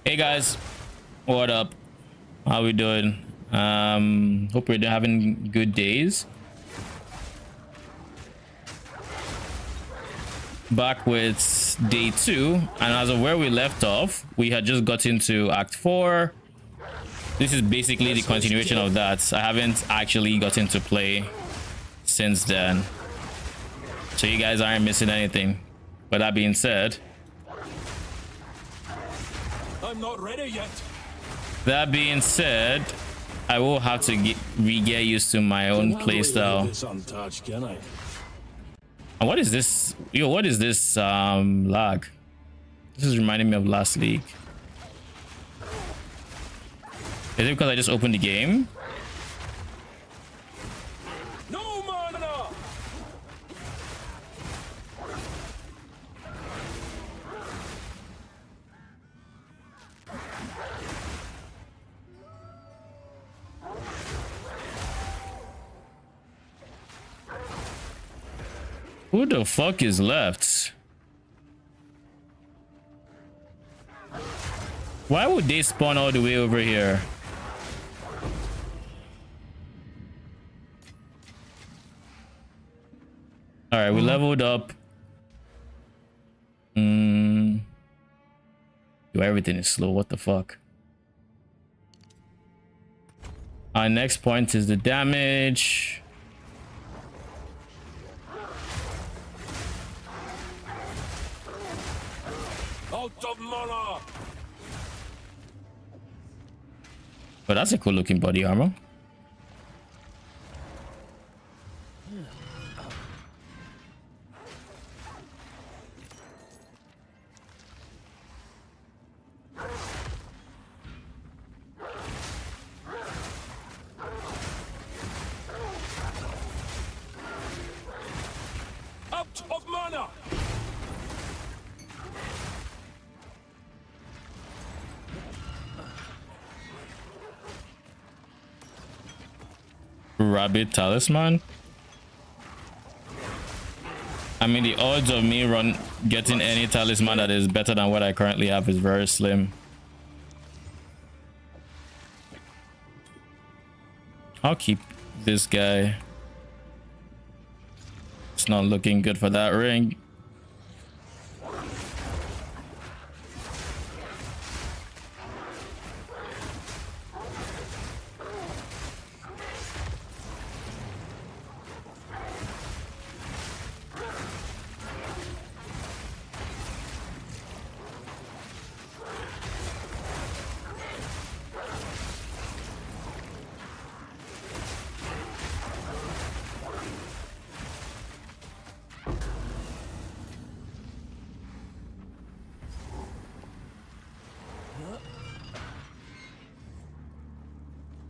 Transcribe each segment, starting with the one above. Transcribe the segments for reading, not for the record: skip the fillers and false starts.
Hey guys, what up? How we doing? Hope we're having good days. Back with day 2, and as of where we left off, we had just got into Act 4. This is basically the continuation of that. I haven't actually gotten to play since then, so you guys aren't missing anything. But that being said, I'm not ready yet. That being said, I will have to re-get used to my own playstyle. And what is this? Yo, what is this lag? This is reminding me of last league. Is it because I just opened the game? No mana. Who the fuck is left? Why would they spawn all the way over here? All right, we leveled up. Yo, everything is slow. What the fuck? Our next point is the damage. Out of mana. But that's a cool looking body armor. Out of mana. Rabbit talisman. I mean, the odds of me getting any talisman that is better than what I currently have is very slim. I'll keep this guy. It's not looking good for that ring.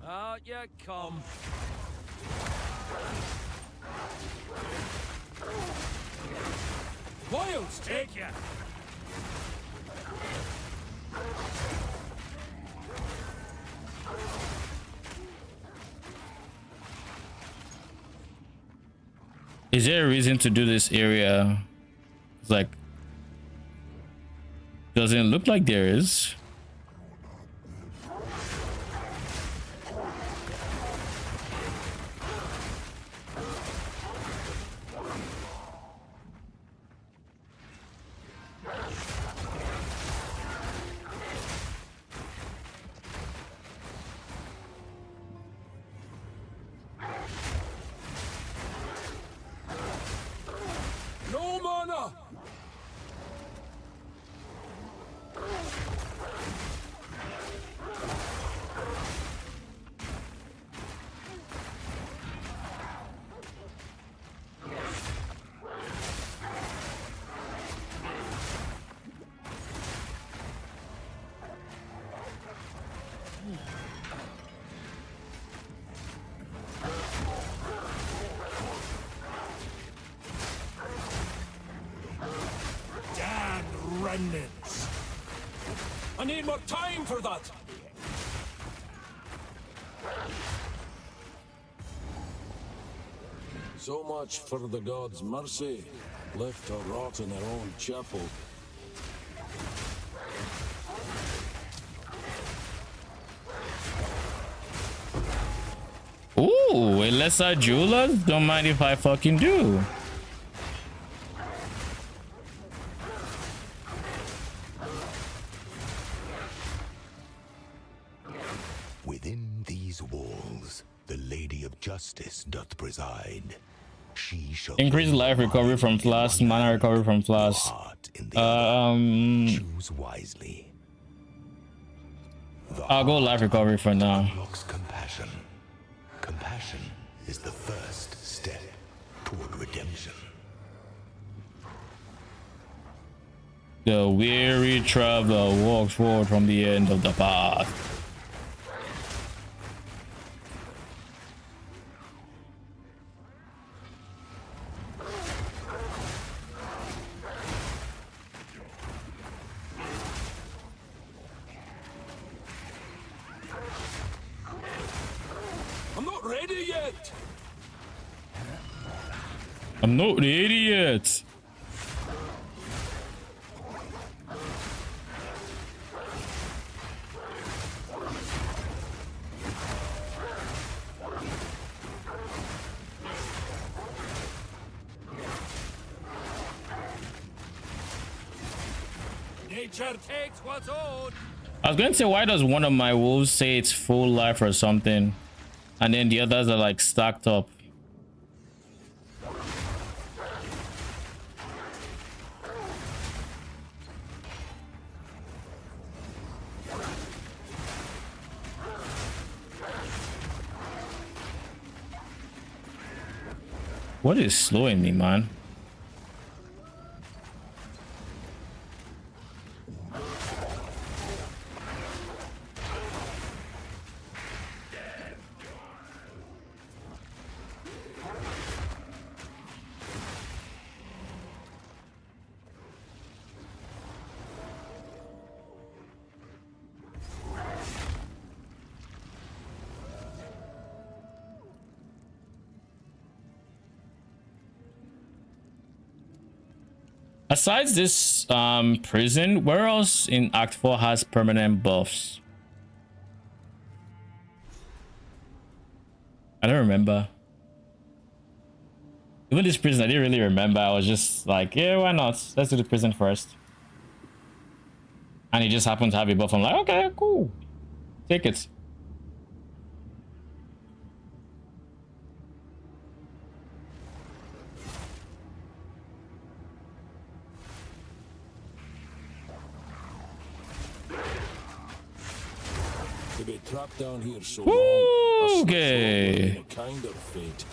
Out you come. Wilds take ya. Is there a reason to do this area? It's like, doesn't look like there is. No mana. Remnants. I need more time for that. So much for the gods' mercy, left to rot in their own chapel. Ooh, a lesser jeweler? Don't mind if I fucking do. Within these walls, the Lady of Justice doth preside. She shall Increase life recovery from flask, mana recovery from flask. Choose wisely. I'll go life recovery for now. Unlocks compassion. Compassion is the first step toward redemption. The weary traveler walks forward from the end of the path. I'm not ready yet. I'm not ready yet. Nature takes what's owed. I was going to say, why does one of my wolves say it's full life or something, and then the others are like stacked up? What is slowing me, man? Besides this prison, where else in Act 4 has permanent buffs? I don't remember. Even this prison, I didn't really remember. I was just like, yeah, why not? Let's do the prison first. And it just happened to have a buff. I'm like, okay, cool. Take it. To be trapped down here so long. Okay. A kind of fate.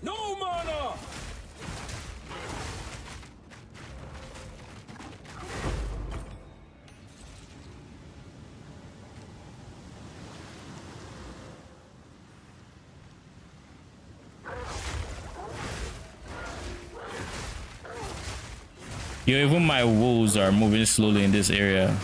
No mana! Yo, even my wolves are moving slowly in this area.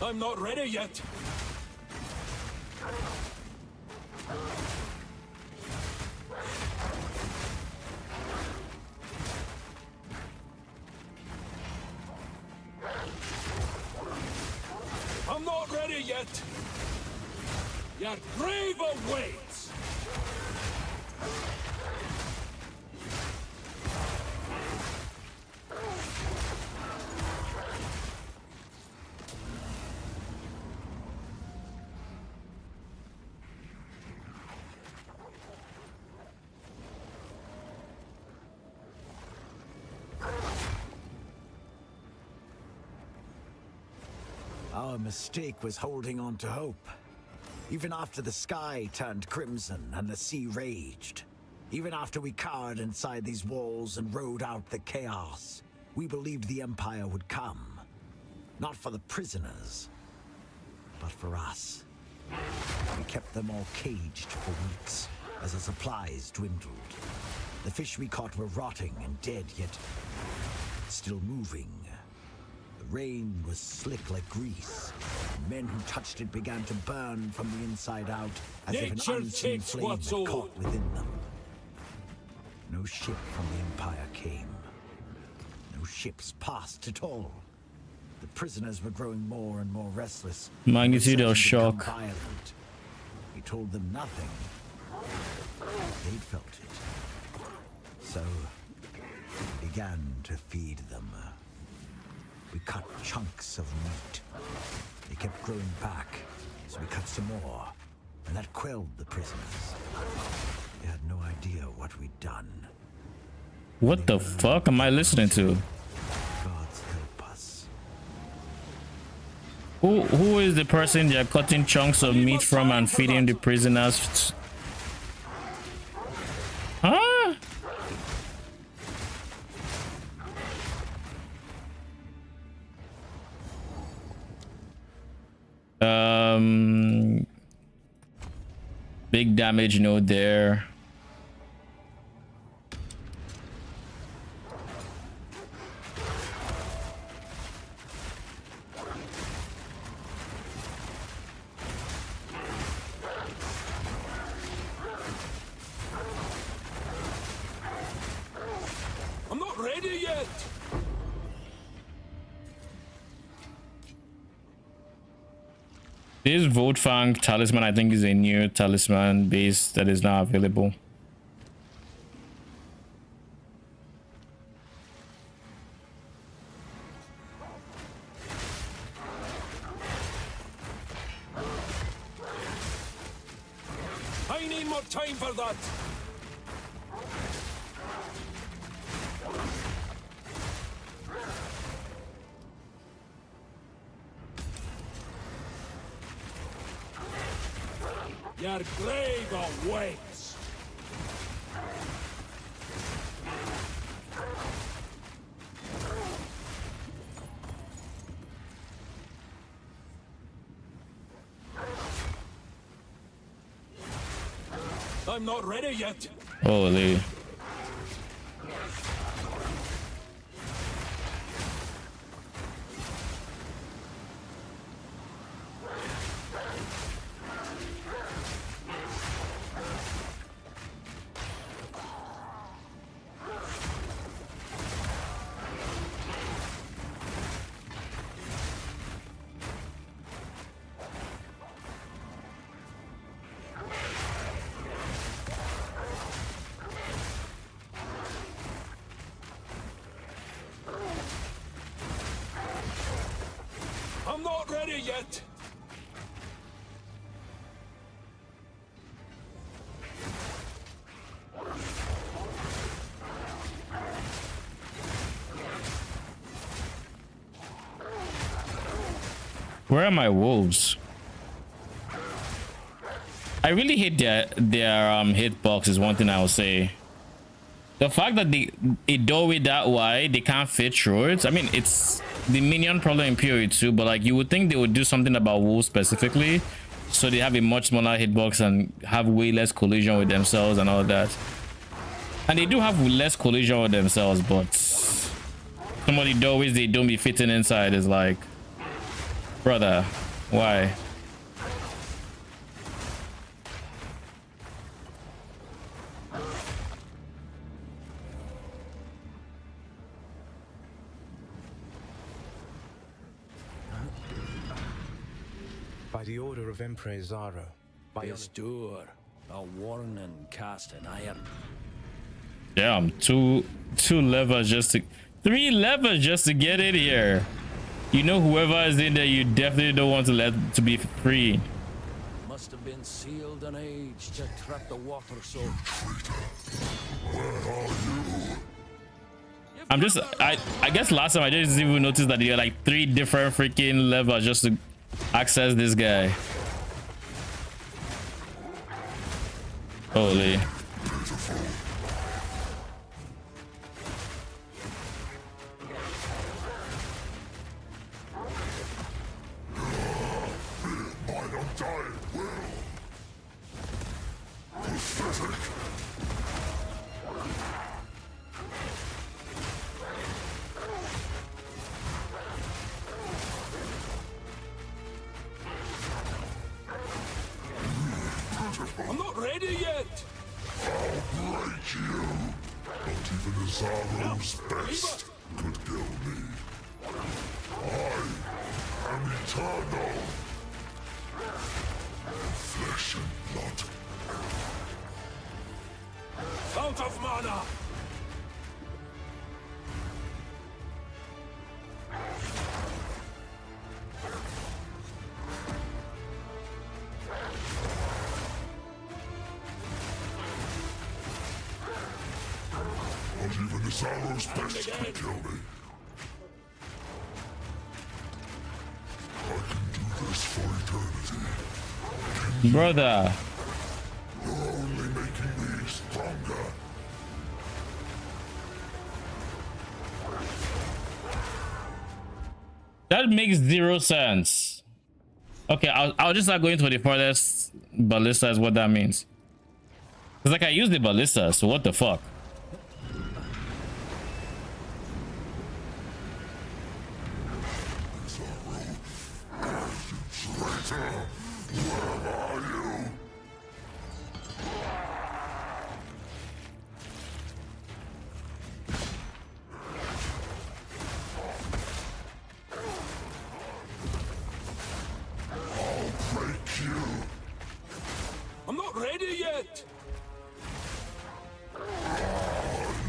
I'm not ready yet. I'm not ready yet. Your grave awaits. Our mistake was holding on to hope. Even after the sky turned crimson and the sea raged, even after we cowered inside these walls and rode out the chaos, we believed the Empire would come. Not for the prisoners, but for us. We kept them all caged for weeks as the supplies dwindled. The fish we caught were rotting and dead, yet still moving. The rain was slick like grease. Men who touched it began to burn from the inside out, as if Nature an unseen takes flame what's had old. caught within them. No ship from the Empire came. No ships passed at all. The prisoners were growing more and more restless. Magnitude of Certain to become shock. violent. We told them nothing. They'd felt it. So, we began to feed them. We cut chunks of meat. They kept growing back, so we cut some more, and that quelled the prisoners. They had no idea what we'd done. What the fuck am I listening to? Gods help us. Who is the person they're cutting chunks of meat from and feeding the prisoners? Huh? Big damage node there. I'm not ready yet. This Voltfang talisman, I think, is a new talisman base that is now available. I need more time for that. Your grave awaits. I'm not ready yet. Holy. I'm not ready yet. Where are my wolves? I really hate their hitbox is one thing I will say. The fact that they do it that wide, they can't fit Druids. I mean, it's the minion problem in PoE too, but like you would think they would do something about wolves specifically, so they have a much smaller hitbox and have way less collision with themselves and all that. And they do have less collision with themselves, but some of the doorways they don't be fitting inside is like, brother, why? By the order of Emperor Zaro, by This door, a warning cast in iron. Damn, two levers just to, 3 levers just to get in here. You know, whoever is in there, you definitely don't want to let to be free. Must have been sealed and aged to trap the water so. I'm just, I guess last time I didn't even notice that there are like 3 different freaking levers just to access this guy. Holy. I'm not ready yet. Break you! Not even Azaro's best could kill me. I am eternal. Flesh and blood. Out of mana. Not even Azaro's best could kill me. I can do this for eternity. Brother. You're only making me stronger. That makes zero sense. Okay, I'll just start going to the farthest ballista is what that means. Because like I use the ballista, so what the fuck? I'm not ready yet.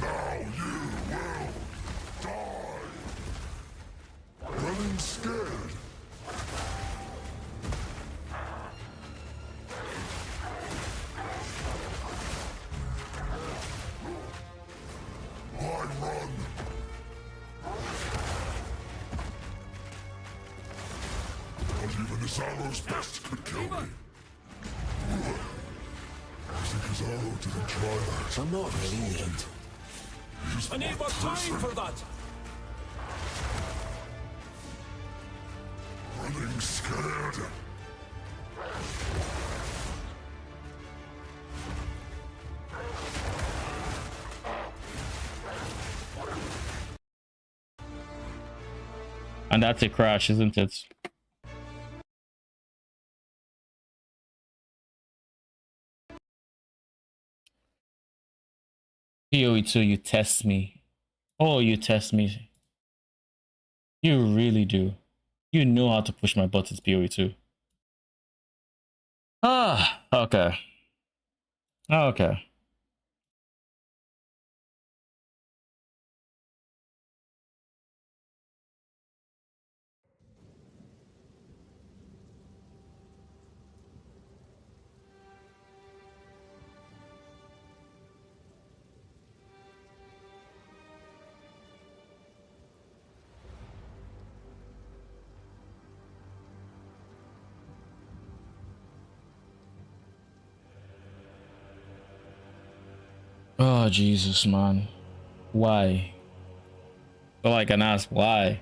Now you will die. Running scared. I run. Not even Azaro's best could kill me. I think Azaro didn't try that. I'm not ready yet. I need more time for that. Running scared. And that's a crash, isn't it? PoE2, you test me. Oh, you test me. You really do. You know how to push my buttons, PoE2. Ah, okay. Okay. Oh, Jesus, man. Why? All I can ask, why?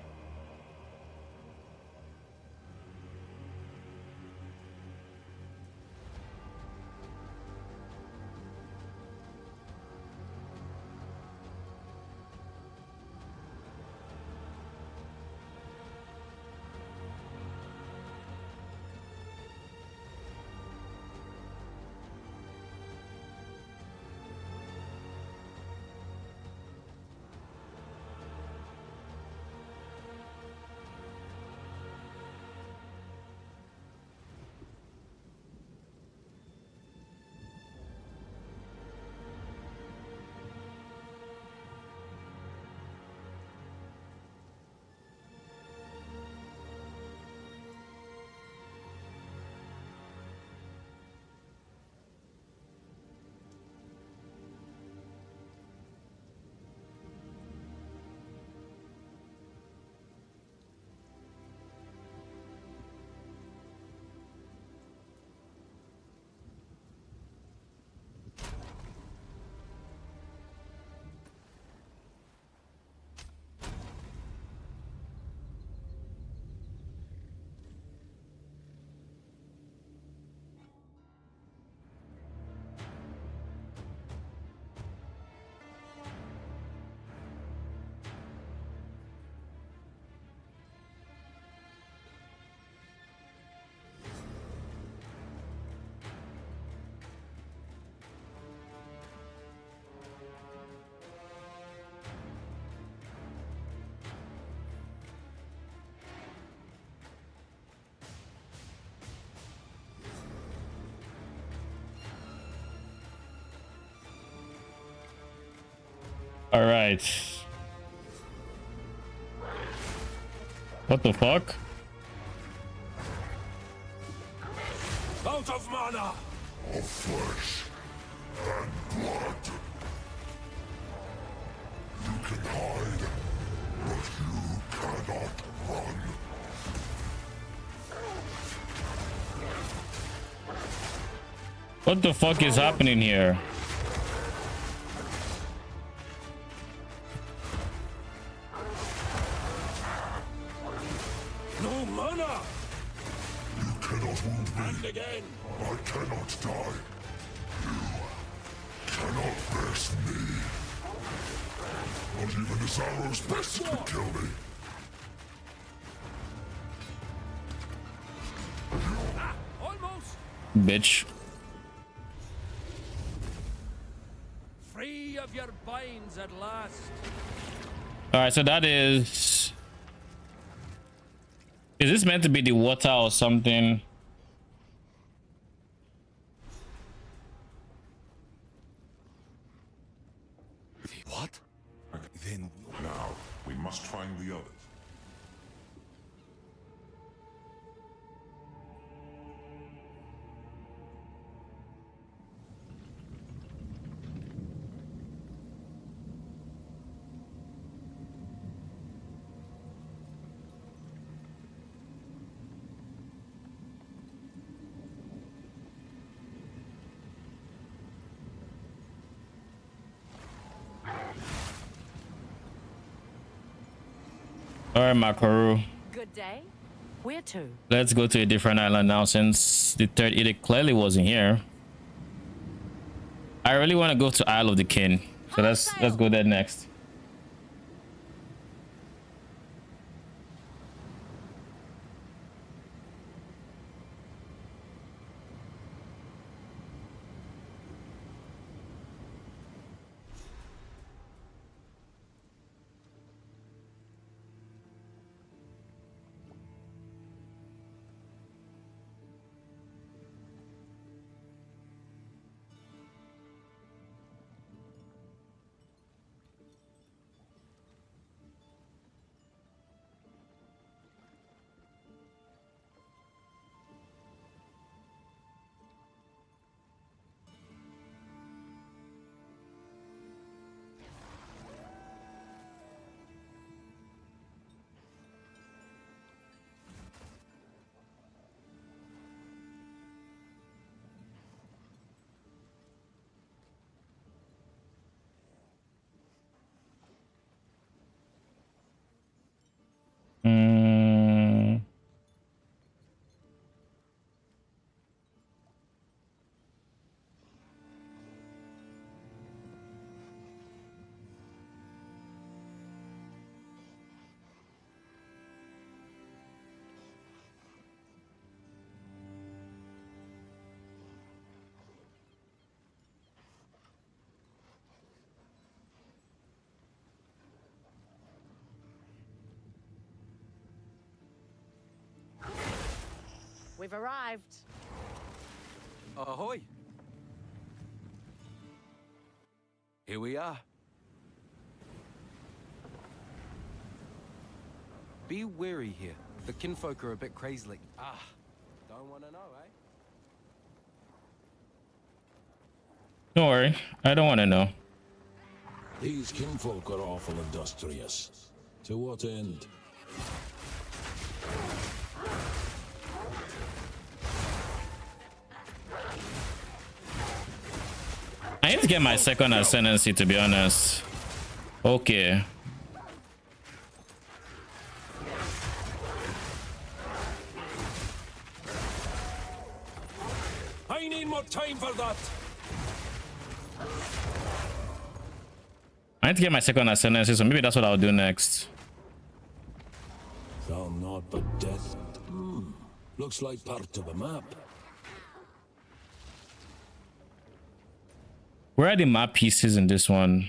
All right. What the fuck? Out of mana! Of flesh and blood. You can hide, but you cannot run. What the fuck is happening here? No mana! You cannot wound me. And again! I cannot die. You cannot burst me. Not even this arrow's best could kill me. Ah, almost! Bitch. Free of your binds at last. All right, so that is this meant to be the water or something? What? Then Now, we must find the others. All right, Makaru. Good day. Where to? Let's go to a different island now since the third edict clearly wasn't here. I really want to go to Isle of the King. So let's go there next. We've arrived. Ahoy! Here we are. Be wary here. The kinfolk are a bit crazily. Don't want to know, eh? Don't worry, I don't want to know. These kinfolk are awful industrious. To what end? I need to get my second ascendancy, to be honest. Okay. I need more time for that. I need to get my second ascendancy, so maybe that's what I'll do next. Found naught but death. Looks like part of a map. Where are the map pieces in this one?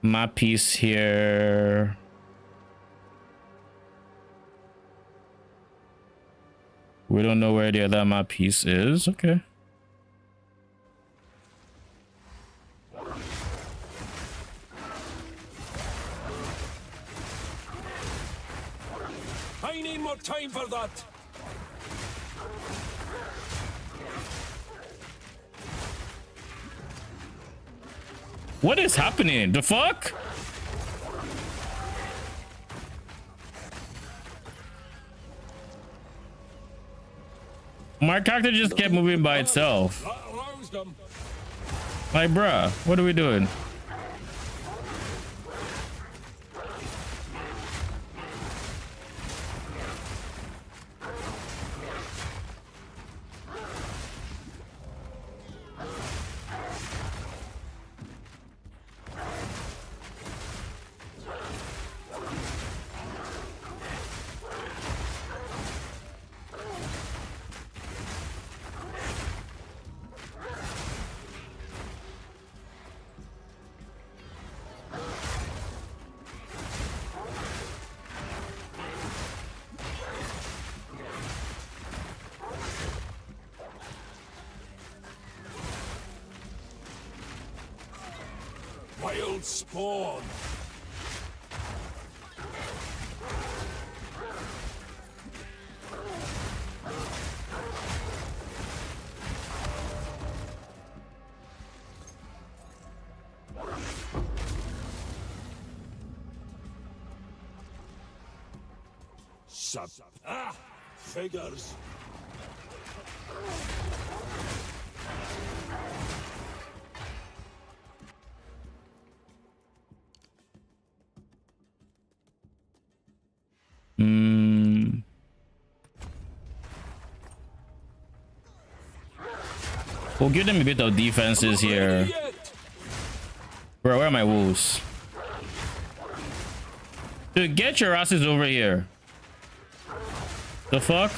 Map piece here. We don't know where the other map piece is. Okay. more time for that. What is happening? The fuck? My character just kept moving by itself. That aroused him. Like, bruh, what are we doing? Wild spawn. Figures. We'll give them a bit of defenses here. Bro, where are my wolves? Dude, get your asses over here. The fuck?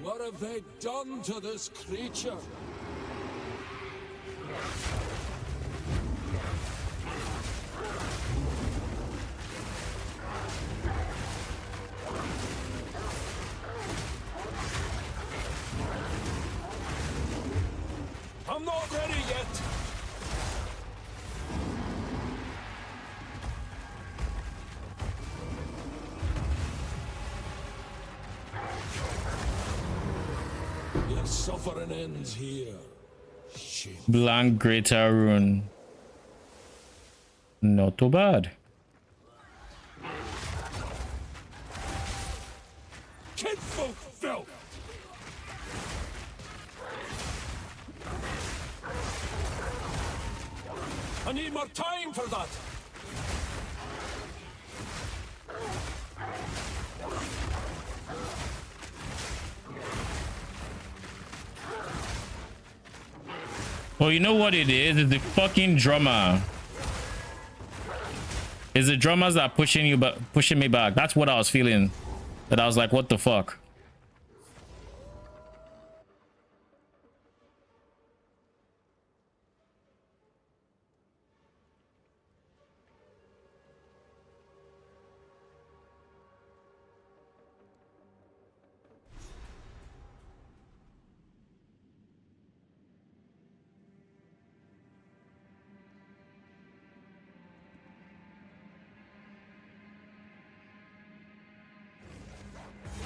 What have they done to this creature? I'm not ready yet. Your suffering ends here. Shame. Blank Greater Rune. Not too bad. Kinfolk filth. I need more time for that. Well, you know what it is? It's the fucking drummer. It's the drummers that are pushing me back. That's what I was feeling. That I was like, what the fuck?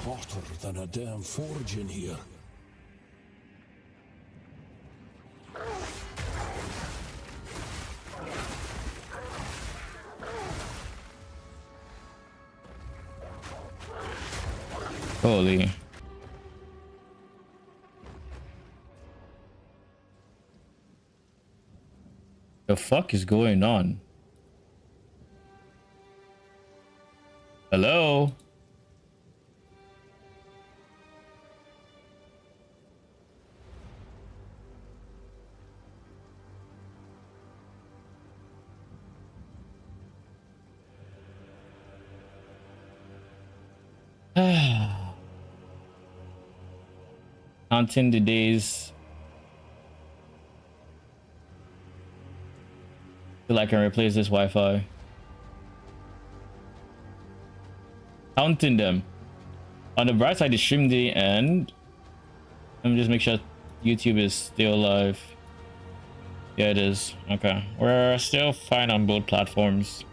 Hotter than a damn forge in here. Holy. The fuck is going on? Hello? Counting the days. Till I can replace this Wi-Fi. Counting them. On the bright side, the stream day end. Let me just make sure YouTube is still live. Yeah, it is. Okay. We're still fine on both platforms.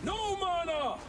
No mana!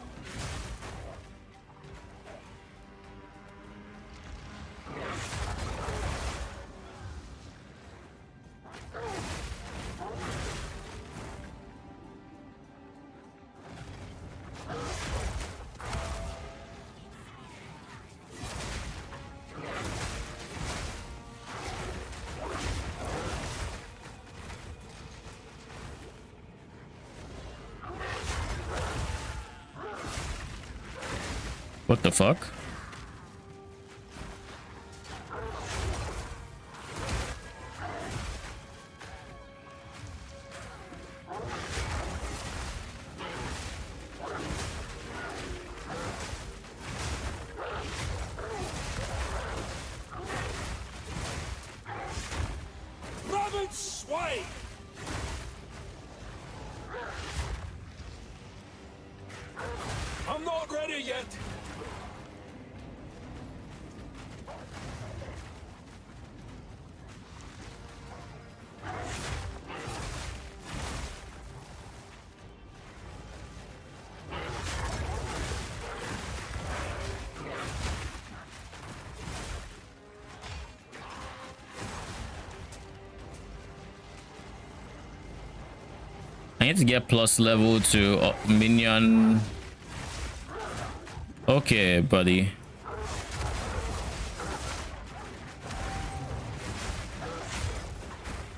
What the fuck? Rabid swine! I'm not ready yet! I need to get plus level to minion. Okay, buddy.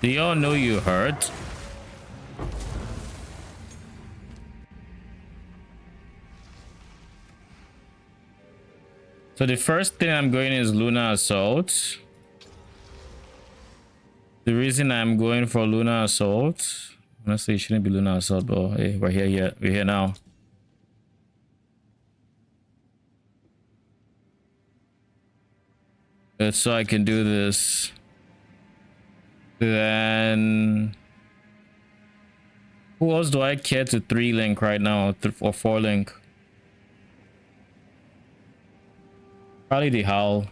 Do y'all know you hurt? So the first thing I'm going is Luna Assault. The reason I'm going for Luna Assault, honestly, it shouldn't be Luna Assault, but hey, we're here yet. We're here now. It's so I can do this. Then who else do I care to 3-link right now, or 4-link? Probably the Howl.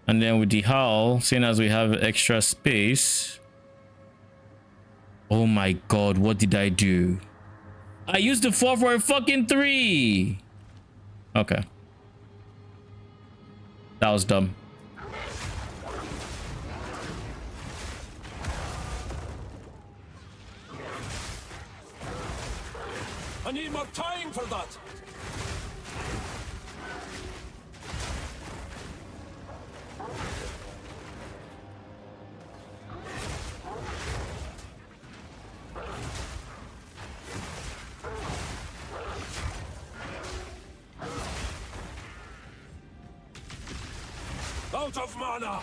And then with the Howl, seeing as we have extra space. Oh my god, what did I do? I used the 4 for a fucking 3. Okay. That was dumb. I need more time for that! Out of mana!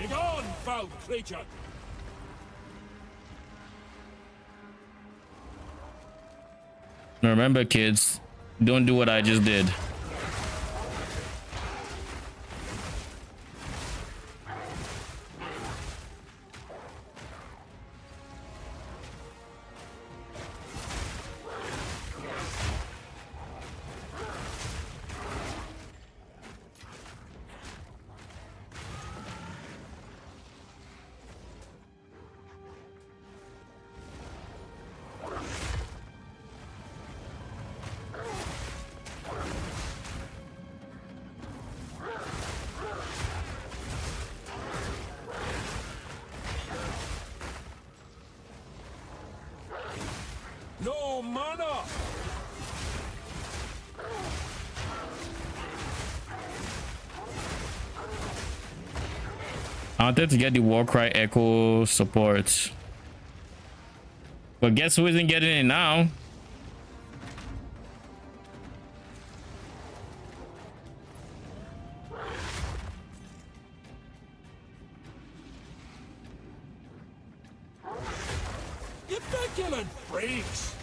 Begone, foul creature! Remember, kids, don't do what I just did. I wanted to get the Warcry Echo support. But guess who isn't getting it now? You petulant freaks!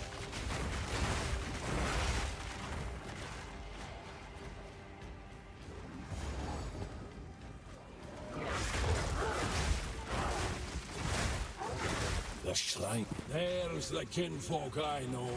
The shrine. There's the kinfolk I know.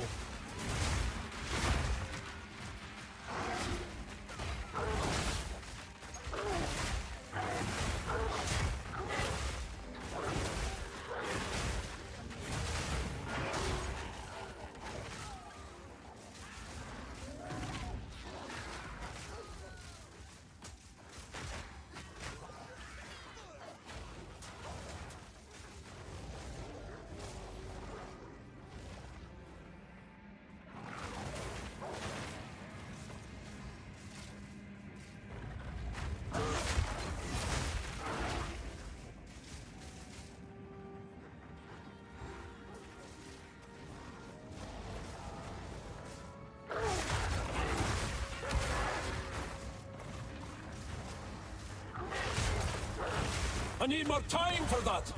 I need more time for that!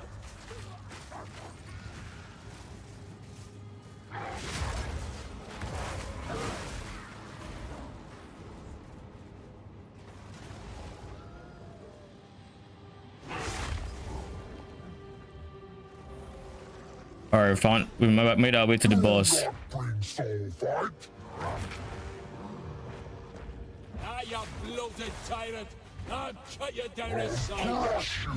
All right, found. We made our way to the boss. Bring soul fight. Ah, you bloated tyrant! I'll cut you down his side! Crush you.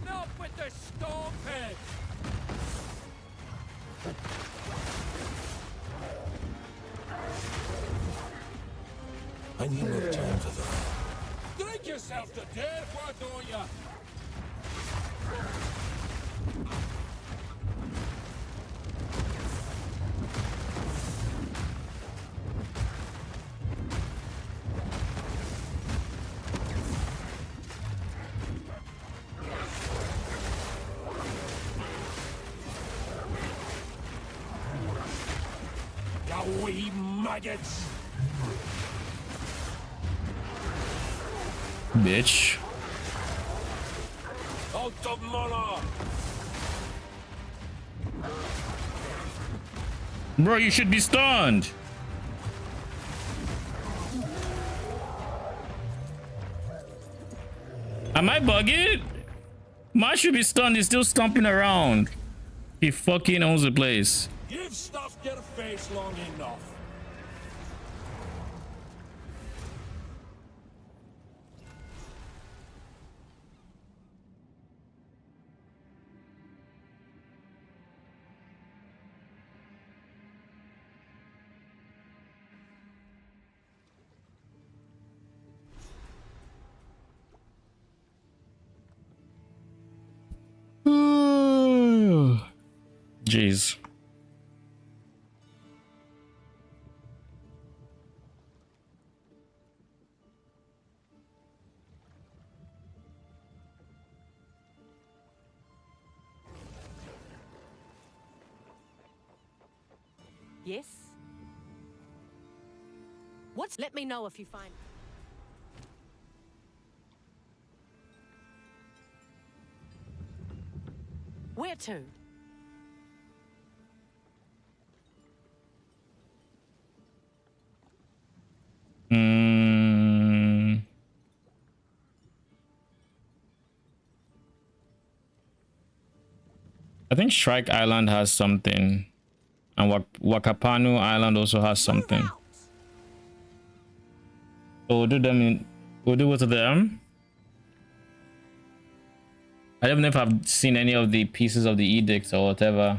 Enough with the stomping! I need more time for that. Drink yourself to death, why don't you? You wee maggots! Bitch. Out of mana! Bro, you should be stunned. Am I bugging? Man should be stunned. He's still stomping around. He fucking owns the place. You've stuffed your face long enough. Jeez. Yes? What's... Let me know if you find... Where to? I think Strike Island has something, and Wakapanu Island also has something. So we'll do them in. We'll do both of them. I don't know if I've seen any of the pieces of the edicts or whatever,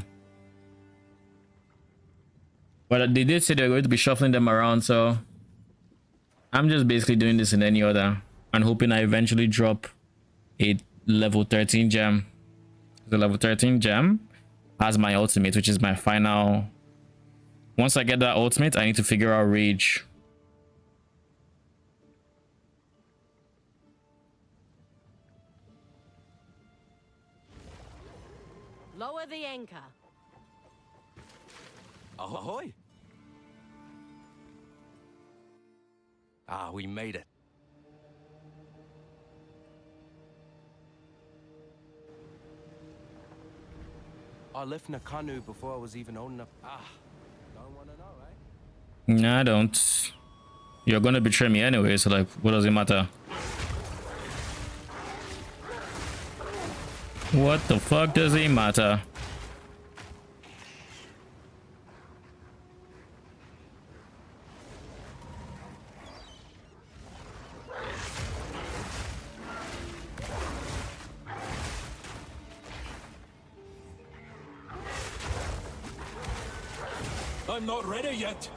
but they did say they're going to be shuffling them around. So I'm just basically doing this in any order and hoping I eventually drop a level 13 gem. The level 13 gem has my ultimate, which is my final. Once I get that ultimate, I need to figure out rage. Lower the anchor. Ahoy! Ah, we made it. I left Nakanu before I was even old enough. Ah, don't wanna know, eh? Nah, I don't. You're gonna betray me anyway, so like, what does it matter? What the fuck does it matter? I'm not ready yet.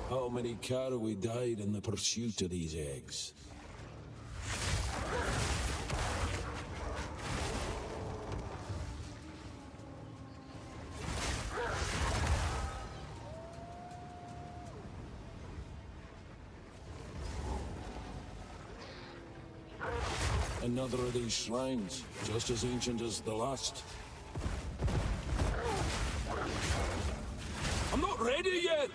How many Caraway died in the pursuit of these eggs? Another of these shrines, just as ancient as the last. I'm not ready yet!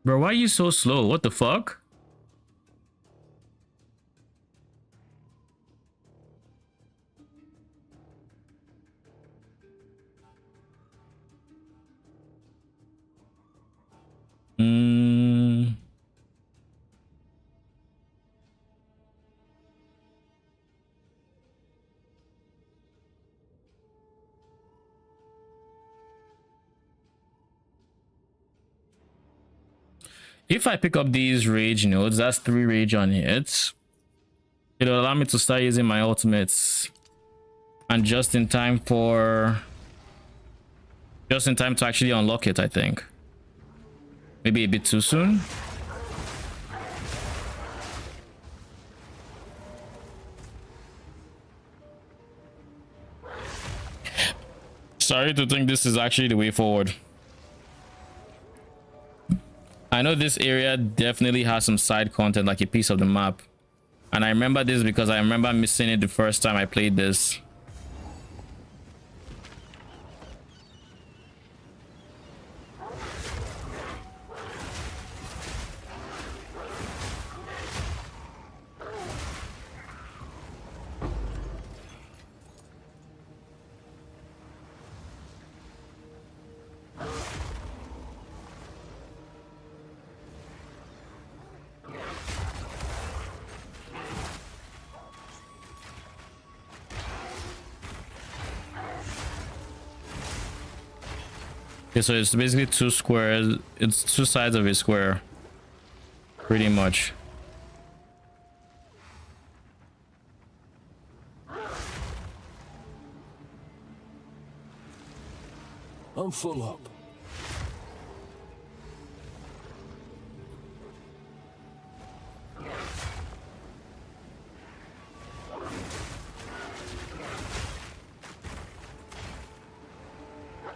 Bro, why are you so slow? What the fuck? If I pick up these rage nodes, that's 3 rage on hits. It'll allow me to start using my ultimates. And just in time to actually unlock it, I think. Maybe a bit too soon. Sorry to think this is actually the way forward. I know this area definitely has some side content, like a piece of the map. And I remember this because I remember missing it the first time I played this. Okay, so it's basically 2 squares. It's 2 sides of a square, pretty much. I'm full up.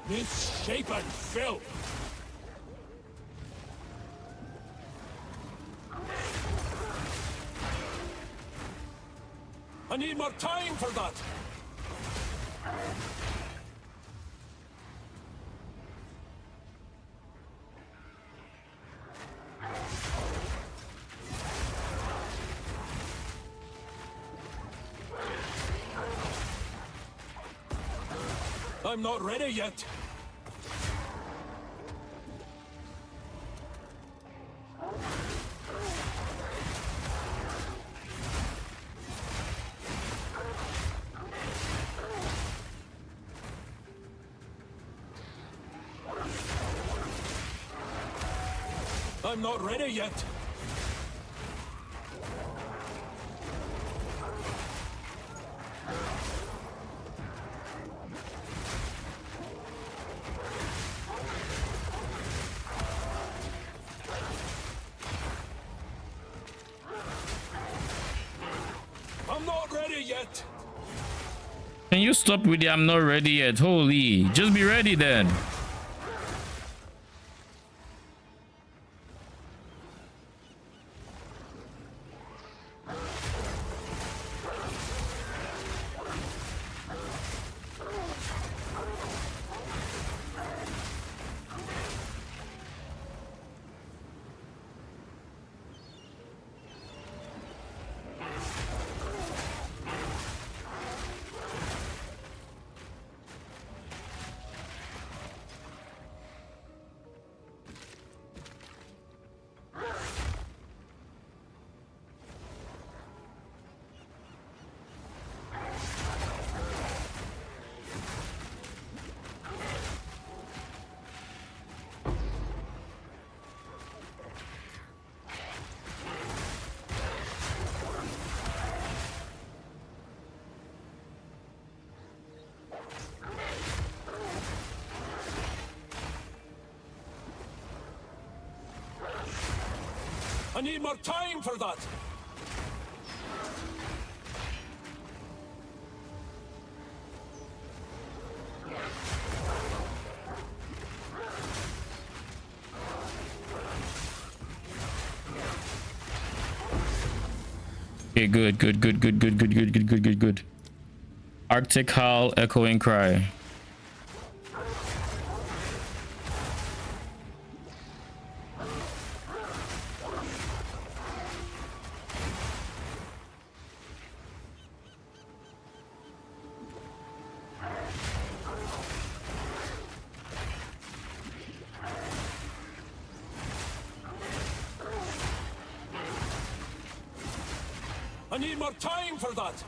Misshapen filth! I need more time for that! I'm not ready yet! I'm not ready yet! yet. Can you stop with the I'm not ready yet? Holy, just be ready then. I need more time for that. Okay, good. Arctic howl, echoing cry. I need more time for that.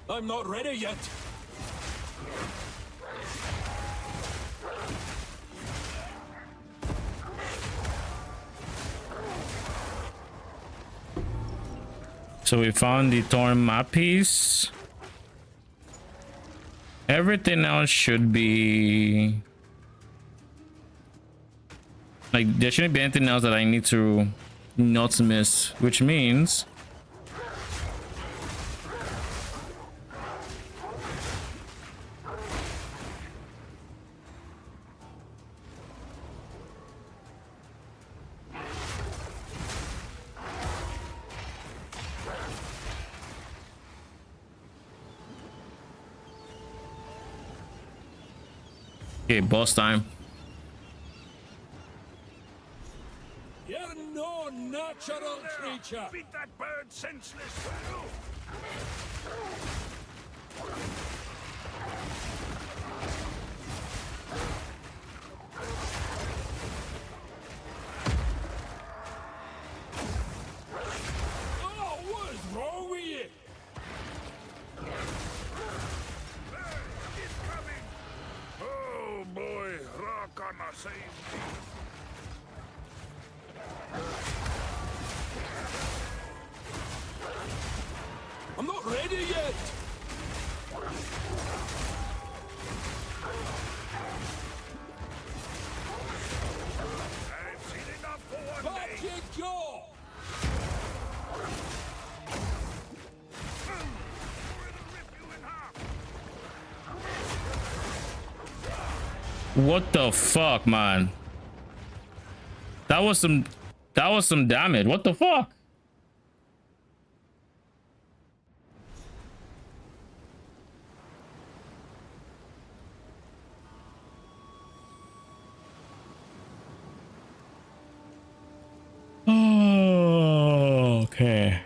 I'm not ready yet. So we found the Thorn map piece. Everything else should be like, there shouldn't be anything else that I need to not miss, which means okay, boss time. You're no natural creature. Beat that bird senseless, will you? Oh, what is wrong with you? It's coming! Oh boy, Rakana saved me. I'm not ready yet. I've seen enough for one Back day. you go. It'll rip you in half. What the fuck, man? That was some damage. What the fuck? Oh, okay.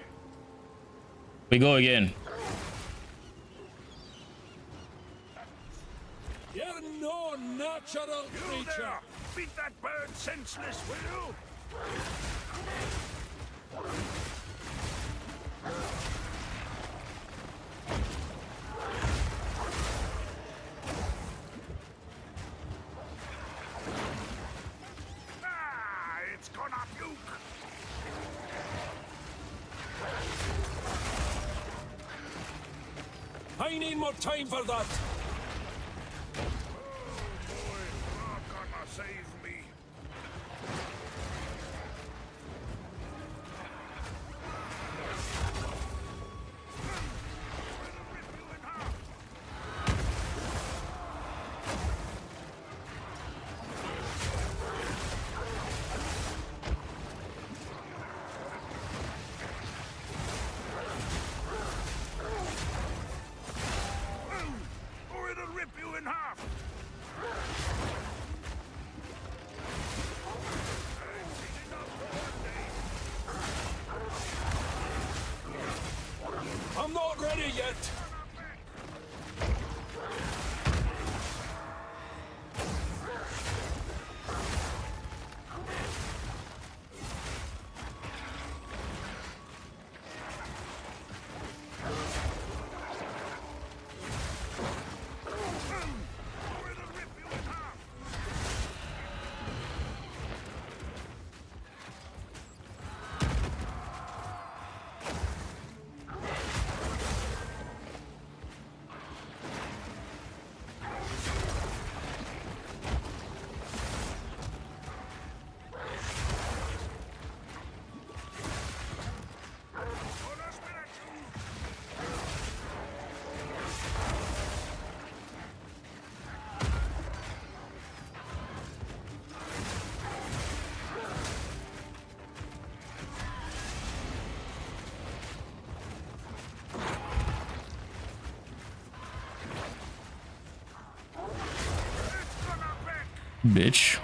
We go again. You're no natural You creature. there! Beat that bird senseless, will you? Ah, it's gonna puke. I need more time for that. ready yet. Bitch.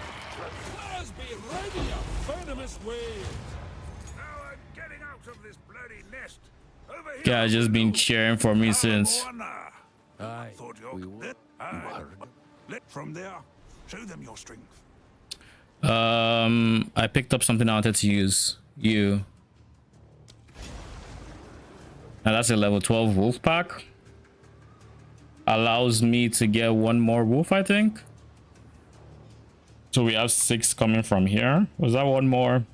Let's be ready, a venomous wave. Now I'm getting out of this bloody nest. Over here. Guy just been cheering for me since. Aye. Thought you We will. let from there. Show them your strength. I picked up something I wanted to use. You. Now that's a level 12 wolf pack. Allows me to get one more wolf, I think. So we have 6 coming from here. Was that one more?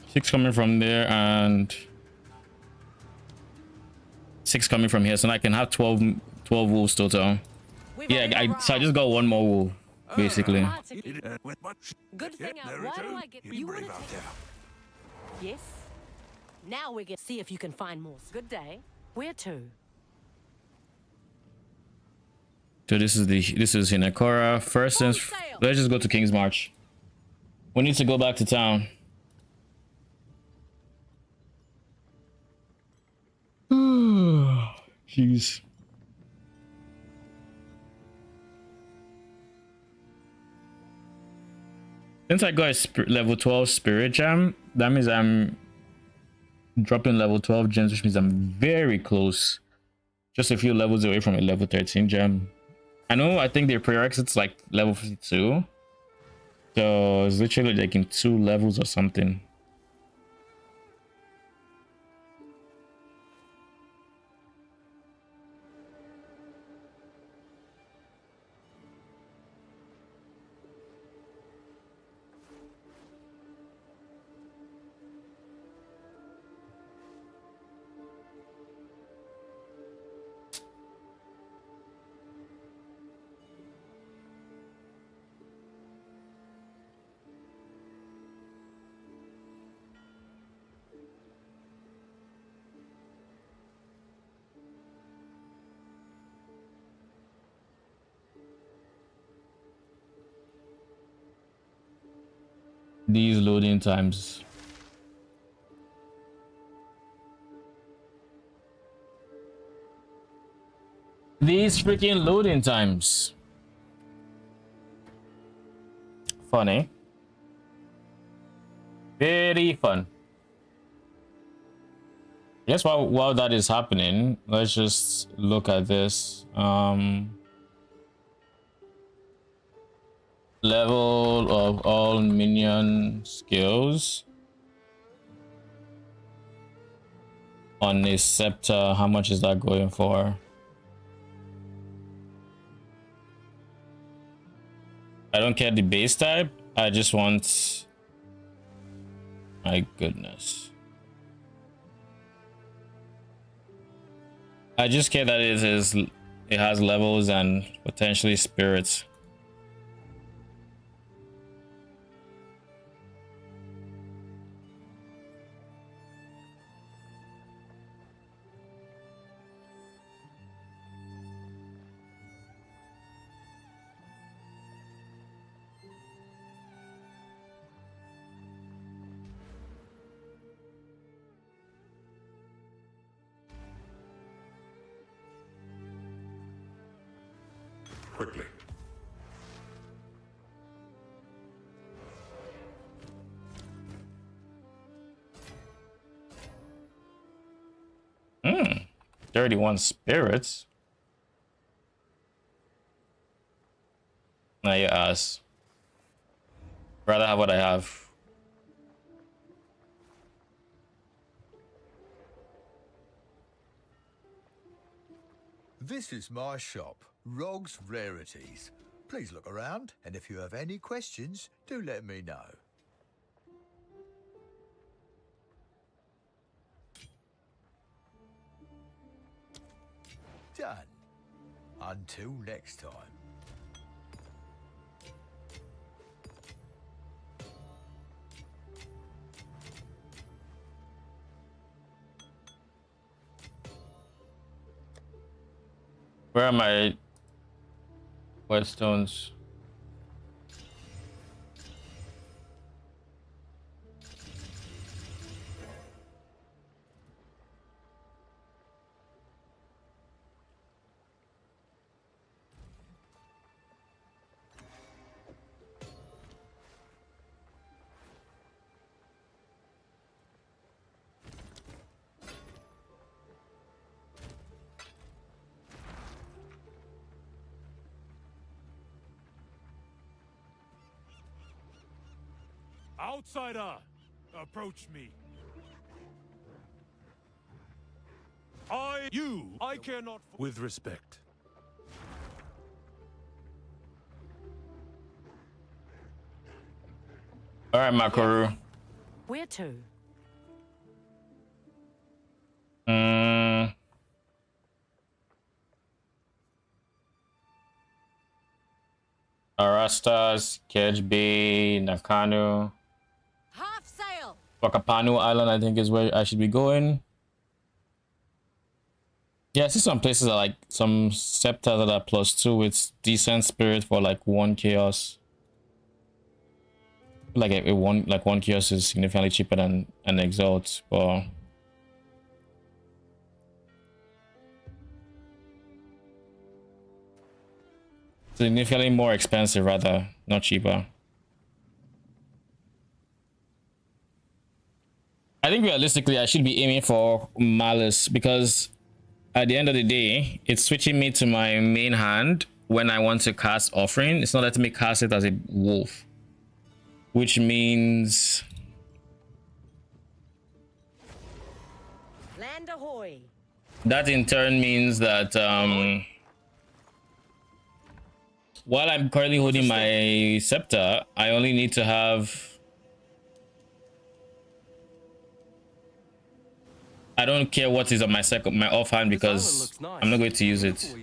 6 coming from there and 6 coming from here. So now I can have 12 wolves total. Yeah, so I just got one more wolf, basically. Good thing why do I get you want to take Yes. Now we get see if you can find more. Good day. Where to? So this is Hinekora. First things, let's just go to King's March. We need to go back to town. Jeez. Since I got a level 12 spirit gem, that means I'm dropping level 12 gems, which means I'm very close. Just a few levels away from a level 13 gem. I think their prerequisites like level 52. So it's literally like in 2 levels or something. These loading times. These freaking loading times. Funny. Very fun. I guess while that is happening, let's just look at this. Level of all minion skills on a scepter. How much is that going for? I don't care the base type. I just want. My goodness. I just care that it has levels and potentially spirits. Quickly. 31 spirits. Now you ask. Rather have what I have. This is my shop, Rog's Rarities. Please look around, and if you have any questions, do let me know. Done. Until next time. Where are my whetstones? Outsider, approach me. I cannot. With respect. All right, Makaru. Where to? Arastas, Kedge Bay, Nakano, Half sail. Wakapanu Island, I think is where I should be going. Yeah, I see some places that like some scepters that are +2 with decent spirit for like 1 chaos. Like one chaos is significantly cheaper than an exalt, but significantly more expensive rather, not cheaper. I think realistically I should be aiming for Malice because at the end of the day, it's switching me to my main hand when I want to cast Offering. It's not letting me cast it as a wolf, which means Land ahoy. that in turn means that while I'm currently holding my scepter, I only need to have. I don't care what is on my offhand because I'm not going to use it.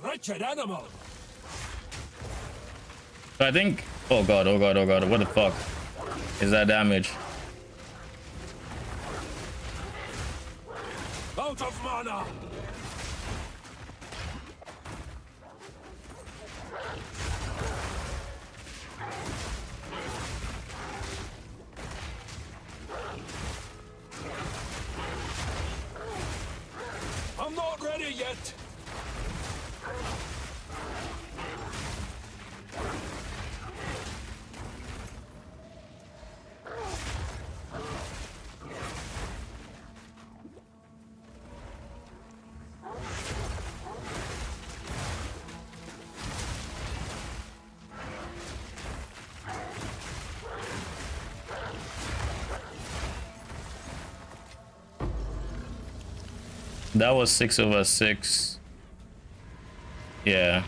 Wretched animal. So I think. Oh god! Oh god! Oh god! What the fuck is that damage? Out of mana. I'm not ready yet. That was 6/6. Yeah.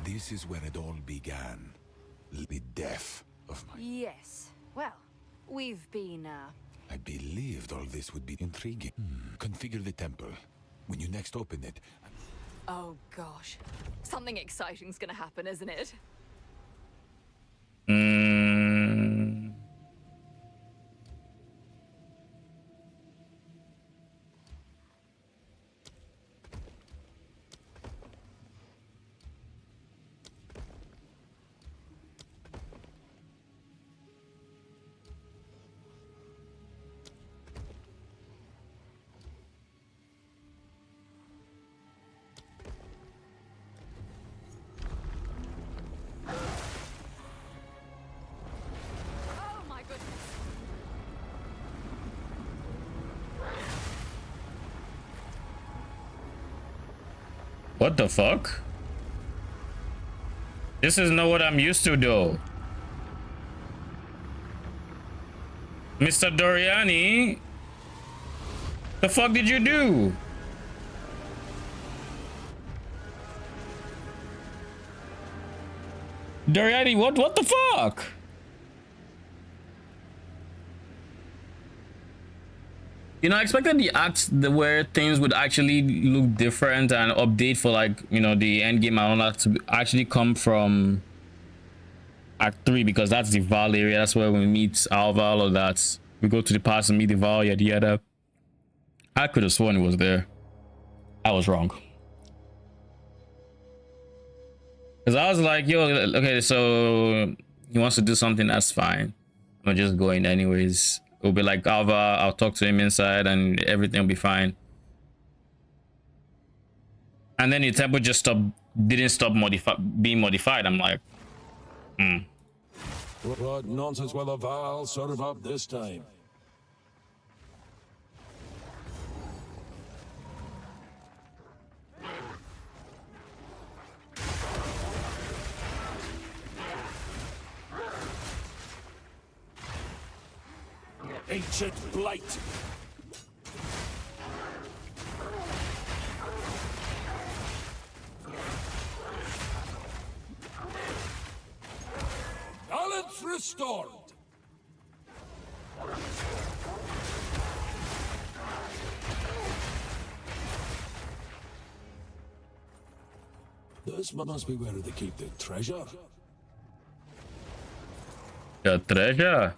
This is where it all began. The death of my... Yes. Well, we've been, I believed all this would be intriguing. Configure the temple. When you next open it... Oh gosh. Something exciting's gonna happen, isn't it? What the fuck? This is not what I'm used to, though. Mr. Doriani, the fuck did you do? Doriani, what the fuck? You know, I expected the acts where things would actually look different and update for, like, you know, the end game and all that to actually come from Act 3, because that's the Val area. That's where we meet Alva, all of that. We go to the past and meet the Val, yada yada. I could have sworn it was there. I was wrong. Because I was like, yo, okay, so he wants to do something, that's fine. I'm just going anyways. It'll be like Alva, I'll talk to him inside and everything will be fine. And then the temple just didn't stop being modified. I'm like, What nonsense will the Val serve up this time? Ancient blight. Balance restored. This must be where they keep the treasure. the treasure.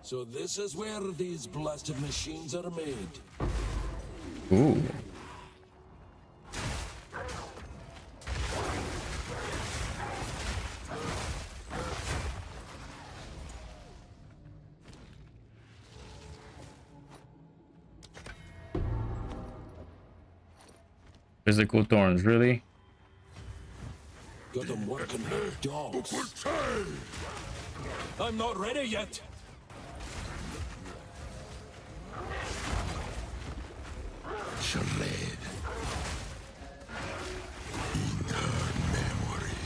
So this is where these blasted machines are made. Ooh. Physical thorns, really? Got them working like dogs. I'm not ready yet. Shred in her memory.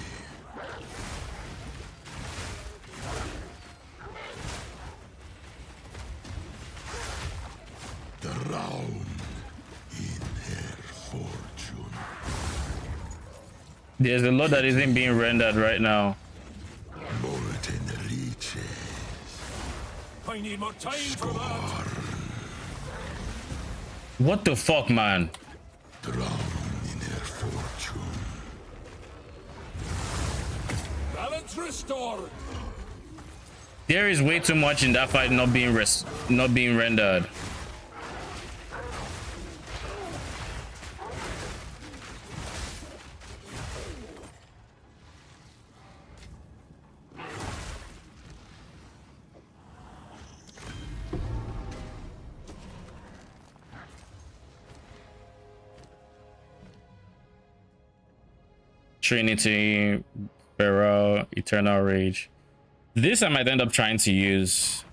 Drown in her fortune. There's a lot that isn't being rendered right now. Molten reaches. I need more time for that. What the fuck, man? Drown in her fortune. Balance restored. There is way too much in that fight not being rendered. Trinity, Pharaoh, Eternal Rage. This I might end up trying to use.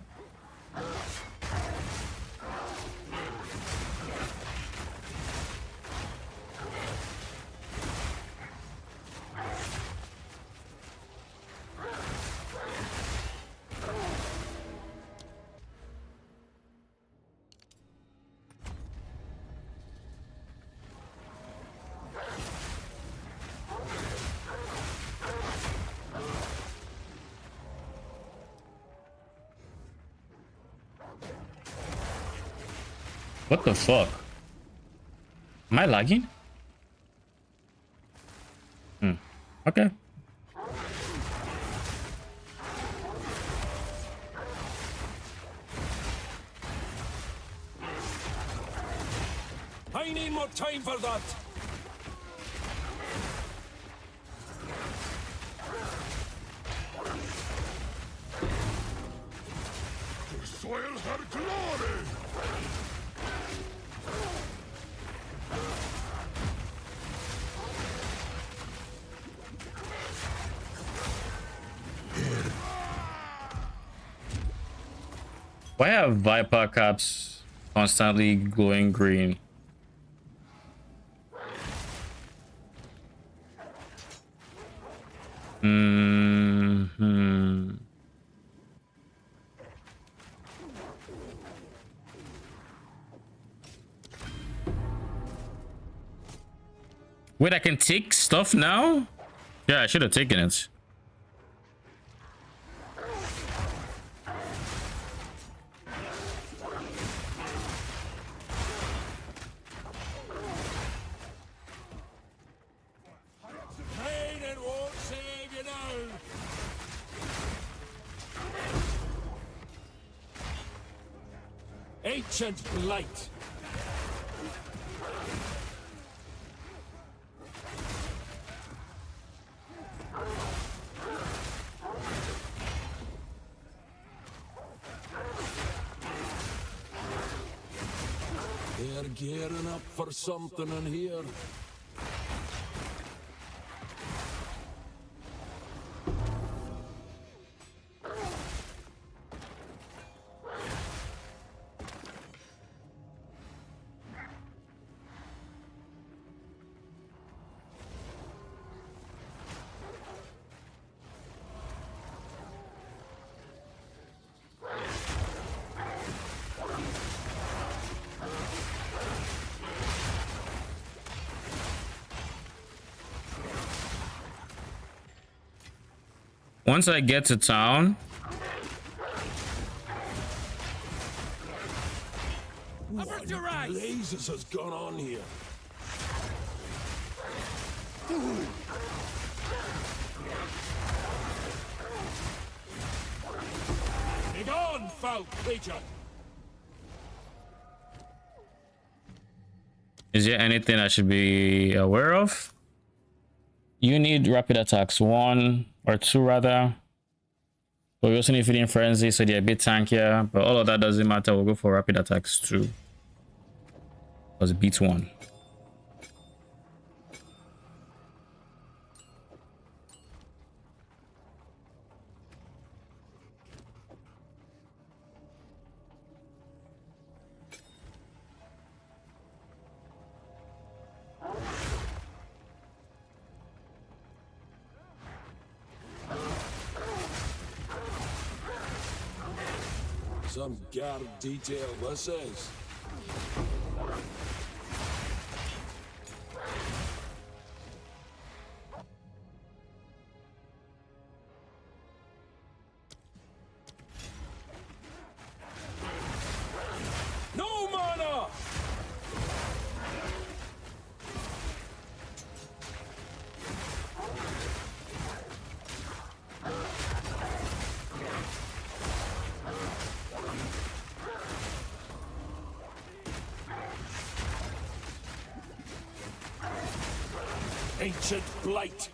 What the fuck? Am I lagging? Okay. I need more time for that. To soil her glory. Why are Viper caps constantly glowing green? Wait, I can take stuff now? Yeah, I should have taken it. Pain won't save you now. Ancient blight. They're gearing up for something in here. Once I get to town, What blazes has gone on here? Begone, foul creature! is there anything I should be aware of? You need rapid attacks 1 or 2 rather. But we also need feeding frenzy, so they're a bit tankier. But all of that doesn't matter. We'll go for rapid attacks 2. Because it beats 1. Some guard detail this is. No mana! Ancient blight.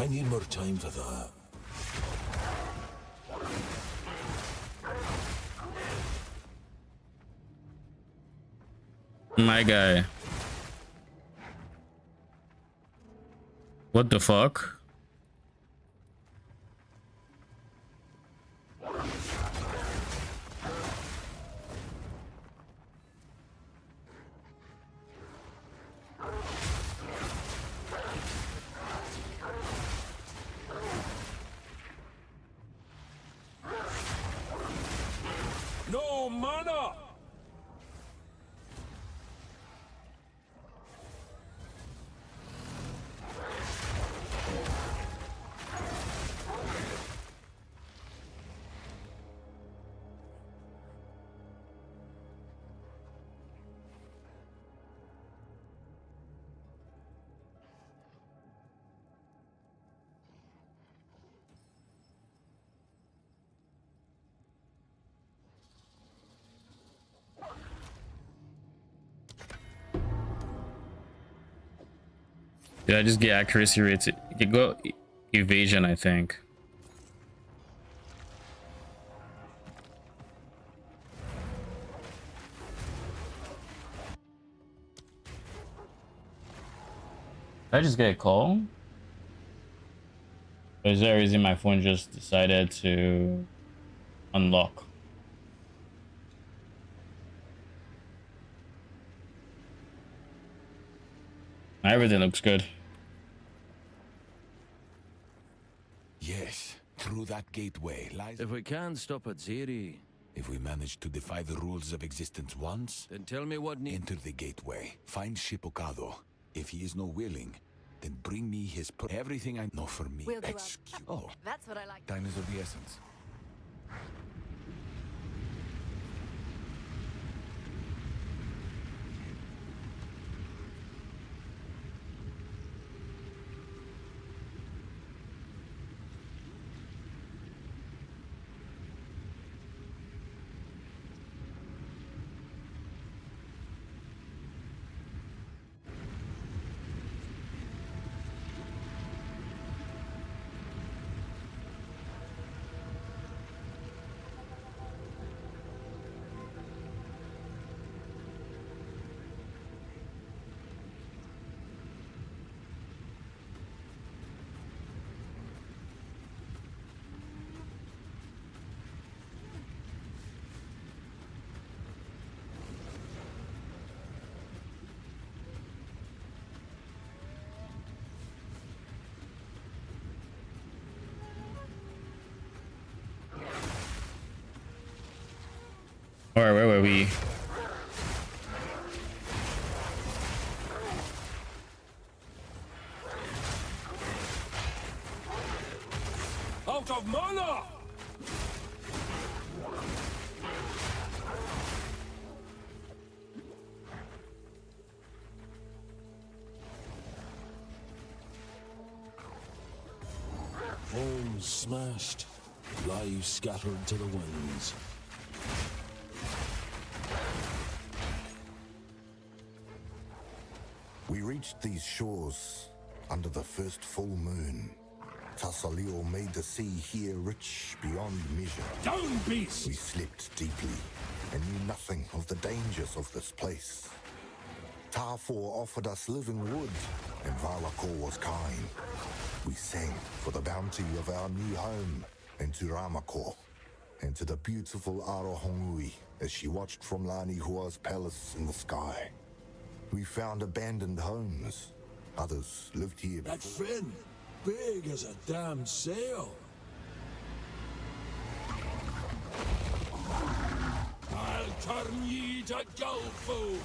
I need more time for that. My guy. What the fuck? No mana! Did I just get accuracy rates? You can go evasion, I think. Did I just get a call? Or is there a reason my phone just decided to unlock? Everything looks good. Yes, through that gateway lies... If we can't stop at Ziri, If we manage to defy the rules of existence once, then tell me what needs... enter the gateway, find Shipokado. If he is not willing, then bring me his... Everything I know for me. We'll do Excuse... Oh, That's what I like. time is of the essence. Alright, where were we? Out of mana! Homes smashed, lives scattered to the winds. We reached these shores under the first full moon. Tassalio made the sea here rich beyond measure. Down, beast! We slept deeply and knew nothing of the dangers of this place. Tarfor offered us living wood, and Valakor was kind. We sang for the bounty of our new home, and to Ramakor, and to the beautiful Arohongui as she watched from Lani Hua's palace in the sky. We found abandoned homes. Others lived here That before. fin, big as a damn sail. I'll turn ye to Gulfu.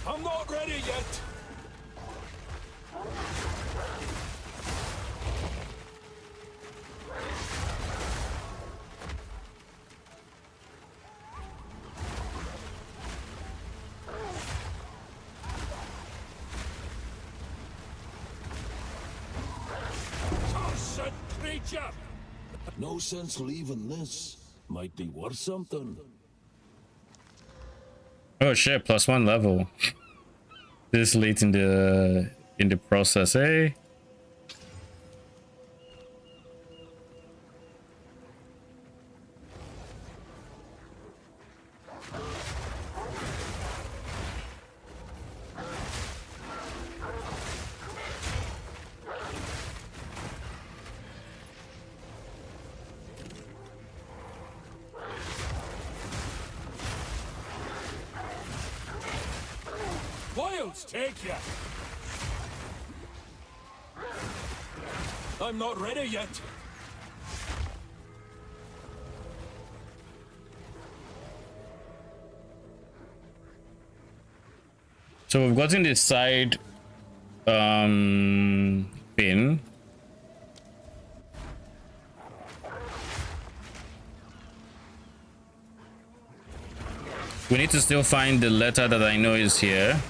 I'm not ready yet. Cursed creature! No sense leaving this. Might be worth something. Oh shit, +1 level. This late in the process, eh? Wilds take ya! I'm not ready yet. So we've gotten this side pin. We need to still find the letter that I know is here.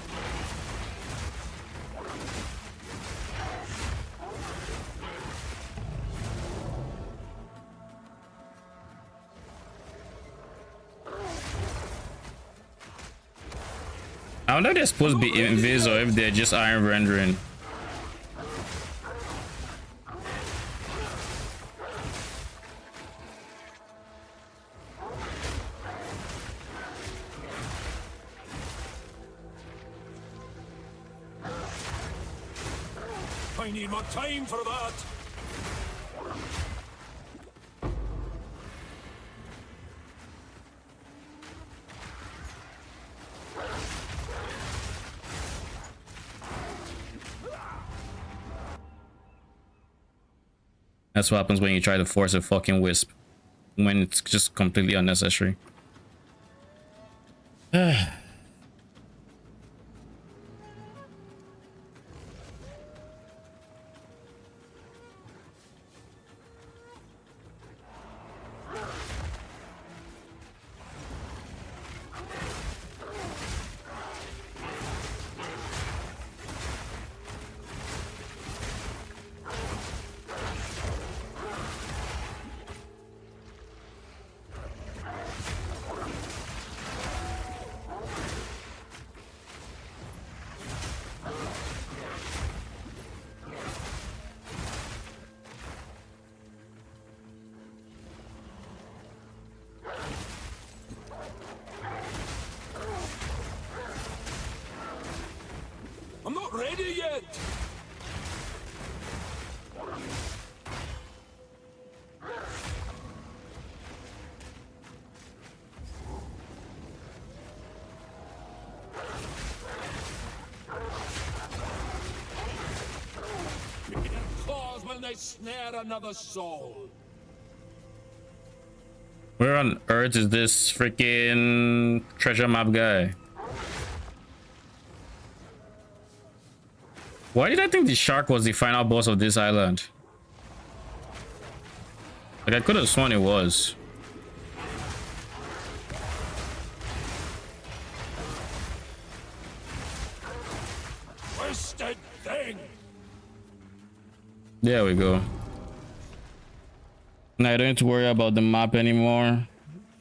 I wonder if they're supposed to be invis or if they're just iron rendering. I need more time for that. That's what happens when you try to force a fucking wisp. When it's just completely unnecessary. I'm not ready yet. Claws when they snare another soul. Where on earth is this freaking treasure map guy? Why did I think the shark was the final boss of this island? Like, I could have sworn it was. Twisted thing. There we go. Now I don't need to worry about the map anymore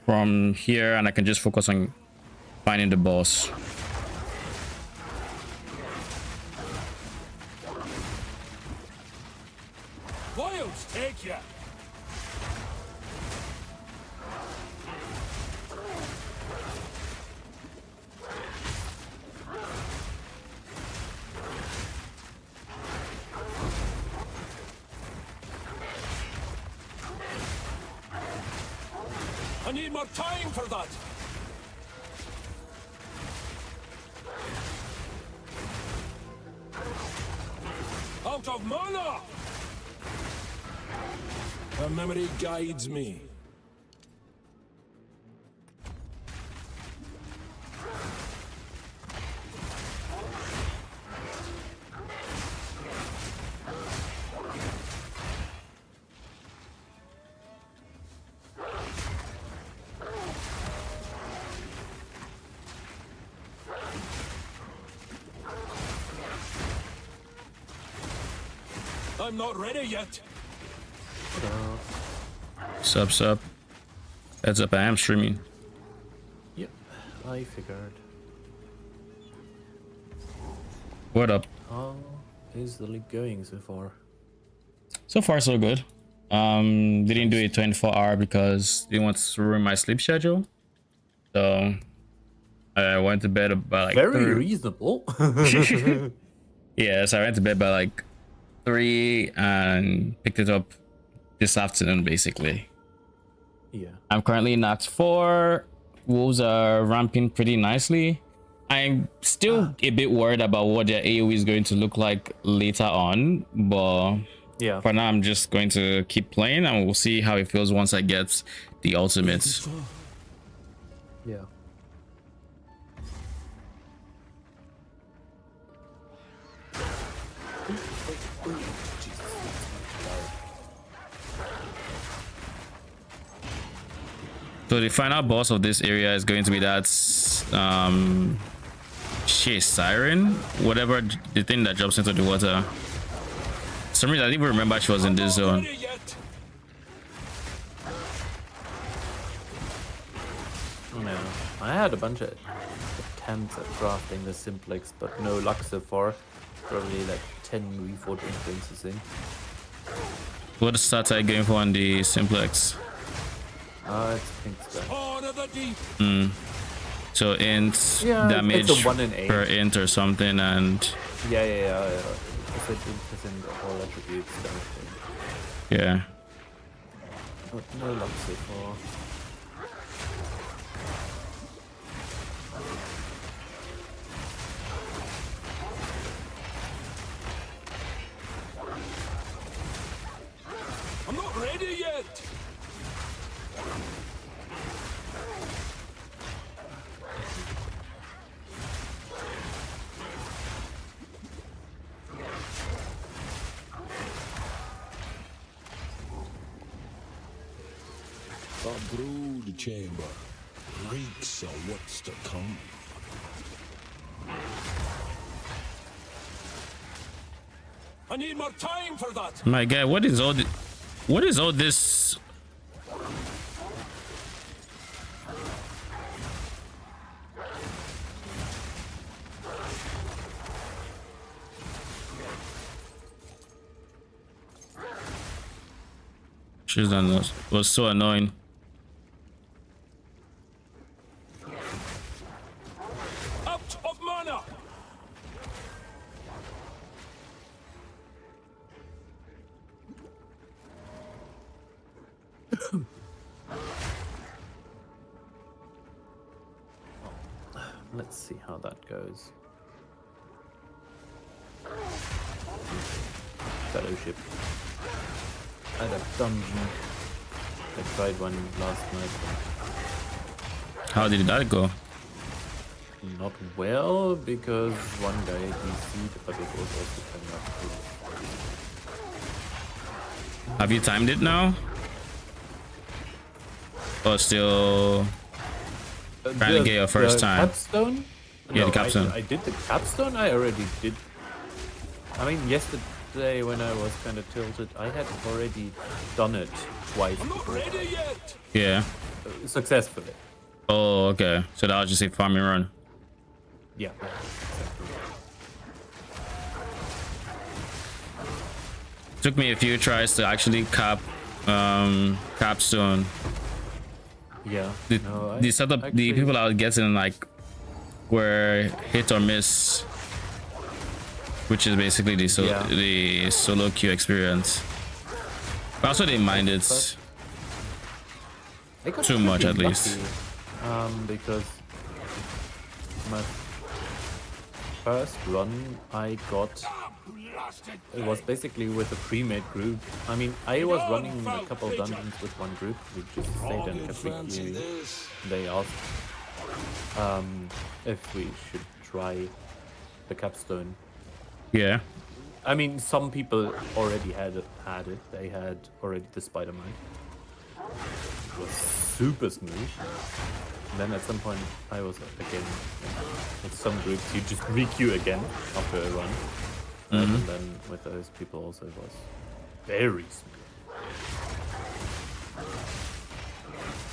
from here, and I can just focus on finding the boss. Wilds take ya. I need more time for that. Out of mana. The memory guides me. I'm not ready yet. Sup. Heads up, I am streaming. Yep, I figured. What up? How is the league going so far? So far, so good. Didn't do a 24-hour because they want to ruin my sleep schedule. So I went to bed about like very reasonable. Yeah, so I went to bed by like 3 and picked it up this afternoon, basically. Yeah. I'm currently in Act 4. Wolves are ramping pretty nicely. I'm still a bit worried about what their AoE is going to look like later on, but yeah, for now I'm just going to keep playing and we'll see how it feels once I get the ultimates. Yeah. So the final boss of this area is going to be that shit, siren, whatever the thing that drops into the water. For some reason I didn't even remember she was in this zone. No, I had a bunch of attempts at crafting the simplex, but no luck so far. Probably like 10 reforged influences in. What stats are you going for on the simplex? It's pink sky. So int damage it's a 1 in 8. per int or something, and Yeah. It's a 10% all attributes damage. yeah. But no luck so far. I'm not ready yet. The brood chamber reeks of what's to come. I need more time for that. My guy, what is all this? She's done this. Was so annoying. Out of mana. Let's see how that goes. Fellowship. I had a dungeon. I tried one last night. How did that go? Not well, because one guy DC'd, but it was also kind of cool. Have you timed it now? Or still trying to get your first time? Capstone? Yeah, the capstone. I did the capstone. I already did. I mean, yesterday when I was kind of tilted, I had already done it twice. I'm not ready yet. Yeah. Successfully. Oh, okay. So that was just a farming run. Yeah. Exactly. Took me a few tries to actually capstone. Yeah. The setup, the people I was getting like were hit or miss, which is basically the solo queue experience. But also they mind it too much at least. Because my first run I got, it was basically with a pre-made group. I mean, I was running a couple of dungeons with one group. We just stayed and kept queuing. They asked if we should try the capstone. Yeah. I mean, some people already had it. They had already the Spider-Man. It was super smooth. And then at some point, I was again with some groups. You just re-queue again after a run. And then with those people also it was very smooth.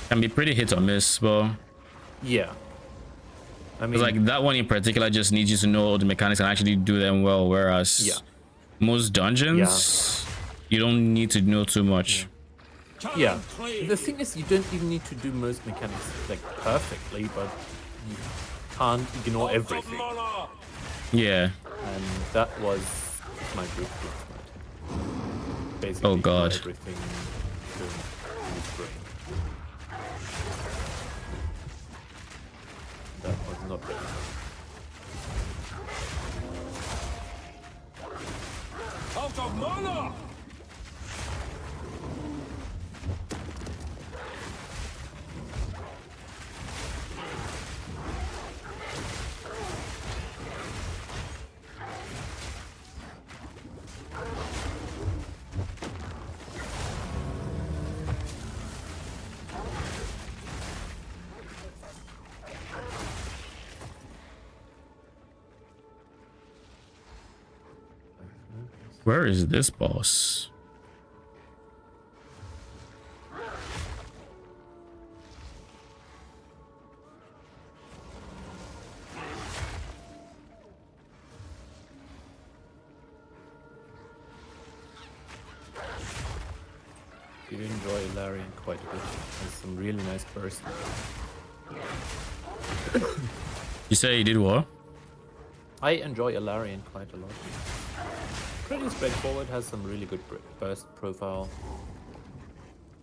Can be pretty hit or miss, but yeah. I mean, like that one in particular just needs you to know all the mechanics and actually do them well. Whereas most dungeons, you don't need to know too much. Yeah. The thing is, you don't even need to do most mechanics like perfectly, but you can't ignore everything. Yeah. And that was my group. Basically, oh god. Everything in his brain. That was not good. Out of mana. Where is this boss? You enjoy Ilarion quite a bit. Has some really nice bursts. You say you did what? I enjoy Ilarion quite a lot. Pretty straightforward, has some really good burst profile.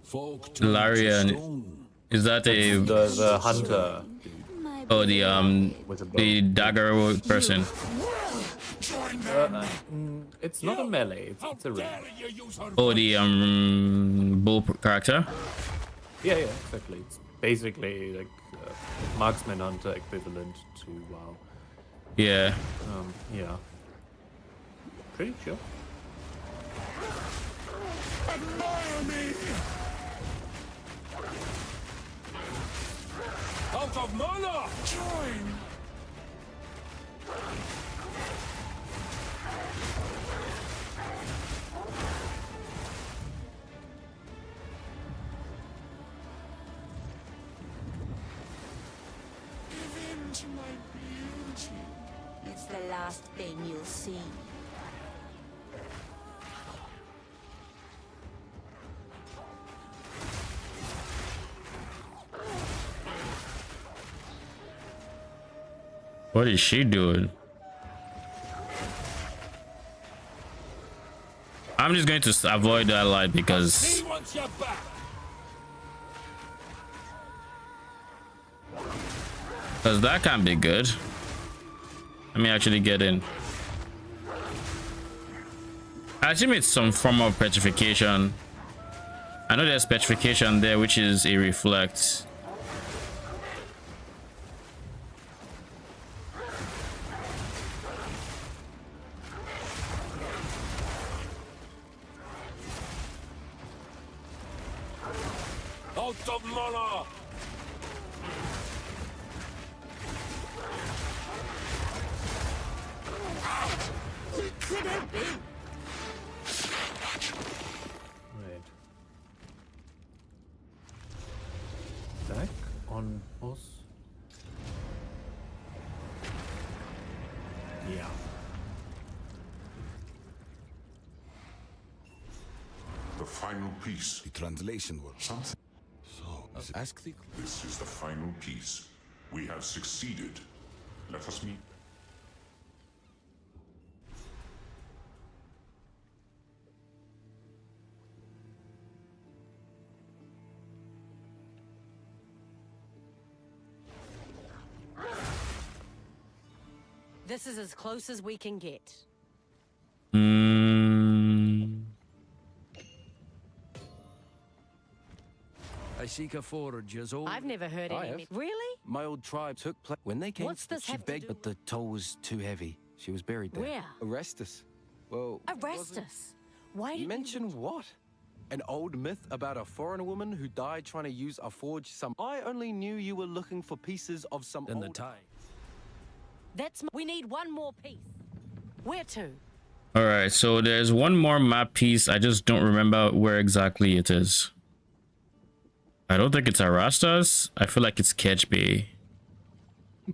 Ilarion, is that the hunter? Oh, the dagger person. It's not a melee. It's a range. Oh, the bull character. Yeah, exactly. It's basically like marksman hunter equivalent to WoW. Yeah. Yeah. Pretty chill. Admire me! Out of mana! Join! Give in to my beauty. It's the last thing you'll see. What is she doing? I'm just going to avoid that light because that can't be good. Let me actually get in. I assume it's some form of petrification. I know there's petrification there, which is a reflect. Out of mana! Right. Back on us. Yeah. The final piece. The translation was something. So, ask the... This is the final piece. We have succeeded. Let us meet. This is as close as we can get. I seek a forger's old. I've never heard any. Really? My old tribe took place when they came. What's this she have to begged, do but the toll was too heavy. She was buried there. Where? Arrest us. Well, Arrest us? Why did mention what? An old myth about a foreigner woman who died trying to use a forge. I only knew you were looking for pieces of some. And the old... tie. We need one more piece. Where to? All right, so there's one more map piece. I just don't remember where exactly it is. I don't think it's Arastas. I feel like it's Catch Bay. I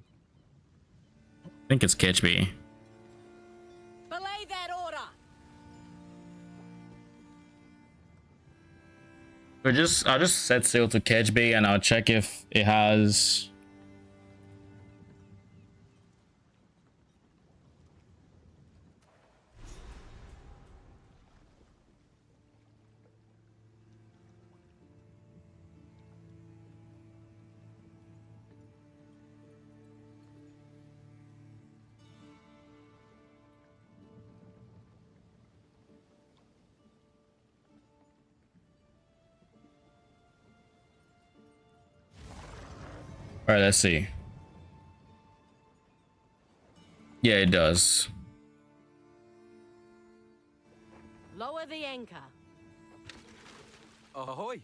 think it's Catch Bay. Belay that order. I'll just set sail to Catch Bay and I'll check if it has. All right, let's see. Yeah, it does. Lower the anchor. Ahoy!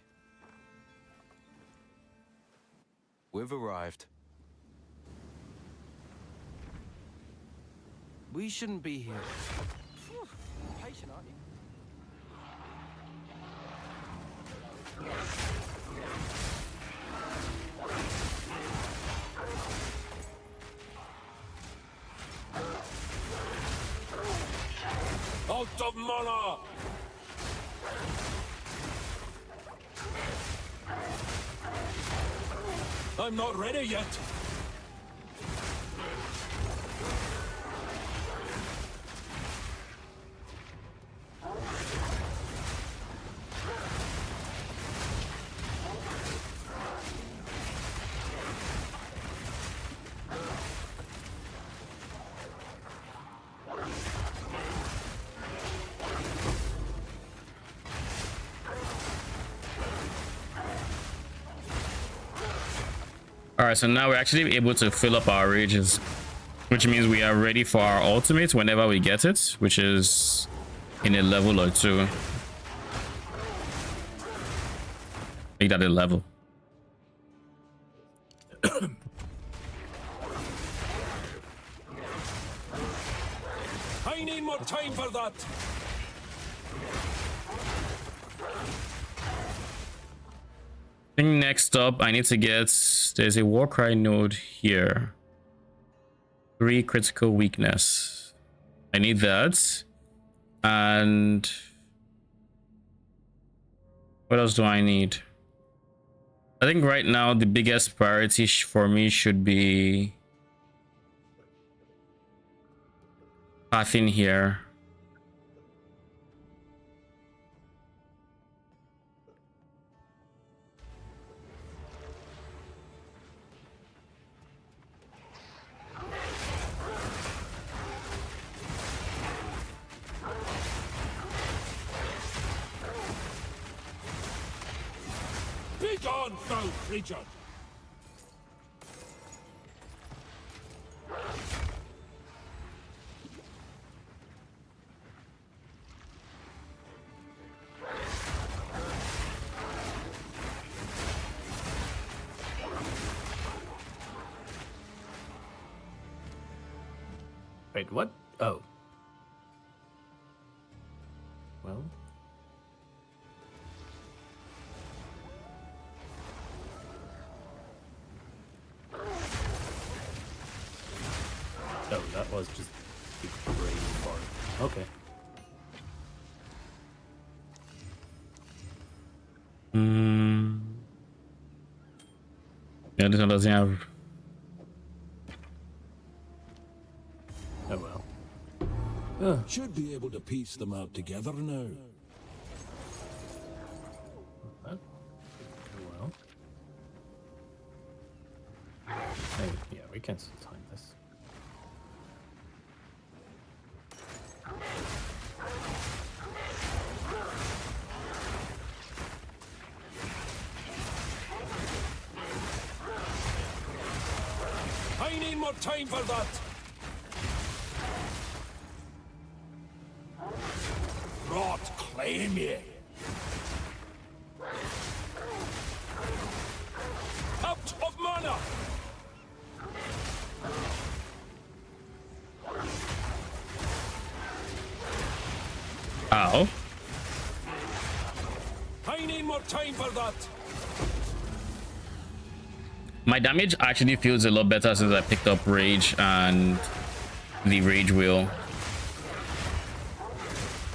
We've arrived. We shouldn't be here. patient, aren't you? Out of mana! I'm not ready yet. All right, so now we're actually able to fill up our rages, which means we are ready for our ultimate whenever we get it, which is in a level or two. Make that a level. I need more time for that. I think next up I need to get, there's a Warcry node here. 3 critical weakness. I need that. And what else do I need? I think right now the biggest priority for me should be pathing here. Begone, foul creature! Wait, what? Oh. Well. Oh, that was just the great part. Okay. Yeah, this one doesn't have. Oh well. Should be able to piece them out together now. Oh well. Hey, yeah, we can time this. I need more time for that. Rot claim ye. Out of mana. Ow. I need more time for that. My damage actually feels a lot better since I picked up Rage and the Rage Wheel.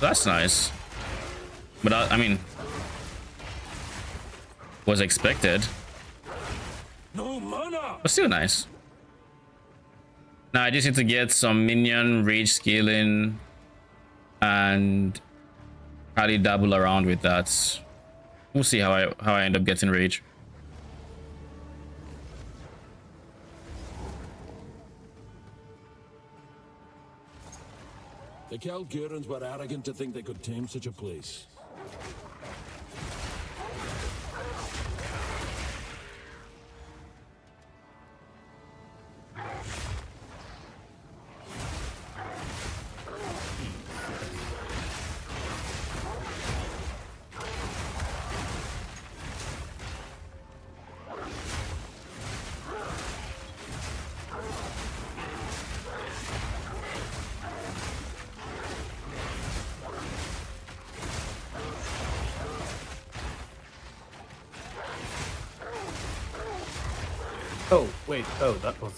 That's nice. But I mean, was expected. No mana. But still nice. Now I just need to get some minion Rage scaling and probably dabble around with that. We'll see how I end up getting Rage. The Calgurans were arrogant to think they could tame such a place. Oh, wait. Oh, that was...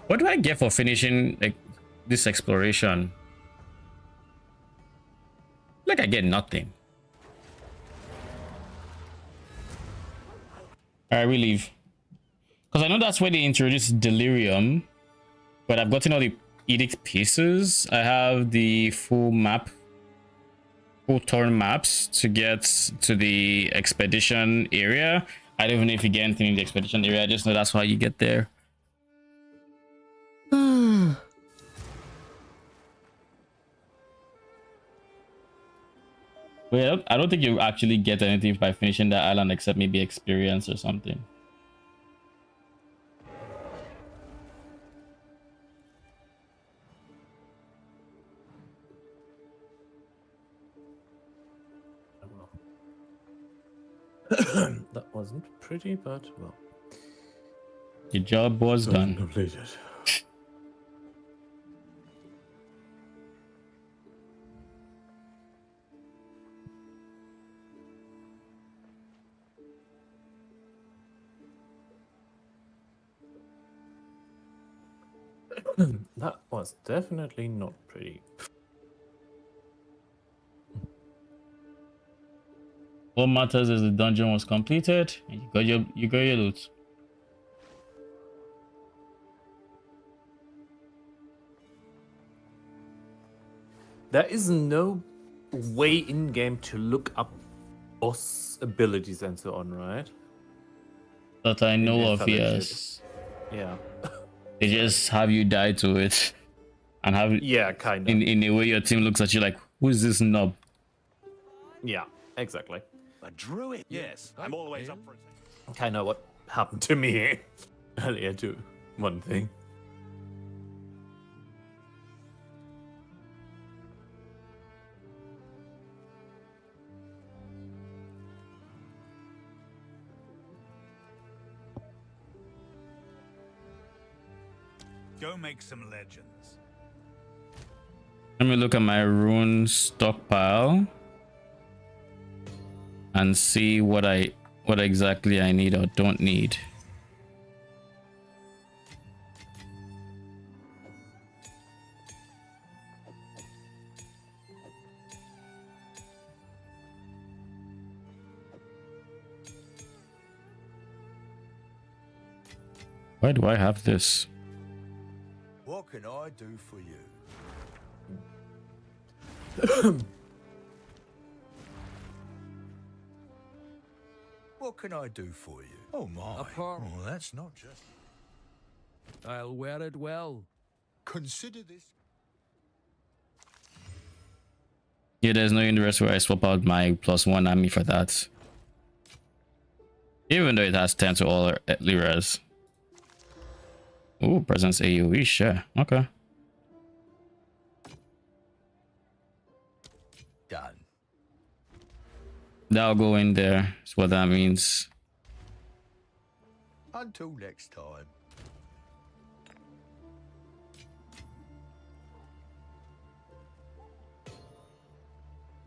What do I get for finishing like this exploration? Like I get nothing. Alright, we leave. Because I know that's where they introduced Delirium. But I've gotten all the edict pieces. I have the full map, full turn maps to get to the expedition area. I don't even know if you get anything in the expedition area. I just know that's how you get there. Well, I don't think you actually get anything by finishing that island except maybe experience or something. That wasn't pretty, but well. Your job was done. Completed. That was definitely not pretty. What matters is the dungeon was completed and you got your loot. There is no way in game to look up boss abilities and so on, right? That I know of, yes. Yeah. They just have you die to it and have kind of in a way your team looks at you like, who is this knob? Yeah, exactly. A druid? Yes, I'm always up for it. Kind of what happened to me earlier to one thing. Go make some legends. Let me look at my rune stockpile and see what exactly I need or don't need. Why do I have this? What can I do for you? What can I do for you? Oh my. Oh, that's not just. I'll wear it well. Consider this. Yeah, there's no universe where I swap out my +1 army for that. Even though it has 10 to all liras. Ooh, presence AoE, sure. Okay. Done. That'll go in there. That's what that means. Until next time.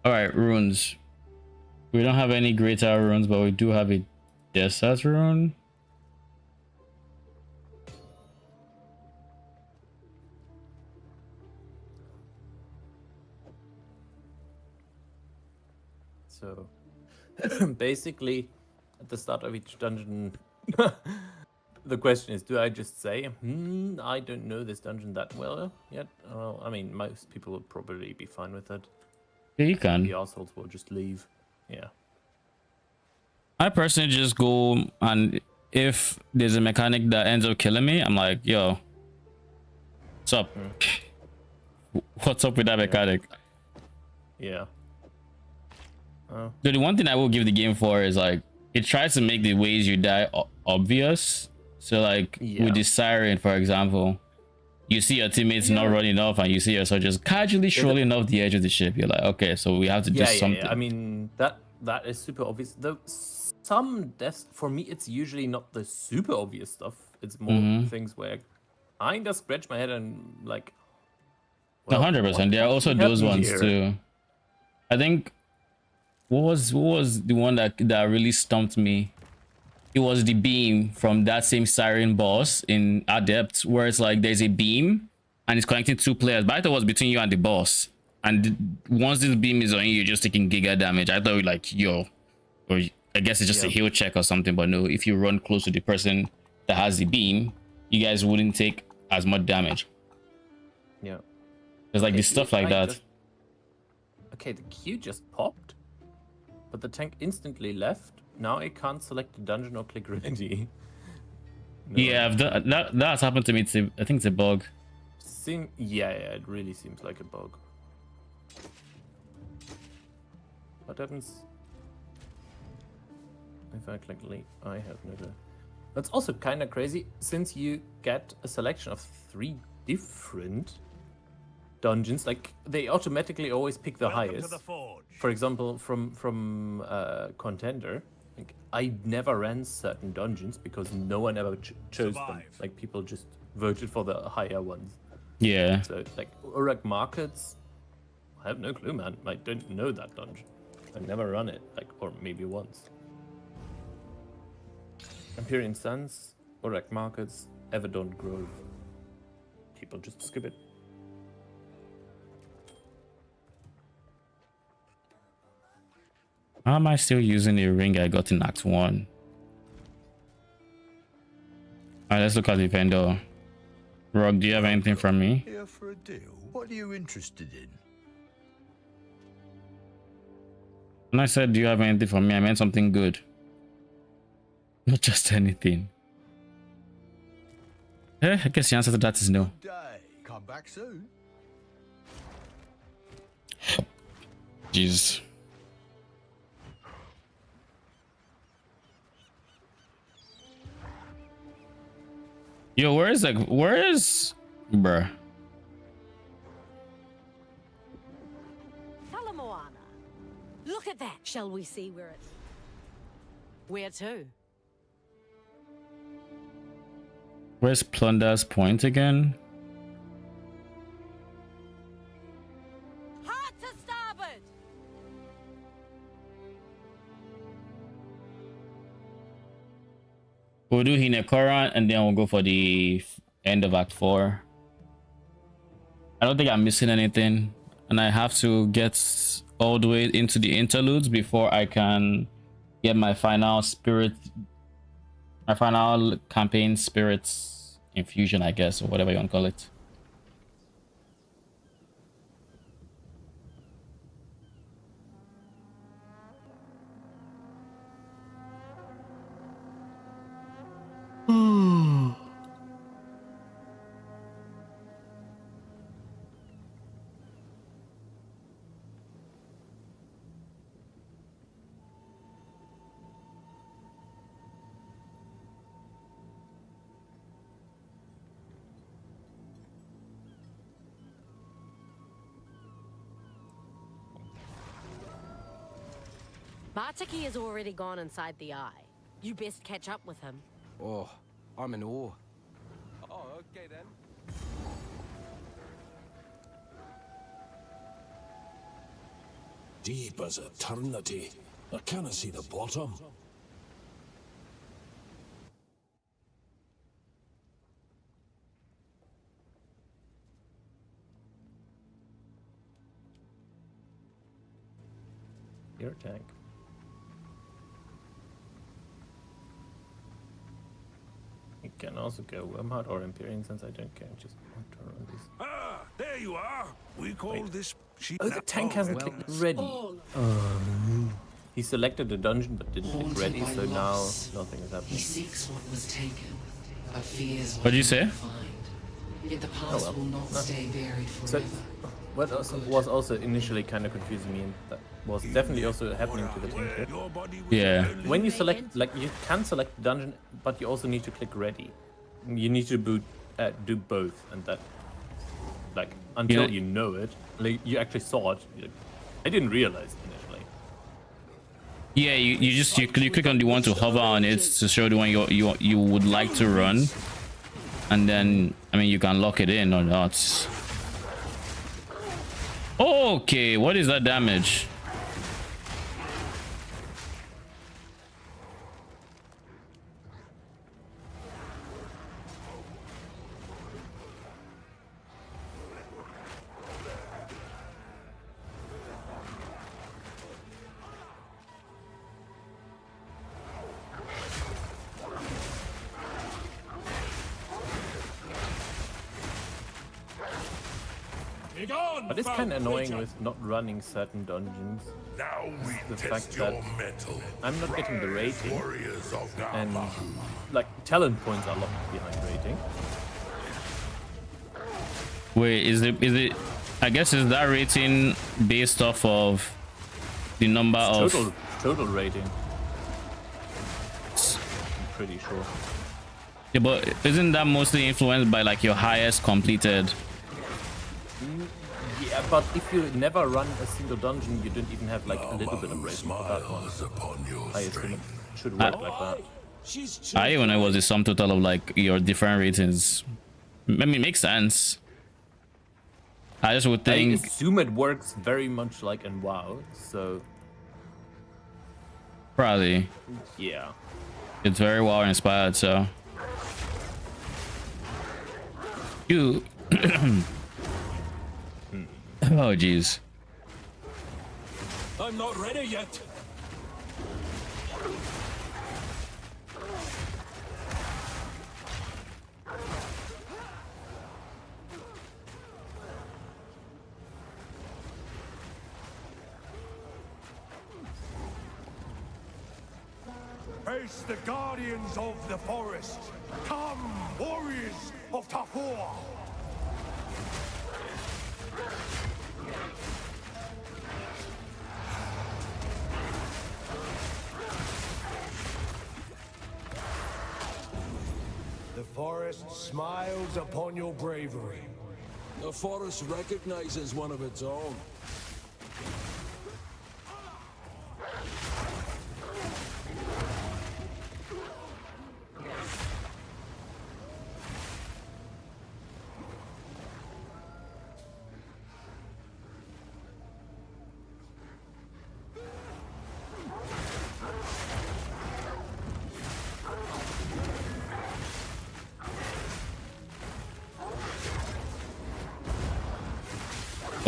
Alright, runes. We don't have any great tower runes, but we do have a desert rune. So basically at the start of each dungeon the question is, do I just say, I don't know this dungeon that well yet? Well, I mean, most people would probably be fine with it. Yeah, you can. The assholes will just leave. Yeah. I personally just go, and if there's a mechanic that ends up killing me, I'm like, yo, what's up? What's up with that mechanic? Yeah. So the one thing I will give the game for is like, it tries to make the ways you die obvious. So like with the siren, for example, you see your teammates not running off and you see yourself just casually strolling off the edge of the ship. You're like, okay, so we have to do something. I mean, that that is super obvious. Though some deaths, for me, it's usually not the super obvious stuff. It's more things where I kinda scratch my head and like. Well, 100%. There are also those ones too. I think what was the one that really stumped me? It was the beam from that same Siren boss in Adept, where it's like there's a beam and it's connecting two players, but I thought it was between you and the boss. And once this beam is on you, you're just taking giga damage. I thought like or I guess it's just a heal check or something, but no, if you run close to the person that has the beam, you guys wouldn't take as much damage. Yeah. There's like this stuff like that. Okay, the Q just popped, but the tank instantly left. Now I can't select the dungeon or click ready. No. Yeah, that's happened to me too. I think it's a bug. Yeah, it really seems like a bug. What happens if I click leave? I have no clue. That's also kind of crazy, since you get a selection of 3 different dungeons. Like, they automatically always pick the highest. For example, from Contender, like, I never ran certain dungeons because no one ever chose them. Like, people just voted for the higher ones. Yeah. So, like, Uruk Markets, I have no clue, man. I don't know that dungeon. I never run it, like, or maybe once. Empyrean Suns, Uruk Markets, Everdon Grove. People just skip it. How am I still using the ring I got in Act 1? Alright, let's look at the vendor. Rock, do you have anything from me? Here for a deal. What are you interested in? When I said, do you have anything for me, I meant something good. Not just anything. I guess the answer to that is no. Come back soon. Jesus. Yo, where is bruh? Moana. Look at that. Shall we see where it... Where to? Where's Plunder's Point again? Hard to starboard. We'll do Hinekoran and then we'll go for the end of Act 4. I don't think I'm missing anything, and I have to get all the way into the interludes before I can get my final campaign spirits infusion, I guess, or whatever you want to call it. Bartiki has already gone inside the eye. You best catch up with him. Oh, I'm in awe. Oh, okay then. Deep as eternity. I cannot see the bottom. Your tank. You can also go Wormheart or Empyrean, since I don't care. Just want to run these. Ah, there you are. We call this sheep. Oh, the tank hasn't clicked ready. He selected the dungeon but didn't click ready, so now nothing is happening. He seeks what was taken, but fears what did you say? Yet the past will not stay buried So, forever. what was also initially kind of confusing me, and that was definitely also happening to the tank here. Yeah. When you select, like, you can select the dungeon, but you also need to click ready. You need to do both, and that, like, until you know it, like, you actually saw it. I didn't realize initially. Yeah, you click on the one to hover on it to show the one you would like to run, and then I mean you can lock it in or not. Okay, what is that damage? But it's kind of annoying with not running certain dungeons. Now we The test fact your that metal. I'm not getting the rating, Warriors of and Nama. like talent points are locked behind rating. Wait, is it? I guess is that rating based off of the number of Total rating. I'm pretty sure. Yeah, but isn't that mostly influenced by like your highest completed? Yeah, but if you never run a single dungeon, you don't even have like a little bit of rating for that one. I assume it should work like that. I even know it was a sum total of like your different ratings. I mean, it makes sense. I just would think. I assume it works very much like in WoW, so Probably. yeah. It's very well inspired, so. You. Oh, jeez. I'm not ready yet. Face the guardians of the forest. Come, warriors of Tafur. The forest smiles upon your bravery. The forest recognizes one of its own.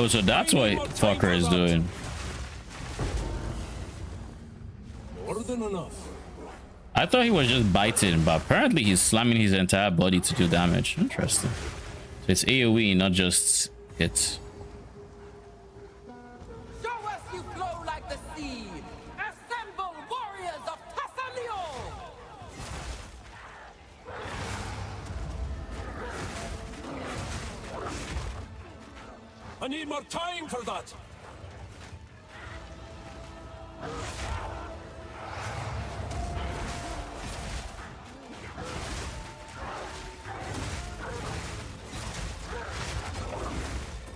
Oh, so that's what fucker is doing. More than enough. I thought he was just biting, but apparently he's slamming his entire body to do damage. Interesting. So it's AoE, not just hits. Show us you flow like the sea. Assemble warriors of Tassalio. I need more time for that.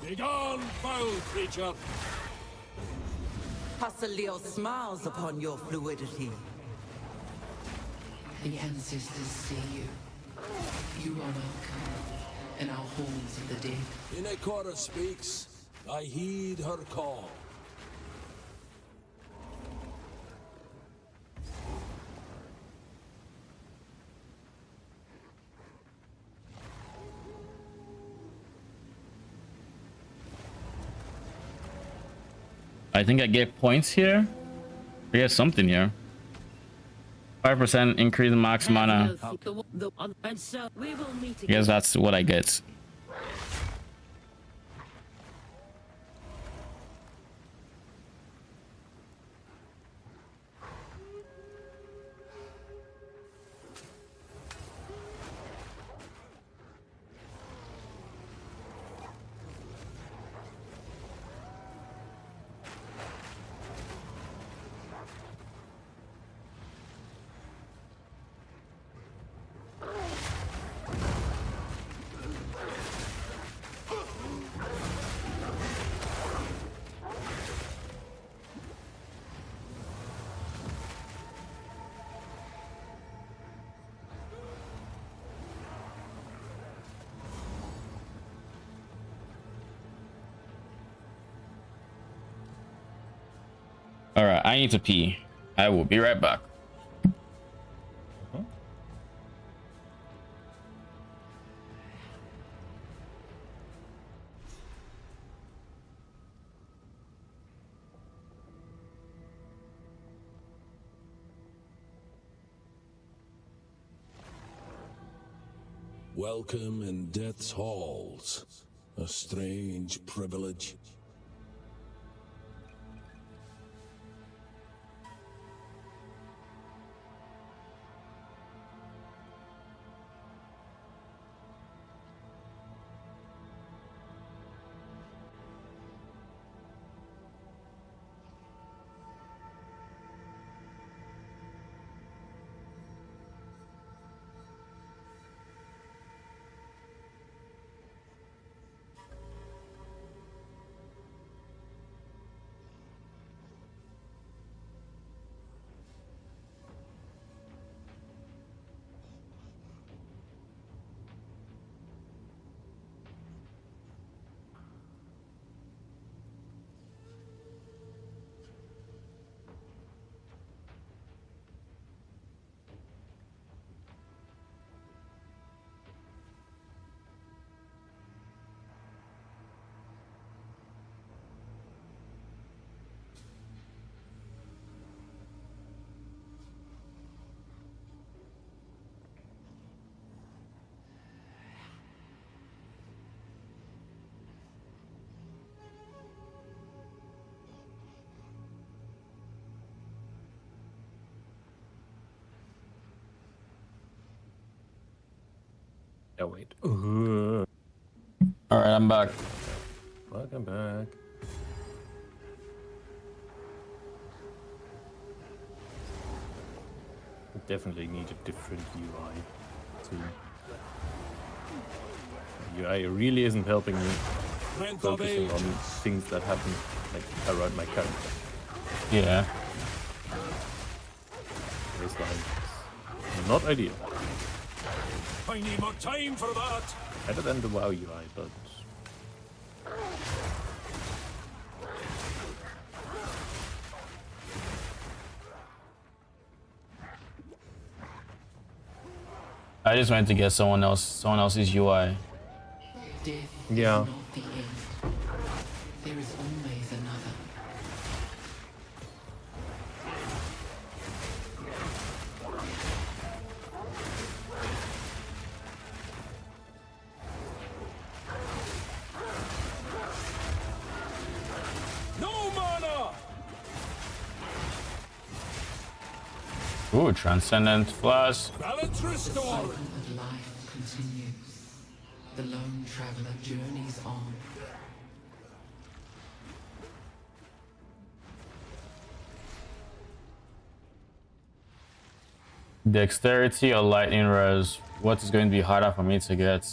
Begone, foul creature. Tassalio smiles upon your fluidity. The ancestors see you. You are welcome in our halls of the dead. Inekora speaks. I heed her call. I think I get points here. I get something here. 5% increase in max mana. I guess that's what I get. All right, I need to pee. I will be right back. Welcome in death's halls. A strange privilege. Yeah, wait. All right, I'm back. Welcome back. We definitely need a different UI too. UI really isn't helping me focusing on things that happen like around my character. Yeah. It's like not ideal. I need more time for that. Better than the WoW UI, but I just went to get someone else's UI. yeah. There is always another. No mana. Ooh, transcendent flask. Balance restored. The cycle of life continues. The lone traveler journeys on. Dexterity or lightning res? What is going to be harder for me to get?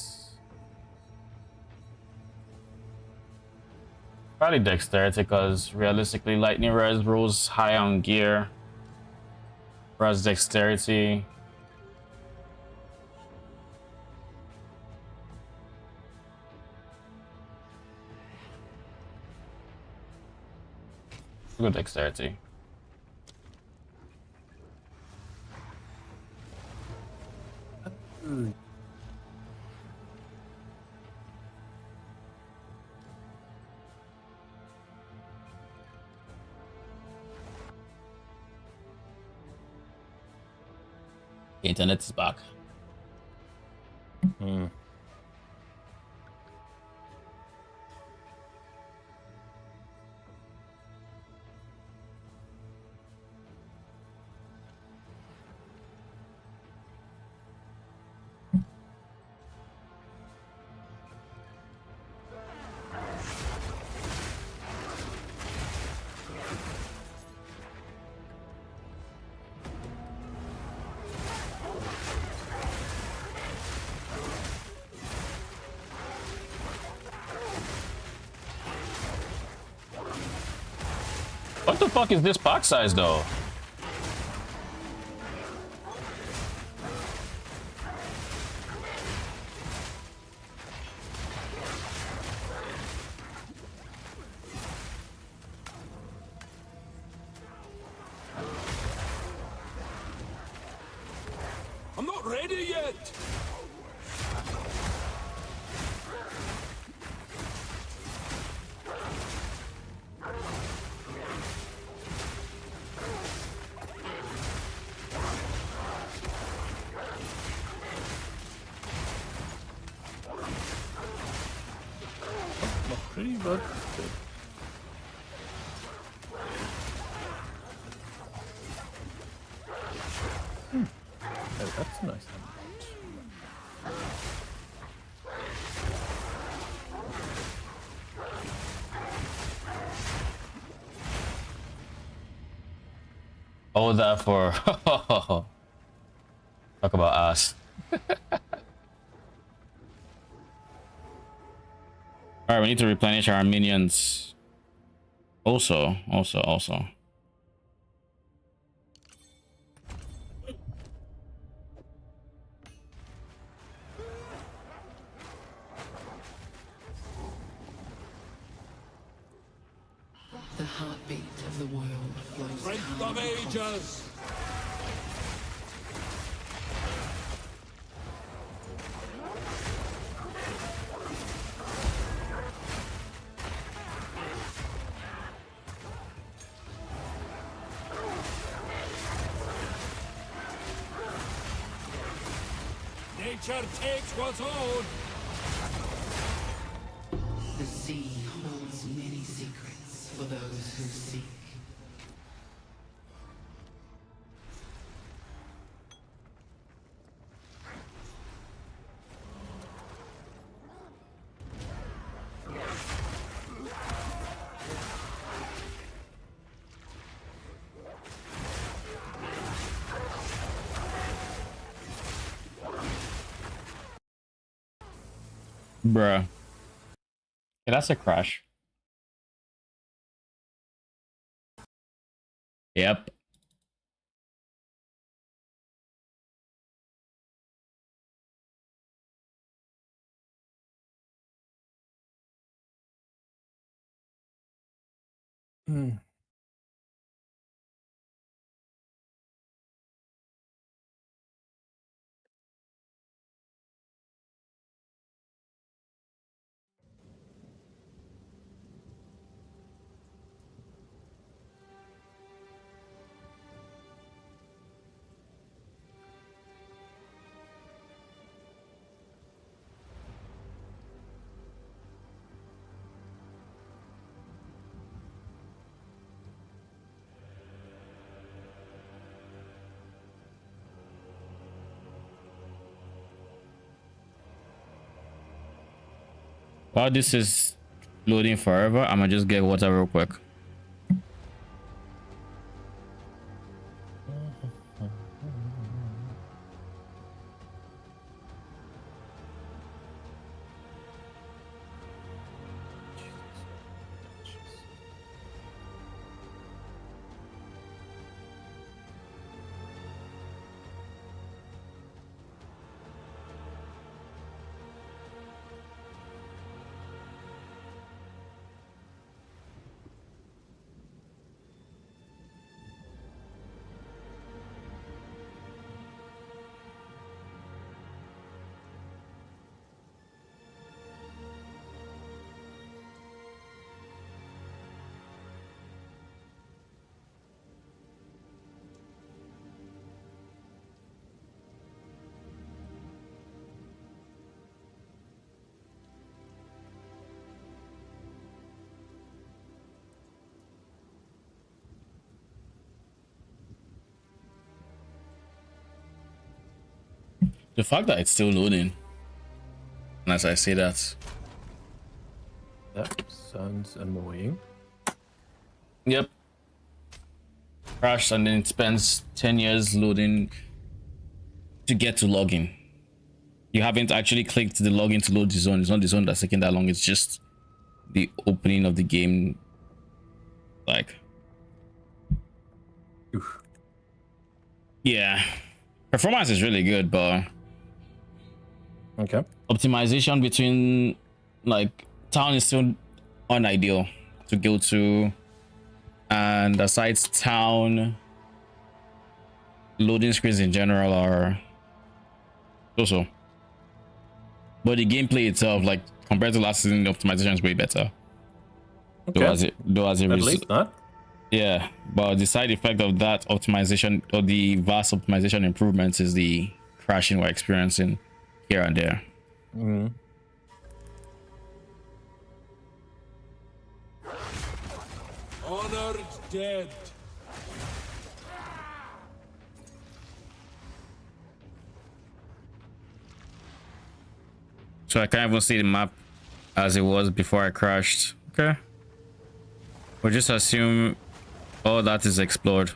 Probably dexterity, because realistically lightning res rolls high on gear. Whereas dexterity. Good dexterity. Internet is back. What the fuck is this box size though? tree, but good. Oh, that's nice. All that for talk about ass. All right, we need to replenish our minions. Also. The heartbeat of the world flows Strength of ages! Nature takes what's owed! The sea holds many secrets for those who seek. Bruh. Yeah, that's a crash. Yep. While this is loading forever, I'm gonna just get water real quick. The fact that it's still loading, and as I say that, that sounds annoying. Yep. Crashed and then it spends 10 years loading to get to login. You haven't actually clicked the login to load the zone. It's not the zone that's taking that long. It's just the opening of the game. Like, oof. Yeah, performance is really good, but okay, optimization between like town is still unideal to go to, and aside town, loading screens in general are so. But the gameplay itself, like compared to last season, the optimization is way better. Okay. Though as a at least not. Yeah, but the side effect of that optimization or the vast optimization improvements is the crashing we're experiencing here and there. Honored dead. So I can't even see the map as it was before I crashed. Okay. We'll just assume all that is explored.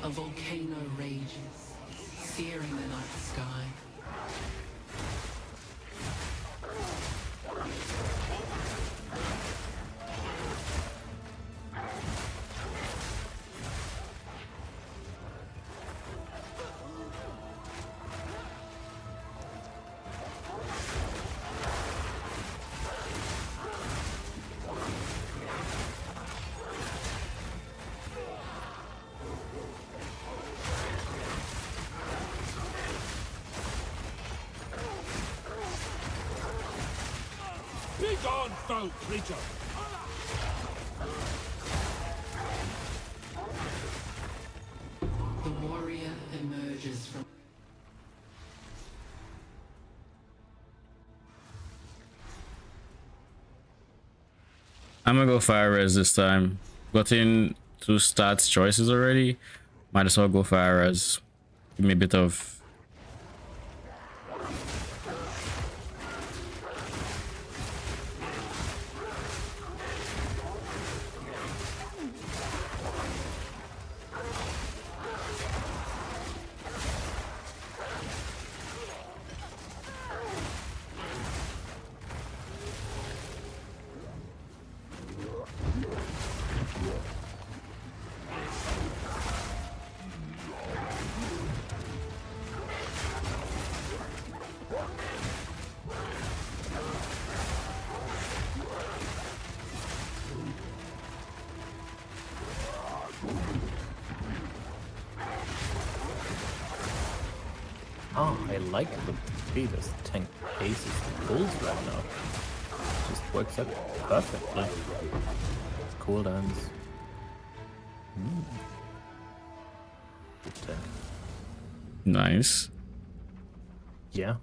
A volcano rages, searing the night sky. Begone, foul creature! The warrior emerges from... I'm gonna go fire res this time. Gotten 2 stats choices already. Might as well go fire res. Give me a bit of. Oh, I like the way this tank paces the pulls right now. Just works out perfectly. Cooldowns. Good tank. Nice. Yeah.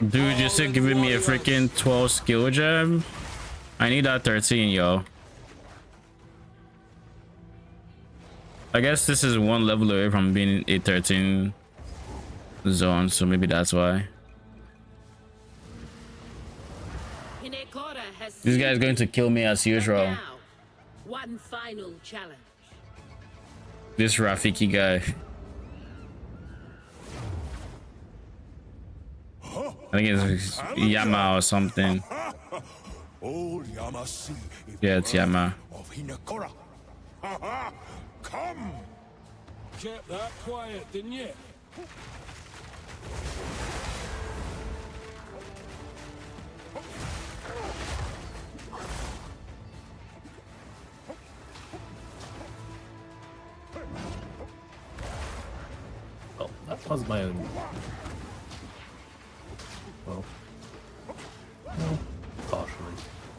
Dude, you're still giving me a freaking 12 skill gem? I need that 13, yo. I guess this is one level away from being a 13 zone, so maybe that's why. This guy's going to kill me as usual. One final challenge. This Rafiki guy. I think it's Yama or something. Yeah, it's Yama. Come! Kept that quiet, didn't you? Oh, that was my own. Well, no,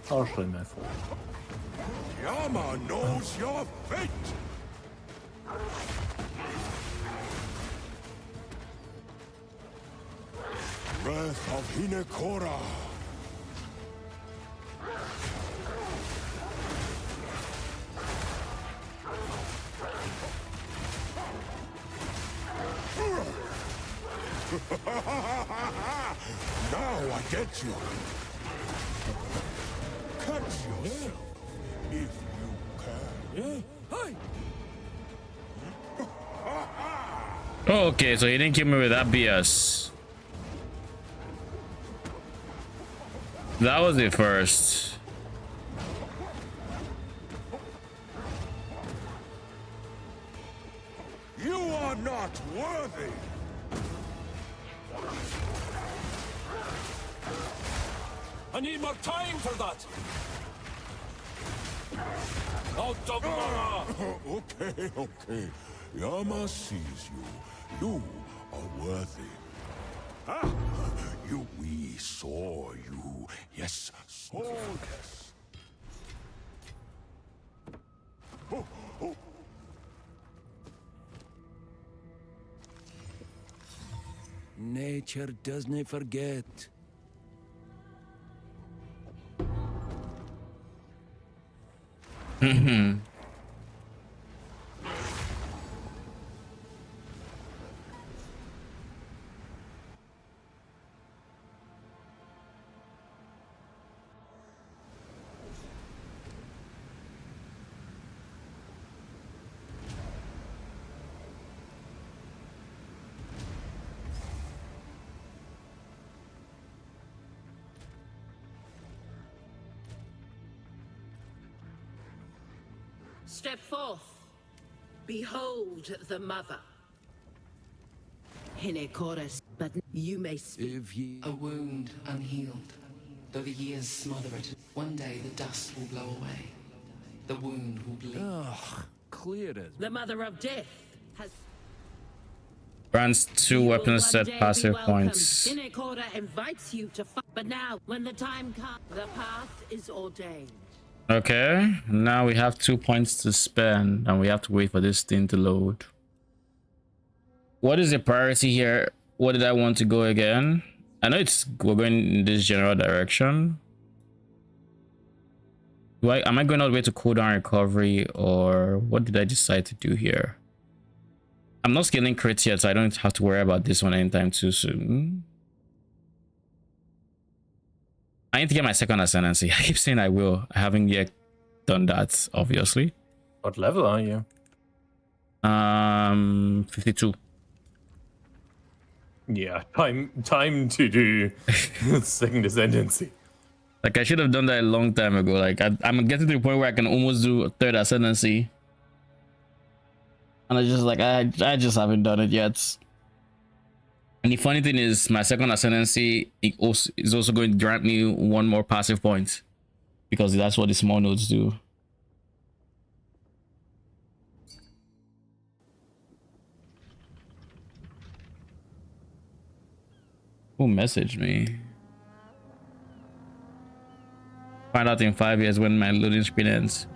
partially my fault. Yama knows your fate! Breath of Hinekora! Now I get you! Cut yourself, if you can. Hey! Okay, so he didn't kill me with that BS. That was the first. You are not worthy! I need more time for that. Out of mana! Okay. Yama sees you. You are worthy. Ah, we saw you. Yes, yes. Oh. Nature doesn't forget. Step forth. Behold the mother. Hinekoris, but you may speak. A wound unhealed. Though the years smother it, one day the dust will blow away. The wound will bleed. Ugh, clear as... The mother of death has... Grants 2 weapon set passive points. Hinekora invites you to fight, but now, when the time comes, the path is ordained. Okay, now we have 2 points to spend, and we have to wait for this thing to load. What is the priority here? What did I want to go again? I know we're going in this general direction. Am I going all the way to cooldown recovery, or what did I decide to do here? I'm not scaling crits yet, so I don't have to worry about this one anytime too soon. I need to get my second ascendancy. I keep saying I will. I haven't yet done that, obviously. What level are you? 52. Yeah, time to do second ascendancy. Like, I should have done that a long time ago. Like, I'm getting to the point where I can almost do a third ascendancy. And I just like, I just haven't done it yet. And the funny thing is, my second ascendancy is also going to grant me 1 more passive point, because that's what the small nodes do. Who messaged me? Find out in 5 years when my loading screen ends.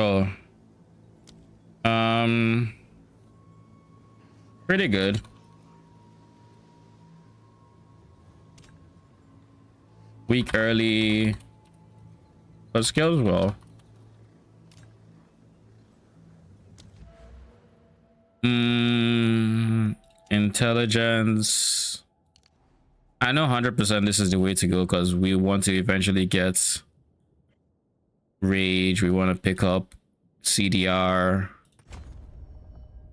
Oh. Pretty good. Week early, but skills well. Intelligence. I know 100% this is the way to go, because we want to eventually get rage. We want to pick up CDR.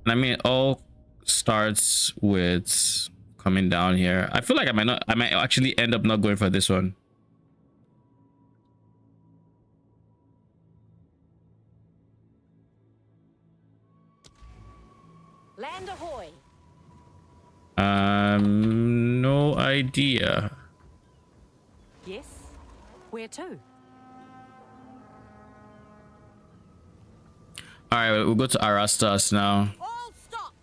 And I mean, it all starts with coming down here. I feel like I might actually end up not going for this one. Land ahoy. No idea. Yes. Where to? All right, we'll go to Arastas now. All stop.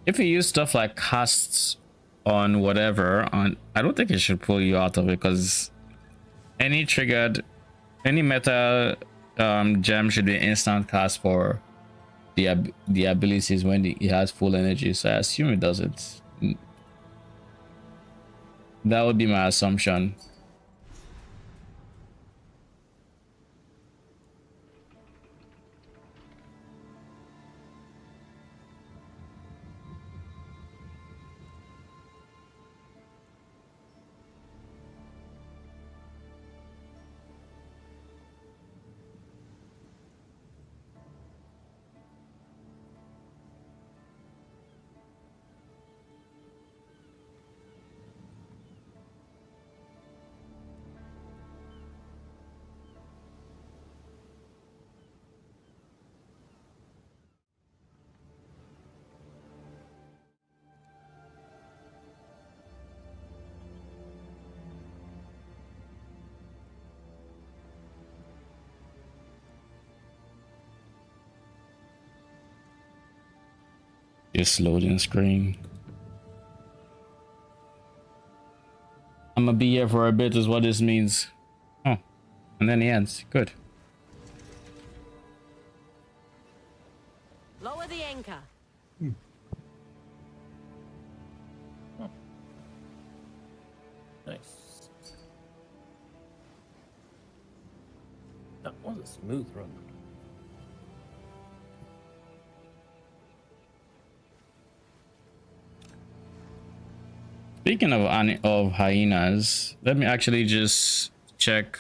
If you use stuff like casts on whatever, I don't think it should pull you out of it, because any meta gem should be instant cast for the abilities when it has full energy. So I assume it doesn't. That would be my assumption. This loading screen. I'm gonna be here for a bit is what this means. Oh, and then he ends. Good. Lower the anchor. Nice. That was a smooth run. Speaking of hyenas, let me actually just check.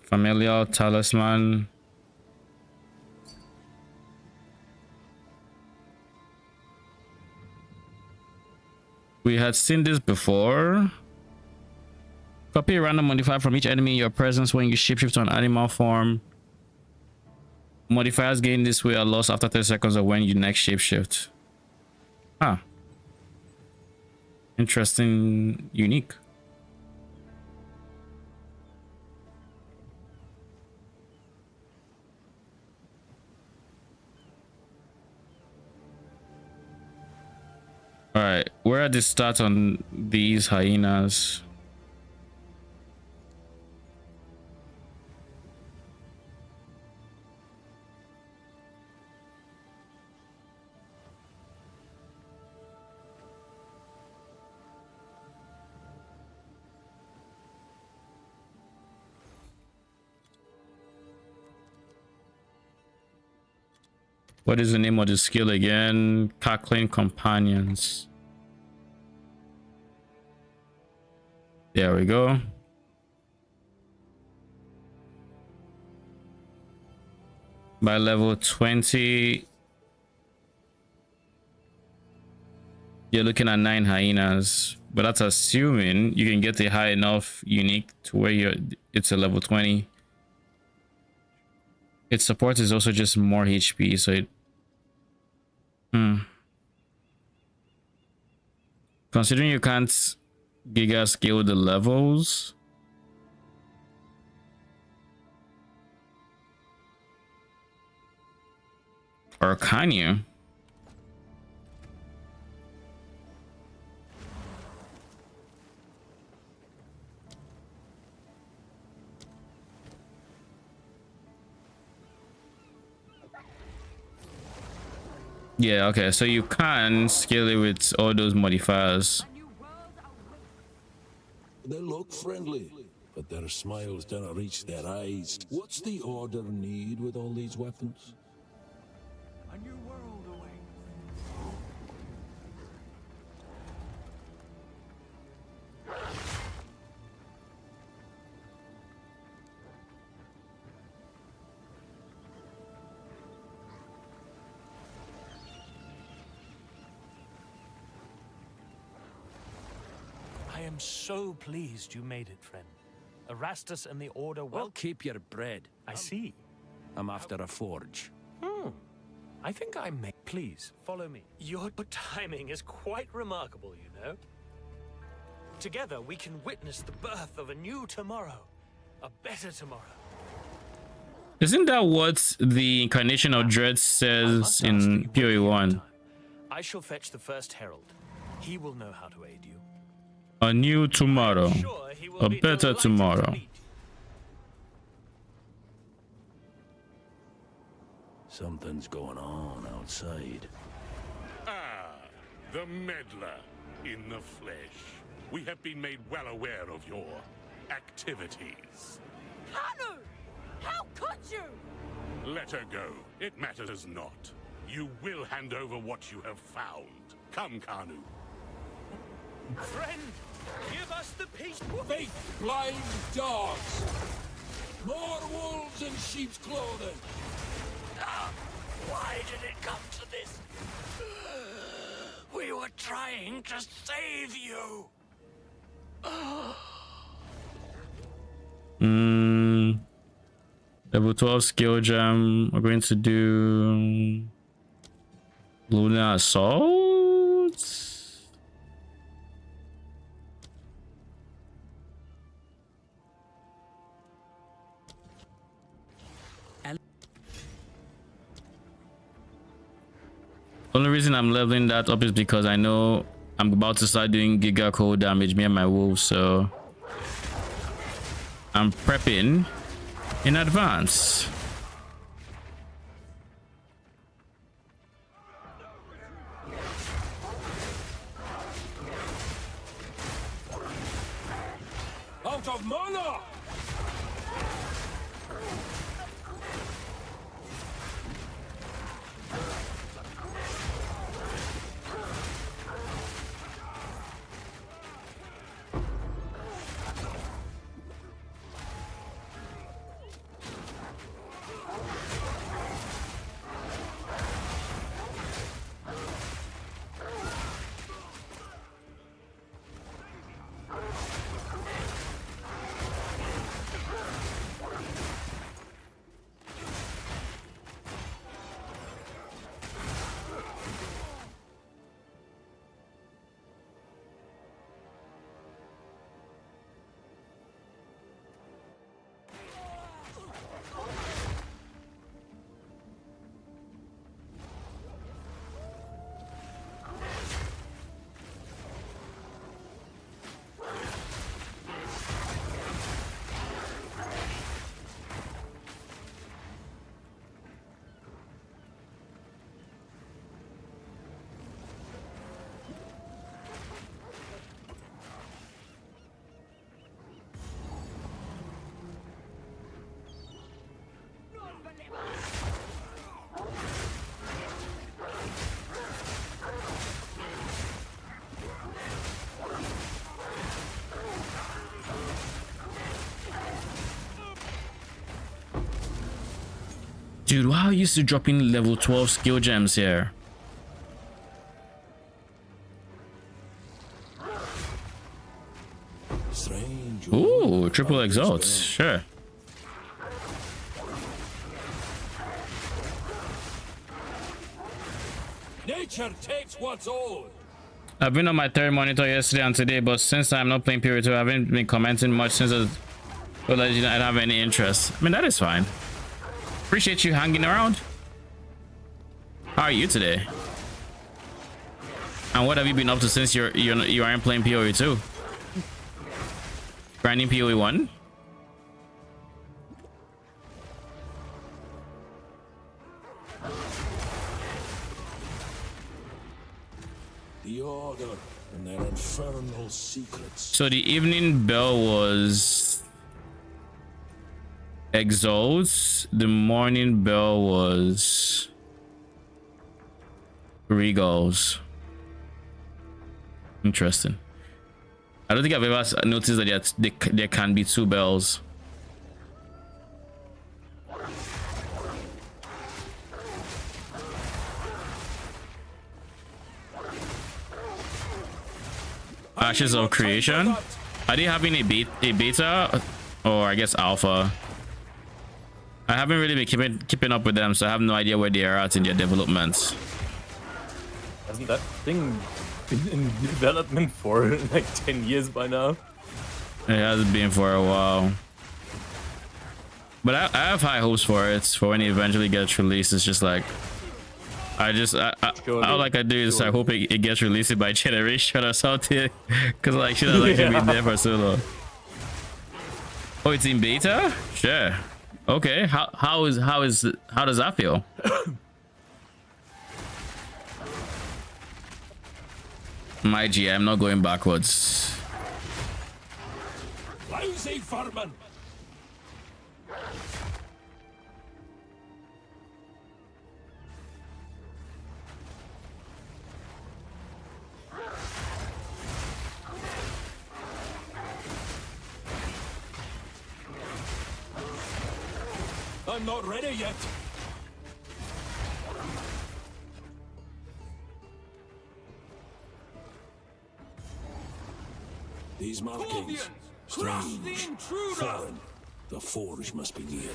Familial talisman. We had seen this before. Copy a random modifier from each enemy in your presence when you shapeshift to an animal form. Modifiers gained this way are lost after 30 seconds of when you next shapeshift. Huh. Interesting, unique. All right, where are the stats on these hyenas? What is the name of the skill again? Cackling Companions. There we go. By level 20, you're looking at 9 hyenas, but that's assuming you can get a high enough unique to where it's a level 20. Its support is also just more HP, so it considering you can't giga scale the levels, or can you? Yeah, okay, so you can scale it with all those modifiers. They look friendly, but their smiles don't reach their eyes. What's the Order need with all these weapons? A new world awaits. I am so pleased you made it, friend. Erastus and the Order Well, keep your bread. I see. I'm after a forge. I think I may. Please, follow me. Your timing is quite remarkable, you know. Together, we can witness the birth of a new tomorrow. A better tomorrow. Isn't that what the incarnation of Dread says in PoE 1? I shall fetch the first herald. He will know how to aid you. A new tomorrow. A better tomorrow. Something's going on outside. Ah, the meddler in the flesh. We have been made well aware of your activities. Hanu! How could you? Let her go. It matters not. You will hand over what you have found. Come, Kanu. Friend, give us the peace. Fake blind dogs! More wolves in sheep's clothing! Why did it come to this? We were trying to save you. Level 12 skill gem. We're going to do Luna Assault. Only reason I'm leveling that up is because I know I'm about to start doing giga cold damage, me and my wolves, so I'm prepping in advance. Out of mana! Dude, wow, I used to drop in level 12 skill gems here. Strange. Ooh, triple exalts, sure. Nature takes what's old. I've been on my third monitor yesterday and today, but since I'm not playing Period 2, I haven't been commenting much since I don't have any interest. I mean, that is fine. Appreciate you hanging around. How are you today? And what have you been up to since you aren't playing PoE 2? Grinding PoE 1? The Order and their infernal secrets. So the evening bell was Exalts. The morning bell was Regals. Interesting. I don't think I've ever noticed that there can be two bells. Ashes of Creation. Are they having a beta or I guess alpha? I haven't really been keeping up with them, so I have no idea where they are at in their developments. Hasn't that thing been in development for like 10 years by now? It has been for a while. But I have high hopes for it, for when it eventually gets released. It's just like all I can do is I hope it gets released by generation or something, because like shit has actually been there for so long. Oh, it's in beta? Sure. Okay. How does that feel? My G, I'm not going backwards. Lousy vermin. I'm not ready yet. These markings, strange, foreign. The forge must be near.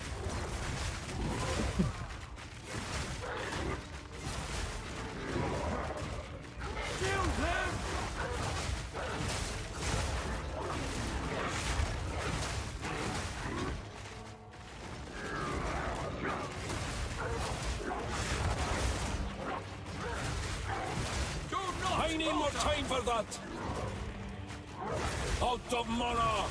more time for that. Out of mana.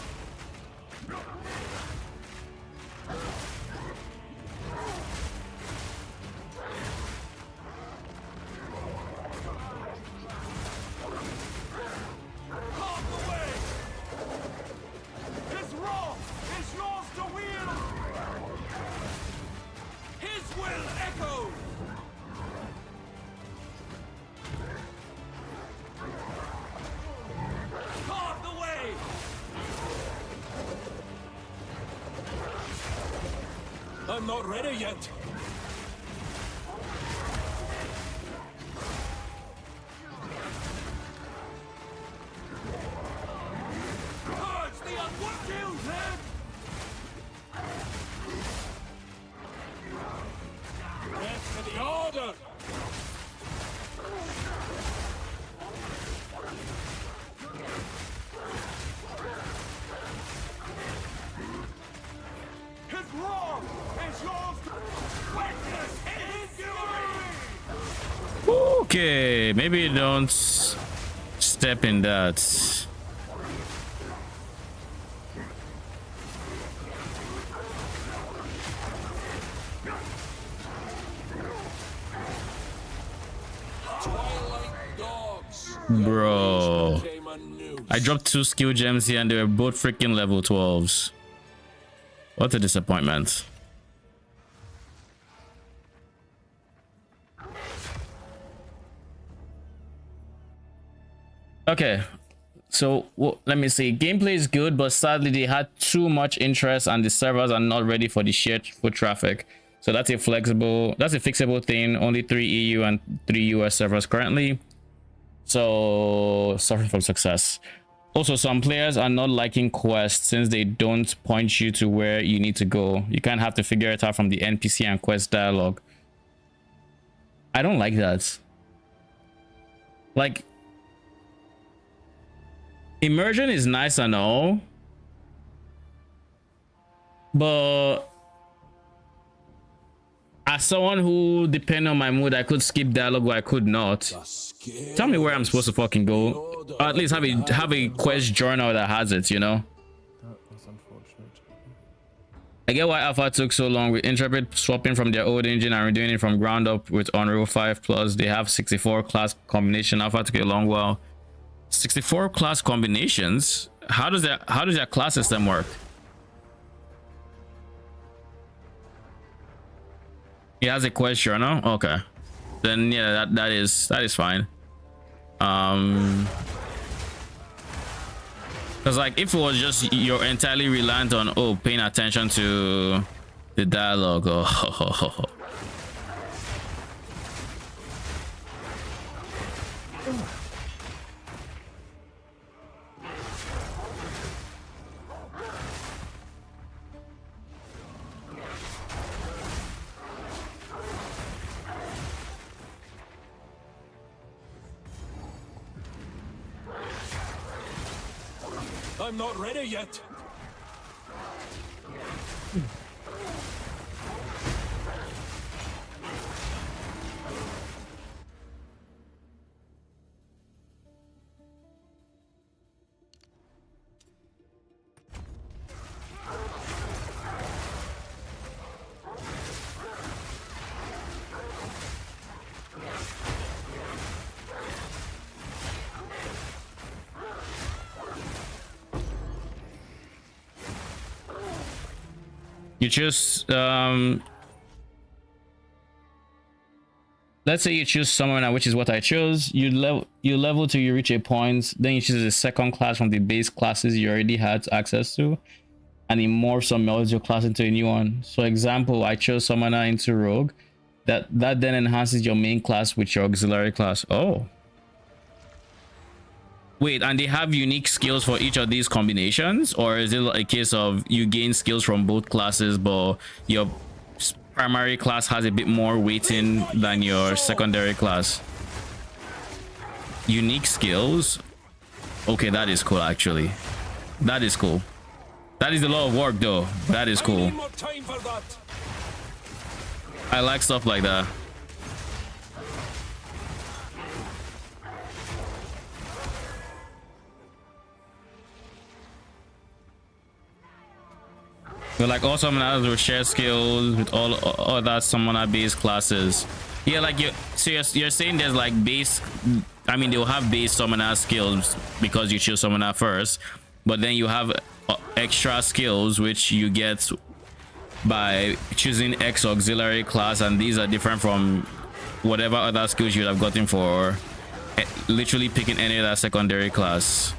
I'm not ready yet. Purge the unworking head! Get to the order! His wrong is yours to witness his fury! Okay, maybe don't step in that. Bro, I dropped 2 skill gems here and they were both freaking level 12s. What a disappointment. Okay, so let me see. Gameplay is good, but sadly they had too much interest and the servers are not ready for the sheer foot traffic. So that's a fixable thing. Only 3 EU and 3 US servers currently. So suffering from success. Also, some players are not liking quests since they don't point you to where you need to go. You kind of have to figure it out from the NPC and quest dialogue. I don't like that. Like, immersion is nice and all, but as someone who, depending on my mood, I could skip dialogue or I could not. Tell me where I'm supposed to fucking go, or at least have a quest journal that has it, you know. That was unfortunate. I get why Alpha took so long with Intrepid swapping from their old engine and redoing it from ground up with Unreal 5 Plus. They have 64 class combination. Alpha took a long while. 64 class combinations. How does that class system work? He has a quest journal. Okay, then yeah, that is fine. Because like if it was just you're entirely reliant on paying attention to the dialogue, I'm not ready yet. you choose let's say you choose Summoner, which is what I chose. You level till you reach a point, then you choose a second class from the base classes you already had access to, and it morphs or melds your class into a new one. So example, I chose Summoner into Rogue. That then enhances your main class with your auxiliary class. Oh wait, and they have unique skills for each of these combinations, or is it a case of you gain skills from both classes but your primary class has a bit more weighting than your secondary class? Unique skills. Okay, that is cool. Actually, that is cool. That is a lot of work though. That is cool. I like stuff like that. But like all summoners will share skills with all other summoner base classes. Yeah, like you're saying there's like base. I mean, they'll have base summoner skills because you choose summoner first, but then you have extra skills which you get by choosing X auxiliary class, and these are different from whatever other skills you'd have gotten for literally picking any other secondary class.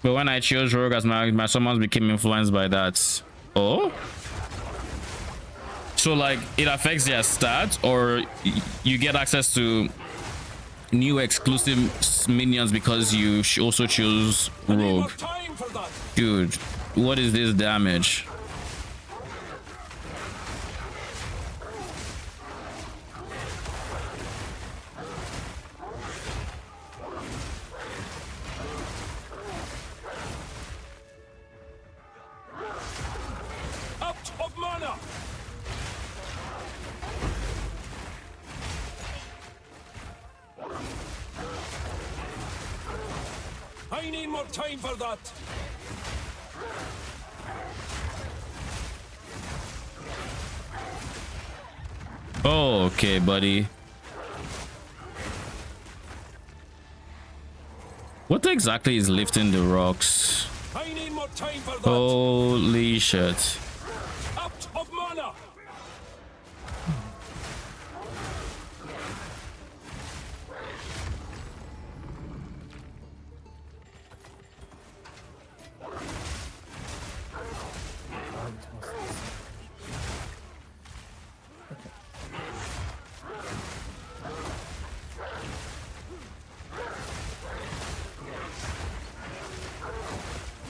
But when I chose rogue as my summons became influenced by that. Oh, so like it affects their stats, or you get access to new exclusive minions because you also choose rogue. Dude, what is this damage? I need more time for that. Oh, okay, buddy. What exactly is lifting the rocks? I need more time for that. Holy shit. Out of mana.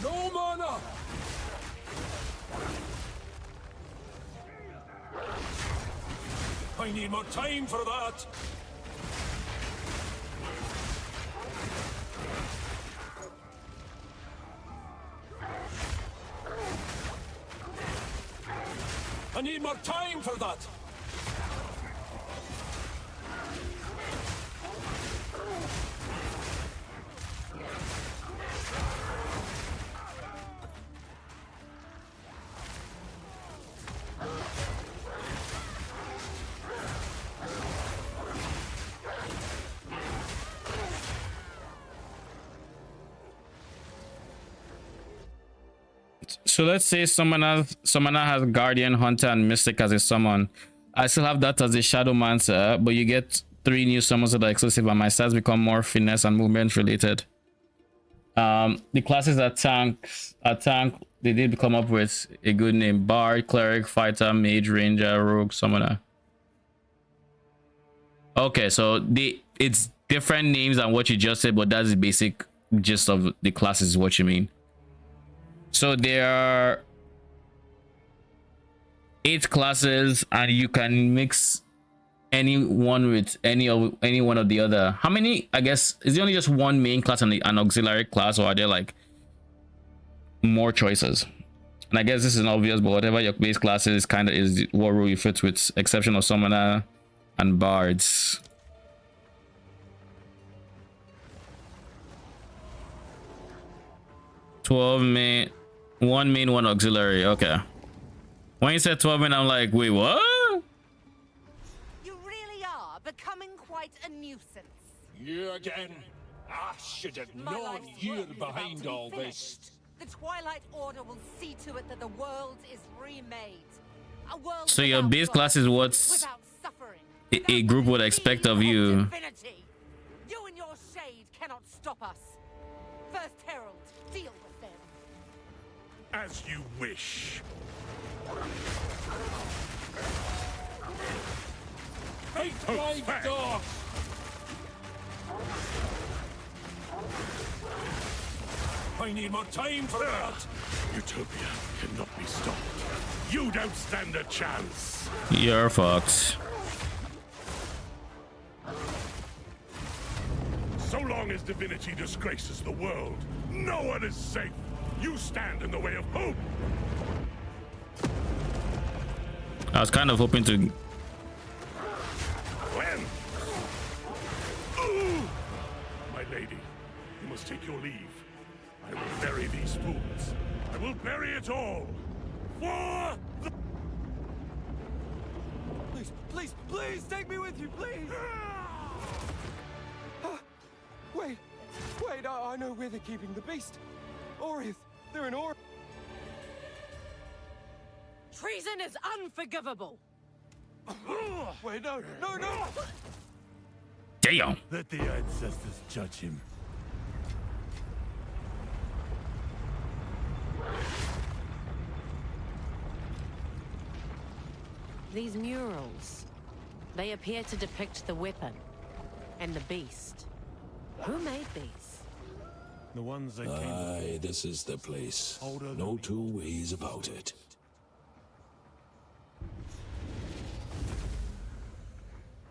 No mana. I need more time for that. I need more time for that. So let's say summoner has Guardian, Hunter, and Mystic as a summon. I still have that as a Shadowmancer, but you get 3 new summons that are exclusive, and my stats become more finesse and movement related. The classes are tank. They did come up with a good name: Bard, Cleric, Fighter, Mage, Ranger, Rogue, Summoner. Okay, so it's different names than what you just said, but that's the basic gist of the classes is what you mean. So there are 8 classes, and you can mix any one with any one of the other. How many? I guess is there only just one main class and an auxiliary class, or are there like more choices? And I guess this is obvious, but whatever your base class is, kind of is what rule you fit, with exception of Summoner and Bards. One main, one auxiliary. Okay. When you said 12 main, I'm like, wait, what? You really are becoming quite a nuisance. You again? I should have known you're behind all this. The Twilight Order will see to it that the world is remade. A world So your base class is what a group would expect of you. You and your shade cannot stop us. First Herald, deal with them. As you wish. Fight my dog! I need more time for that. Utopia cannot be stopped. You don't stand a chance. You're fucked. So long as divinity disgraces the world, no one is safe. You stand in the way of hope. I was kind of hoping to. When? My lady, you must take your leave. I will bury these spoons. I will bury it all. For the... Please, please, please take me with you, please! Wait, I know where they're keeping the beast. Orith, they're in Orith. Treason is unforgivable. Wait, no! Damn. Let the ancestors judge him. These murals, they appear to depict the weapon and the beast. Who made these? The ones that Aye, this is the place. No two ways about it.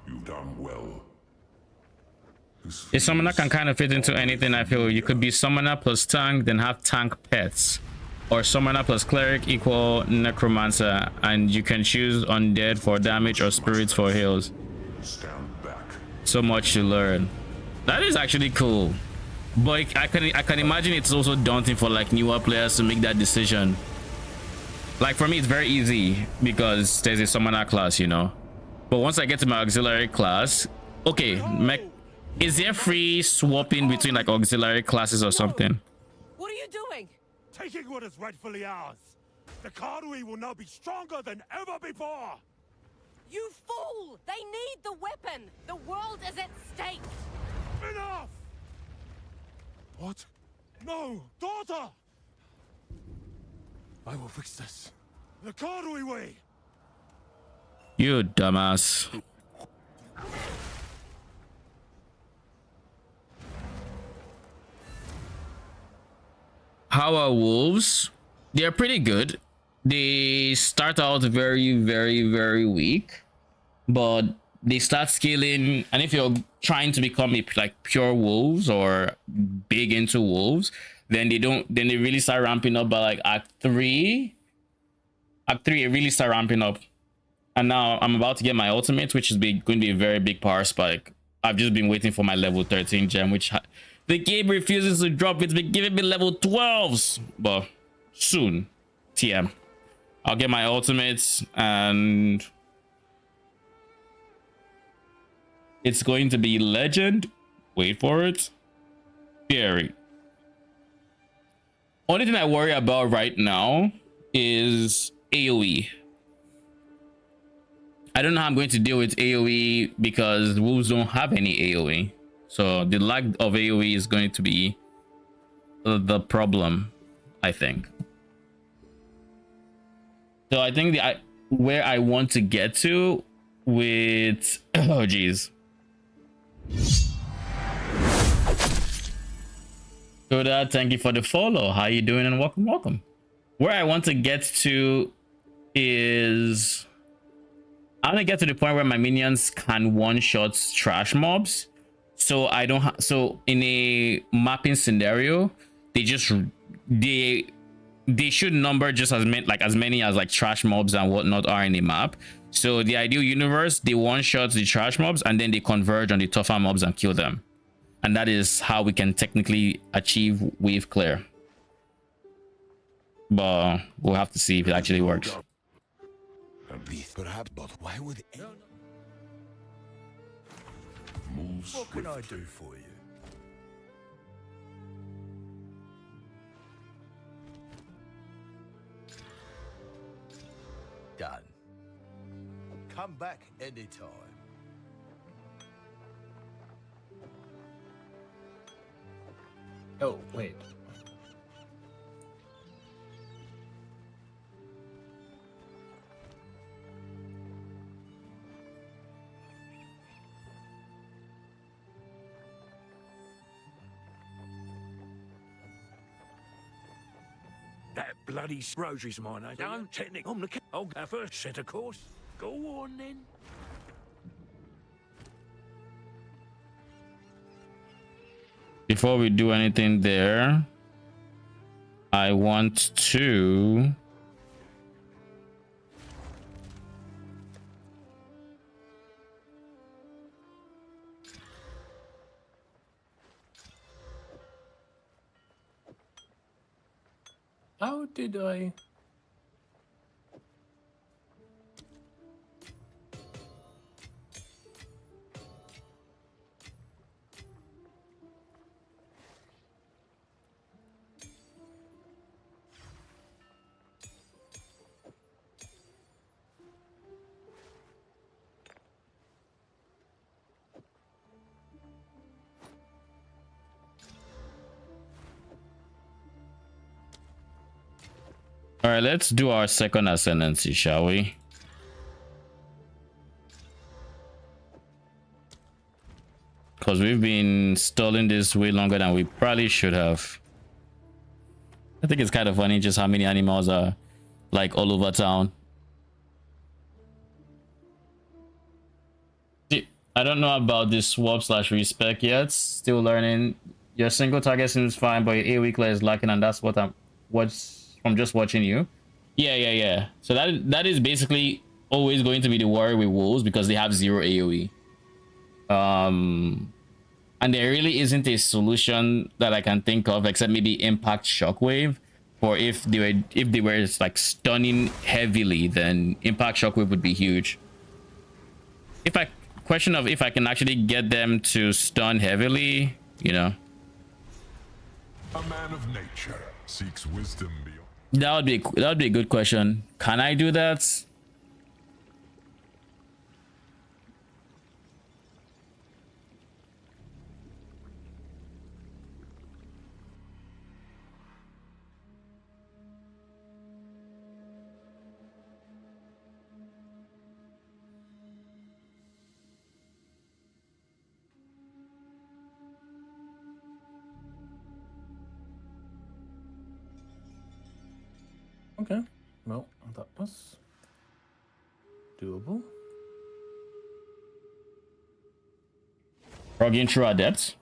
You've done well. A summoner can kind of fit into anything. I feel you could be summoner plus tank, then have tank pets, or summoner plus cleric equal necromancer, and you can choose undead for damage or spirits for heals. Stand back. So much to learn. That is actually cool, but I can imagine it's also daunting for like newer players to make that decision. Like for me, it's very easy because there's a summoner class, you know. But once I get to my auxiliary class, okay, is there free swapping between like auxiliary classes or something? What are you doing? Taking what is rightfully ours. The Karui will now be stronger than ever before. You fool! They need the weapon! The world is at stake! Enough! What? No, daughter! I will fix this. The Karui way! You dumbass. How are wolves? They're pretty good. They start out very weak, but they start scaling, and if you're trying to become like pure wolves or big into wolves, then they really start ramping up by like act 3 it really start ramping up. And now I'm about to get my ultimate, which is going to be a very big power spike. I've just been waiting for my level 13 gem, which the game refuses to drop. It's been giving me level 12s, but soon, TM. I'll get my ultimates, and it's going to be legend. Wait for it. Fairy. Only thing I worry about right now is AoE. I don't know how I'm going to deal with AoE because wolves don't have any AoE. So the lack of AoE is going to be the problem, I think. So I think where I want to get to with... Oh, geez. Koda, thank you for the follow. How you doing? And welcome. Where I want to get to is... I want to get to the point where my minions can one-shot trash mobs. So I don't so in a mapping scenario, they should number just as many as like trash mobs and whatnot are in a map. So the ideal universe, they one-shot the trash mobs and then they converge on the tougher mobs and kill them. And that is how we can technically achieve wave clear. But we'll have to see if it actually works. Perhaps, but why would What can I do for you? Done. Come back anytime. Oh, wait. That bloody rosary's mine, I don't technic. I'm the I'll go first, set a course. Go on then. Before we do anything there, I want to How did I? All right, let's do our second ascendancy, shall we? Because we've been stalling this way longer than we probably should have. I think it's kind of funny just how many animals are like all over town. I don't know about this swap / respec yet. Still learning. Your single target seems fine, but your AoE clear is lacking, and that's what's from just watching you. Yeah. So that is basically always going to be the worry with wolves because they have 0 AoE. And there really isn't a solution that I can think of except maybe impact shockwave. Or if they were like stunning heavily, then impact shockwave would be huge. If I can actually get them to stun heavily, you know. A man of nature seeks wisdom beyond. That would be a good question. Can I do that? Okay, well, that was doable. Rogging through our depths.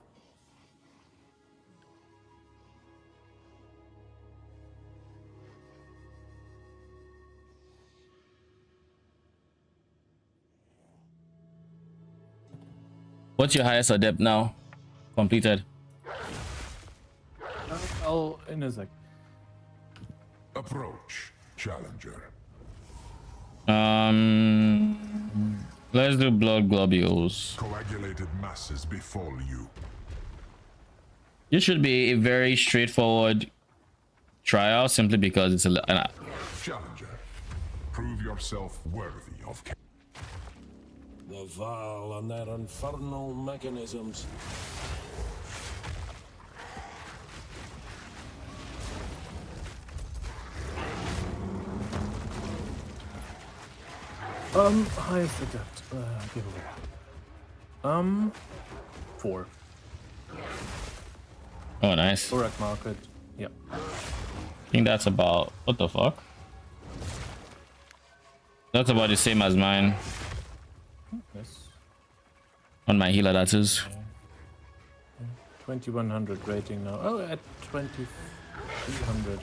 What's your highest adept now? Completed. I'll in a sec. Approach, challenger. Let's do blood globules. Coagulated masses befall you. This should be a very straightforward trial simply because it's a Challenger, prove yourself worthy of. The Val and their infernal mechanisms. Highest adept. Give away. 4. Oh, nice. Correct market. Yeah. I think that's about what the fuck. That's about the same as mine. Yes. On my healer, that is. 2100 rating now. Oh, at 2300.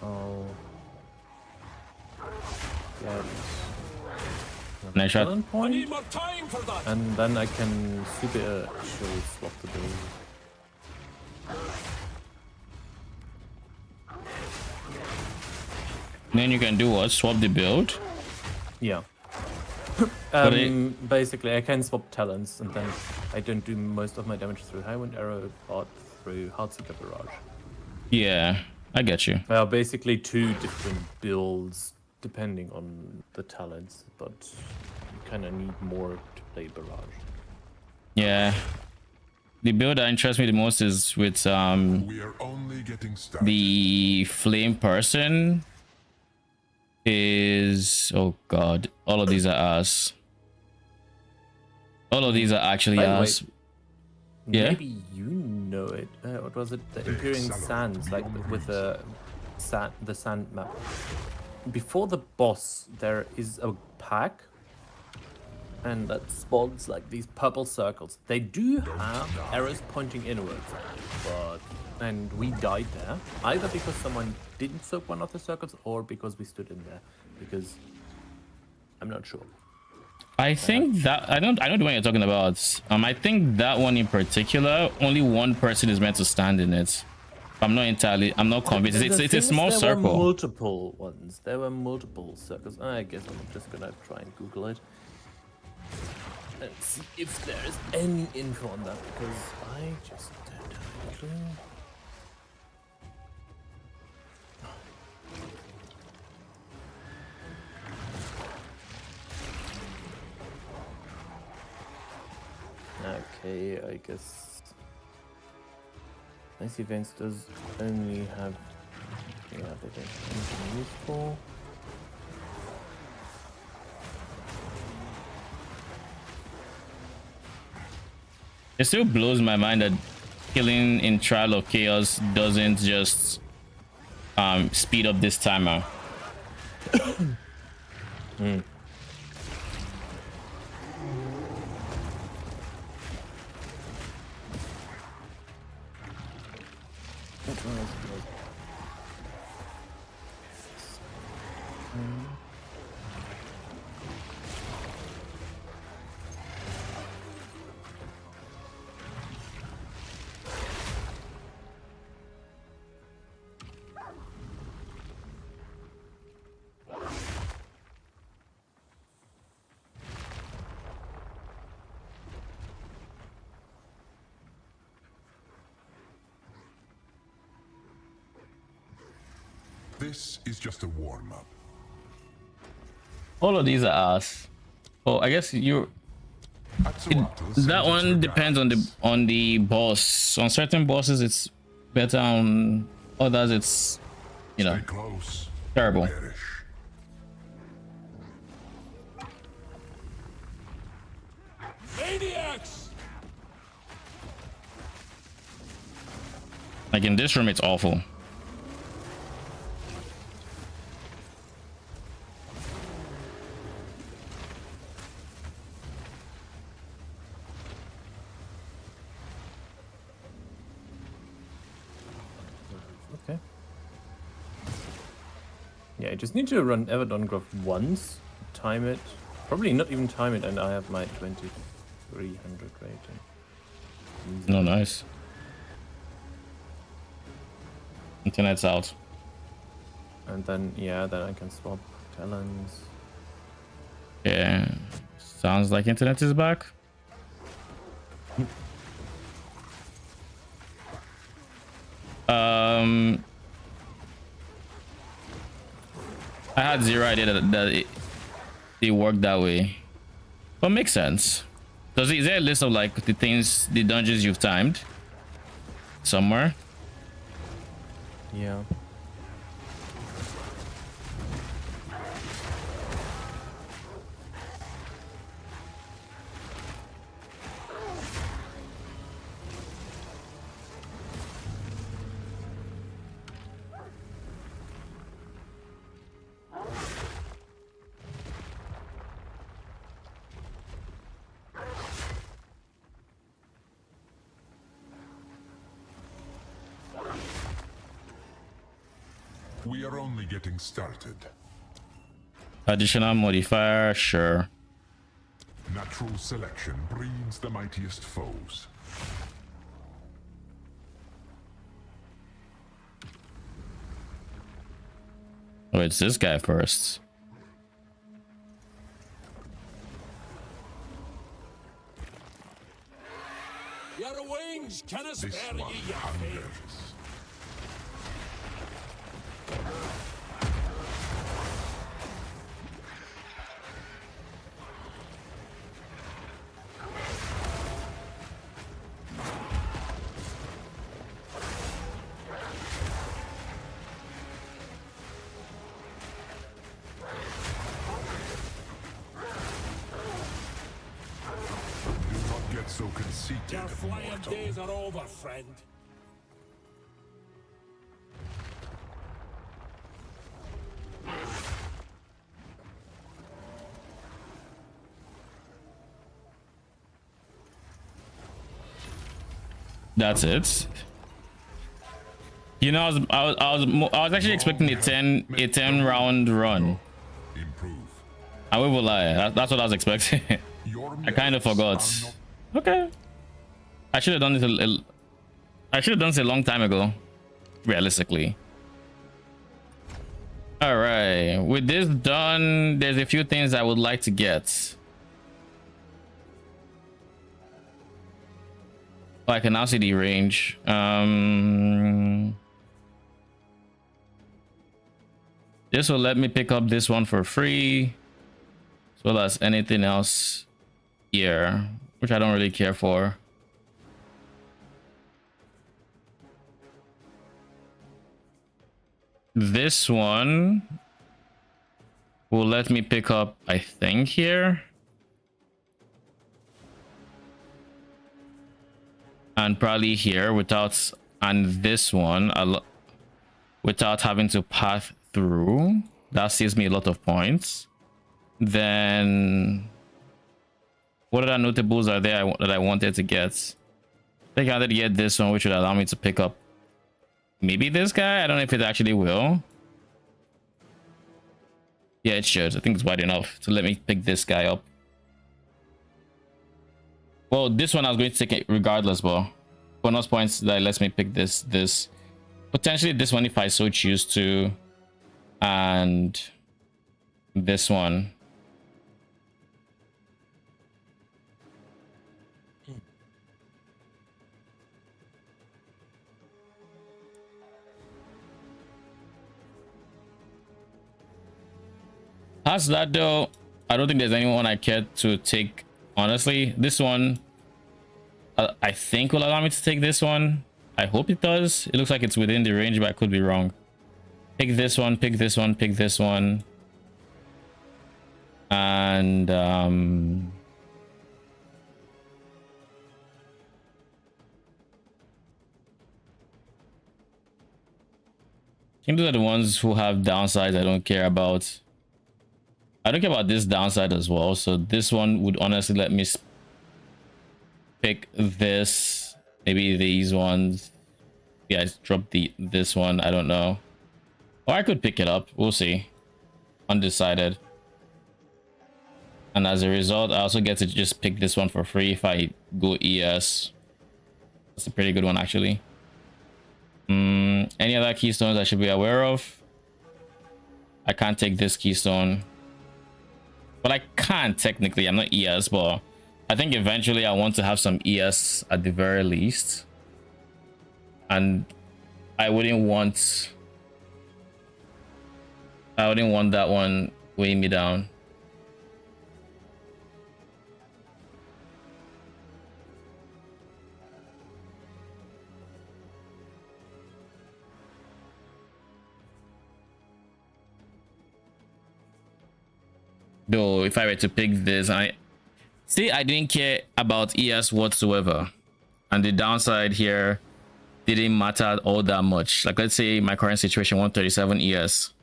Oh. Yeah. Nice shot. I need more time for that. And then I can super actually swap the build. Then you can do what? Swap the build? Yeah. Basically, I can swap talents, and then I don't do most of my damage through High Wind Arrow, but through Heartseeker Barrage. Yeah, I get you. Well, basically 2 different builds depending on the talents, but you kind of need more to play Barrage. Yeah. The build that interests me the most is with We are only getting started. the flame person. Is oh god, all of these are ass. All of these are actually ass. Yeah. Maybe you know it. What was it? The Imperial Sands, like with the sand map. Before the boss, there is a pack, and that spawns like these purple circles. They do have arrows pointing inwards, and we died there either because someone didn't soak one of the circles or because we stood in there. Because I'm not sure. I think that I know the one you're talking about. I think that one in particular, only one person is meant to stand in it. I'm not convinced. The It's a thing is, small there circle. were multiple ones. There were multiple circles. I guess I'm just gonna try and Google it and see if there is any info on that, because I just don't have a clue. Okay, I guess nice events does only have, yeah, they don't have anything useful. It still blows my mind that killing in Trial of Chaos doesn't just speed up this timer. This is just a warm-up. All of these are ass. Oh, I guess that one depends on the boss. On certain bosses, it's better. On others, it's, you know, close. Terrible. Maniacs! Like in this room, it's awful. Okay. Yeah, I just need to run Everdon Grove once, time it, probably not even time it, and I have my 2300 rating. No, nice. Internet's out. And then, yeah, then I can swap talents. Yeah, sounds like internet is back. I had zero idea that it worked that way, but makes sense. Is there a list of like the dungeons you've timed somewhere? Yeah. We are only getting started. Additional modifier, sure. Natural selection breeds the mightiest foes. Oh, it's this guy first. Your wings cannot This spare one ye your hungers. Do not get so conceited, Your flying mortal. days are over, friend. That's it. You know, I was actually expecting a 10 round run. I will lie. That's what I was expecting. I kind of forgot. Okay. I should have done this. I should have done this a long time ago. realistically. All right, with this done, there's a few things I would like to get. Oh, I can now see the range. This will let me pick up this one for free, as well as anything else here, which I don't really care for. This one will let me pick up, I think, here. And probably here without, and this one without having to path through. That saves me a lot of points. Then what other notables are there that I wanted to get? I think I wanted to get this one, which would allow me to pick up maybe this guy. I don't know if it actually will. Yeah, it should. I think it's wide enough to let me pick this guy up. Well, this one I was going to take it regardless, but bonus points that lets me pick this potentially this one if I so choose to, and this one. Past that though, I don't think there's anyone I care to take. Honestly, this one I think will allow me to take this one. I hope it does. It looks like it's within the range, but I could be wrong. Pick this one, pick this one, pick this one. And I think those are the ones who have downsides I don't care about. I don't care about this downside as well, so this one would honestly let me pick this, maybe these ones. Yeah, I dropped this one, I don't know. Or I could pick it up, we'll see. Undecided. And as a result, I also get to just pick this one for free if I go ES. That's a pretty good one actually. Any other keystones I should be aware of? I can't take this keystone. But I can't technically, I'm not ES, but I think eventually I want to have some ES at the very least. And I wouldn't want that one weighing me down. Though if I were to pick this, I didn't care about ES whatsoever, and the downside here didn't matter all that much. Like, let's say my current situation 137 ES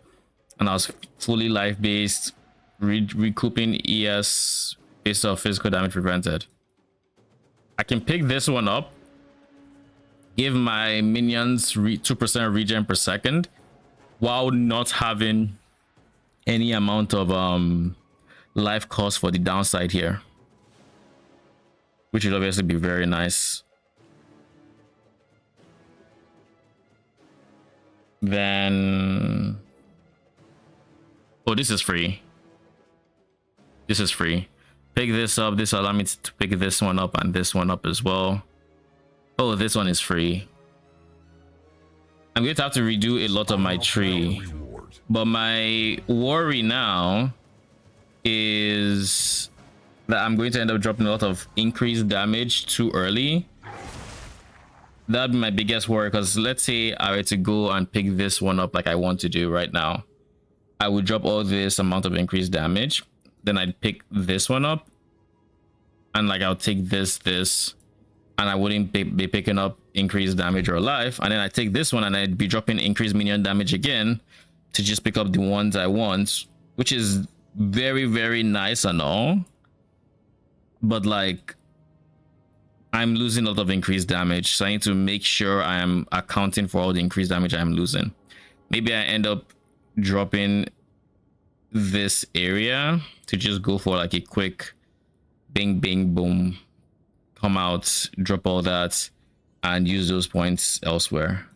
and I was fully life based, recouping ES based off physical damage prevented. I can pick this one up, give my minions 2% regen per second while not having any amount of life cost for the downside here, which would obviously be very nice. Then oh, this is free. This is free. Pick this up. This will allow me to pick this one up and this one up as well. Oh, this one is free. I'm going to have to redo a lot of my tree, but my worry now is that I'm going to end up dropping a lot of increased damage too early. That'd be my biggest worry, because let's say I were to go and pick this one up like I want to do right now. I would drop all this amount of increased damage, then I'd pick this one up, and like I'll take this, and I wouldn't be picking up increased damage or life, and then I take this one and I'd be dropping increased minion damage again to just pick up the ones I want, which is very, very nice and all, but like I'm losing a lot of increased damage, so I need to make sure I am accounting for all the increased damage I'm losing. Maybe I end up dropping this area to just go for like a quick bing bing boom, come out, drop all that, and use those points elsewhere.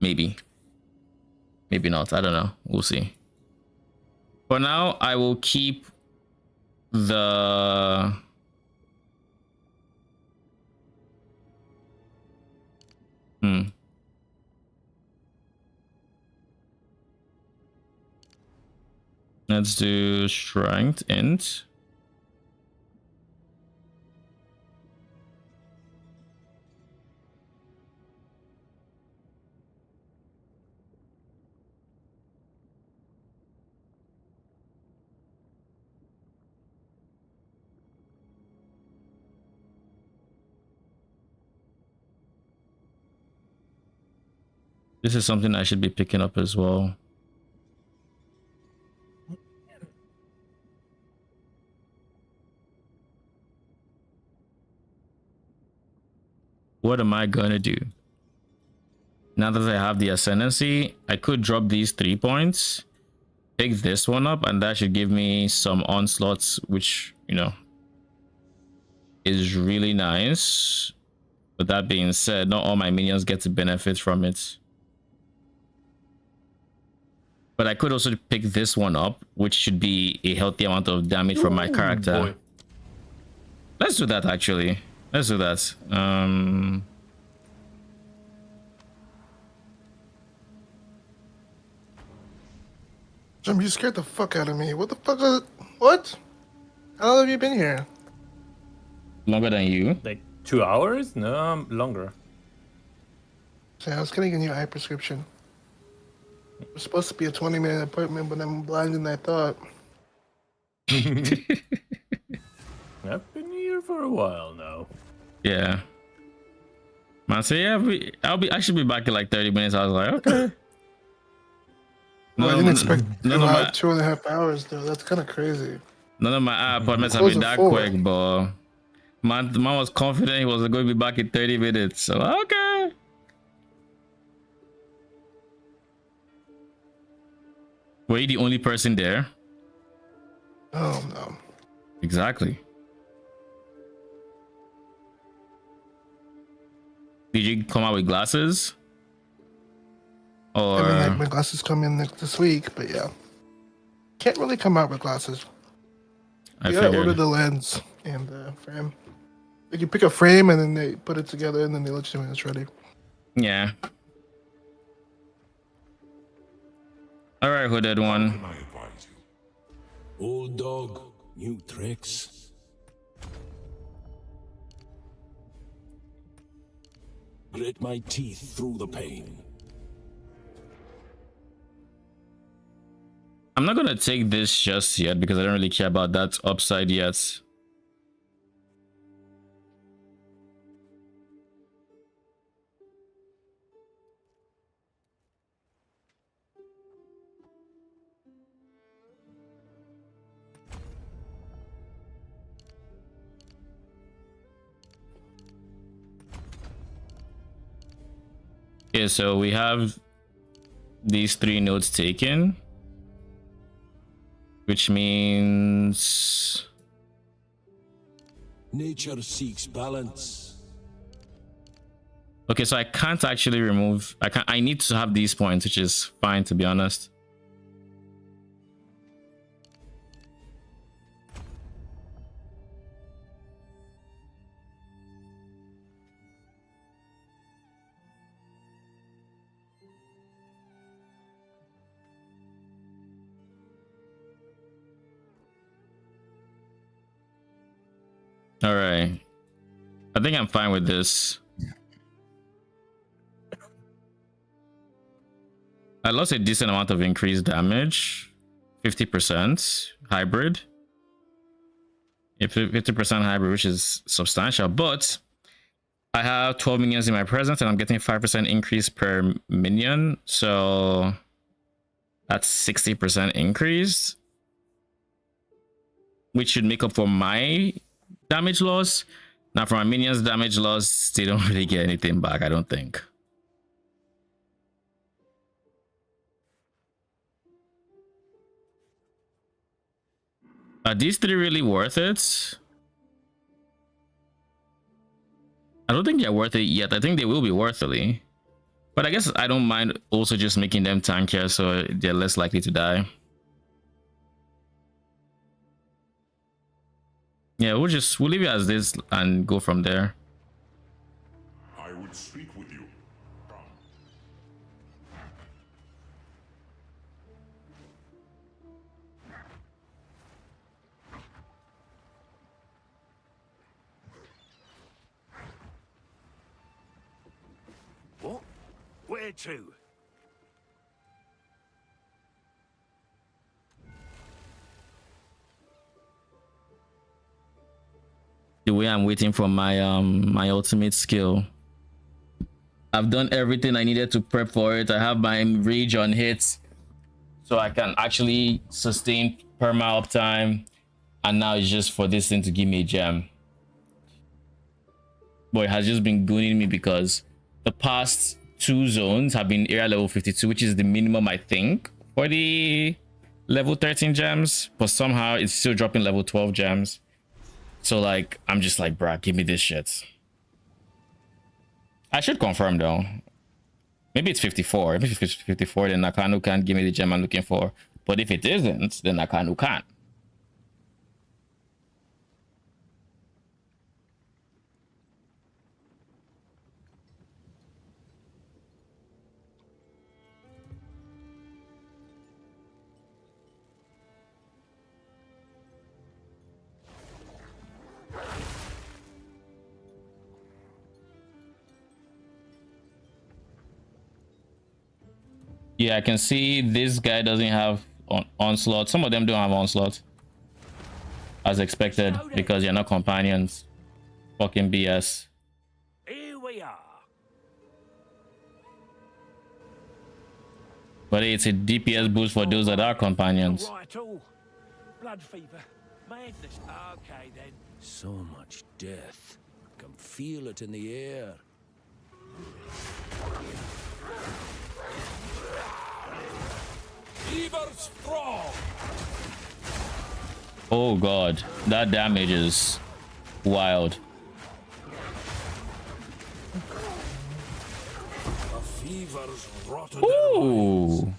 Maybe. Maybe not. I don't know. We'll see. For now, I will keep the... Let's do strength int. This is something I should be picking up as well. What am I gonna do? Now that I have the ascendancy, I could drop these 3 points, pick this one up, and that should give me some onslaughts, which, you know, is really nice. But that being said, not all my minions get to benefit from it. But I could also pick this one up, which should be a healthy amount of damage from my character. Boy. Let's do that, actually. Let's do that. Jim, you scared the fuck out of me. What the fuck is... What? How long have you been here? Longer than you? Like 2 hours? No, longer. So I was getting a new eye prescription. It was supposed to be a 20-minute appointment, but I'm blinder than I thought. I've been here for a while now. Yeah. Man, so yeah, I should be back in like 30 minutes. I was like, okay. I didn't expect about 2.5 hours though. That's kind of crazy. None of my appointments have been that quick, but man was confident he was going to be back in 30 minutes. So okay. Were you the only person there? Oh no. Exactly. Did you come out with glasses? Or... I mean, like, my glasses come in this week, but yeah. Can't really come out with glasses. I gotta order the lens and the frame. Like, you pick a frame and then they put it together and then they let you know when it's ready. Yeah. Alright, hooded one. Old dog, new tricks. Grit my teeth through the pain. I'm not gonna take this just yet because I don't really care about that upside yet. Okay, so we have these 3 nodes taken, which means nature seeks balance. Okay, so I can't actually remove. I need to have these points, which is fine, to be honest. All right, I think I'm fine with this. I lost a decent amount of increased damage, 50% hybrid. 50% hybrid, which is substantial, but I have 12 minions in my presence and I'm getting 5% increase per minion, so that's 60% increase, which should make up for my damage loss. Now for my minions damage loss, they don't really get anything back, I don't think. Are these 3 really worth it? I don't think they're worth it yet. I think they will be worth it. But I guess I don't mind also just making them tankier so they're less likely to die. Yeah, we'll leave it as this and go from there. I would speak with you. Come. What? Where to? The way I'm waiting for my my ultimate skill. I've done everything I needed to prep for it. I have my rage on hits, so I can actually sustain perma uptime. And now it's just for this thing to give me a gem. Boy, it has just been gooning me because the past 2 zones have been area level 52, which is the minimum I think for the level 13 gems, but somehow it's still dropping level 12 gems. So like, I'm just like, bruh, give me this shit. I should confirm though. Maybe it's 54. If it's 54, then Nakanu can't give me the gem I'm looking for. But if it isn't, then Nakanu can't. Yeah, I can see this guy doesn't have onslaught. Some of them don't have onslaught, as expected, because you're not companions. Fucking BS. Here we are. But it's a DPS boost for those that are companions. Right, all. Blood fever. Madness. Okay, then. So much death. I can feel it in the air. Ever strong. Oh god, that damage is wild. Ooh.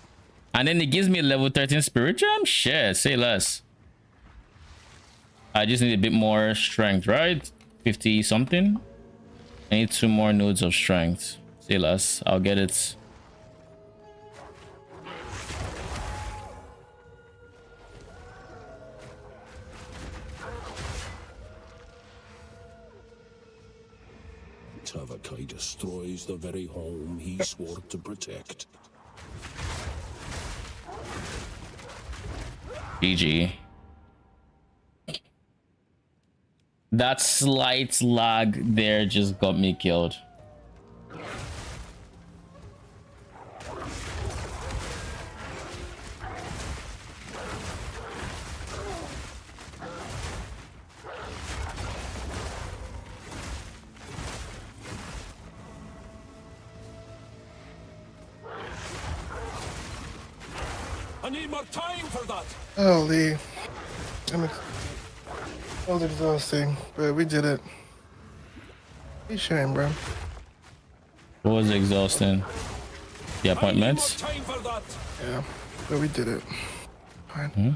And then it gives me a level 13 spirit gem? Shit, say less. I just need a bit more strength, right? 50 something. I need 2 more nodes of strength. Say less, I'll get it. Tavakai destroys the very home he swore to protect. GG. That slight lag there just got me killed. I need more time for that. Holy. That was exhausting, but we did it. Be shame, bro. What was exhausting? The appointments? Yeah, but we did it. Fine. Hmm?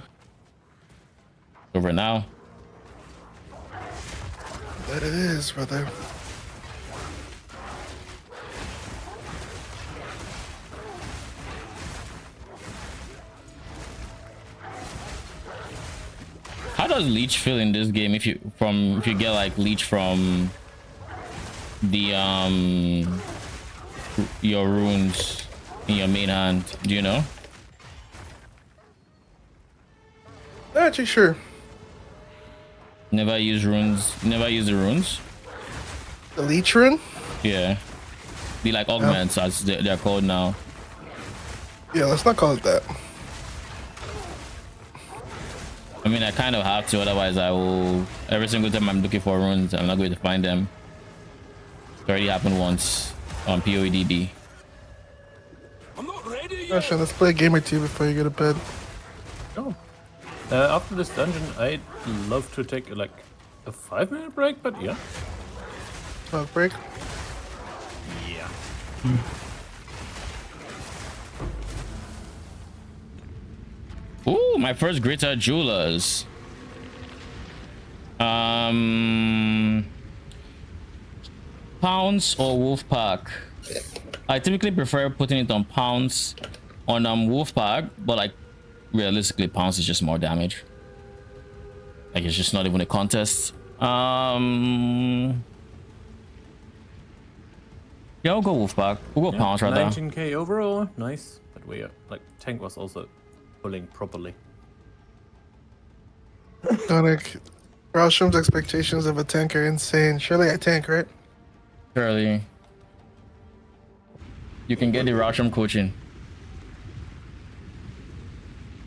Over now. That it is, brother. How does leech feel in this game if you get like leech from the your runes in your main hand? Do you know? Not actually sure. Never use runes. Never use the runes. The leech rune? Yeah. The like augments as they're called now. Yeah, let's not call it that. I mean, I kind of have to, otherwise I will, every single time I'm looking for runes, I'm not going to find them. It already happened once on POEDD. Gosh, let's play a game or two before you go to bed. Oh. After this dungeon, I'd love to take like a 5-minute break, but yeah. Smoke break? Yeah. my first greater jewelers. Pounce or wolf pack. I typically prefer putting it on pounce on wolf pack, but like realistically pounce is just more damage. Like it's just not even a contest. Yeah, we'll go wolf pack. We'll go pounce rather. 19k overall, nice. But we like tank was also pulling properly. Sonic, Rosham's expectations of a tank are insane. Surely I tank, right? Surely. You can get the Rasham coaching.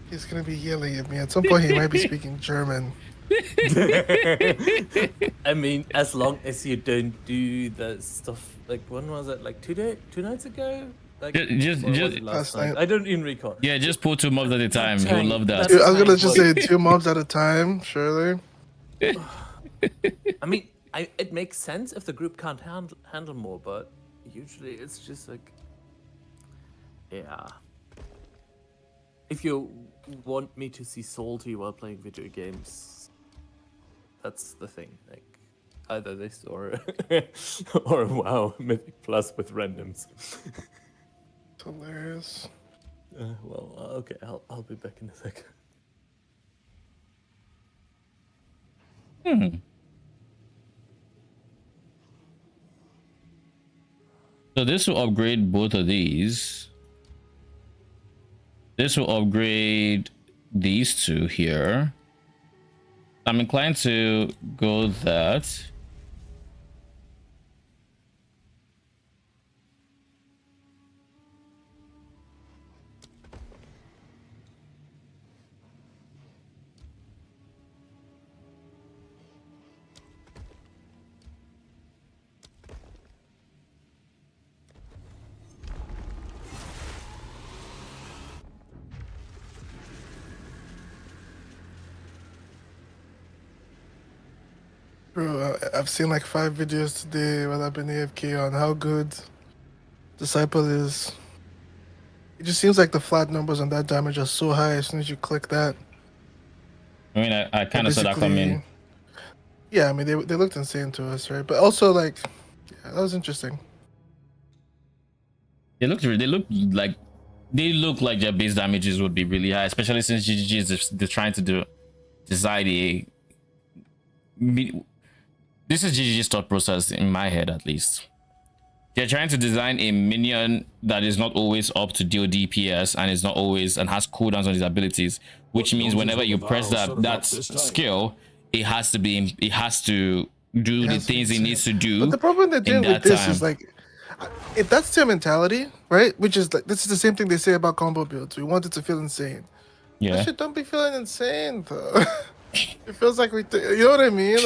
He's gonna be yelling at me. At some point, he might be speaking German. I mean, as long as you don't do the stuff like when was it? Like 2 nights ago? Like just last night. I don't even recall. Yeah, just pull 2 mobs at a time. You'll love that. Dude, I was gonna just say 2 mobs at a time, surely. I mean, it makes sense if the group can't handle more, but usually it's just like, yeah. If you want me to see salty while playing video games, that's the thing. Like, either this or or WoW Mythic Plus with randoms. It's hilarious. Well, okay, I'll be back in a second. So this will upgrade both of these. This will upgrade these 2 here. I'm inclined to go that. Bro, I've seen like 5 videos today while I've been AFK on how good Disciple is. It just seems like the flat numbers on that damage are so high as soon as you click that. I mean, I kind of saw that coming. Yeah, I mean, they looked insane to us, right? But also, like, yeah, that was interesting. They look like their base damages would be really high, especially since GGG is trying to decide a. This is GGG's thought process in my head, at least. They're trying to design a minion that is not always up to deal DPS and is not always and has cooldowns on his abilities, which means whenever you press that skill, it has to do the things it needs to do. But the problem they're doing with this is like, if that's their mentality, right? Which is like, this is the same thing they say about combo builds. We want it to feel insane. Yeah. That shit don't be feeling insane though. It feels like you know what I mean?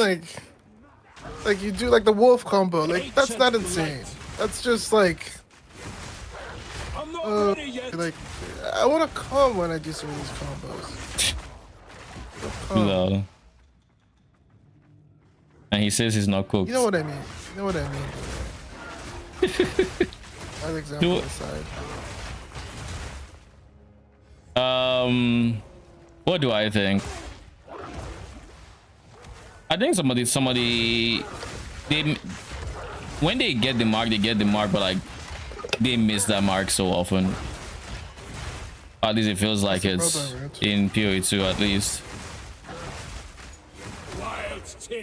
Like you do like the wolf combo. Like that's not insane. That's just like, like I want to come when I do some of these combos. No. And he says he's not cooked. You know what I mean? You know what I mean? That example aside. What do I think? I think somebody they when they get the mark, but like they miss that mark so often. At least it feels like it's in PoE2 at least.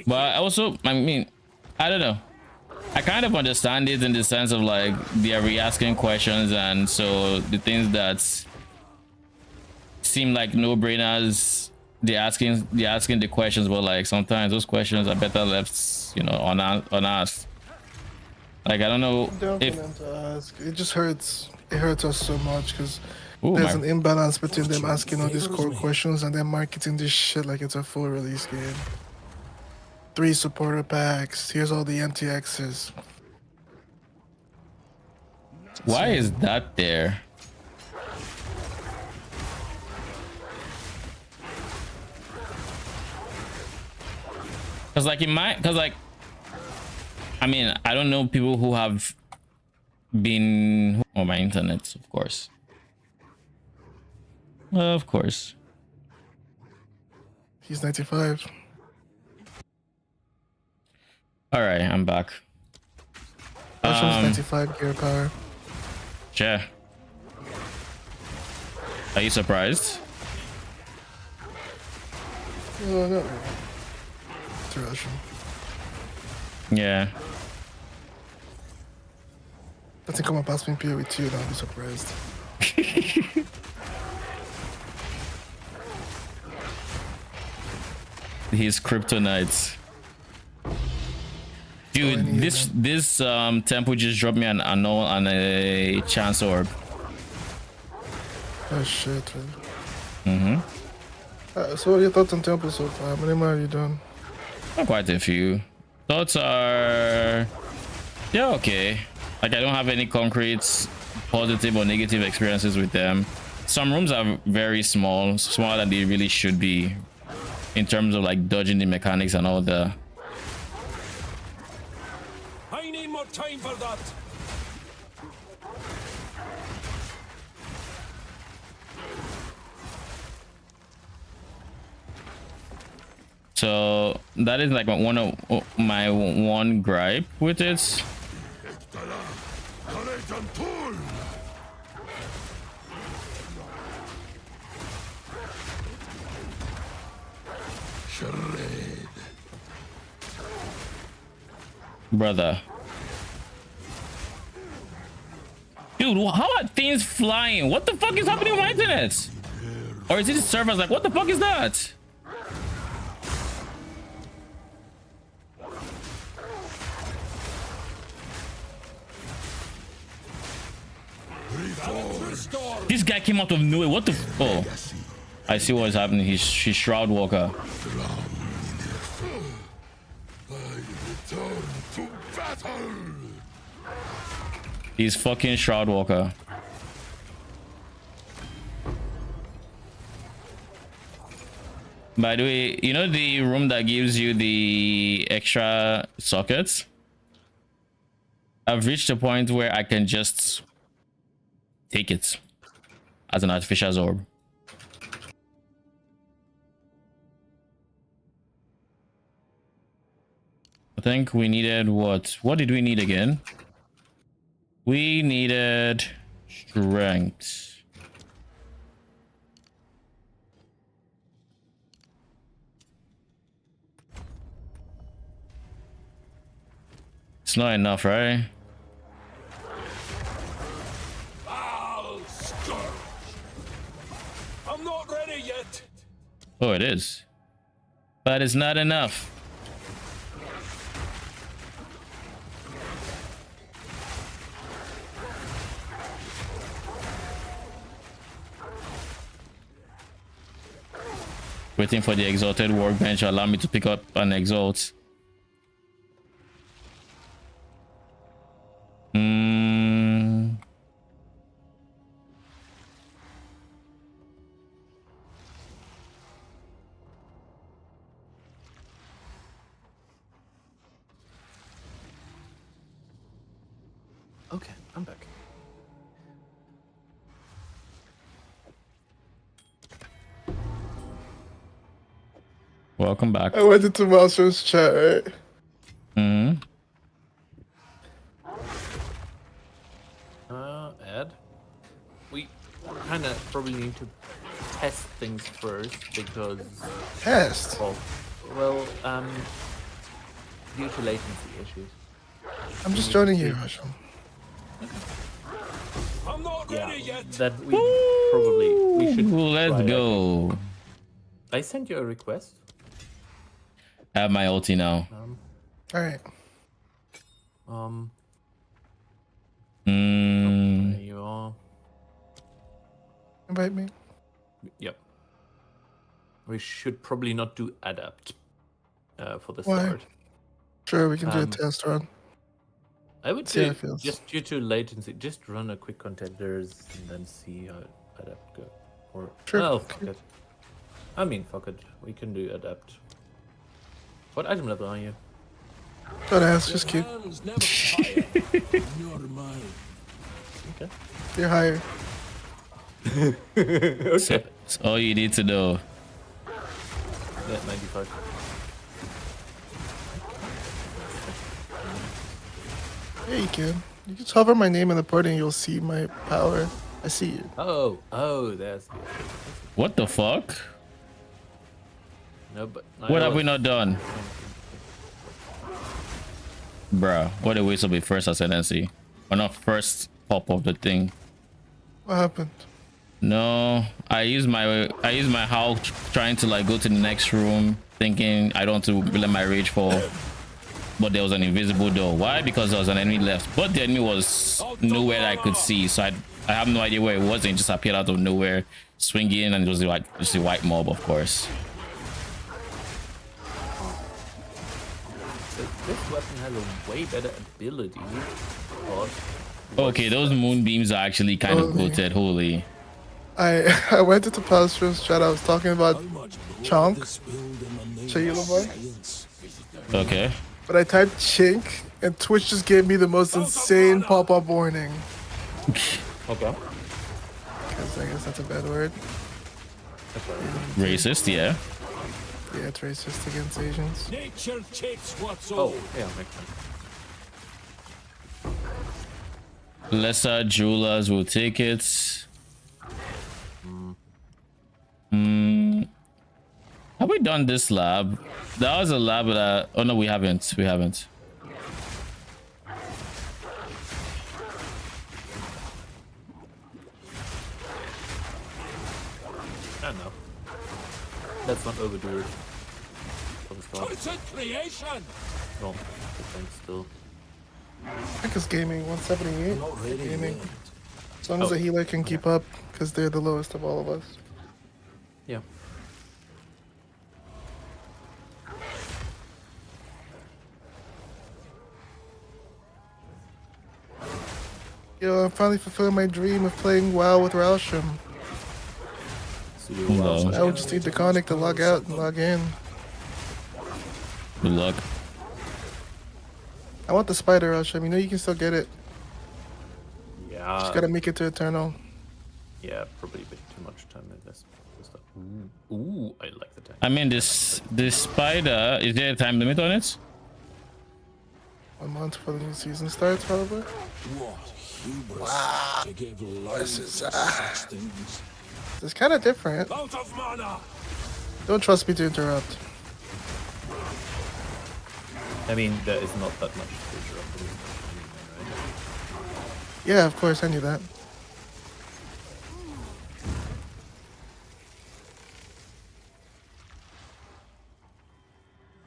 But also, I mean, I don't know. I kind of understand it in the sense of like they are re-asking questions, and so the things that seem like no-brainers, they're asking the questions, but like sometimes those questions are better left, you know, unasked. Like I don't know if for them to ask. It just hurts. It hurts us so much because there's an imbalance between them asking all these core questions and then marketing this shit like it's a full release game. 3 supporter packs. Here's all the MTXs. Why is that there? Cause like I mean, I don't know people who have been on my internet, of course. He's 95. All right, I'm back. Hasham's 95 gear power. Yeah. Are you surprised? No, not really. It's Hasham. Yeah. I think I'm gonna pass me PO with you, and I'll be surprised. His kryptonite. Dude, this temple just dropped me an unknown and a chance orb. Oh shit, man. So what are your thoughts on temple so far? How many more have you done? Quite a few. Thoughts are... yeah, okay. Like, I don't have any concrete positive or negative experiences with them. Some rooms are very small, smaller than they really should be in terms of like dodging the mechanics and all the... I need more time for that. So that is like my one gripe with it. Brother. Dude, how are things flying? What the fuck is happening with my internet? Or is it the servers? Like, what the fuck is that? This guy came out of nowhere. What the? Oh, I see what's happening. He's Shroud Walker. He's fucking Shroud Walker. By the way, you know the room that gives you the extra sockets? I've reached a point where I can just take it as an artificial orb. I think we needed what? What did we need again? We needed strength. It's not enough, right? I'm not ready yet. Oh, it is. But it's not enough. Waiting for the exalted workbench to allow me to pick up an exalt. Okay, I'm back. Welcome back. I went into Master's chat, right? Ed, we kind of probably need to test things first because test. Well, due to latency issues. I'm just joining you, Hasham. I'm not ready yet. That we should. Let's go. I sent you a request. I have my ulti now. All right. There you are. Invite me. Yep. We should probably not do adapt for the Why? start. Sure, we can do a test run. I would See how say it feels. just due to latency, just run a quick contenders and then see how adapt go. Or Sure. Oh, fuck it. I mean, fuck it. We can do adapt. What item level are you? Don't ask, just keep. Okay. You're higher. So, that's all you need to know. Yeah, 95. Yeah, you can. You just hover my name in the party and you'll see my power. I see you. Oh, there's the. What the fuck? No, but what have we not done? Bruh, what a waste of a first ascendancy. Or not first pop of the thing. What happened? No, I used my howl trying to like go to the next room, thinking I don't want to let my rage fall. But there was an invisible door. Why? Because there was an enemy left. But the enemy was nowhere that I could see. So I have no idea where it was. It just appeared out of nowhere, swinging, and it was like just a white mob, of course. So this weapon has a way better ability. Okay, those moonbeams are actually kind of goated. Holy. I went into Palestro's chat. I was talking about Chonk. Okay. But I typed chink and Twitch just gave me the most insane pop-up warning. Okay. Because I guess that's a bad word. Racist, yeah. Yeah, it's racist against Asians. Nature takes what's Oh, yeah, makes sense. Lesser jewelers will take it. Have we done this lab? That was a lab that... Oh no, we haven't. We haven't. I don't know. Let's not overdo it. Concentration! No, thanks still. Because gaming 178. Gaming. As long as the healer can keep up, because they're the lowest of all of us. Yeah. Yo, I'm finally fulfilling my dream of playing WoW with Rauschum. I would just need the conic to log out and log in. Good luck. I want the spider Rauschum. You know you can still get it. Yeah. Just gotta make it to Eternal. Yeah, probably a bit too much time in this. Ooh, I like the time. I mean, this spider, is there a time limit on it? 1 month before the new season starts, probably. Wow. This is It's kind of different. Out of mana. Don't trust me to interrupt. I mean, there is not that much to interrupt. Yeah, of course, I knew that.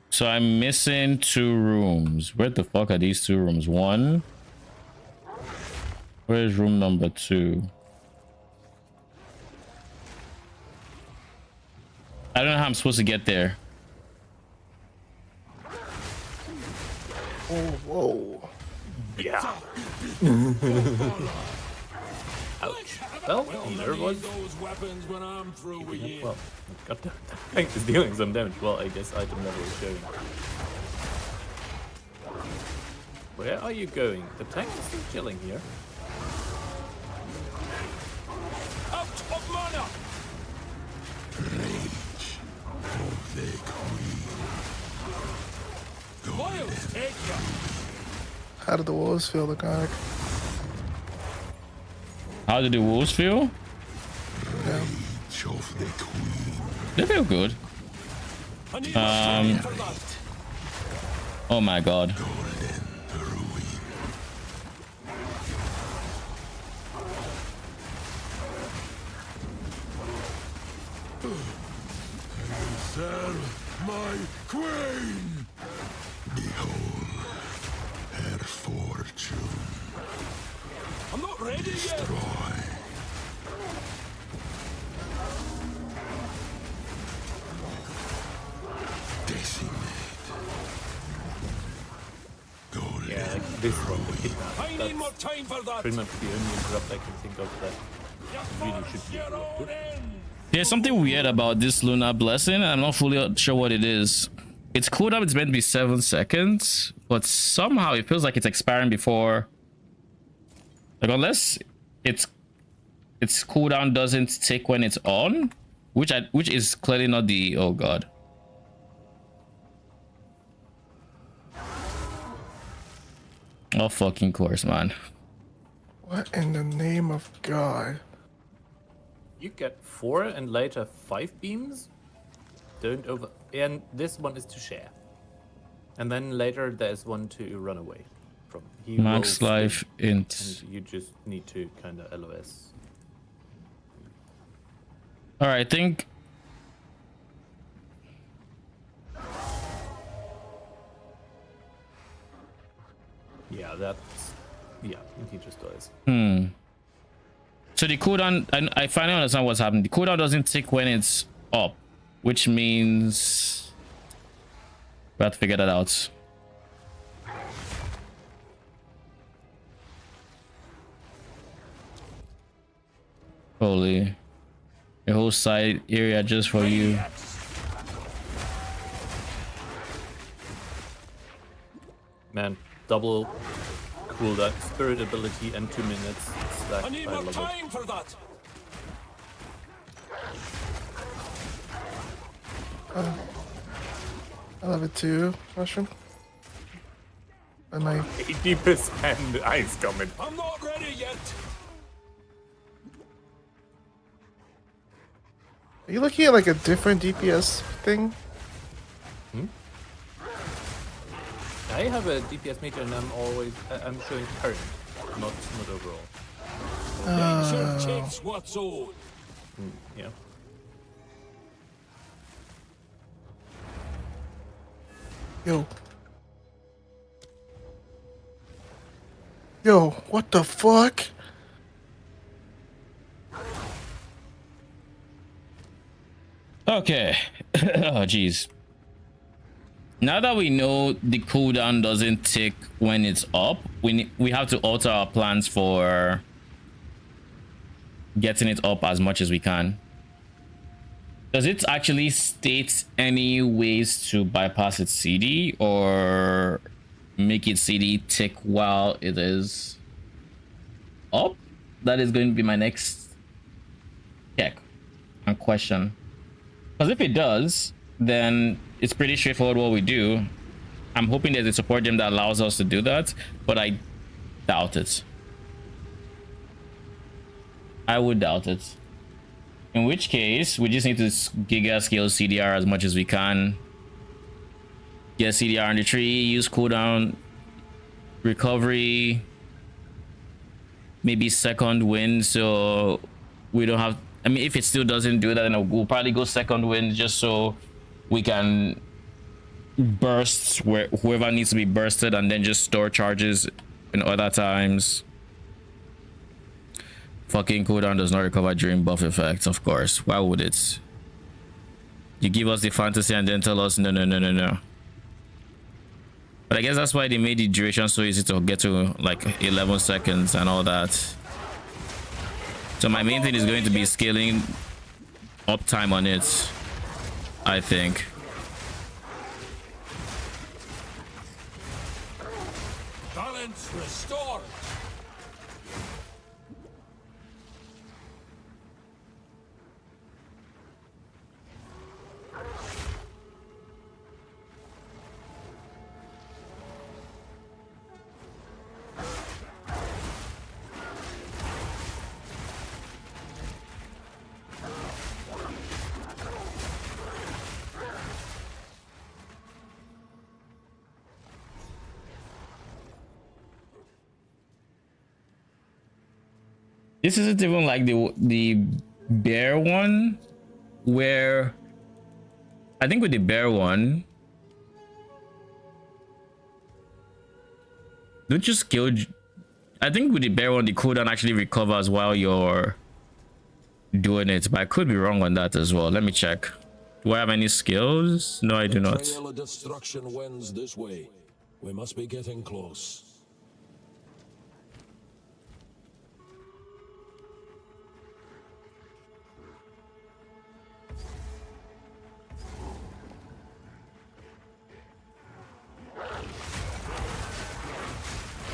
So I'm missing 2 rooms. Where the fuck are these 2 rooms? 1. Where is room number 2? I don't know how I'm supposed to get there. Oh, whoa. Yeah. Ouch. Well, there was. Well, goddamn, the tank is dealing some damage. Well, I guess item level is showing. Where are you going? The tank is still chilling here. Out of mana. Rage of the queen. Wild take ya. How did the wolves feel, the conic? How did the wolves feel? Yeah. Of the queen. They feel good. Oh my god. Serve my queen. Behold her fortune. I'm not ready yet. Yeah, like this one, the kidnap. I need more time for that. Pretty much the only interrupt I can think of that really should be interrupted. There's something weird about this lunar blessing. I'm not fully sure what it is. Its cooldown is meant to be 7 seconds, but somehow it feels like it's expiring before. Like unless its cooldown doesn't tick when it's on, which is clearly not the... Oh god. Of fucking course, man. What in the name of God? You get 4 and later 5 beams. Don't over. And this one is to share. And then later there's one to run away from. He Max life int. And you just need to kind of LOS. All right, I think. Yeah, that's. Yeah, he just dies. So the cooldown, and I finally understand what's happening. The cooldown doesn't tick when it's up, which means we have to figure that out. Holy, a whole side area just for you. Man, double cooldown, spirit ability, and 2 minutes. I need more time for that. I love it too, Russian. And my 80% ice coming. I'm not ready yet. Are you looking at like a different DPS thing? I have a DPS meter and I'm showing current, not overall. Nature takes what's old. Yeah. Yo, what the fuck? Okay. Oh, jeez. Now that we know the cooldown doesn't tick when it's up, we have to alter our plans for getting it up as much as we can. Does it actually state any ways to bypass its CD or make its CD tick while it is up? That is going to be my next check and question. Because if it does, then it's pretty straightforward what we do. I'm hoping there's a support gem that allows us to do that, but I doubt it. I would doubt it. In which case, we just need to giga scale CDR as much as we can. Get CDR on the tree, use cooldown, recovery, maybe second wind, so we don't have. I mean, if it still doesn't do that, then we'll probably go second wind just so we can burst where whoever needs to be bursted and then just store charges in other times. Fucking cooldown does not recover during buff effects, of course. Why would it? You give us the fantasy and then tell us no. But I guess that's why they made the duration so easy to get to, like 11 seconds and all that. So my main thing is going to be scaling uptime on it, I think. Balance restored. This isn't even like the bear one, where I think with the bear one, don't you skill? I think with the bear one, the cooldown actually recovers while you're doing it, but I could be wrong on that as well. Let me check. Do I have any skills? No, I do not. The trail of destruction wends this way. We must be getting close.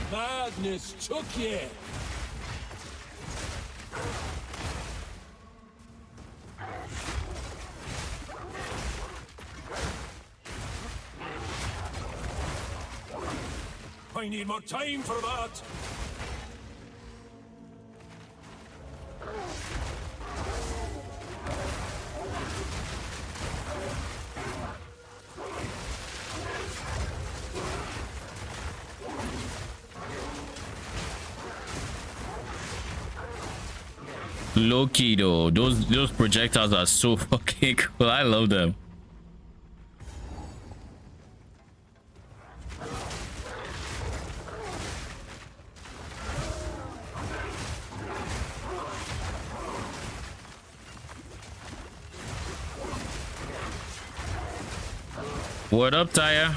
Madness took you. I need more time for that. Low key though, those projectiles are so fucking cool. I love them. What up, Taya?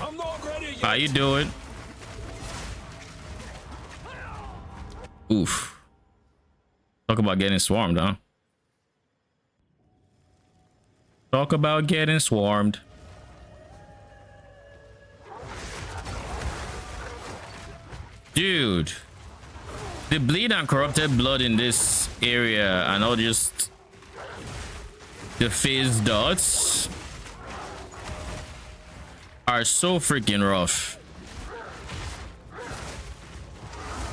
How you doing? Oof. Talk about getting swarmed, huh? Talk about getting swarmed. Dude. The bleed and corrupted blood in this area and all just the phase dots are so freaking rough.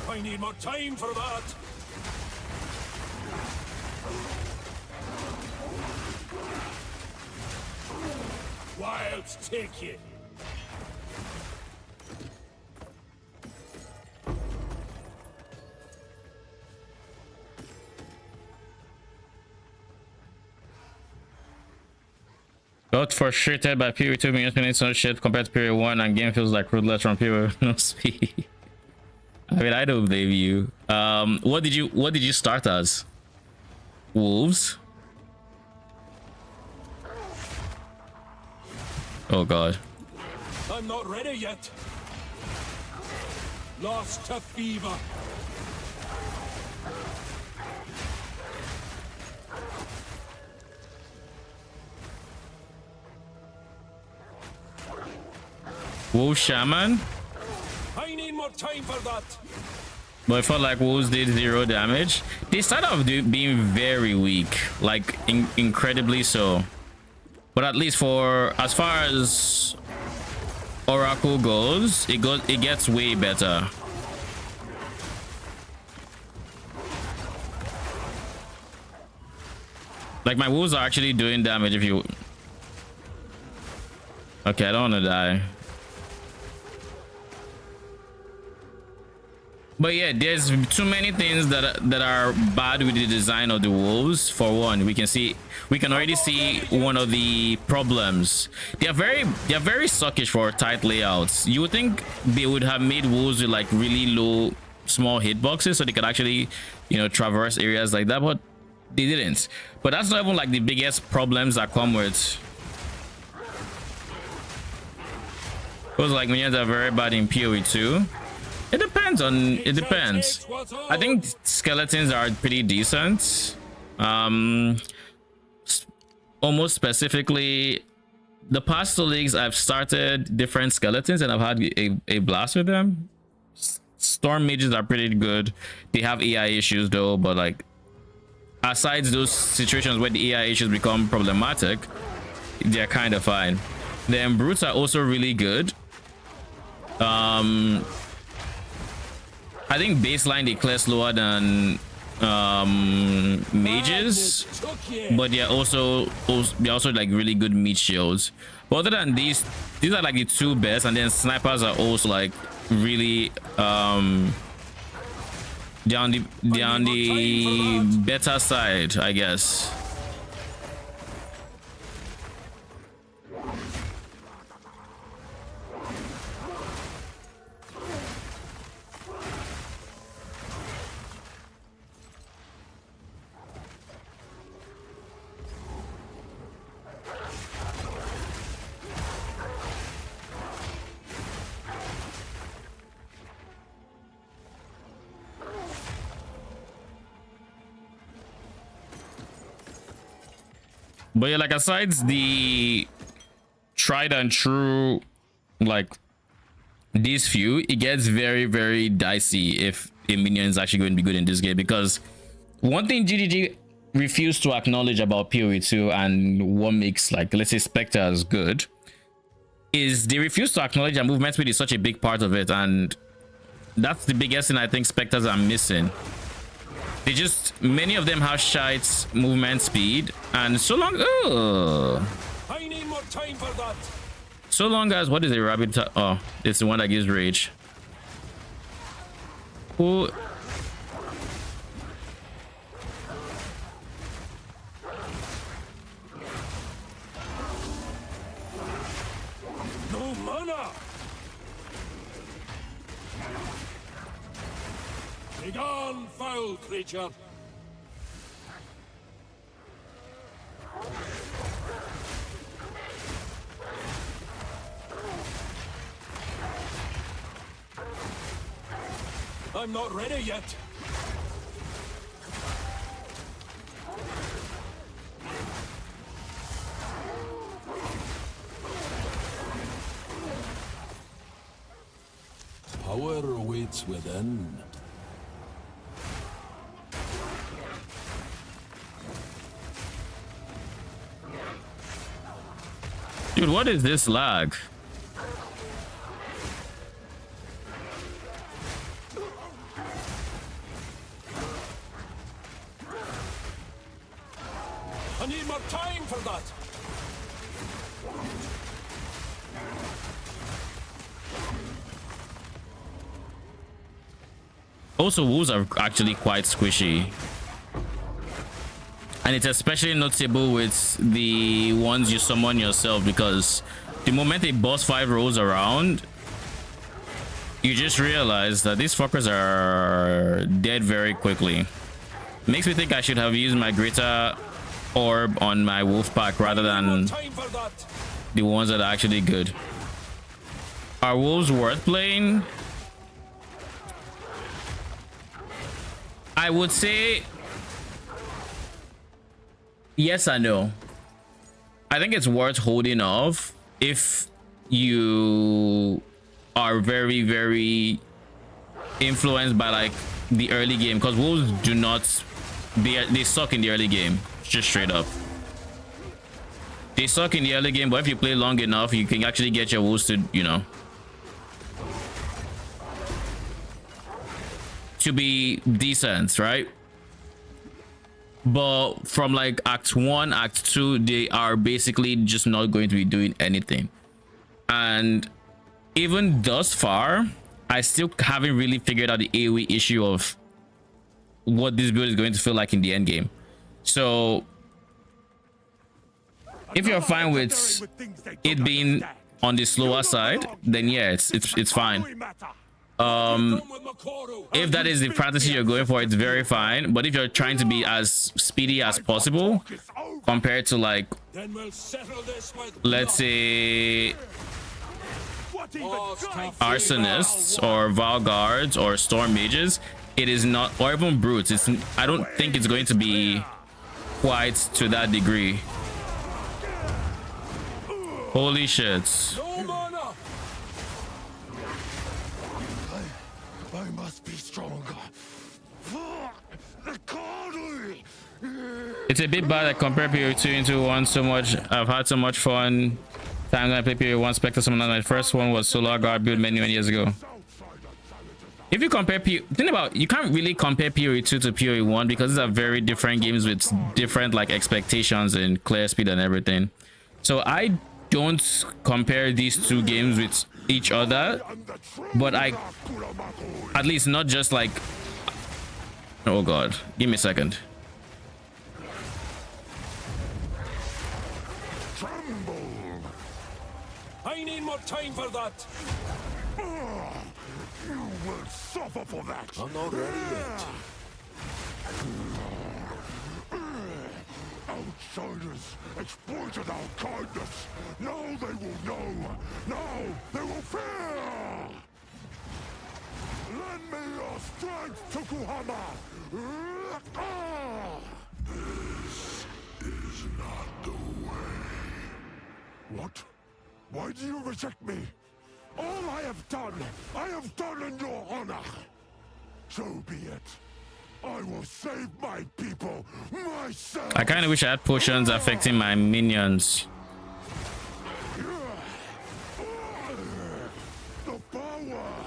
I need more time for that. Wilds take you. Got frustrated by period 2 minutes on shit compared to period 1, and game feels like rootless from period no speed. I mean, I don't blame you. What did you start as? Wolves? Oh god. I'm not ready yet. Lost to fever. Wolf Shaman? I need more time for that. But I felt like wolves did 0 damage. They started off being very weak, like incredibly so. But at least for as far as Oracle goes, it gets way better. Like my wolves are actually doing damage if you. Okay, I don't want to die. But yeah, there's too many things that are bad with the design of the wolves. For one, we can already see one of the problems. They're very suckish for tight layouts. You would think they would have made wolves with like really low small hitboxes so they could actually, you know, traverse areas like that, but they didn't. But that's not even like the biggest problems that come with. Because like minions are very bad in PoE too. It depends. I think skeletons are pretty decent. Almost specifically, the past 2 leagues I've started different skeletons and I've had a blast with them. Storm mages are pretty good. They have AI issues though, but like aside those situations where the AI issues become problematic, they're kind of fine. The brutes are also really good. I think baseline they clear slower than mages, but they're also like really good meat shields. But other than these are like the 2 best, and then snipers are also like really they're on the better side, I guess. But yeah, like aside the tried and true, like these few, it gets very, very dicey if a minion is actually going to be good in this game. Because one thing GGG refused to acknowledge about PoE 2 and what makes, like, let's say Spectres good, is they refuse to acknowledge that movement speed is such a big part of it. And That's the biggest thing I think Spectres are missing. They just, many of them have shite movement speed, and so long. I need more time for that. So long as, what is a rabbit? Oh, it's the one that gives rage. Who? No mana. Begone, foul creature. I'm not ready yet. Power awaits within. Dude, what is this lag? I need more time for that. Also, wolves are actually quite squishy. And it's especially notable with the ones you summon yourself, because the moment a boss fight rolls around, you just realize that these fuckers are dead very quickly. Makes me think I should have used my greater orb on my wolf pack rather than the ones that are actually good. Are wolves worth playing? I would say yes and no. I think it's worth holding off if you are very, very influenced by like the early game, because wolves do not, they suck in the early game, just straight up. They suck in the early game, but if you play long enough, you can actually get your wolves to, you know, to be decent, right? But from like act 1, act 2, they are basically just not going to be doing anything. And even thus far, I still haven't really figured out the AoE issue of what this build is going to feel like in the end game. So if you're fine with it being on the slower side, then yeah, it's fine. If that is the practice you're going for, it's very fine. But if you're trying to be as speedy as possible compared to like, let's say arsonists or Val guards or storm mages, it is not, or even brutes, it's, I don't think it's going to be quite to that degree. Holy shit. I must be stronger. It's a bit bad I compare PoE 2 into 1 so much. I've had so much fun time when I played PoE 1 Spectre Summon. My first one was Solar Guard build many years ago. If you compare think about, you can't really compare PoE 2 to PoE 1 because these are very different games with different like expectations and clear speed and everything. So I don't compare these two games with each other, but I, at least not just like, oh god, give me a second. I need more time for that. You will suffer for that. I'm not ready yet. Outsiders exploited our kindness. Now they will know. Now they will fear. Lend me your strength, Tokuhama. This is not the way. What? Why do you reject me? All I have done in your honor. So be it. I will save my people myself. I kind of wish I had potions affecting my minions. The power.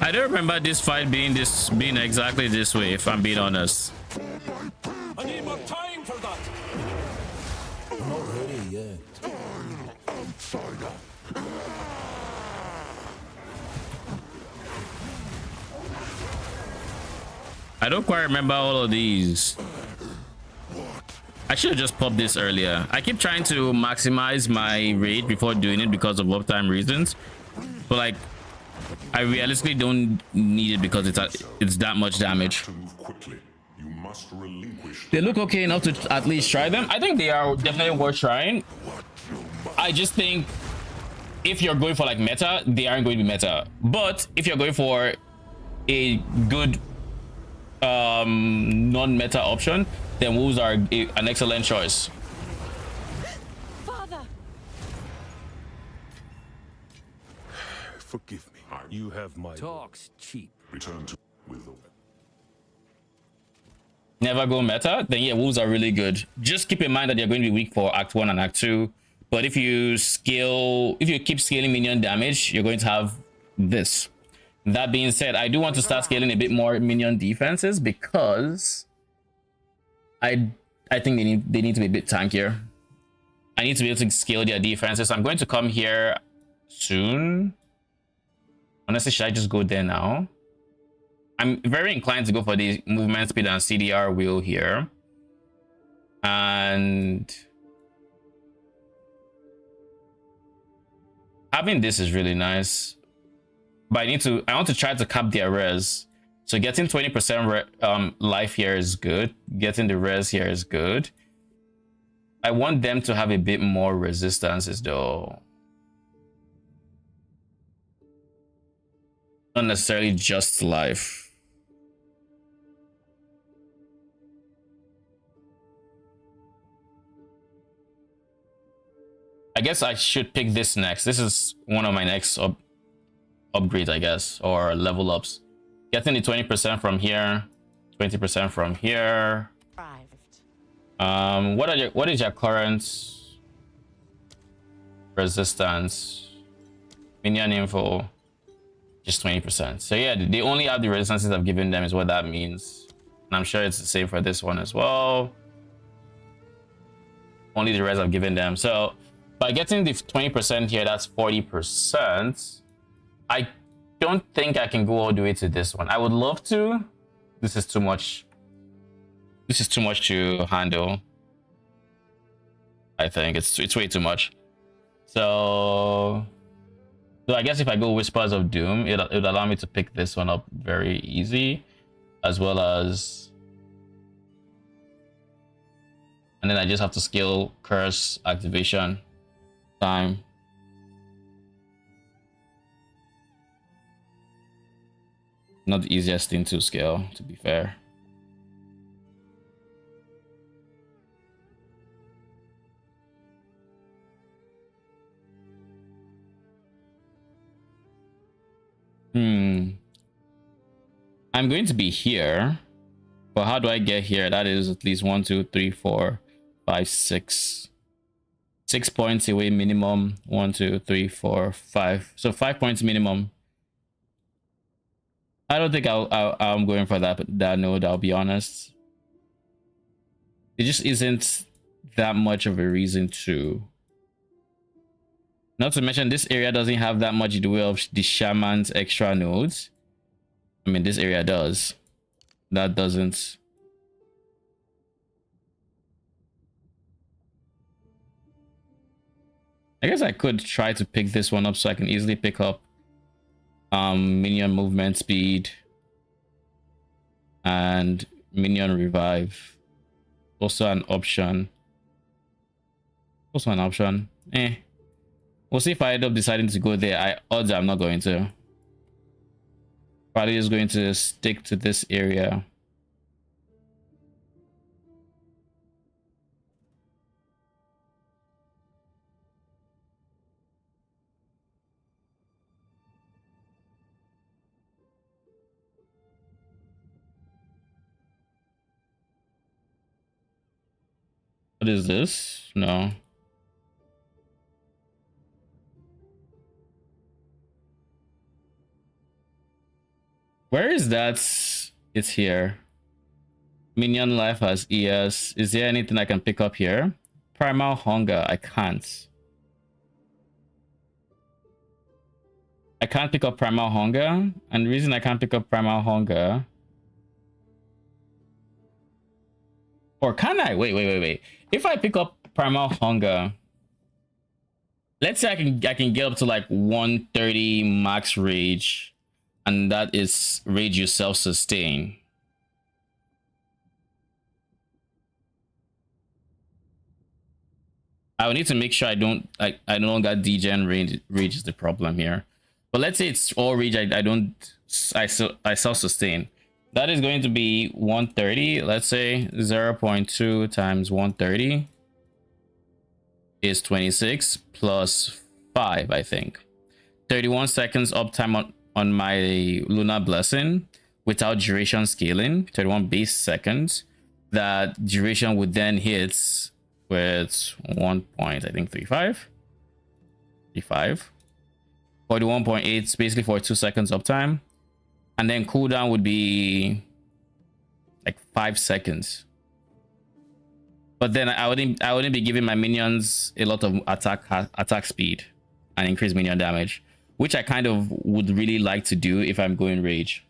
I don't remember this fight being exactly this way, if I'm being honest. I need more time for that. I'm not ready yet. I don't quite remember all of these. I should have just popped this earlier. I keep trying to maximize my rate before doing it because of uptime reasons. But like, I realistically don't need it because it's that much damage. They look okay enough to at least try them. I think they are definitely worth trying. I just think if you're going for like meta, they aren't going to be meta. But if you're going for a good non-meta option, then wolves are an excellent choice. Father. Forgive me. You have my talks cheap. Return to with Never go meta, then yeah, wolves are really good. Just keep in mind that they're going to be weak for Act 1 and Act 2. But if you keep scaling minion damage, you're going to have this. That being said, I do want to start scaling a bit more minion defenses because I think they need to be a bit tankier. I need to be able to scale their defenses. I'm going to come here soon. Honestly, should I just go there now? I'm very inclined to go for the movement speed and CDR wheel here. And having this is really nice. But I want to try to cap their res. So getting 20% life here is good. Getting the res here is good. I want them to have a bit more resistances though. Not necessarily just life. I guess I should pick this next. This is one of my next upgrades, I guess, or level ups. Getting the 20% from here, 20% from here. What is your current resistance? Minion info, just 20%. So yeah, they only have the resistances I've given them is what that means. And I'm sure it's the same for this one as well. Only the res I've given them. So by getting the 20% here, that's 40%. I don't think I can go all the way to this one. I would love to. This is too much. This is too much to handle. I think it's way too much. So I guess if I go Whispers of Doom, it would allow me to pick this one up very easy, as well as, and then I just have to scale curse activation time. Not the easiest thing to scale, to be fair. I'm going to be here, but how do I get here? That is at least 1, 2, 3, 4, 5, 6. 6 points away minimum. 1, 2, 3, 4, 5. So 5 points minimum. I don't think I'm going for that node, I'll be honest. It just isn't that much of a reason to. Not to mention this area doesn't have that much in the way of the shaman's extra nodes. I mean, this area does. That doesn't. I guess I could try to pick this one up so I can easily pick up minion movement speed and minion revive. Also an option. We'll see if I end up deciding to go there. Odds I'm not going to. Probably just going to stick to this area. What is this? No. Where is that? It's here. Minion life has ES. Is there anything I can pick up here? Primal hunger. I can't. I can't pick up primal hunger. And the reason I can't pick up primal hunger. Or can I? Wait. If I pick up primal hunger, let's say I can get up to like 130 max rage, and that is rage you self-sustain. I would need to make sure I don't no longer degen rage is the problem here. But let's say it's all rage. I self-sustain. That is going to be 130. Let's say 0.2 times 130 is 26 plus 5, I think. 31 seconds uptime on my Lunar Blessing without duration scaling. 31 base seconds. That duration would then hit with 1 point, I think 35. 41.8, basically for 2 seconds uptime. And then cooldown would be like 5 seconds. But then I wouldn't be giving my minions a lot of attack speed and increase minion damage, which I kind of would really like to do if I'm going rage.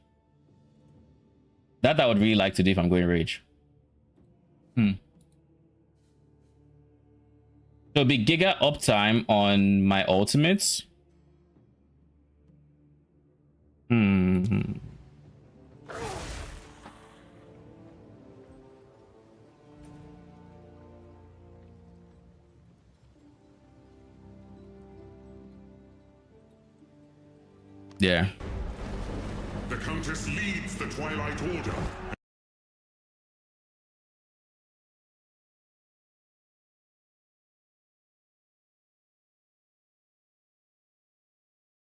That I would really like to do if I'm going rage. So it'll be giga uptime on my ultimates. Yeah. The Countess leads the Twilight Order.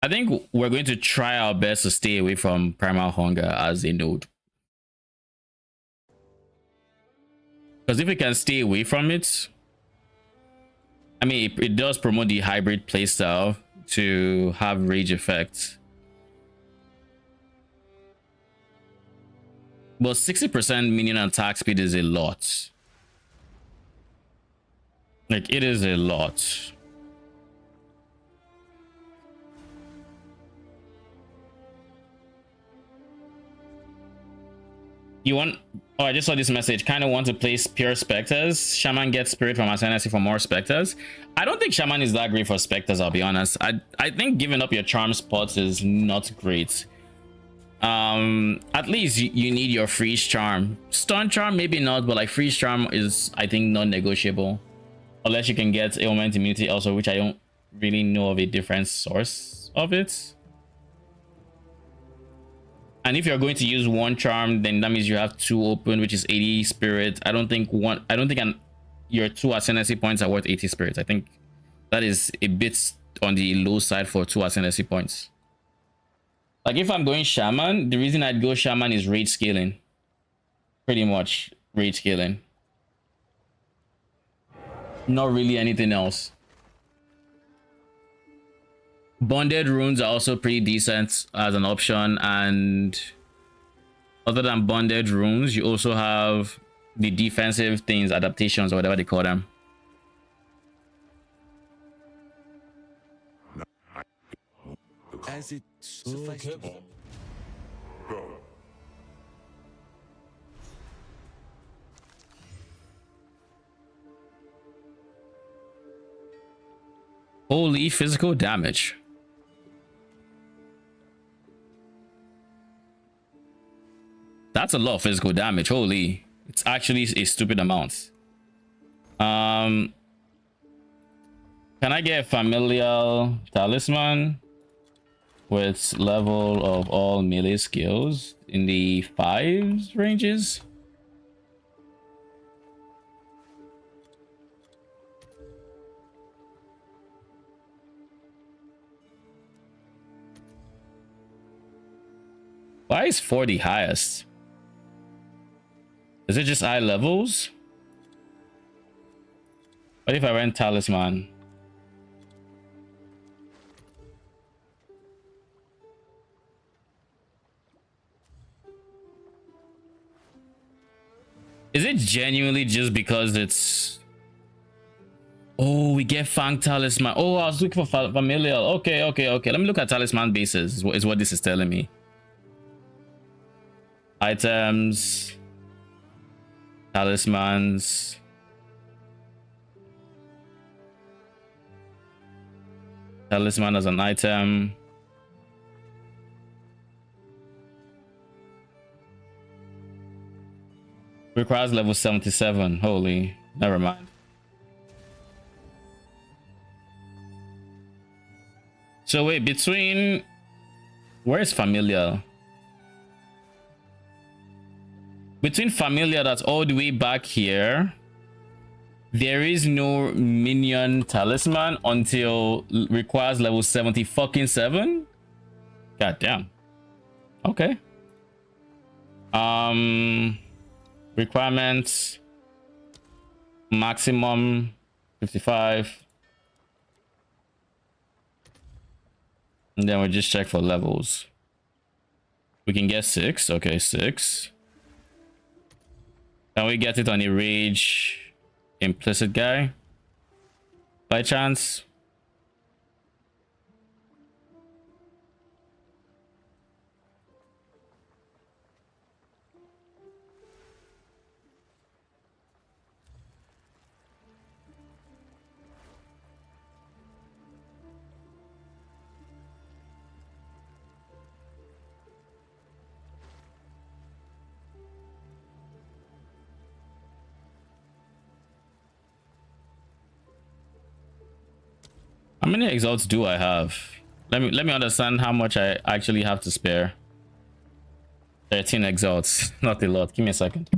I think we're going to try our best to stay away from Primal Hunger as a node. Because if we can stay away from it, I mean, it does promote the hybrid playstyle to have rage effects. But 60% minion attack speed is a lot. Like, it is a lot. You want... Oh, I just saw this message. Kind of want to place pure specters. Shaman gets spirit from Ascendancy for more specters. I don't think Shaman is that great for specters, I'll be honest. I think giving up your charm spots is not great. At least you need your freeze charm. Stun charm, maybe not, but like freeze charm is, I think, non-negotiable. Unless you can get ailment immunity also, which I don't really know of a different source of it. And if you're going to use one charm, then that means you have 2 open, which is 80 spirit. I don't think your 2 ascendancy points are worth 80 spirits. I think that is a bit on the low side for 2 ascendancy points. Like, if I'm going shaman, the reason I'd go shaman is rage scaling. Pretty much rage scaling. Not really anything else. Bonded runes are also pretty decent as an option, and other than bonded runes, you also have the defensive things, adaptations, or whatever they call them. As it suffices to be. Holy physical damage. That's a lot of physical damage. Holy. It's actually a stupid amount. Can I get familial talisman with level of all melee skills in the 5s ranges? Why is 4 the highest? Is it just eye levels? What if I went talisman? Is it genuinely just because it's... Oh, we get Fang Talisman. Oh, I was looking for Familial. Okay. Let me look at Talisman bases, is what this is telling me. Items. Talismans. Talisman as an item. Requires level 77. Holy. Never mind. So wait, between... Where's Familiar? Between Familiar, that's all the way back here. There is no minion talisman until requires level 70 fucking 7. God damn. Okay. Requirements. Maximum 55. And then we just check for levels. We can get 6. Okay, 6. Can we get it on a rage implicit guy? By chance? How many exalts do I have? Let me understand how much I actually have to spare. 13 exalts. Not a lot. Give me a second.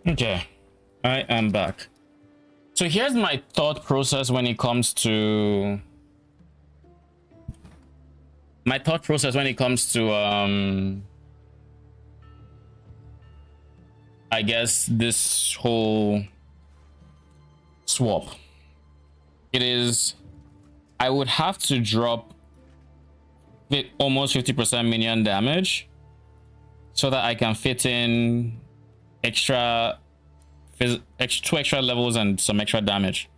Okay, I am back. So here's my thought process when it comes to I guess this whole swap. It is, I would have to drop almost 50% minion damage so that I can fit in two extra levels and some extra damage.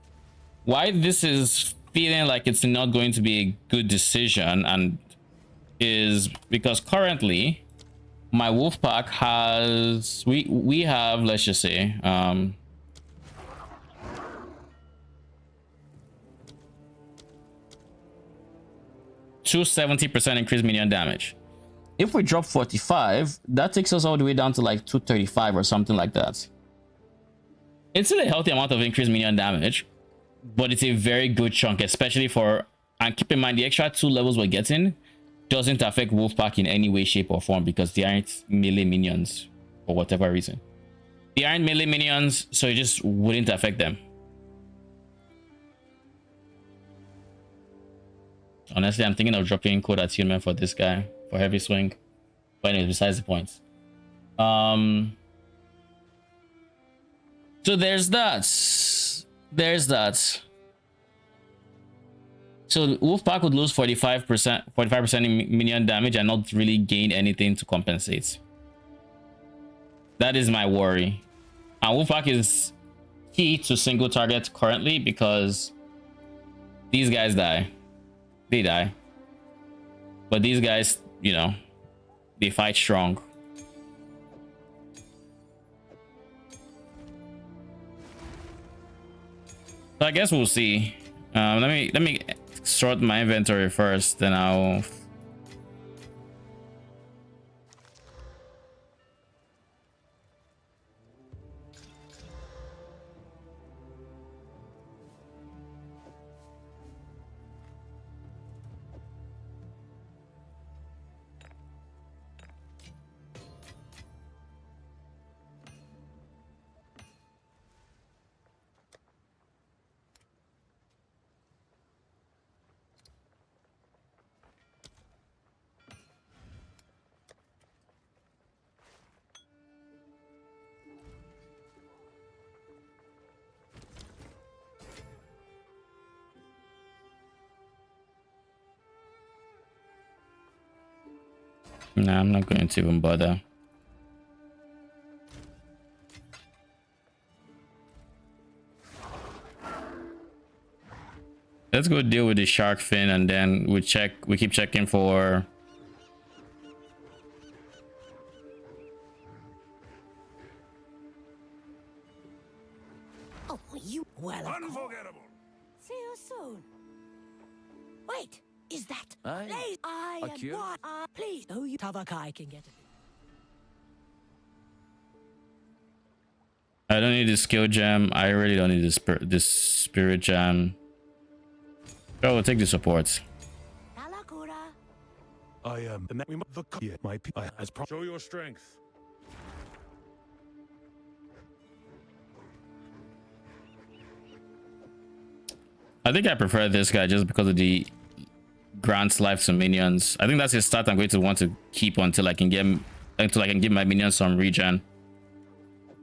Why this is feeling like it's not going to be a good decision and is because currently my wolf pack has we have, let's just say, 270% increased minion damage. If we drop 45, that takes us all the way down to like 235 or something like that. It's still a healthy amount of increased minion damage, but it's a very good chunk, especially for, and keep in mind the extra 2 levels we're getting doesn't affect Wolfpack in any way, shape, or form because they aren't melee minions for whatever reason. They aren't melee minions, so it just wouldn't affect them. Honestly, I'm thinking of dropping code attunement for this guy for heavy swing. But anyways, besides the point. So there's that. So Wolfpack would lose 45% in minion damage and not really gain anything to compensate. That is my worry. And Wolfpack is key to single target currently because these guys die. They die. But these guys, you know, they fight strong. So I guess we'll see. Let me sort my inventory first, then I'll. Nah, I'm not going to even bother. Let's go deal with the shark fin, and then we keep checking for Oh, you well, unforgettable. See you soon. Wait, is that? Aye. I am cure? what? Please, oh, you Tavakai can get it. I don't need the skill gem. I really don't need this spirit gem. Oh, we'll take the supports. I am my as show your strength. I think I prefer this guy just because of the grants life to minions. I think that's his stat I'm going to want to keep until I can give my minions some regen.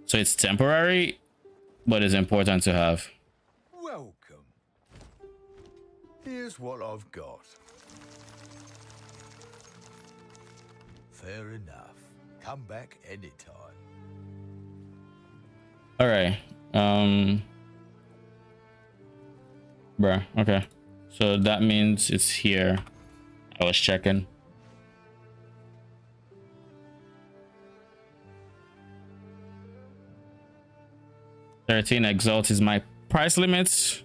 So it's temporary, but it's important to have. Welcome. Here's what I've got. Fair enough. Come back anytime. All right. Bruh, okay. So that means it's here. I was checking. $13 Exalt is my price limit.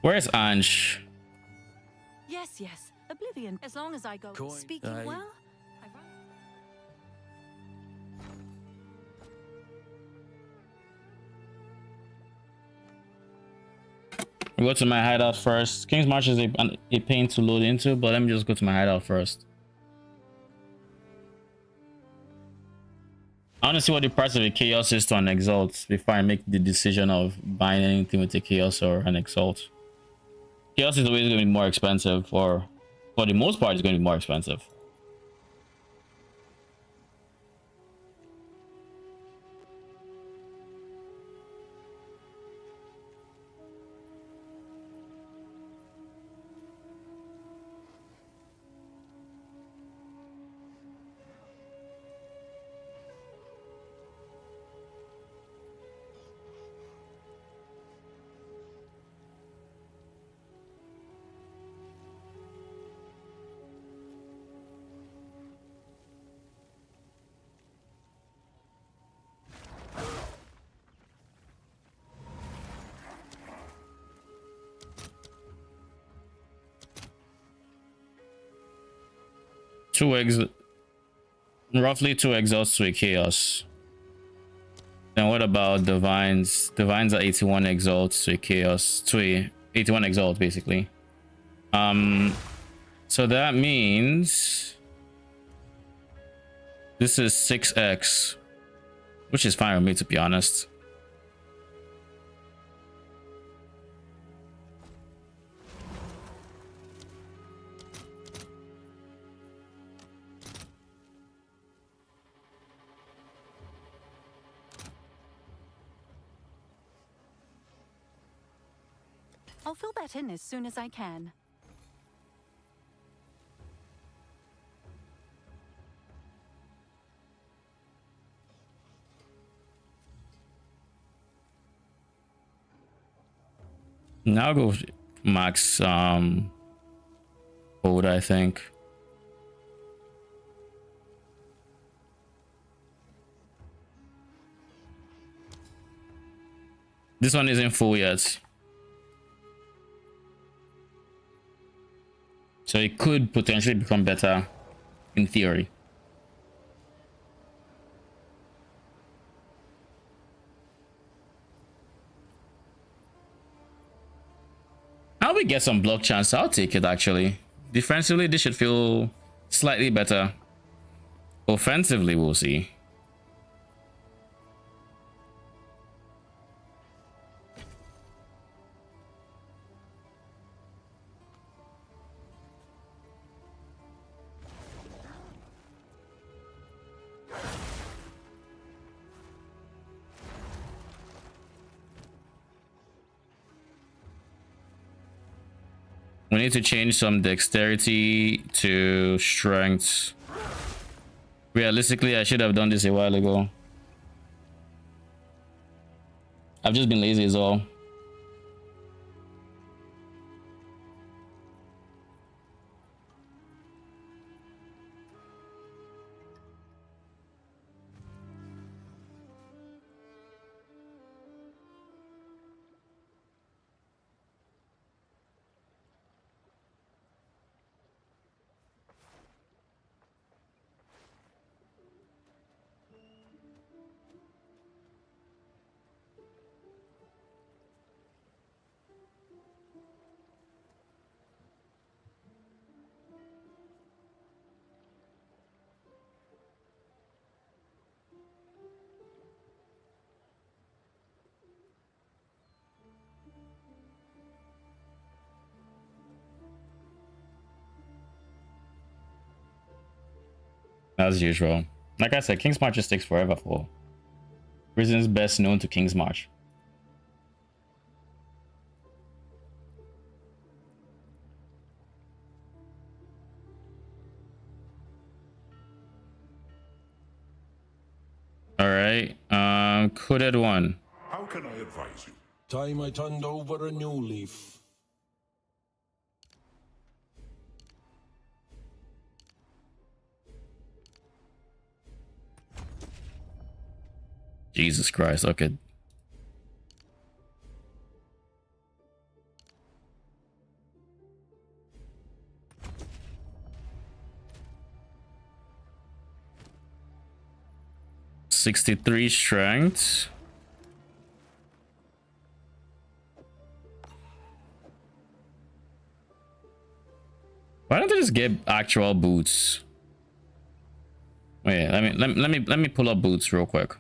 Where's Ange? Yes, yes. Oblivion. As long as I go speaking well. Go to my hideout first. King's March is a pain to load into, but let me just go to my hideout first. I want to see what the price of a Chaos is to an Exalt before I make the decision of buying anything with a Chaos or an Exalt. Chaos is always going to be more expensive, or for the most part, it's going to be more expensive. Roughly 2 exalts to a chaos. Then what about divines? Divines are 81 exalts to a chaos, to a 81 exalt basically. So that means this is 6x, which is fine with me, to be honest. I'll fill that in as soon as I can. Now I'll go max hold, I think. This one isn't full yet. So it could potentially become better in theory. Now we get some block chance. I'll take it actually. Defensively, this should feel slightly better. Offensively, we'll see. We need to change some dexterity to strength. Realistically, I should have done this a while ago. I've just been lazy is all. As usual. Like I said, King's March just takes forever for reasons best known to King's March. Alright, coded one. How can I advise you? Time I turned over a new leaf. Jesus Christ, okay. $63 strength. Why don't I just get actual boots? Wait, let me pull up boots real quick.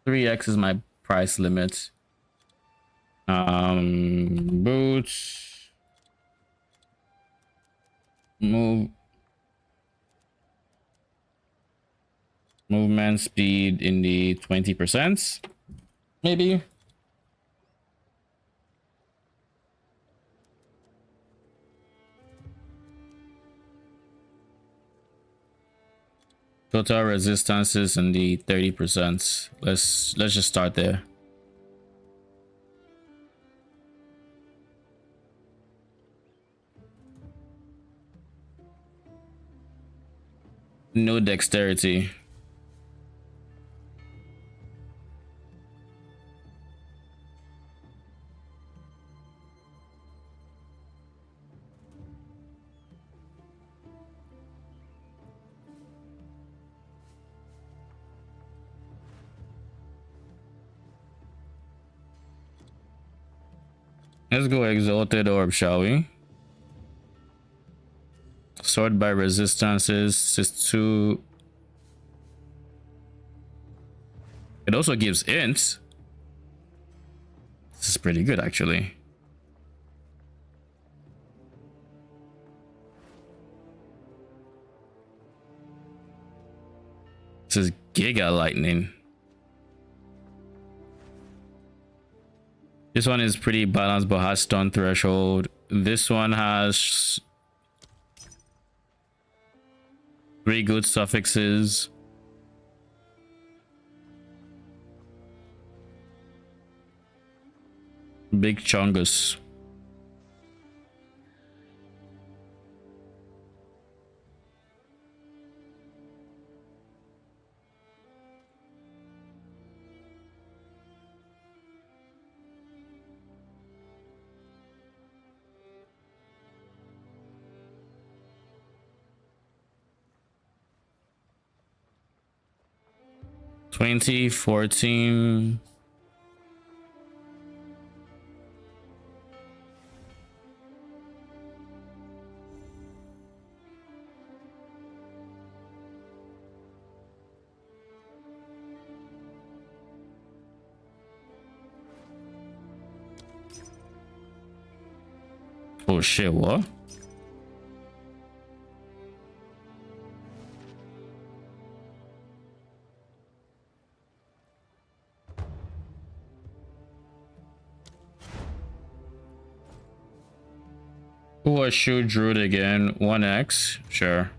3x is my price limit. Boots. Movement speed in the 20%, maybe. Total resistances in the 30%. Let's just start there. No dexterity. Let's go Exalted Orb, shall we? Sort by resistances is 2. It also gives int. This is pretty good, actually. This is Giga Lightning. This one is pretty balanced but has stun threshold. This one has 3 good suffixes. Big Chungus. $20.14. Oh shit, what? Oh, I shoot Druid again. 1x, sure.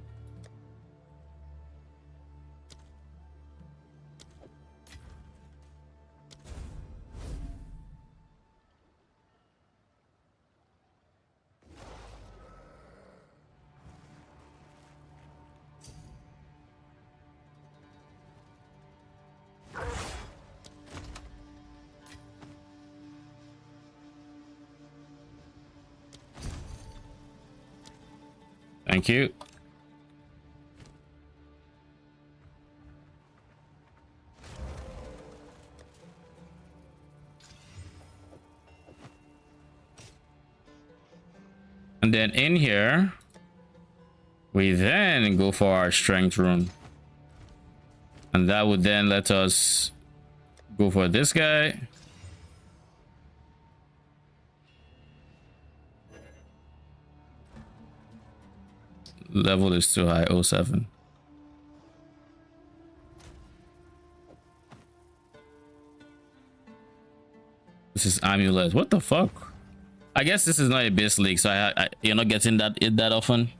Thank you. And then in here, we then go for our strength rune. And that would then let us go for this guy. Level is too high, 07. This is amulet. What the fuck? I guess this is not a base league, so you're not getting that often.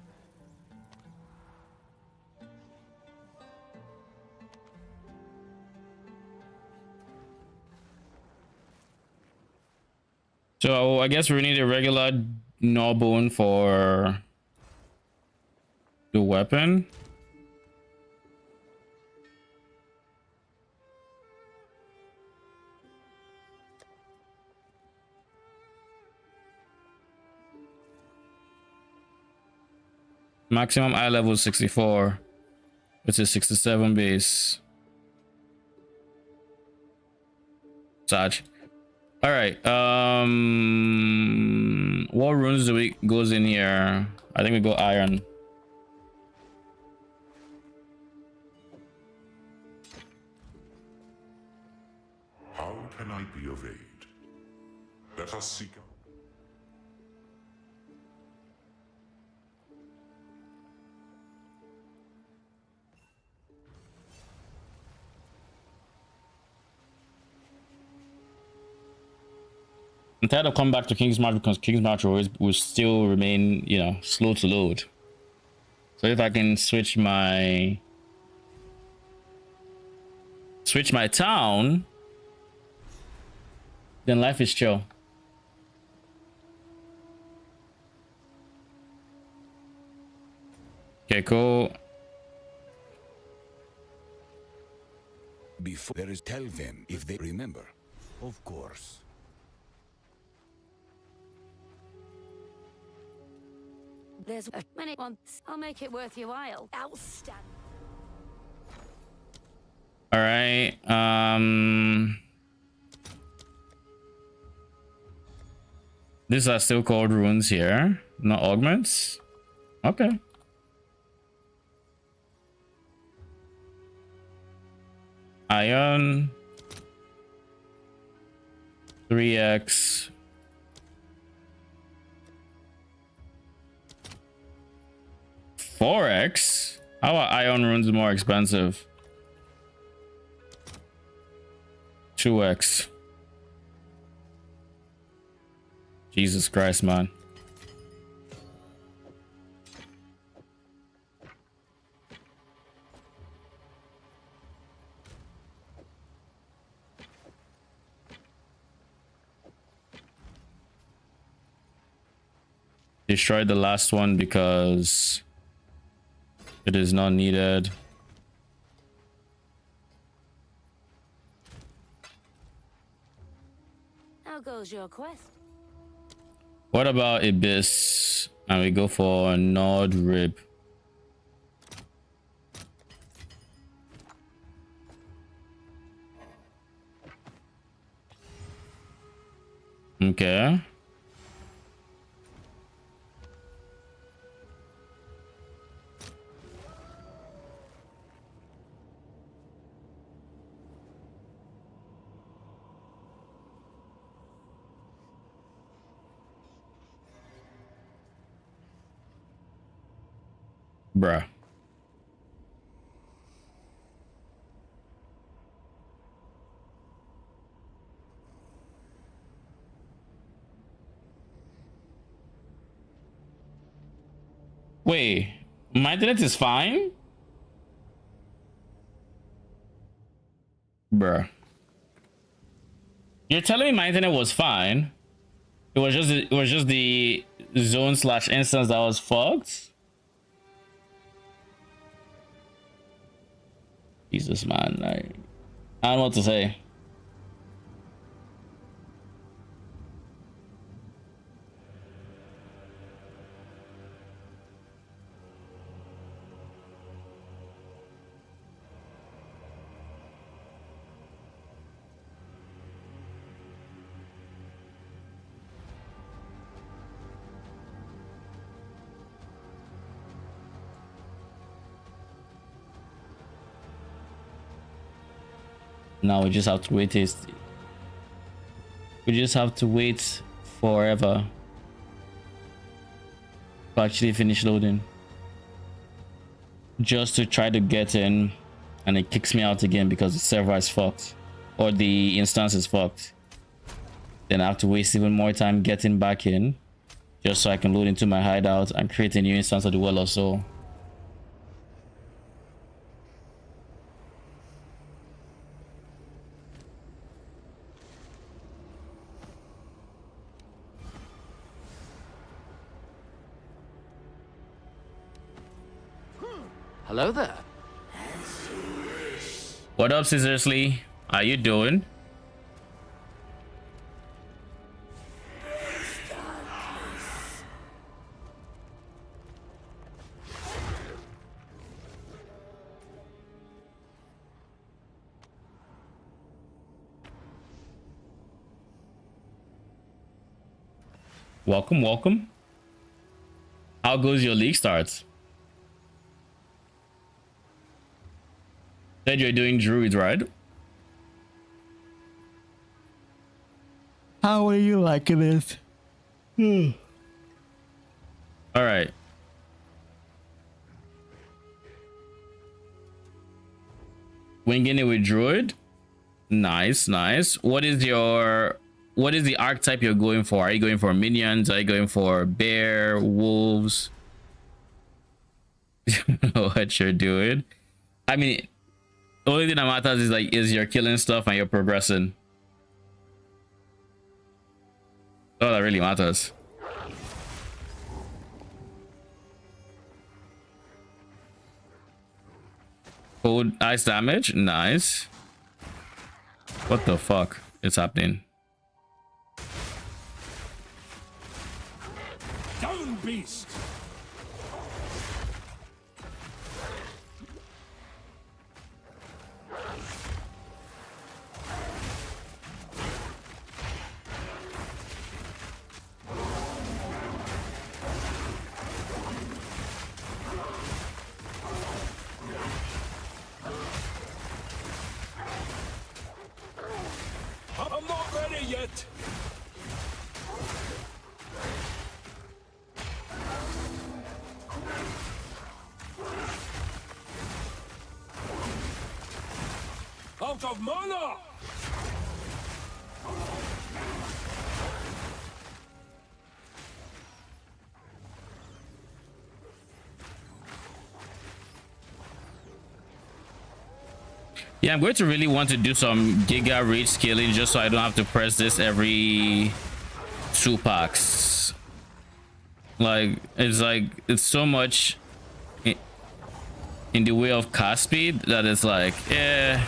So I guess we need a regular gnawbone for the weapon. Maximum eye level 64. It's a 67 base. Sarge. All right. What runes do we goes in here? I think we go iron. How can I be of aid? Let us seek out. I'm tired of coming back to King's March because King's March will still remain, you know, slow to load. So if I can switch my town, then life is chill. Okay, cool. Before there is, tell them if they remember. Of course. There's many ones. I'll make it worth your while. Outstanding. All right. These are still called runes here, not augments. Okay. Iron. 3x. $4x? How are iron runes more expensive? 2x. Jesus Christ, man. Destroyed the last one because it is not needed. How goes your quest? What about Abyss? And we go for Nord Rib. Okay. Bruh. Wait, my internet is fine? Bruh. You're telling me my internet was fine? It was just the zone / instance that was fucked? Jesus, man. I don't know what to say. Now we just have to wait. We just have to wait forever to actually finish loading. Just to try to get in, and it kicks me out again because the server is fucked or the instance is fucked. Then I have to waste even more time getting back in just so I can load into my hideout and create a new instance of the Well of Soul. Hello there. What up, Scissorsley? How you doing? Welcome, welcome. How goes your league starts? Said you're doing Druids, right? How are you liking it? All right. Winging it with Druid. Nice, nice. What is the archetype you're going for? Are you going for minions? Are you going for bear, wolves? What you're doing? I mean, the only thing that matters is you're killing stuff and you're progressing. All that really matters. Cold ice damage, nice. What the fuck is happening? Down, beast! I'm not ready yet. Out of mana. Yeah, I'm going to really want to do some Giga Rage scaling just so I don't have to press this every 2 packs. Like it's so much in the way of cast speed that it's like, yeah.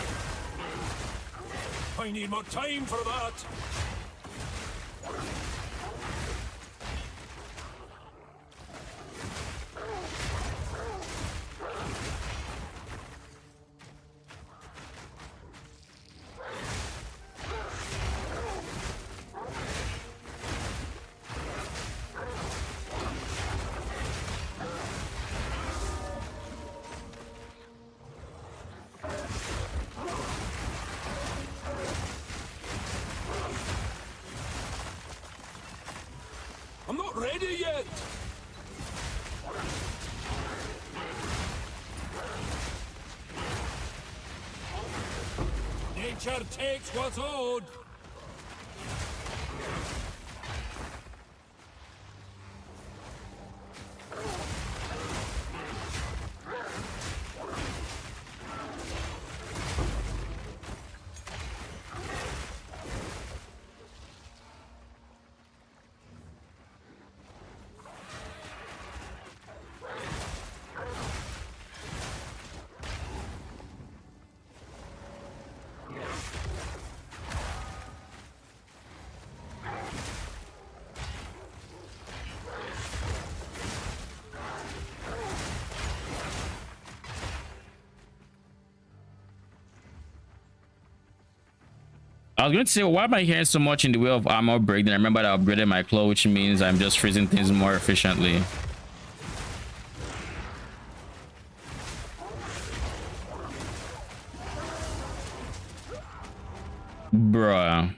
I need more time for that. I'm not ready yet. Nature takes what's owed. I was going to say, why am I hearing so much in the way of armor break? Then I remember that I upgraded my claw, which means I'm just freezing things more efficiently. Bruh.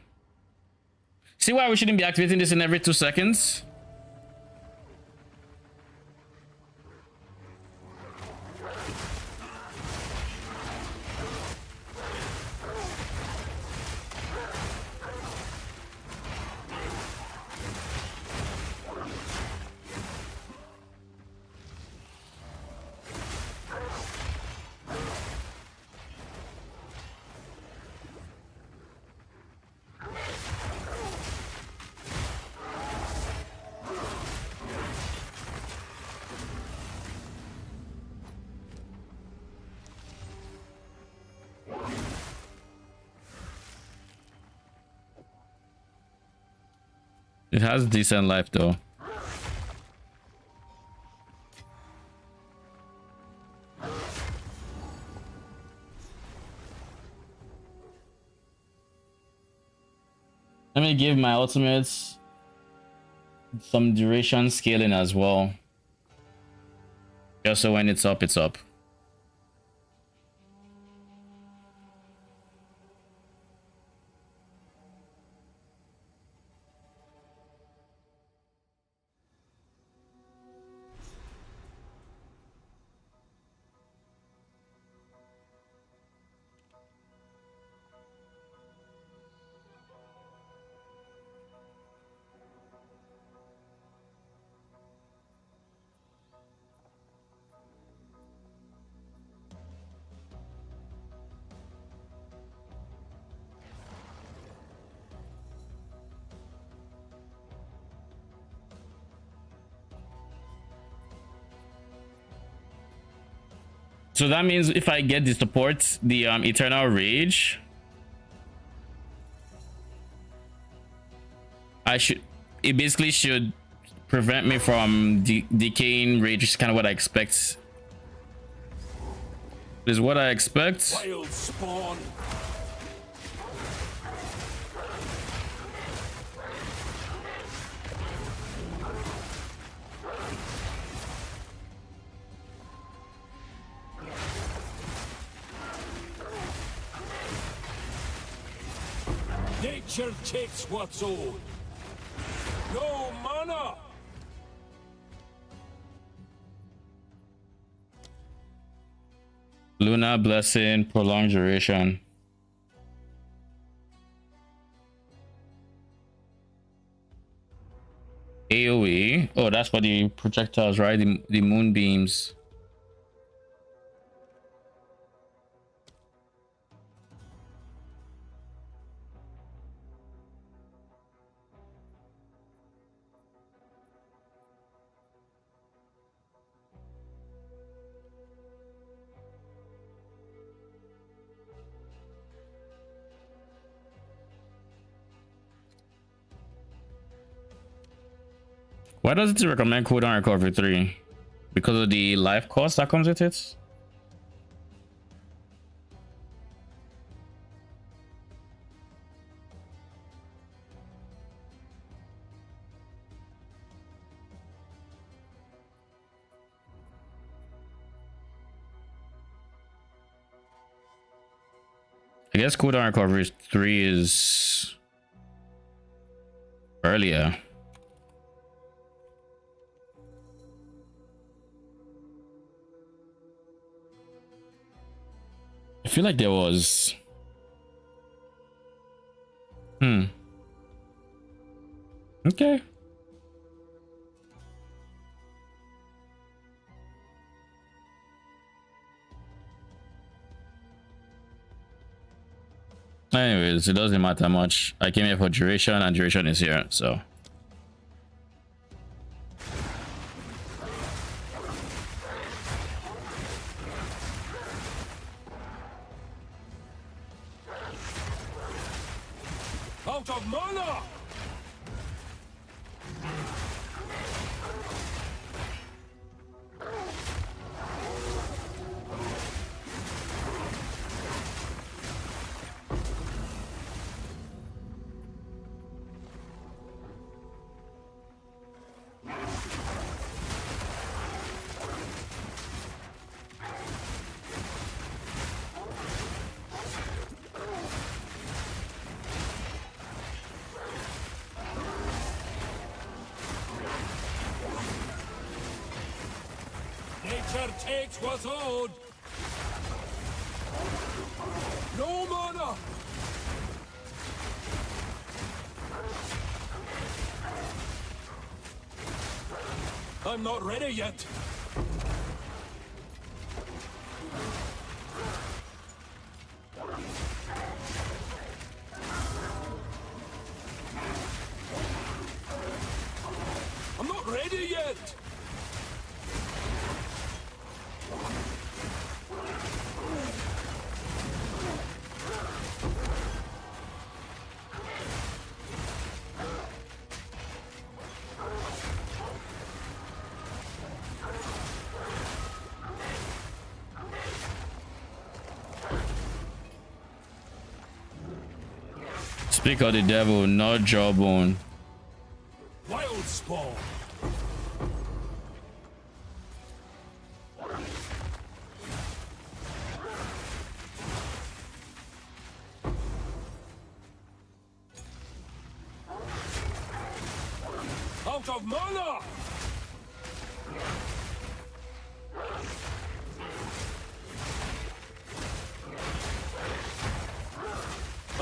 See why we shouldn't be activating this in every 2 seconds? It has decent life though. Let me give my ultimates some duration scaling as well. Just so when it's up, it's up. So that means if I get the support, the Eternal Rage, it basically should prevent me from decaying rage, which is kind of what I expect. Is what I expect. Wild spawn. Nature takes what's owed. No mana! Luna Blessing, prolonged duration. AoE. Oh, that's for the projectiles, right? The moonbeams. Why does it recommend cooldown recovery 3? Because of the life cost that comes with it? I guess cooldown recovery 3 is earlier. I feel like there was... Okay. Anyways, it doesn't matter much. I came here for duration and duration is here, so... Out of mana! Nature takes what's owed. No mana. I'm not ready yet. I'm not ready yet. Speak of the devil, not jawbone. Wild spawn. Out of mana.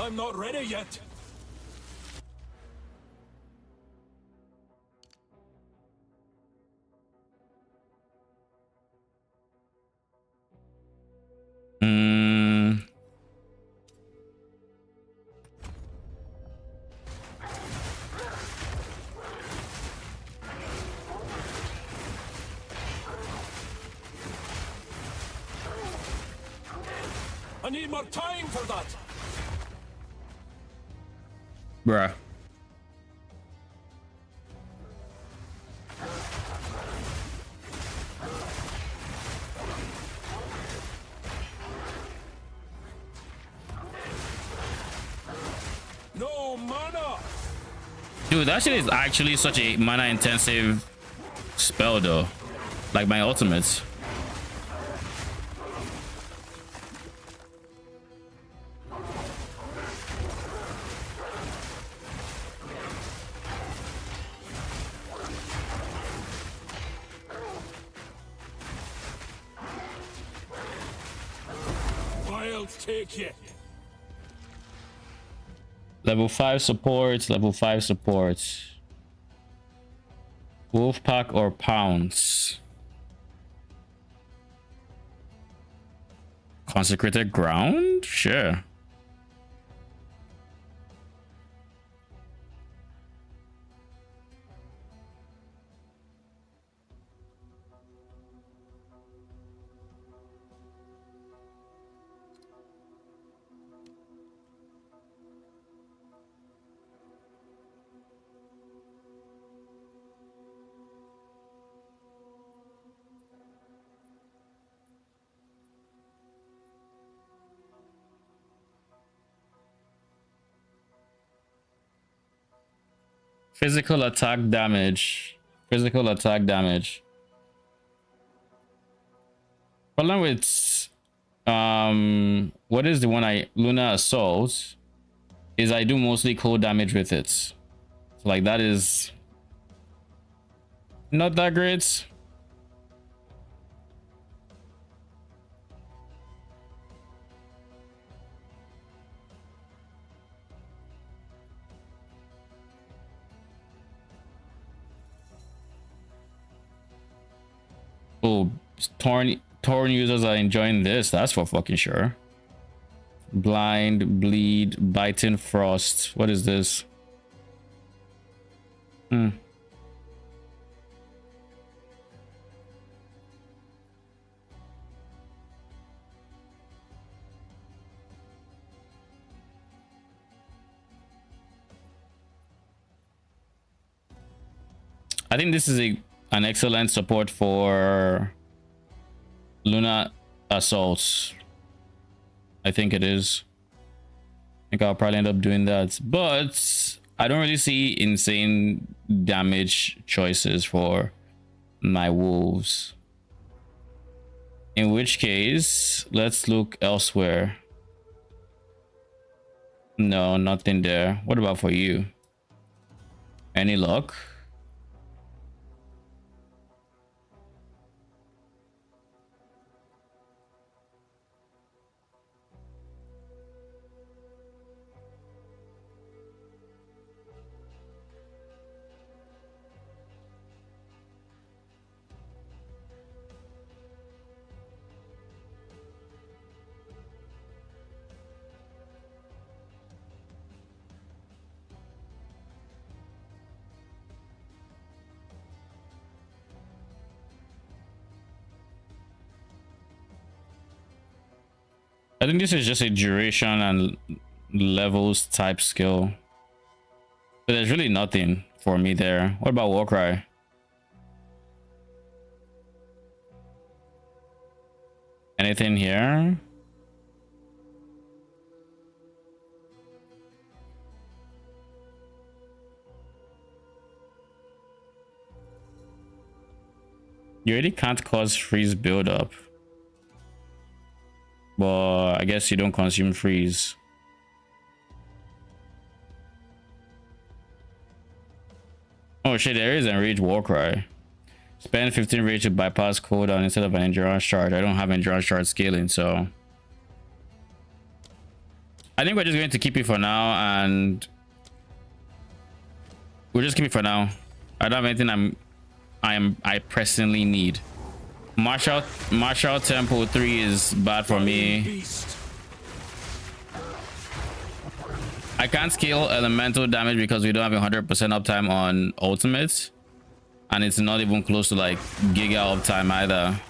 I'm not ready yet. I need more time for that. Bruh. No mana. Dude, that shit is actually such a mana intensive spell though. Like my ultimates. Take it. Level 5 supports, level 5 supports. Wolfpack or Pounce. Consecrated ground? Sure. Physical attack damage. Physical attack damage. Problem with what is the one Luna Assault is I do mostly cold damage with it. So like that is not that great. Oh, torn users are enjoying this. That's for fucking sure. Blind, bleed, biting, frost. What is this? I think this is an excellent support for Luna Assaults. I think it is. I think I'll probably end up doing that. But I don't really see insane damage choices for my wolves. In which case, let's look elsewhere. No, nothing there. What about for you? Any luck? I think this is just a duration and levels type skill. But there's really nothing for me there. What about Warcry? Anything here? You really can't cause freeze buildup. But I guess you don't consume freeze. Oh shit, there is Enrage Warcry. Spend 15 rage to bypass cooldown instead of an endurance shard. I don't have endurance shard scaling, so I think we're just going to keep it for now, and we'll just keep it for now. I don't have anything I personally need. Martial Tempo 3 is bad for me. I can't scale elemental damage because we don't have 100% uptime on ultimates, and it's not even close to like giga uptime either.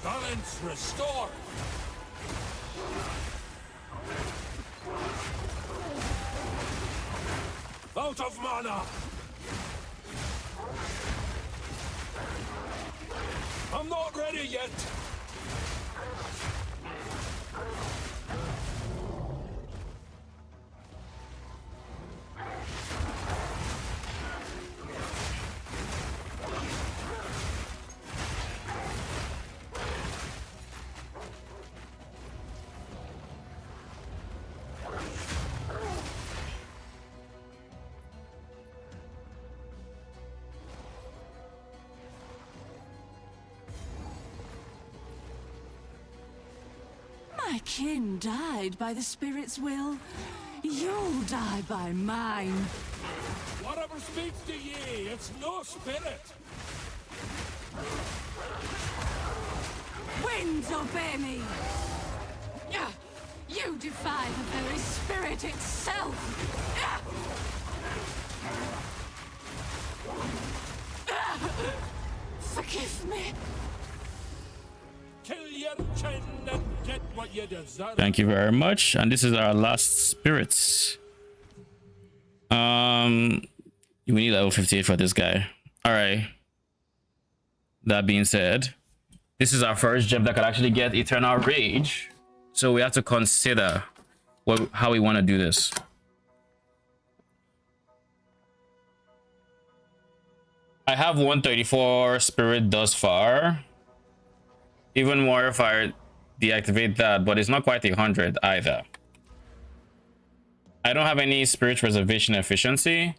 Balance restored. Out of mana. I'm not ready yet. My kin died by the spirit's will. You'll die by mine. Whatever speaks to ye, it's no spirit. Winds obey me. You defy the very spirit itself. Forgive me. Kill your chin and get what you deserve. Thank you very much. And this is our last spirits. We need level 58 for this guy. All right. that being said, this is our first gem that could actually get Eternal Rage. So we have to consider how we want to do this. I have 134 spirit thus far. Even more if I deactivate that, but it's not quite 100 either. I don't have any spirit reservation efficiency.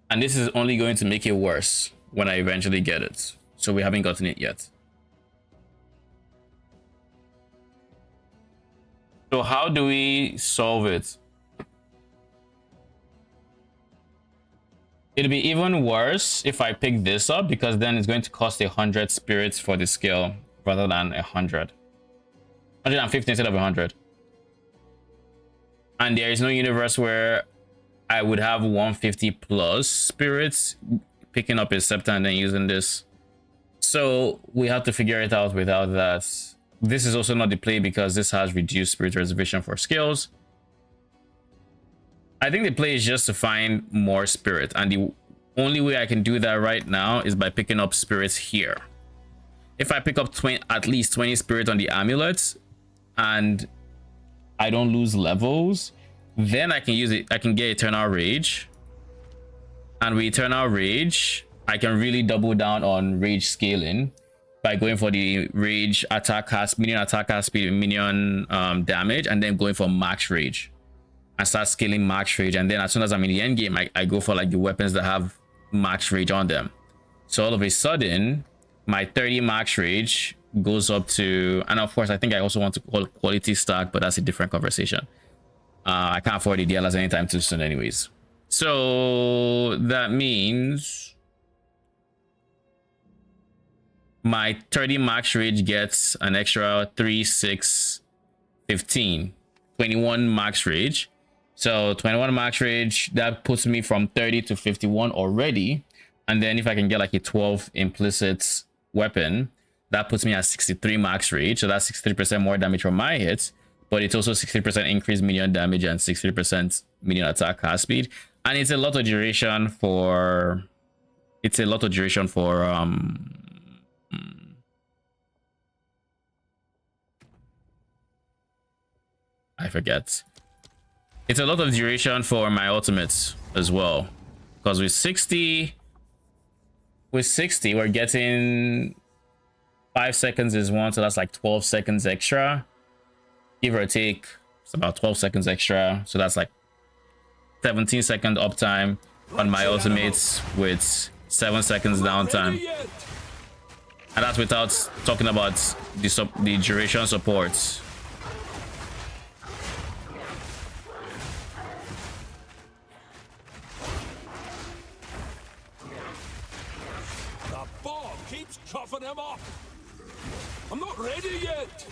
And this is only going to make it worse when I eventually get it. So we haven't gotten it yet. So how do we solve it? It'll be even worse if I pick this up, because then it's going to cost 100 spirits for the skill rather than 100. 150 instead of 100. And there is no universe where I would have 150 plus spirits picking up a scepter and then using this. So we have to figure it out without that. This is also not the play because this has reduced spirit reservation for skills. I think the play is just to find more spirit, and the only way I can do that right now is by picking up spirits here. If I pick up at least 20 spirit on the amulets and I don't lose levels, then I can use it. I can get Eternal Rage, and with Eternal Rage I can really double down on rage scaling by going for the rage attack cast, minion attack cast speed, minion damage, and then going for max rage. I start scaling max rage, and then as soon as I'm in the end game, I go for like the weapons that have max rage on them. So all of a sudden my 30 max rage goes up to, and of course I think I also want to call quality stack, but that's a different conversation. I can't afford the DLS anytime too soon anyways. So that means my 30 max rage gets an extra 3, 6, 15, 21 max rage. So 21 max rage, that puts me from 30 to 51 already. And then if I can get like a 12 implicit weapon, that puts me at 63 max rage. So that's 63% more damage from my hits, but it's also 60% increased minion damage and 60% minion attack cast speed. And it's a lot of duration for, I forget. It's a lot of duration for my ultimates as well, because with 60 we're getting 5 seconds is one, so that's like 12 seconds extra, give or take. It's about 12 seconds extra, so that's like 17-second uptime on my ultimates with 7 seconds downtime, and that's without talking about the duration supports. Coughing him up. I'm not ready yet.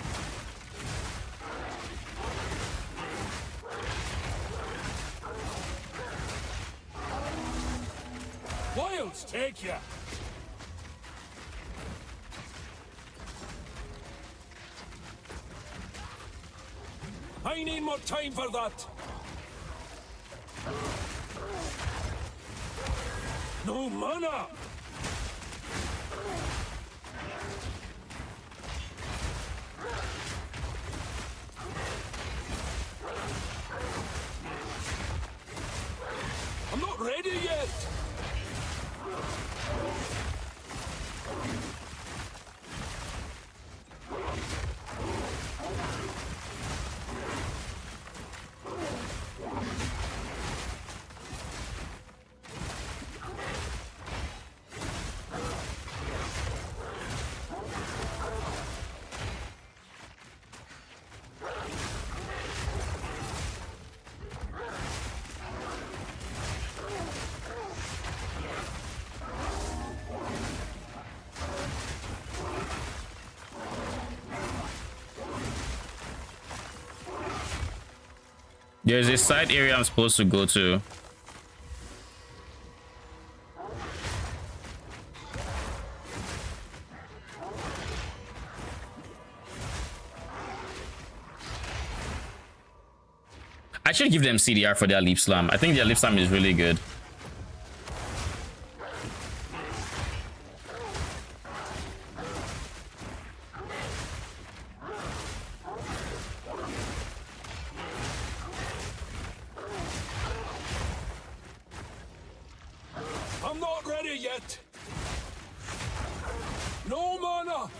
Wilds take ya. I need more time for that. No mana. I'm not ready yet. There's a side area I'm supposed to go to. I should give them CDR for their Leap Slam. I think their Leap Slam is really good. I'm not ready yet. No mana.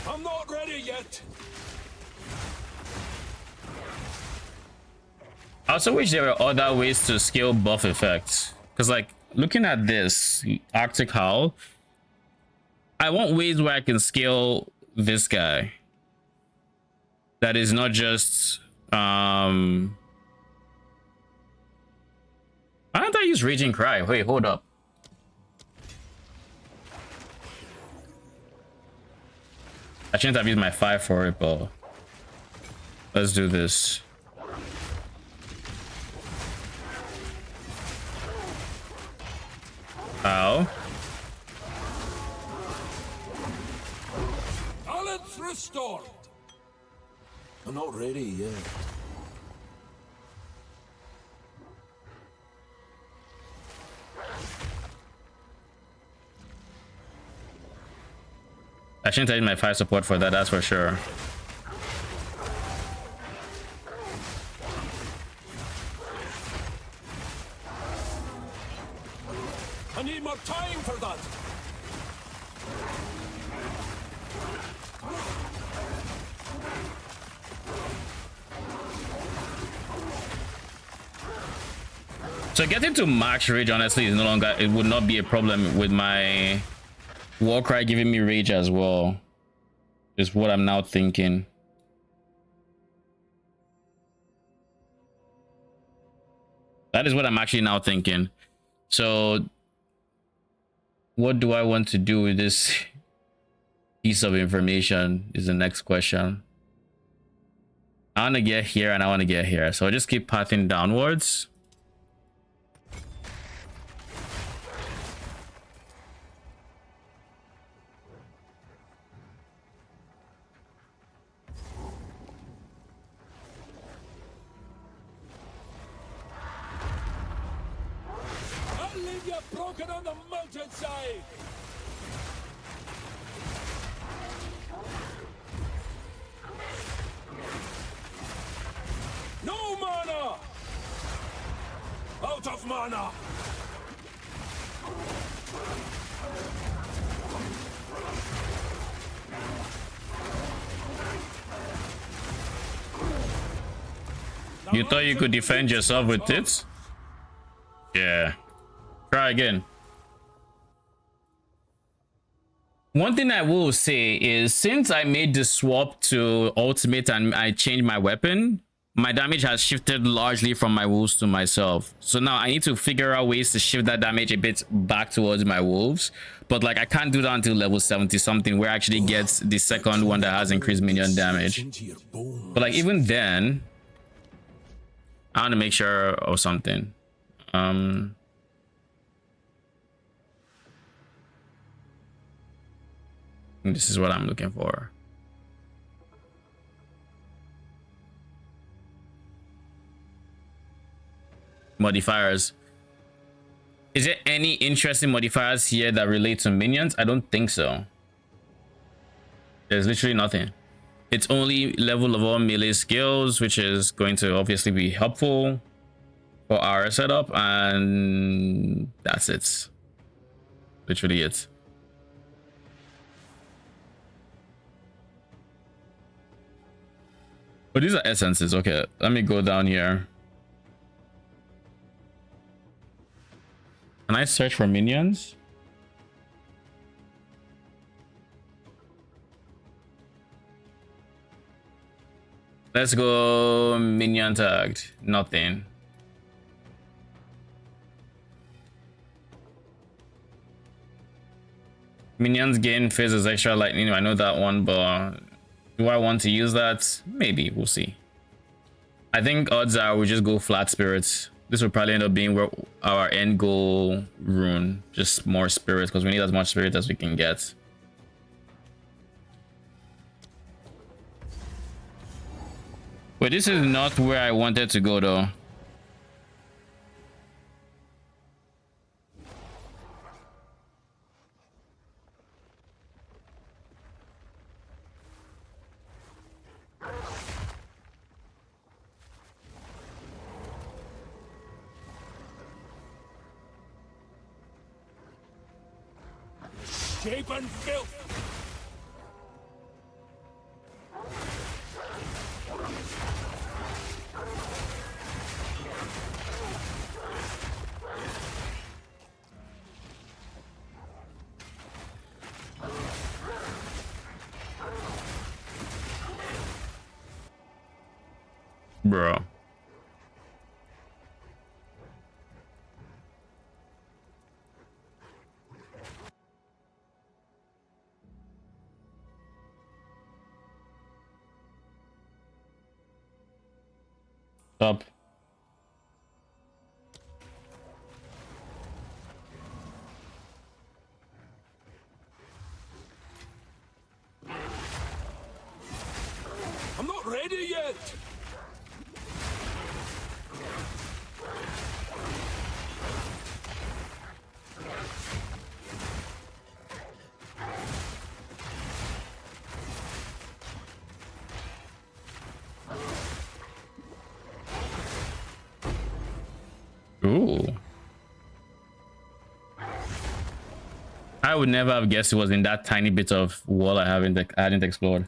I'm not ready yet. I also wish there were other ways to scale buff effects. Because, like, looking at this Arctic Howl, I want ways where I can scale this guy. That is not just why don't I use Raging Cry? Wait, hold up. I shouldn't have used my 5 for it, but let's do this. Ow. Balance restored. I'm not ready yet. I shouldn't have used my 5 support for that, that's for sure. I need more time for that. So getting to max rage honestly is no longer, it would not be a problem with my Warcry giving me rage as well, is what I'm now thinking. That is what I'm actually now thinking. So what do I want to do with this piece of information is the next question. I want to get here and I want to get here, so I just keep pathing downwards. Broken on the mountainside. No mana. Out of mana. You thought you could defend yourself with it? Yeah. Try again. One thing I will say is, since I made the swap to ultimate and I changed my weapon, my damage has shifted largely from my wolves to myself. So now I need to figure out ways to shift that damage a bit back towards my wolves. But like, I can't do that until level 70 something, where I actually gets the second one that has increased minion damage. But like, even then, I want to make sure of something. This is what I'm looking for. Modifiers. Is there any interesting modifiers here that relate to minions? I don't think so. There's literally nothing. It's only level of all melee skills, which is going to obviously be helpful for our setup, and that's it. Literally it. But these are essences. Okay, let me go down here. Can I search for minions? Let's go minion tagged. Nothing. Minions gain phases extra lightning. I know that one, but do I want to use that? Maybe. We'll see. I think odds are we just go flat spirits. This will probably end up being where our end goal rune. Just more spirits, because we need as much spirit as we can get. But this is not where I wanted to go though. Shape and filth! Bro. Up. I'm not ready yet! Ooh. I would never have guessed it was in that tiny bit of wall I hadn't explored.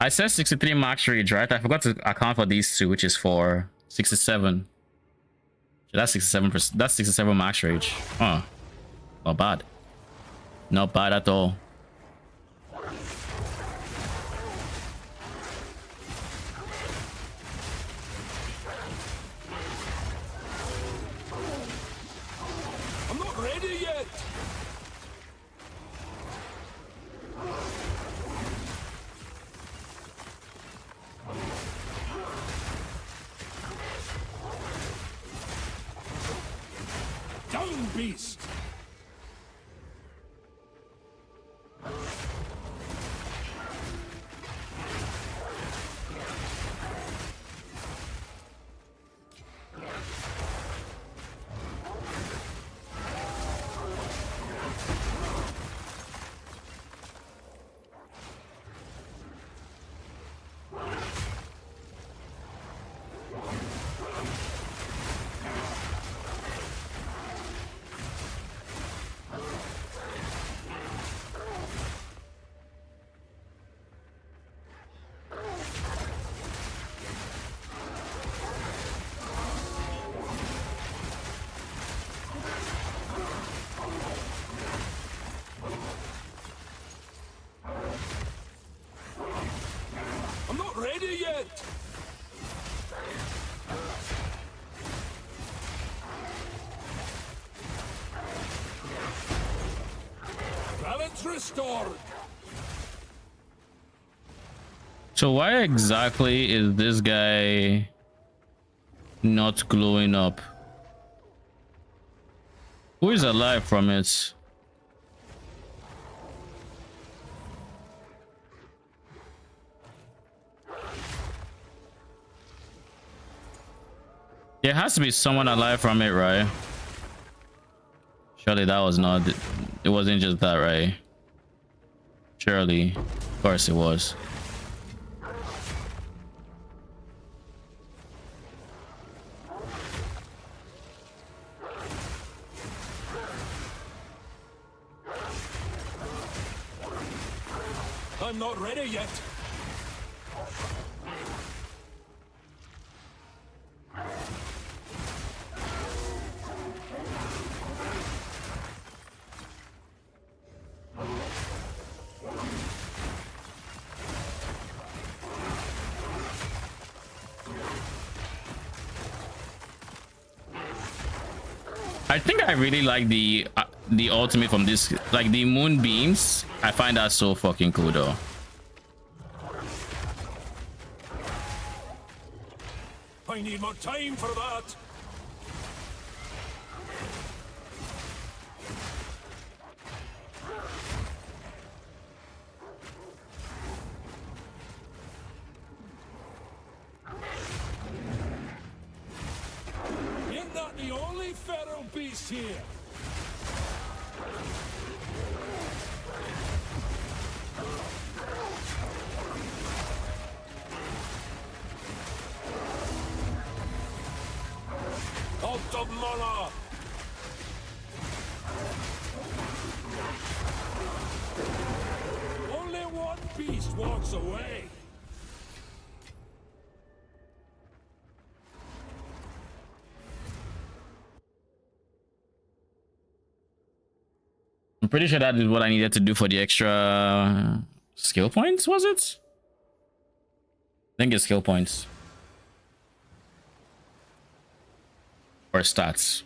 I said 63 max rage, right? I forgot to account for these two, which is for 67. So that's 67%. That's 67 max rage. Huh. Not bad. Not bad at all. I'm not ready yet! Down, beast! I'm not ready yet! Balance restored! So why exactly is this guy not glowing up? Who is alive from it? There has to be someone alive from it, right? Surely that was not... It wasn't just that, right? Surely. Of course it was. I'm not ready yet. I think I really like the ultimate from this, like the moonbeams. I find that so fucking cool though. I need more time for that. Ain't that the only feral beast here? Out of mana! Only one beast walks away. I'm pretty sure that is what I needed to do for the extra skill points, was it? I think it's skill points. Or stats.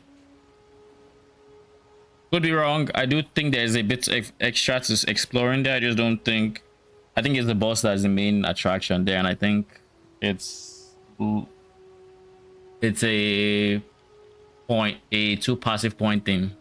Could be wrong. I do think there's a bit extra to explore in there. I just don't think... I think it's the boss that's the main attraction there, and I think it's a point, a 2 passive point thing.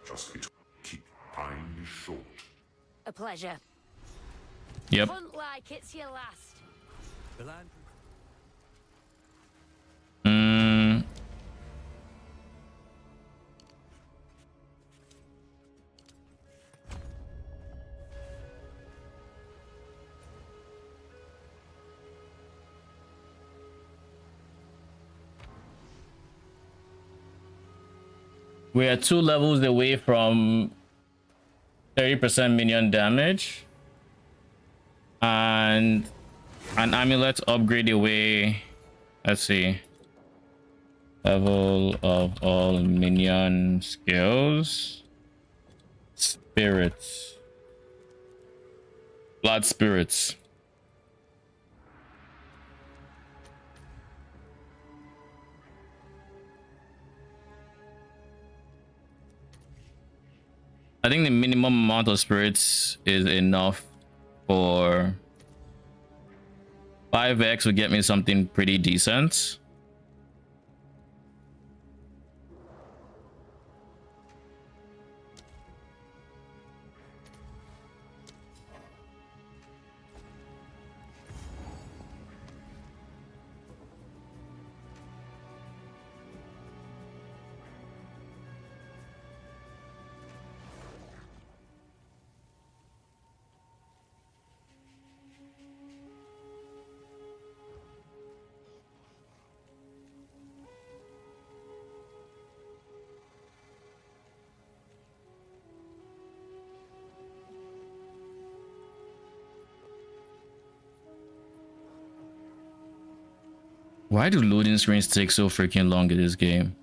Just keep time short. A pleasure. Yep. Hunt like it's your last. We are 2 levels away from 30% minion damage and an amulet upgrade away. Let's see. Level of all minion skills. Spirits. Blood spirits. I think the minimum amount of spirits is enough for 5x would get me something pretty decent. Why do loading screens take so freaking long in this game?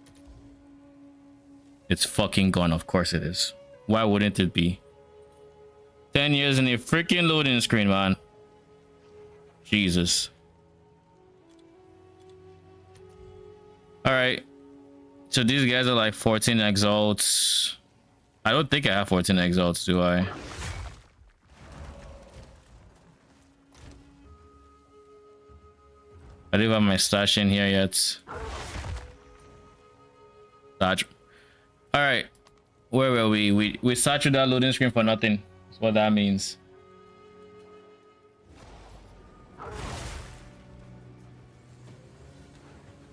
It's fucking gone. Of course it is. Why wouldn't it be? 10 years in a freaking loading screen, man. Jesus. All right. So these guys are like 14 exalts. I don't think I have 14 exalts, do I? I don't have my stash in here yet. Dodge. All right. Where were we? We sat through that loading screen for nothing. That's what that means.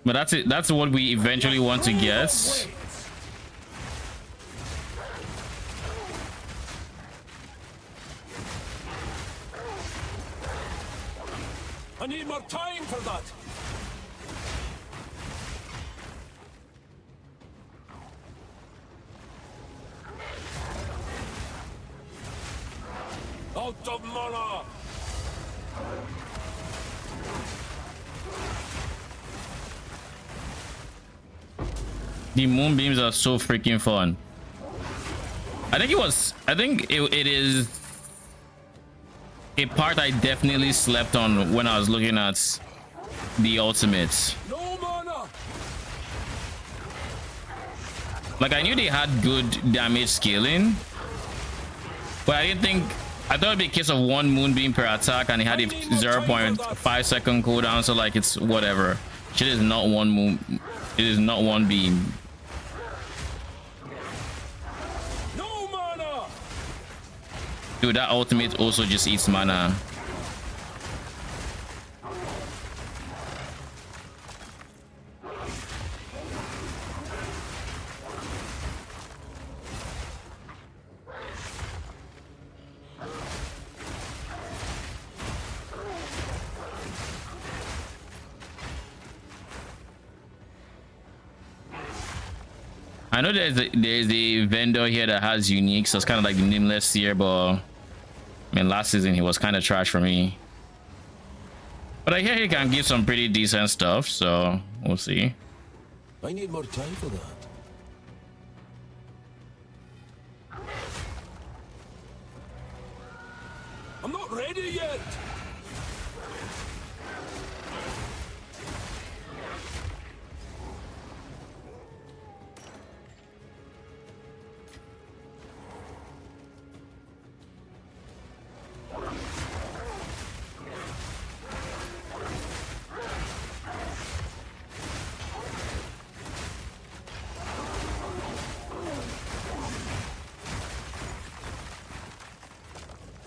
But that's it. That's what we eventually want to get. I need more time for that. Out of mana. The moonbeams are so freaking fun. I think it is a part I definitely slept on when I was looking at the ultimates. No mana. Like, I knew they had good damage scaling, but I thought it'd be a case of one moonbeam per attack, and it had a 0.5 second cooldown, so like it's whatever. Shit is not one moon. It is not one beam. No mana. Dude, that ultimate also just eats mana. I know there's a vendor here that has unique, so it's kind of like the nameless here, but I mean, last season he was kind of trash for me. But I hear he can give some pretty decent stuff, so we'll see. I need more time for that. I'm not ready yet.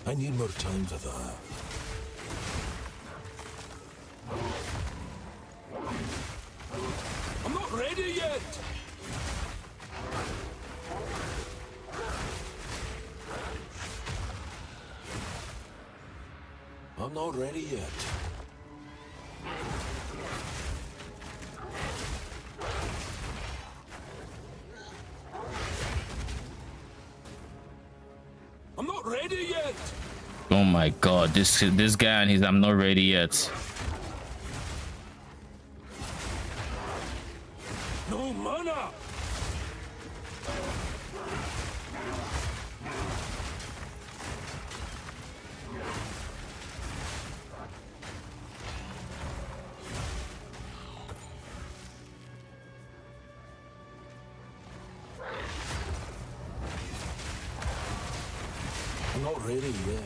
I need more time for that. I'm not ready yet. I'm not ready yet. I'm not ready yet. Oh my god, this guy and his I'm not ready yet. No mana. I'm not ready yet.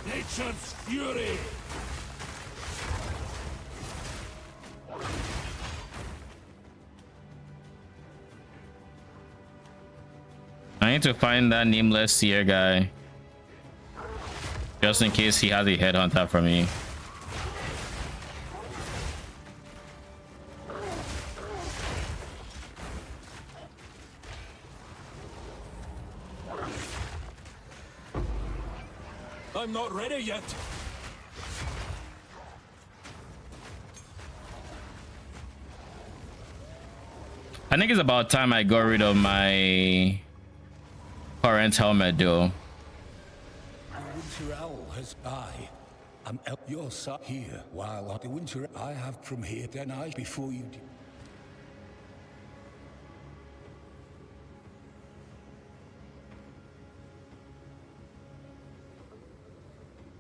Nature's fury. I need to find that nameless seer guy, just in case he has a headhunter for me. I'm not ready yet. I think it's about time I got rid of my current helmet though. The winter owl has I am your son here while the winter I have from here then I before you.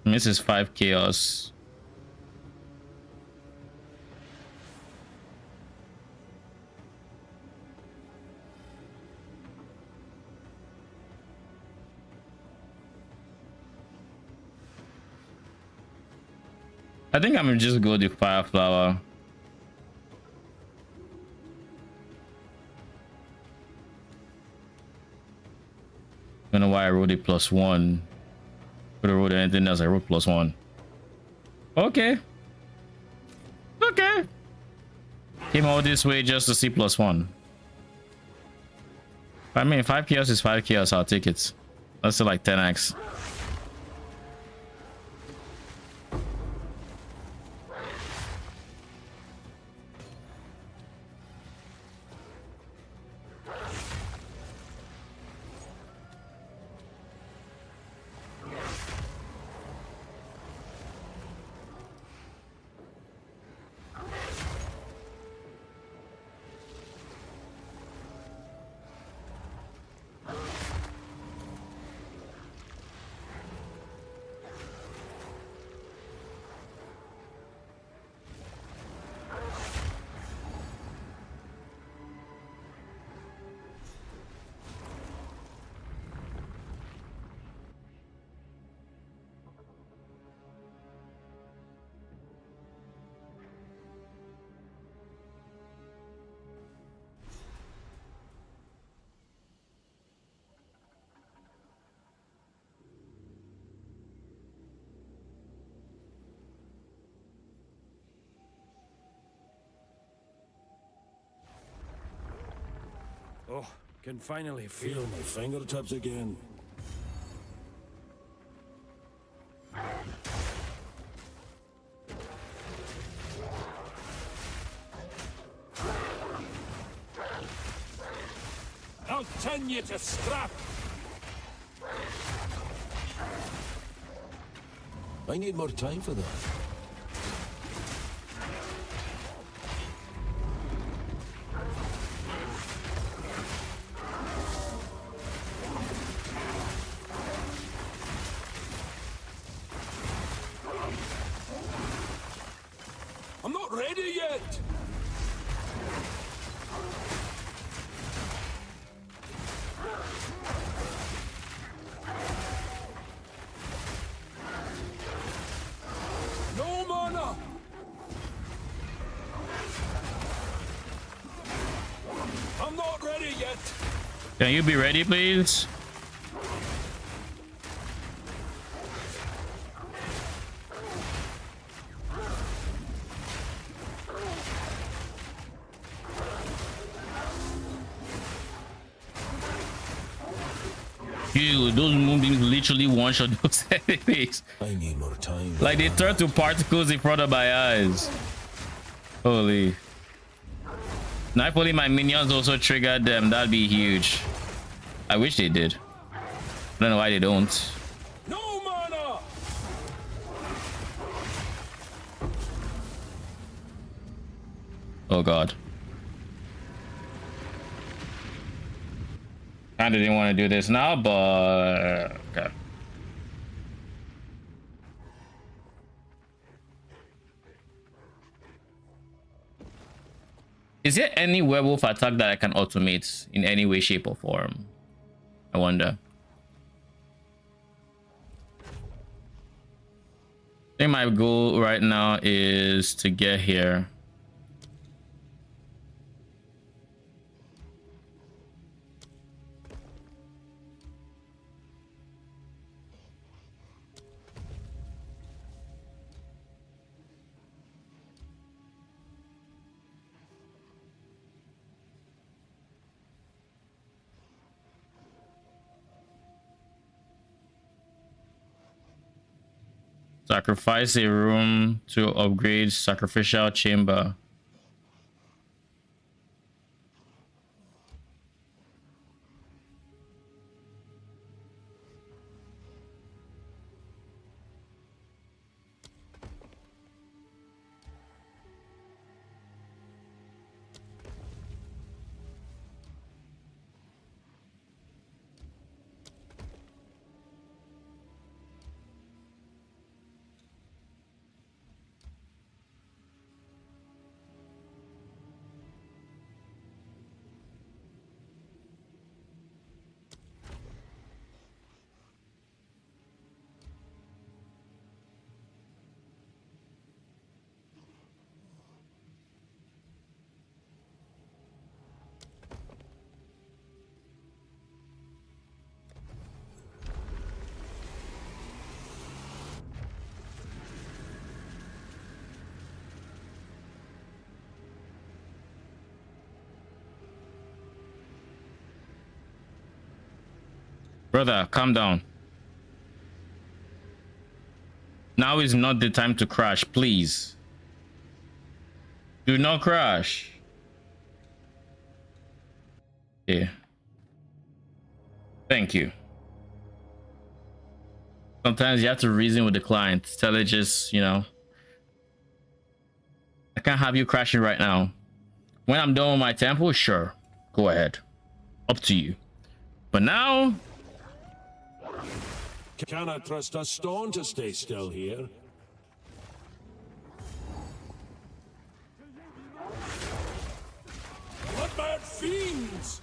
This is 5 chaos. I think I'm gonna just go the fire flower. I don't know why I wrote it +1. Could have wrote anything else. I wrote +1. Okay. Okay. Came all this way just to see +1. I mean, 5 chaos is 5 chaos. I'll take it. That's still like 10x. Oh, can finally feel my fingertips again. I'll turn you to scrap. I need more time for that. I'm not ready yet. No mana. I'm not ready yet. Can you be ready, please? Dude, those moonbeams literally one-shot those enemies. I need more time. Like they turn to particles in front of my eyes. Holy. Now if only my minions also triggered them, that'd be huge. I wish they did. I don't know why they don't. No mana. Oh god. Kinda didn't want to do this now, but okay. Is there any werewolf attack that I can automate in any way, shape, or form? I wonder. I think my goal right now is to get here. Sacrifice a room to upgrade sacrificial chamber. Brother, calm down. Now is not the time to crash, please. Do not crash. Yeah. Thank you. Sometimes you have to reason with the client. Tell it just, you know, I can't have you crashing right now. When I'm done with my temple, sure, go ahead. Up to you. But now, cannot trust a stone to stay still here. Bloodbird fiends!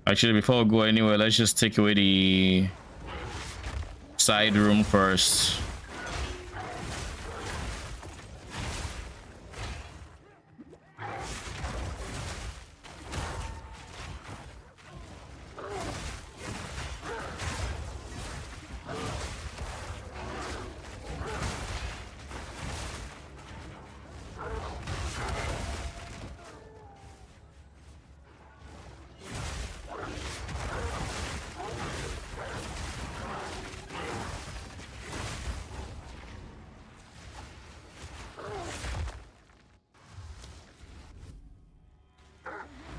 actually, before we go anywhere, let's just take away the side room first.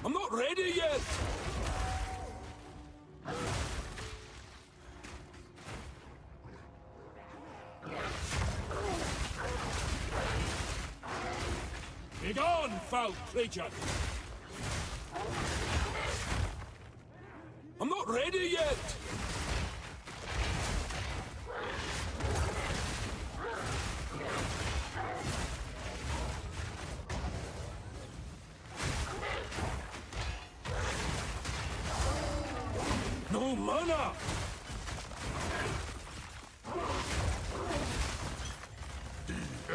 I'm not ready yet! Begone, foul creature! I'm not ready yet! No mana!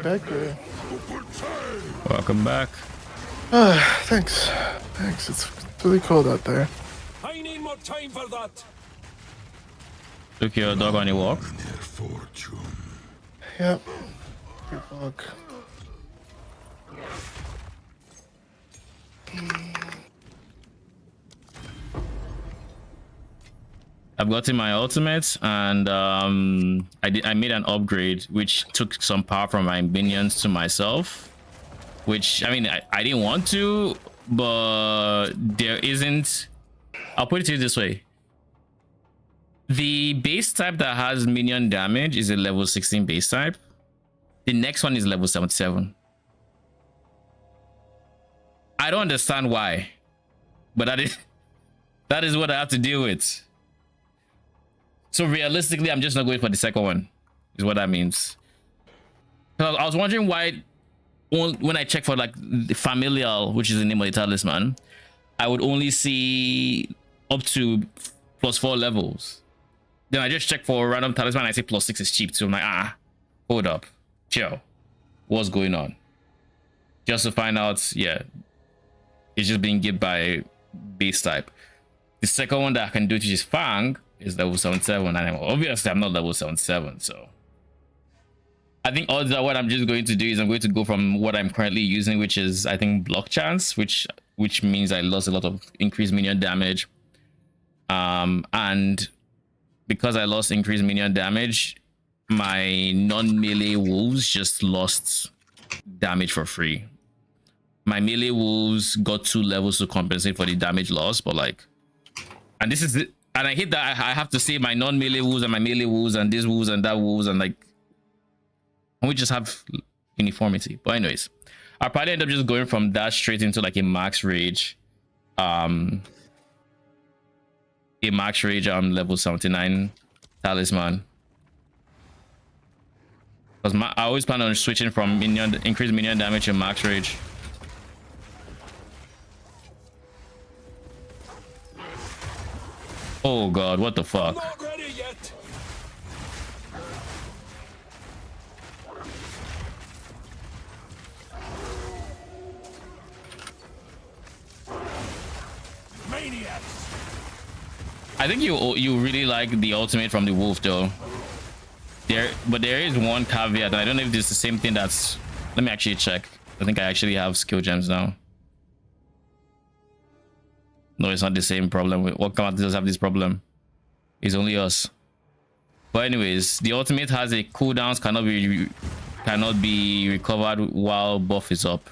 Back there. Welcome back. Thanks. Thanks. It's really cold out there. I need more time for that! Took your dog on a walk? Yep. Good walk. I've gotten my ultimate, and I made an upgrade which took some power from my minions to myself, which I mean I didn't want to, but there isn't. I'll put it to you this way: the base type that has minion damage is a level 16 base type. The next one is level 77. I don't understand why, but that is what I have to deal with. So realistically, I'm just not going for the second one, is what that means. I was wondering why, when I check for like the familial, which is the name of the talisman, I would only see up to +4 levels. Then I just check for a random talisman and I say +6 is cheap too. I'm like, hold up, chill, what's going on? Just to find out, yeah, it's just being given by base type. The second one that I can do, which is Fang, is level 77, and obviously I'm not level 77, so I think odds are what I'm just going to do is I'm going to go from what I'm currently using, which is I think block chance, which means I lost a lot of increased minion damage, and because I lost increased minion damage, my non-melee wolves just lost damage for free. My melee wolves got 2 levels to compensate for the damage loss, but like, and this is it. And I hate that I have to say my non-melee wolves and my melee wolves and this wolves and that wolves, and like, and we just have uniformity. But anyways, I'll probably end up just going from that straight into like a max rage, level 79 talisman. Because I always plan on switching from increased minion damage to max rage. Oh god, what the fuck? I'm not ready yet. Maniacs. I think you really like the ultimate from the wolf though. But there is one caveat, and I don't know if this is the same thing that's Let me actually check. I think I actually have skill gems now. No, it's not the same problem. What commander does have this problem? It's only us. But anyways, the ultimate has a cooldowns cannot be recovered while buff is up.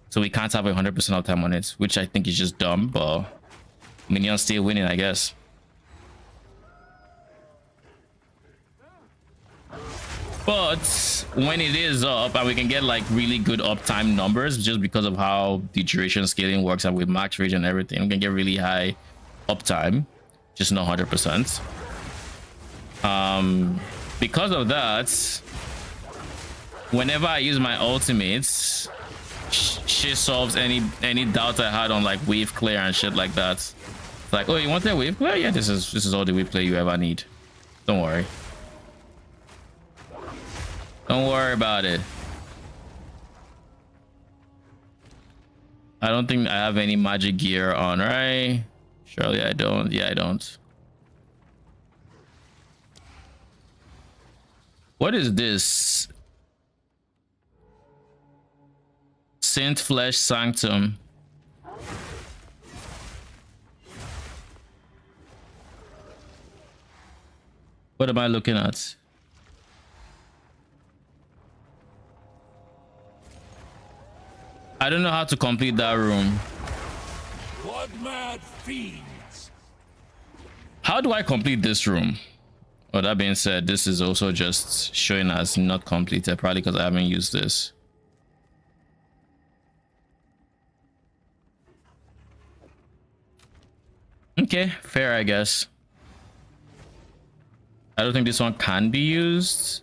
So we can't have 100% uptime on it, which I think is just dumb, but minions still winning, I guess. But when it is up and we can get like really good uptime numbers just because of how the duration scaling works and with max rage and everything, we can get really high uptime, just not 100%. Because of that, whenever I use my ultimates, she solves any doubt I had on like wave clear and shit like that. It's like, oh, you want that wave clear? Yeah, this is all the wave clear you ever need. Don't worry. Don't worry about it. I don't think I have any magic gear on, right? Surely I don't. Yeah, I don't. What is this? Saint Flesh Sanctum. What am I looking at? I don't know how to complete that room. Blood mad fiends. How do I complete this room? Oh, that being said, this is also just showing as not completed, probably because I haven't used this. Okay, fair, I guess. I don't think this one can be used.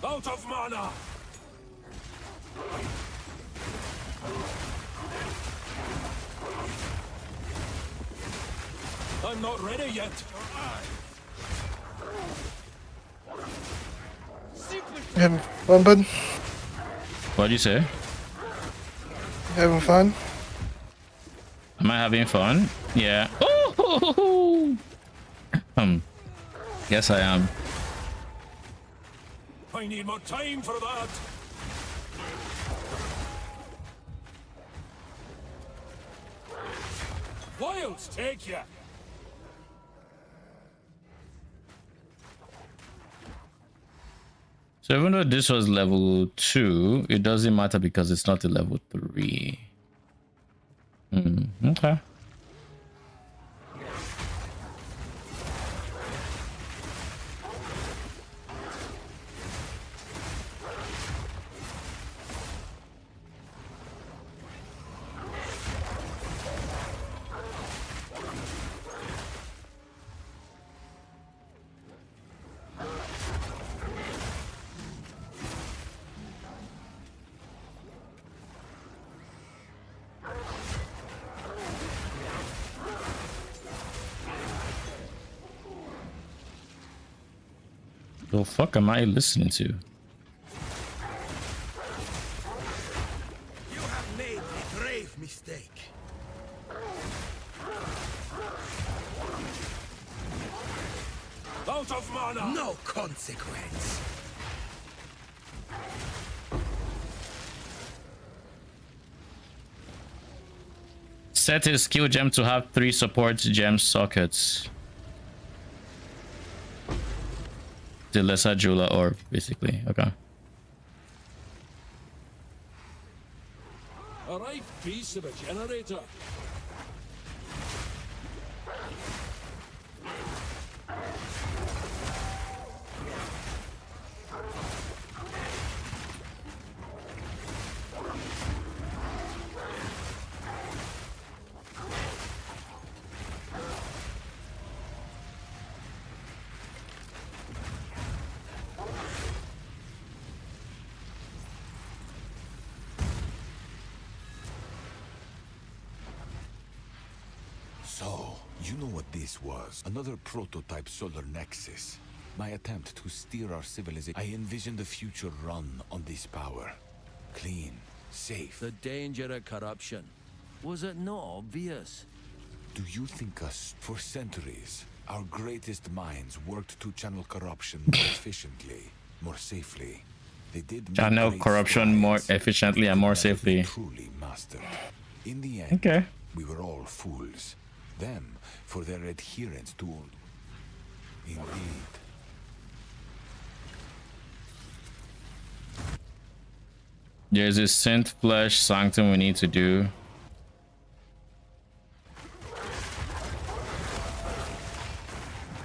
Out of mana! I'm not ready yet. Having fun, bud? What'd you say? Having fun? Am I having fun? Yeah. Ooh! Yes, I am. I need more time for that. Wilds take ya. So even though this was level 2, it doesn't matter because it's not a level 3. Okay. The fuck am I listening to? You have made a grave mistake. Out of mana! No consequence. Set his skill gem to have 3 support gem sockets. The lesser jeweler orb, basically. Okay. A right piece of a generator. You know what this was? Another prototype solar nexus. My attempt to steer our civilization. I envisioned a future run on this power. Clean, safe. The danger of corruption. Was it not obvious? Do you think us, for centuries, our greatest minds worked to channel corruption more efficiently, more safely? They did channel corruption more efficiently and more safely. Truly mastered. In the end, okay, we were all fools. Them for their adherence to. Indeed. There's this synth flesh sanctum we need to do.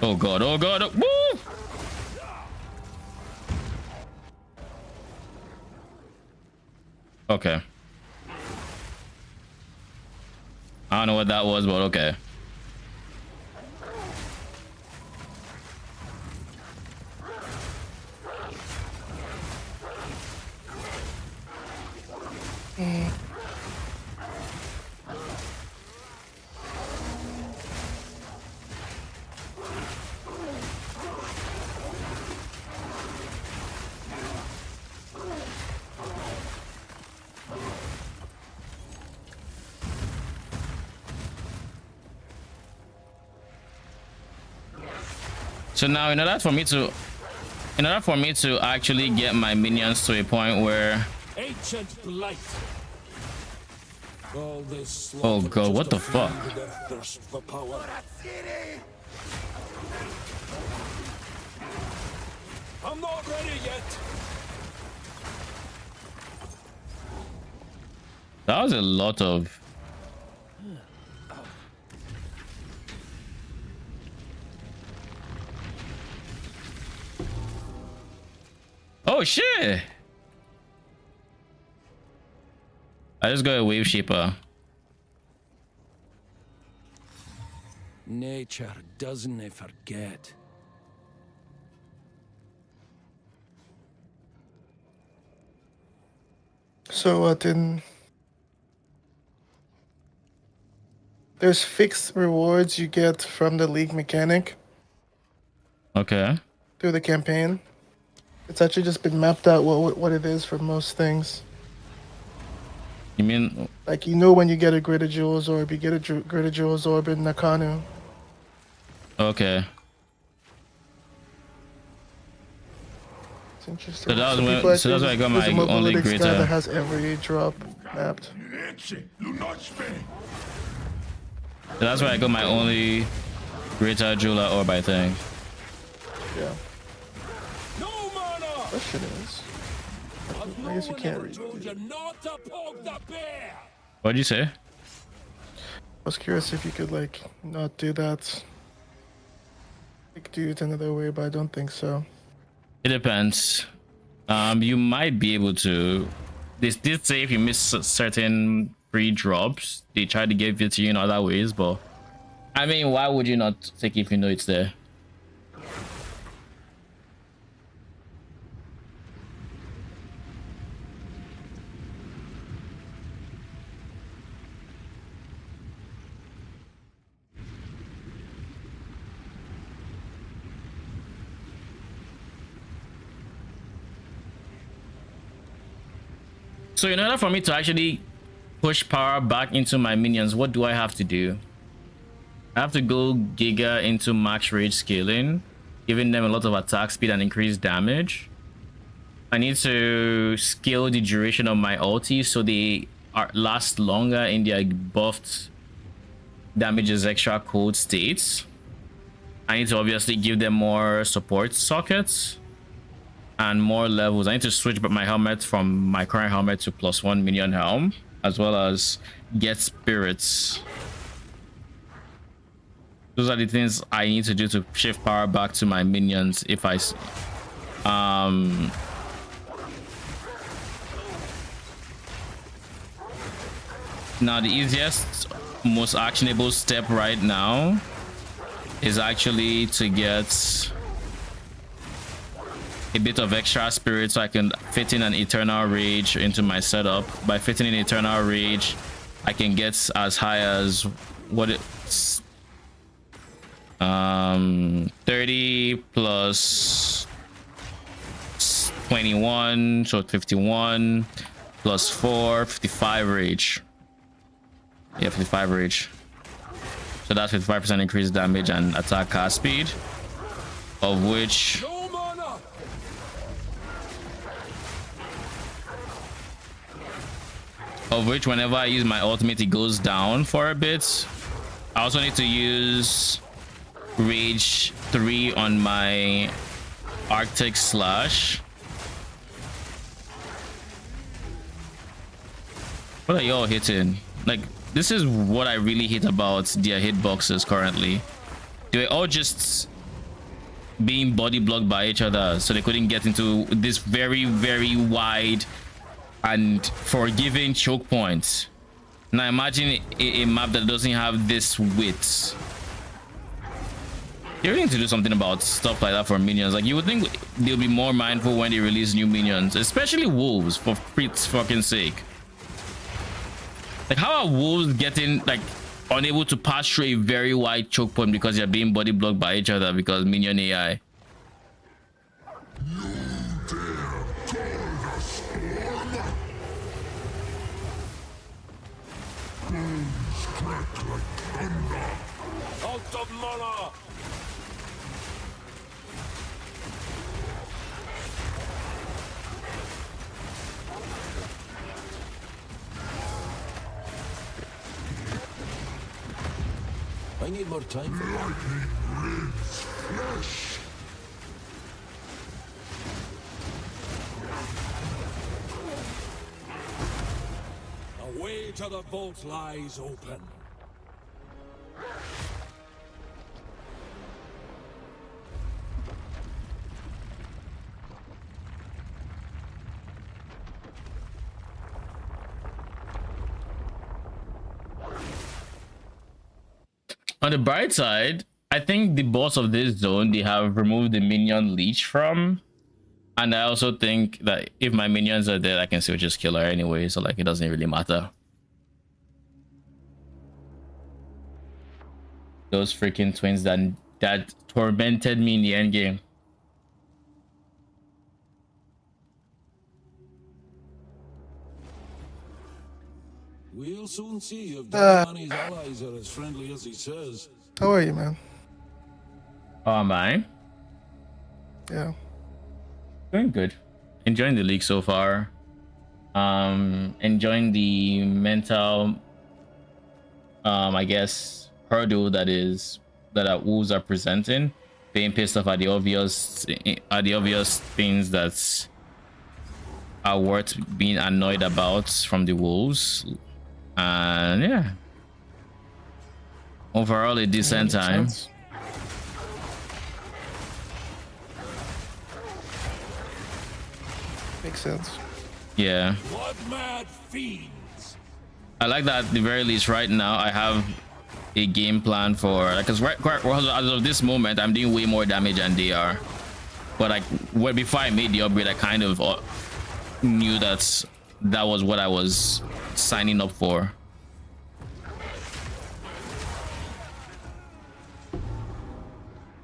Oh god, oh god, oh, woo! Okay. I don't know what that was, but okay. So now in order for me to actually get my minions to a point where Ancient blight. oh god, what the fuck? Thirst for power. I'm not ready yet. That was a lot of oh shit! I just got a wave shaper. Nature doesn't forget. So what in there's fixed rewards you get from the league mechanic. Okay. Through the campaign. It's actually just been mapped out what it is for most things. You mean like you know when you get a Greater Jewels Orb, you get a Greater Jewels Orb in Nakanu. okay. It's interesting. So that was people when, so that's why I got my there's a only Mobility stat that greater. has every drop mapped. So that's why I got my only greater jeweler orb, I think. Yeah. That shit is. I guess you can't read. What'd you say? I was curious if you could like not do that. Like do it another way, but I don't think so. It depends. You might be able to. This did say if you miss certain free drops, they try to give it to you in other ways, but I mean, why would you not take it if you know it's there? So in order for me to actually push power back into my minions, what do I have to do? I have to go Giga into max rage scaling, giving them a lot of attack speed and increased damage. I need to scale the duration of my ulti so they last longer in their buffed damages extra cold states. I need to obviously give them more support sockets and more levels. I need to switch my helmet from my current helmet to +1 minion helm, as well as get spirits. Those are the things I need to do to shift power back to my minions if I now the easiest, most actionable step right now is actually to get a bit of extra spirit so I can fit in an eternal rage into my setup. By fitting in eternal rage, I can get as high as what it's 30 plus 21, so 51 plus 4, 55 rage. Yeah, 55 rage. So that's 55% increased damage and attack cast speed, of which whenever I use my ultimate, it goes down for a bit. I also need to use rage 3 on my Arctic Slash. What are y'all hitting? Like, this is what I really hate about their hitboxes currently. They were all just being body blocked by each other, so they couldn't get into this very, very wide and forgiving choke points. Now imagine a map that doesn't have this width. They really need to do something about stuff like that for minions. Like, you would think they'll be more mindful when they release new minions, especially wolves, for Pete's fucking sake. Like, how are wolves getting, like, unable to pass through a very wide choke point because they're being body blocked by each other because minion AI? Out of mana! I need more time for lightning. Flesh. The way to the vault lies open. On the bright side, I think the boss of this zone, they have removed the minion leech from. And I also think that if my minions are dead, I can still just kill her anyway. So, like, it doesn't really matter. Those freaking twins that tormented me in the end game. We'll soon see if Diani's allies are as friendly as he says. How are you, man? Oh, am I? Yeah. Doing good. Enjoying the league so far. Enjoying the mental, I guess, hurdle that our wolves are presenting. Being pissed off at the obvious things that are worth being annoyed about from the wolves. And yeah, overall a decent time. Makes sense. Yeah. Blood mad fiends. I like that at the very least right now I have a game plan for, like, because as of this moment I'm doing way more damage than they are. But like, before I made the upgrade, I kind of knew that was what I was signing up for.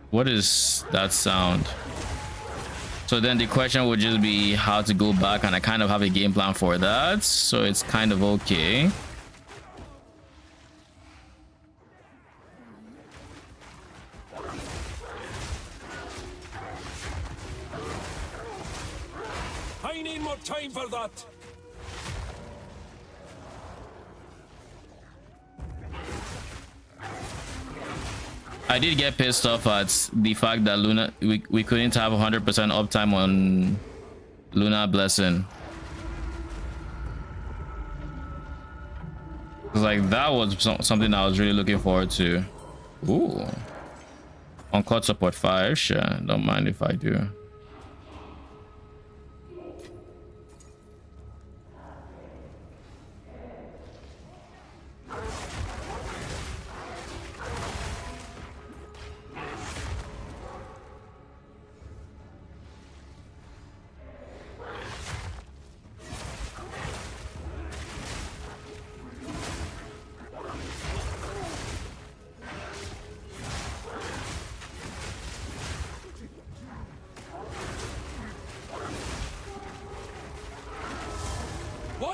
What is that sound? So then the question would just be how to go back, and I kind of have a game plan for that, so it's kind of okay. I need more time for that. I did get pissed off at the fact that we couldn't have 100% uptime on Luna Blessing. It's like that was something I was really looking forward to. Ooh, on cut support 5, sure, don't mind if I do.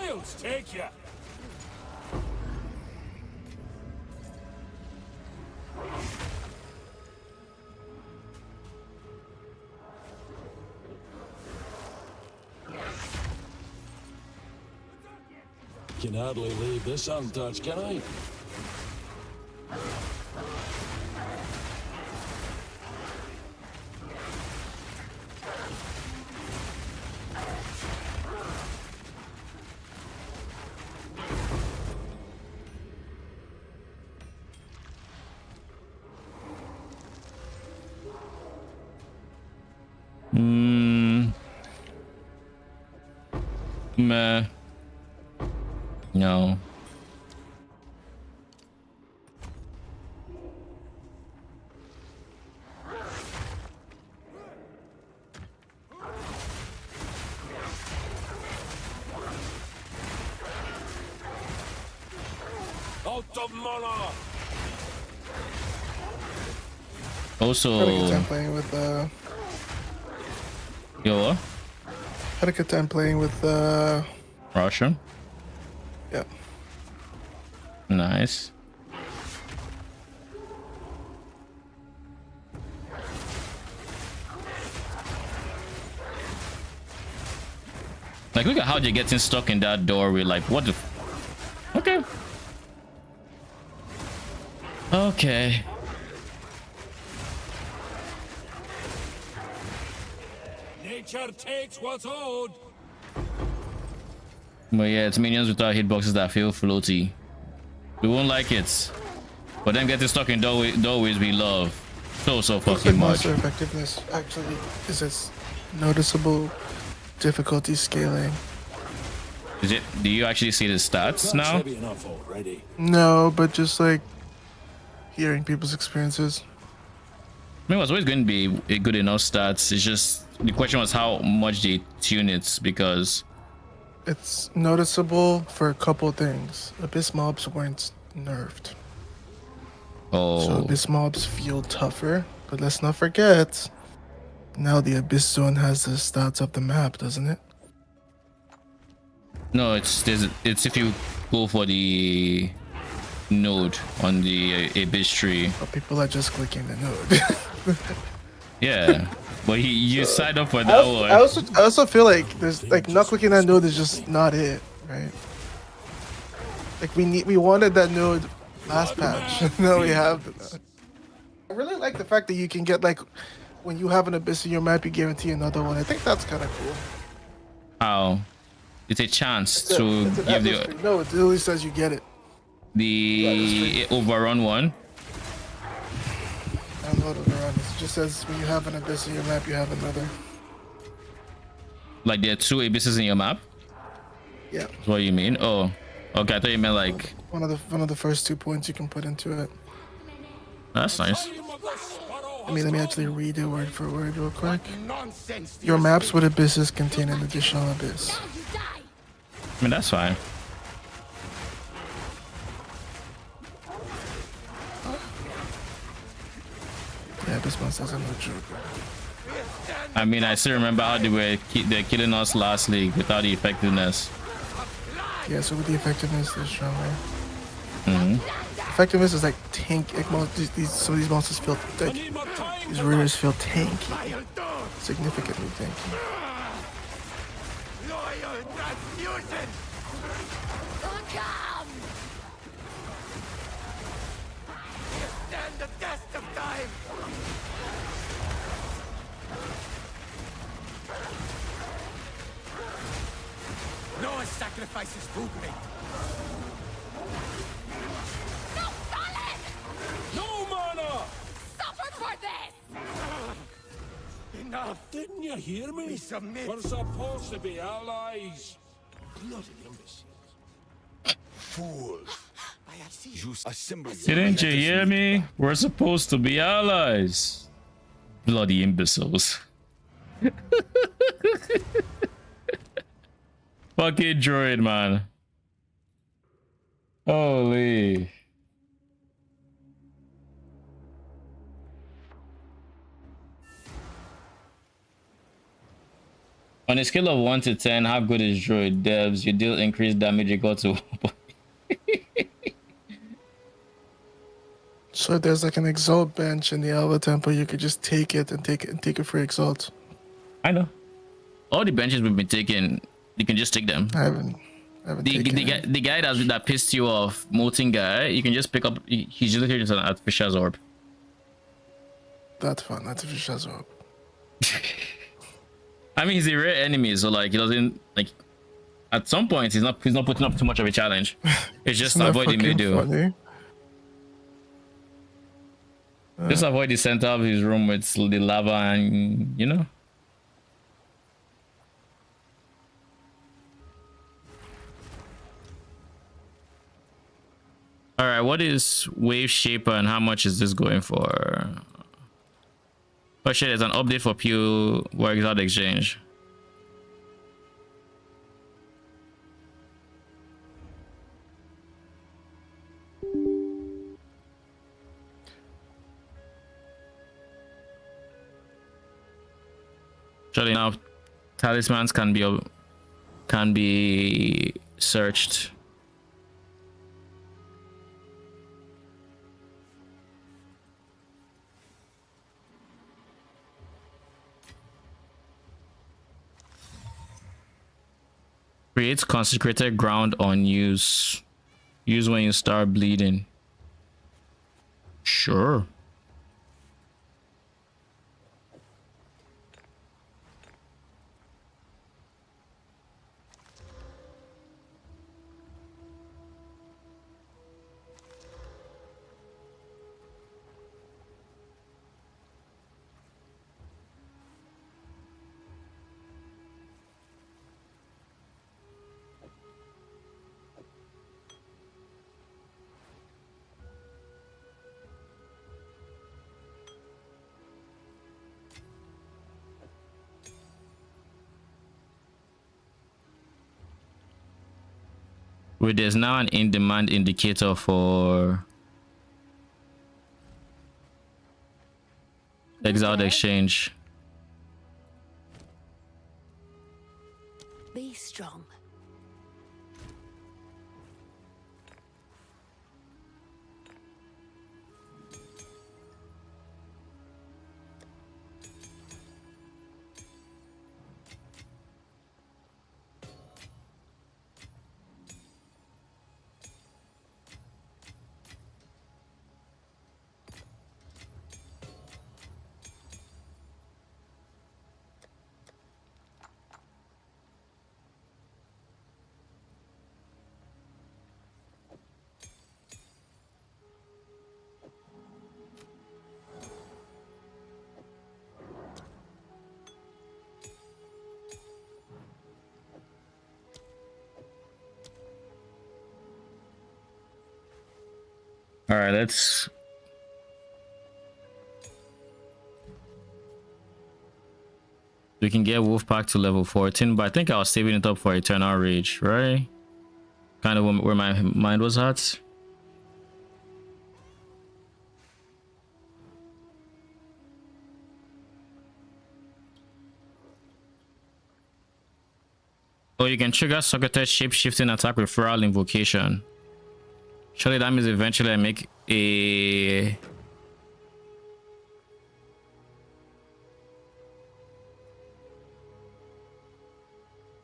smiles take you. Can hardly leave this untouched, can I? Meh. No. Out of mana. Also, Had a good time playing with yo, what? Had a good time playing with Russia. Yeah. Nice. Like, look at how they're getting stuck in that doorway. Like, what the? Okay. Okay. Nature takes what's owed. But yeah, it's minions without hitboxes that feel floaty. We won't like it. But them getting stuck in doorways we love so fucking much. Monster effectiveness actually is its noticeable difficulty scaling. Is it? Do you actually see the stats now? Heavy enough already. No, but just like hearing people's experiences. I mean, it was always going to be a good enough stats. It's just the question was how much they tune it, because it's noticeable for a couple things. Abyss mobs weren't nerfed. Oh. So Abyss mobs feel tougher, but let's not forget, now the Abyss zone has the stats of the map, doesn't it? No, it's if you go for the node on the Abyss tree. But people are just clicking the node. Yeah, but you signed up for that one. I also feel like there's like not clicking that node is just not it, right? Like we wanted that node last patch. Now we have the node. I really like the fact that you can get like when you have an Abyss in your map, you guarantee another one. I think that's kind of cool. How? It's a chance to give the no. It literally says you get it. The overrun one. Download overrun. It just says when you have an Abyss in your map, you have another. Like there are two abysses in your map? Yeah. That's what you mean? Oh, okay. I thought you meant like one of the first 2 points you can put into it. That's nice. I mean, let me actually read it word for word real quick. Your maps with abysses contain an additional abyss. I mean, that's fine. Yeah, this monster's a no joke. I mean, I still remember how they're killing us last league without the effectiveness. Yeah, so with the effectiveness, they're stronger. Mm-hmm. Effectiveness is like tank. Like some of these monsters feel like these raiders feel tanky, significantly tanky. Loyal transfusion. Come. You stand the test of time. No sacrifices too great. No mana! Suffer for this! Enough! Didn't you hear me? We submit. We're supposed to be allies. Bloody imbeciles. Fools! Use a symbol. Didn't you hear me? We're supposed to be allies. Bloody imbeciles. Fucking Druid, man. Holy. On a scale of 1 to 10, how good is Druid? Devs, you deal increased damage equal to... So there's like an Exalt bench in the Alva Temple. You could just take it and take it for Exalt. I know. All the benches we've been taking, you can just take them. I haven't taken it. The guy that pissed you off, Molten guy, you can just pick up. He's literally just an artificial orb. That's fun. Artificial orb. I mean, he's a rare enemy, so like he doesn't like. At some point, he's not putting up too much of a challenge. It's just avoid the middle. Just avoid the center of his room with the lava, and you know. All right, what is Wave Shaper and how much is this going for? Oh shit, there's an update for Pew Exile Exchange. Surely now talismans can be searched. Creates consecrated ground on use. Use when you start bleeding. Sure. Wait, there's now an in-demand indicator for Exiled Exchange. Be strong. All right, let's. We can get Wolfpack to level 14, but I think I was saving it up for Eternal Rage, right? Kind of where my mind was at. Oh, you can trigger Socrates shape-shifting attack with Feral Invocation. Surely that means eventually I make a...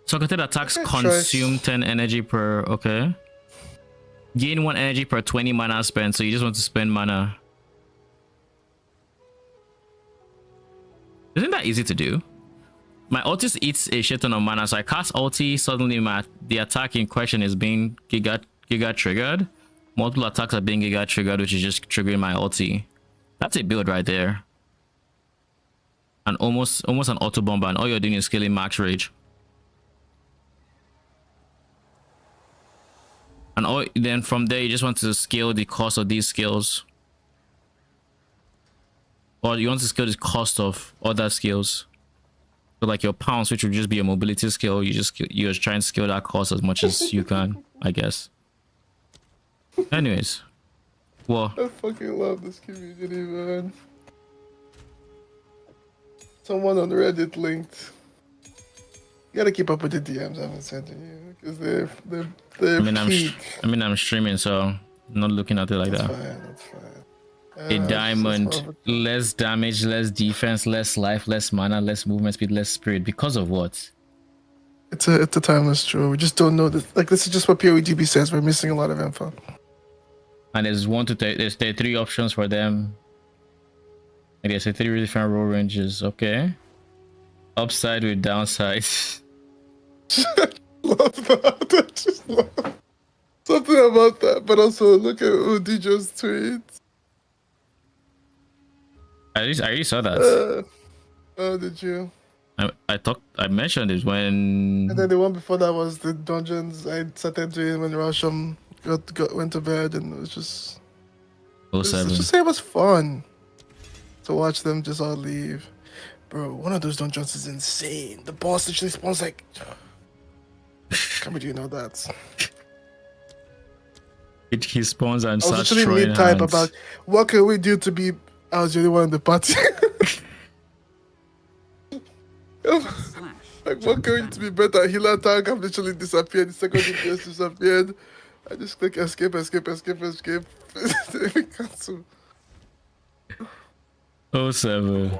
Socrates attacks consume 10 energy per... Okay. Gain 1 energy per 20 mana spent, so you just want to spend mana. Isn't that easy to do? My ulti eats a shit ton of mana, so I cast ulti, suddenly the attack in question is being giga triggered. Multiple attacks are being giga triggered, which is just triggering my ulti. That's a build right there. And almost an auto bomber, and all you're doing is scaling max rage. And then from there you just want to scale the cost of these skills. Or you want to scale the cost of other skills. So like your pounds, which would just be a mobility skill, you're trying to scale that cost as much as you can, I guess. Anyways, well, I fucking love this community, man. Someone on Reddit linked You gotta keep up with the DMs I've been sending you because they're peak. I'm streaming, so I'm not looking at it like That's that. fine. That's fine. A diamond, less damage, less defense, less life, less mana, less movement speed, less spirit. Because of what? It's a timeless draw. We just don't know this. Like this is just what POEGB says. We're missing a lot of info. And there's there's 3 options for them. I guess 3 different roll ranges. Okay. Upside with downside. Love that. I just love something about that. But also look at Udijo's tweets. I already saw that. Oh, did you? I mentioned it when. And then the one before that was the dungeons I started doing when Rasham went to bed, and it was just. 07. Just say it was fun to watch them just all leave. Bro, one of those dungeons is insane. The boss literally spawns like. Can't believe you know that. He spawns and I was starts literally throwing mid-type hands. about what can we do to be. I was the only one in the party. Like, what can we do to be better? Healer tank have literally disappeared. The second DPS disappeared. I just click escape. Cancel. 07.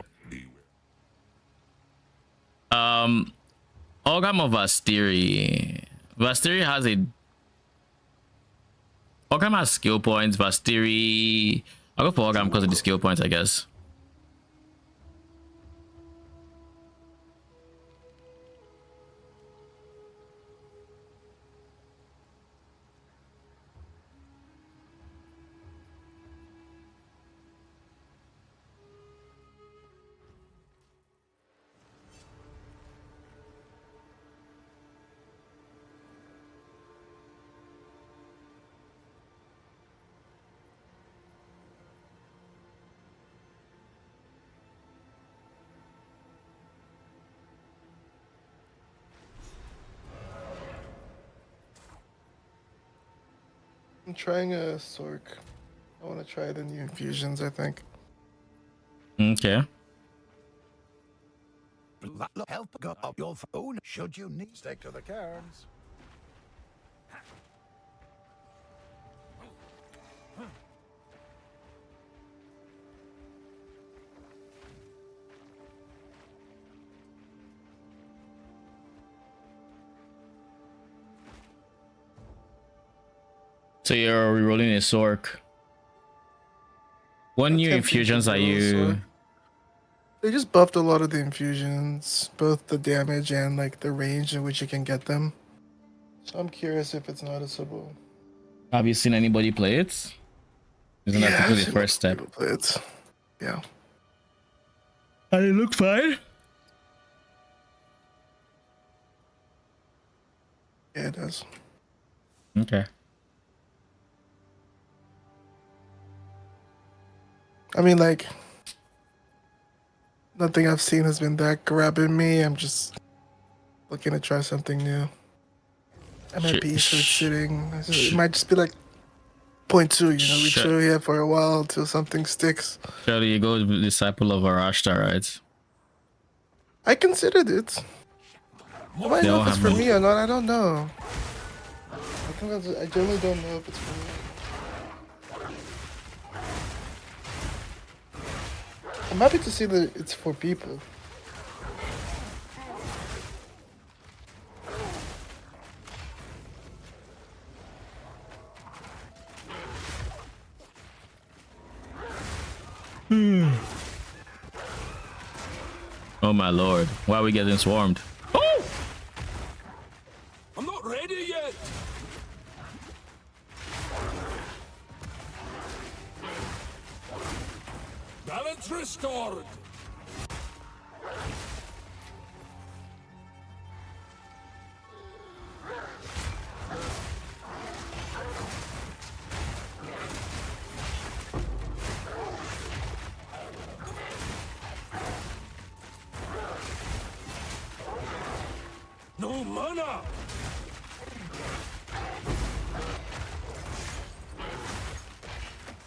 Orgam of Vastiri. Vastiri has a. Orgam has skill points. Vastiri. I'll go for Orgam because of the skill points, I guess. I'm trying a Sork. I want to try the new infusions, I think. Okay. Help got up your phone should you need. Stick to the cairns. So you're rerolling a Sork. What new infusions are you? They just buffed a lot of the infusions, both the damage and like the range in which you can get them. So I'm curious if it's noticeable. Have you seen anybody play it? Isn't that typically the first step? Play it. Yeah. And it look fine? Yeah, it does. Okay. I mean, like, nothing I've seen has been that grabbing me. I'm just looking to try something new. I'm at peace with sitting. It might just be like 0.2, you know, we chill here for a while until something sticks. Surely you go disciple of Arashta, right? I considered it. I might know if it's for me or not, I don't know. I generally don't know if it's for me. I'm happy to see that it's for people. Oh my lord, why are we getting swarmed? Oh! I'm not ready yet. Balance restored. No mana.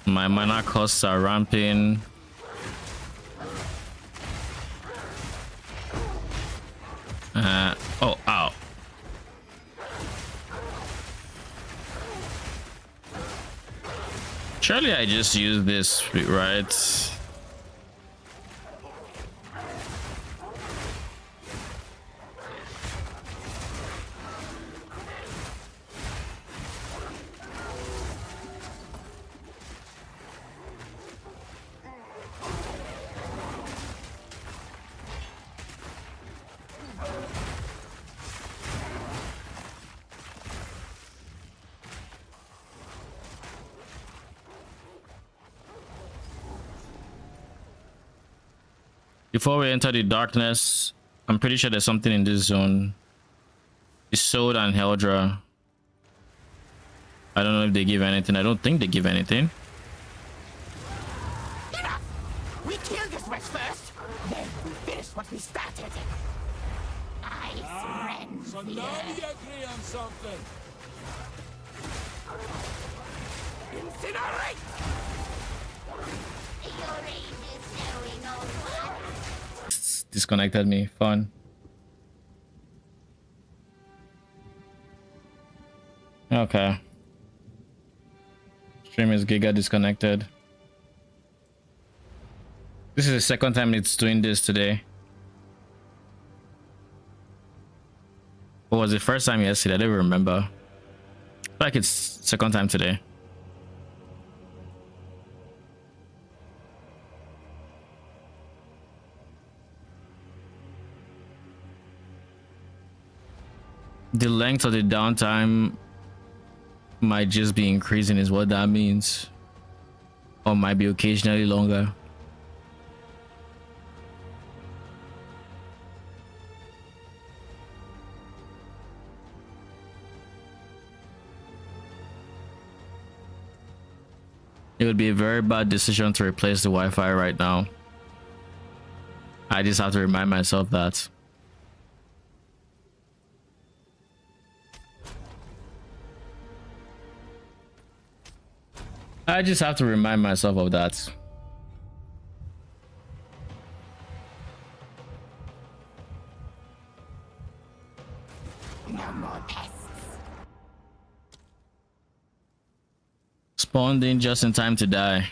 My mana costs are ramping. Oh, Surely I just use this, right? Before we enter the darkness, I'm pretty sure there's something in this zone. Isolde and Heldra. I don't know if they give anything. I don't think they give anything. Enough! We kill this witch first, then we finish what we started. So now we agree on something. Incinerate! It's disconnected me. Fun. Okay. Stream is giga disconnected. This is the second time it's doing this today. What was the first time yesterday? I don't remember. I feel like it's second time today. The length of the downtime might just be increasing is what that means, or might be occasionally longer. It would be a very bad decision to replace the Wi-Fi right now. I just have to remind myself that. I just have to remind myself of that. No more pests. Spawned in just in time to die.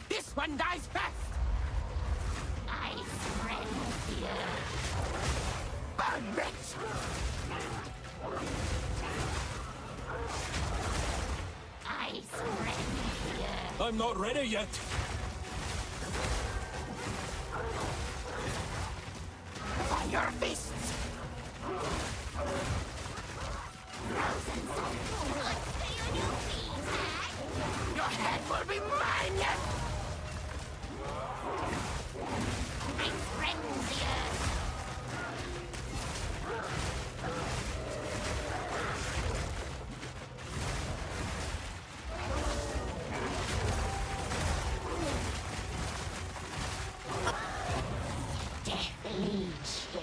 This one dies first. I surrender. Burn it. I surrender. I'm not ready yet. Fire fists. Your head will be mine yet. I frenzy. Deathly chill.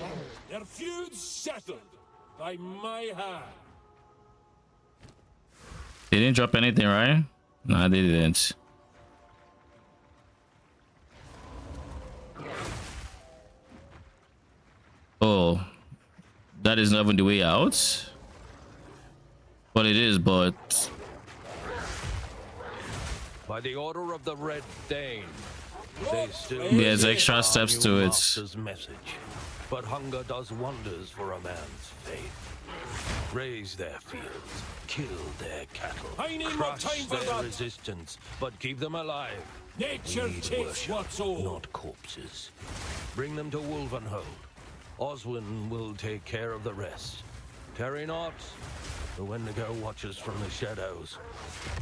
Their feud's settled by my hand. They didn't drop anything, right? No, they didn't. Oh, that is not even the way out. Well, it is, but by the order of the Red Dane, they still there's extra steps to it. Message, but hunger does wonders for a man's faith. Raise their fields, kill their cattle, I need more crush time for their that. resistance, but keep them alive. Nature We need takes worship, what's old. not corpses. Bring them to Wolvenhold. Oswin will take care of the rest. Tarry not, But when the go watches from the shadows,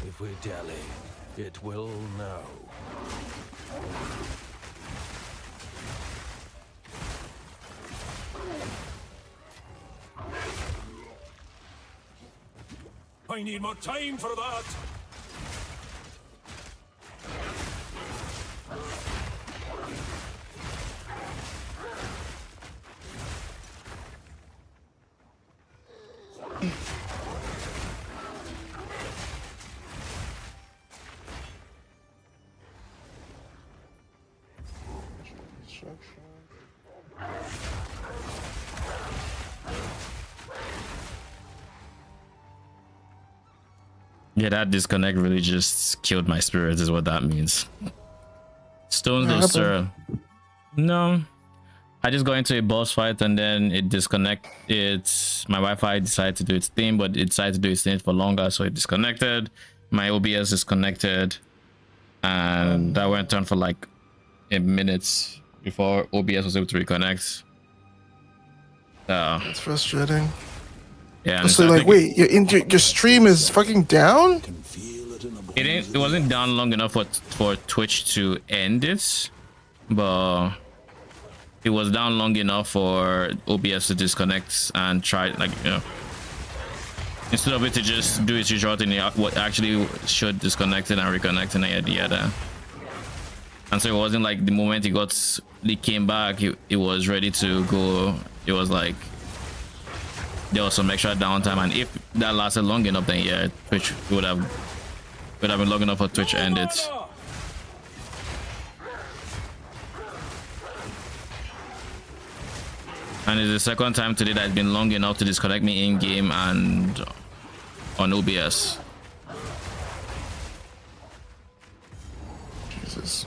if we dally, it will know. I need more time for that. Yeah, that disconnect really just killed my spirit, is what that means. Stones though, sir. No. I just got into a boss fight and then it disconnected. My Wi-Fi decided to do its thing, but it decided to do its thing for longer, so it disconnected. My OBS disconnected, and that went on for like a minute before OBS was able to reconnect. It's frustrating. Yeah. So like, wait, your stream is fucking down? It wasn't down long enough for Twitch to end it, but it was down long enough for OBS to disconnect and try, like, you know, instead of it to just do its usual thing, what actually should disconnect it and reconnect and yada yada. And so it wasn't like the moment it came back, it was ready to go. It was like there was some extra downtime, and if that lasted long enough, then yeah, Twitch would have been long enough for Twitch to end it. And it's the second time today that's been long enough to disconnect me in game and on OBS. Jesus,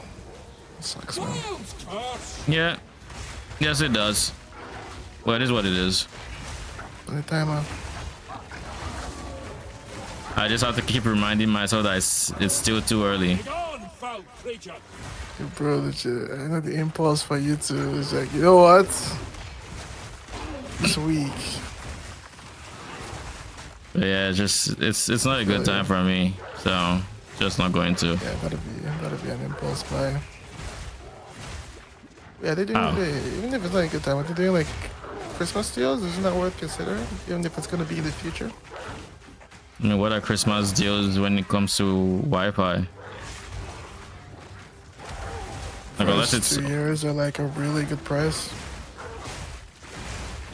it sucks, man. Yeah, yes it does. Well, it is what it is. Timer. I just have to keep reminding myself that it's still too early. Bro, legit, I know the impulse for you to is like, you know what? It's weak. But yeah, it's not a good time for me, so just not going to. Yeah, gotta be an impulse buy. Yeah, they do. Even if it's not a good time, what they're doing, like Christmas deals, isn't that worth considering? Even if it's gonna be in the future. I mean, what are Christmas deals when it comes to Wi-Fi? Like, unless it's 2 years are like a really good price.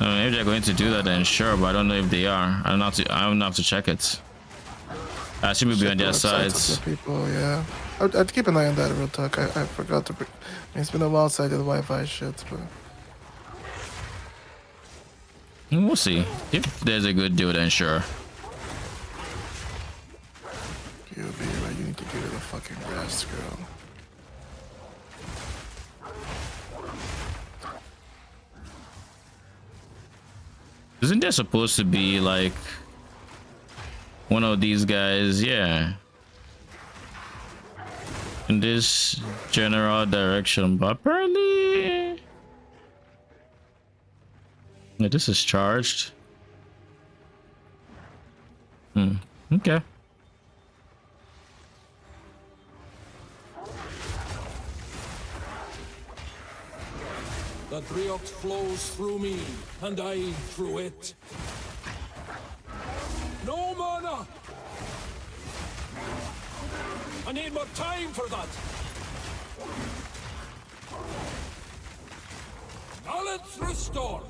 I mean, if they're going to do that, then sure, but I don't know if they are. I don't have to check it. I should be on their sides. People, yeah. I'd keep an eye on that, real talk. I forgot to. It's been a while since I did Wi-Fi shit, but we'll see. If there's a good deal, then sure. You need to get rid of the fucking rest, girl. Isn't there supposed to be like one of these guys? Yeah. In this general direction, but apparently yeah, this is charged. Okay. The Druid flows through me, and I through it. No mana! I need more time for that! Knowledge restored!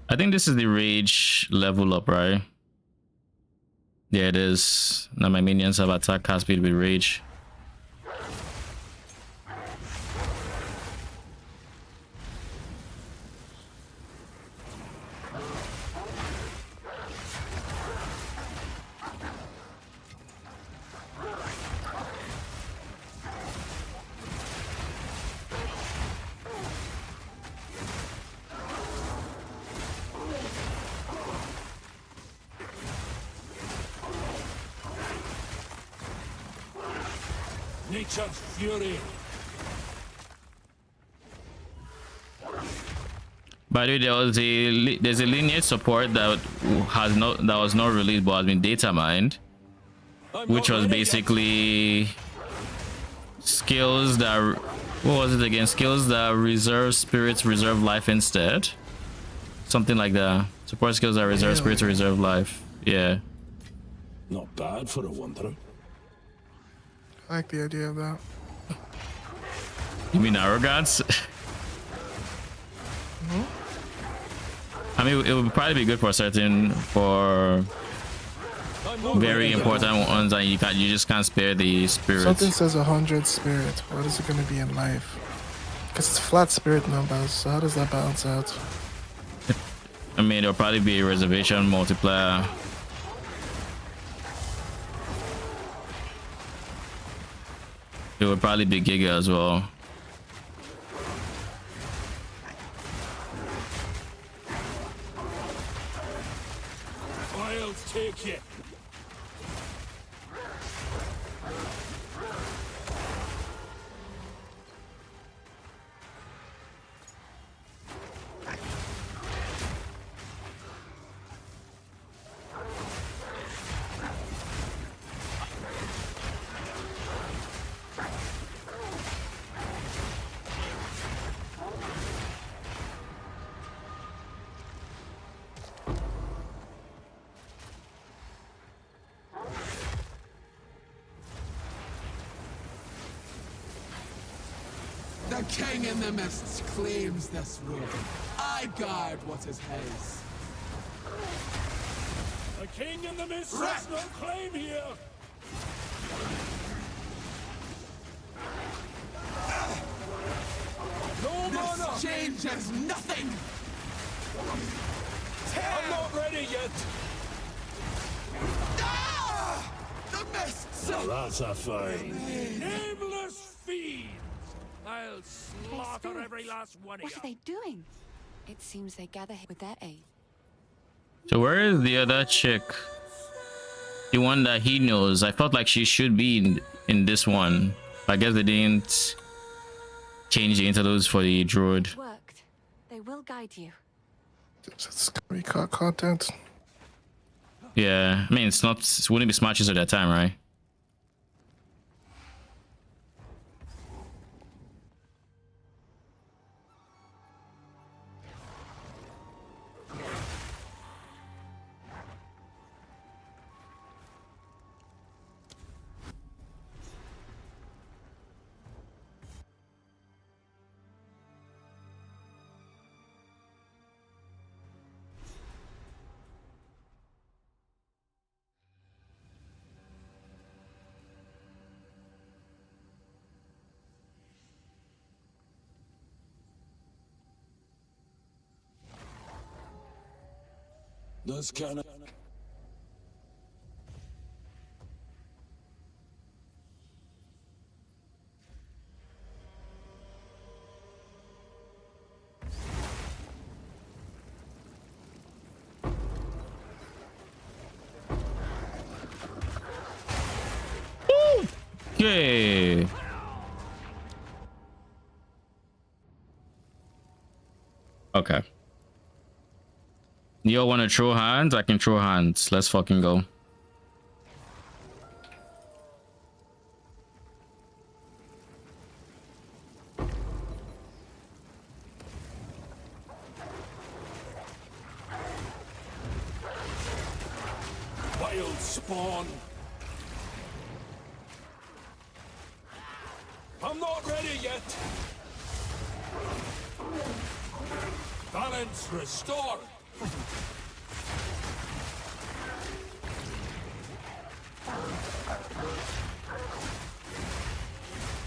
I think this is the rage level up, right? Yeah, it is. Now my minions have attack cast speed with rage. Nature's fury. By the way, there's a lineage support that was not released but has been data mined, which was basically skills that, what was it again? Skills that reserve spirits, reserve life instead. Something like that. Support skills that reserve spirits, reserve life. Yeah. Not bad for a wanderer. I like the idea of that. You mean arrogance? I mean, it would probably be good for very important ones, and you just can't spare the spirits. Something says 100 spirit. What is it going to be in life? Because it's flat spirit numbers. So how does that balance out? I mean, there'll probably be a reservation multiplier. It would probably be Giga as well. I'll take you. The king in the mists claims this room. I guard what is his. The king in the mist has no claim here. No mana. This changes nothing. I'm not ready yet. Ah! The mists. Now that's a find. Nameless fiends. I'll slaughter every last one of you. What are they doing? It seems they gather here with their aid. So where is the other chick? The one that he knows. I felt like she should be in this one. I guess they didn't change the interludes for the druid. It worked. They will guide you. It's gonna be content. Yeah, I mean, it wouldn't be smart use of that time, right? That's kind of... Okay. Okay. You all want to throw hands? I can throw hands. Let's fucking go. Wild spawn. I'm not ready yet. Balance restored.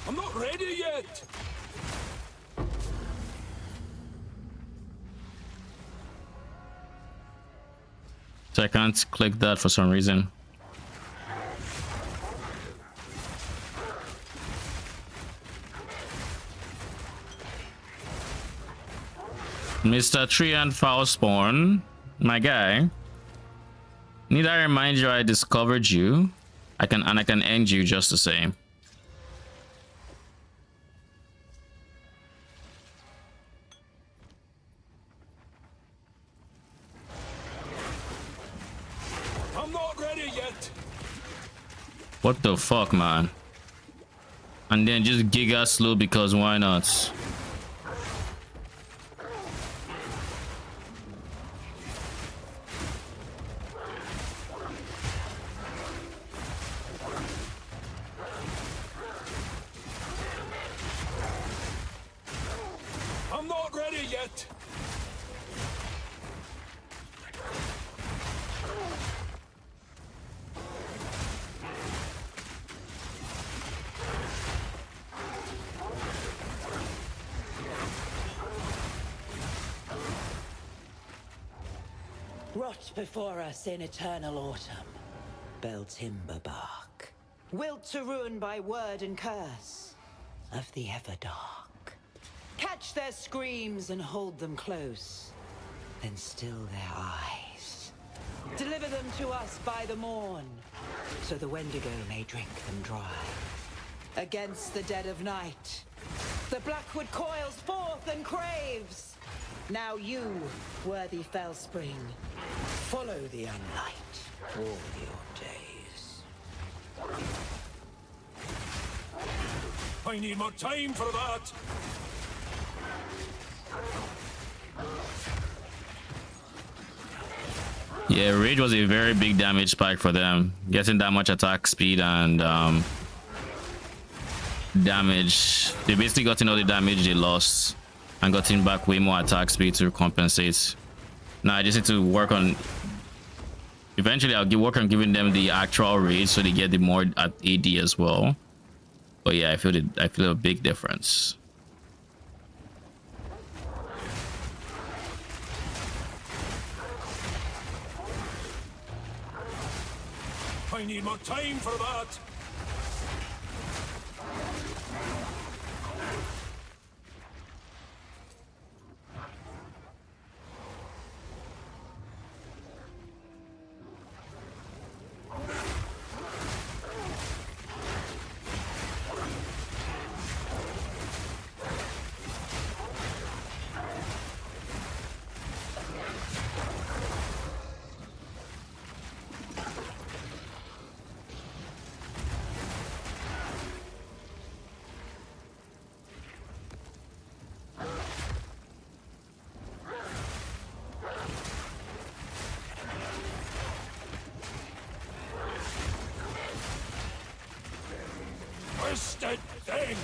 I'm not ready yet. So I can't click that for some reason. Mr. Tree and Foulspawn, my guy. Need I remind you I discovered you? I can end you just the same. What the fuck, man? And then just giga slow because why not? I'm not ready yet. Rot before us in eternal autumn, bell timber bark, wilt to ruin by word and curse of the Everdark. Catch their screams and hold them close, then still their eyes. Deliver them to us by the morn, so the Wendigo may drink them dry. Against the dead of night, the Blackwood coils forth and craves. Now you, worthy Fellspring, follow the unlight all your days. I need more time for that. Yeah, Rage was a very big damage spike for them. Getting that much attack speed and damage. They basically got in all the damage they lost and gotten back way more attack speed to compensate. Now I just need to work on... Eventually I'll work on giving them the actual rage so they get the more at AD as well. But yeah, I feel a big difference. I need more time for that. Twisted thing!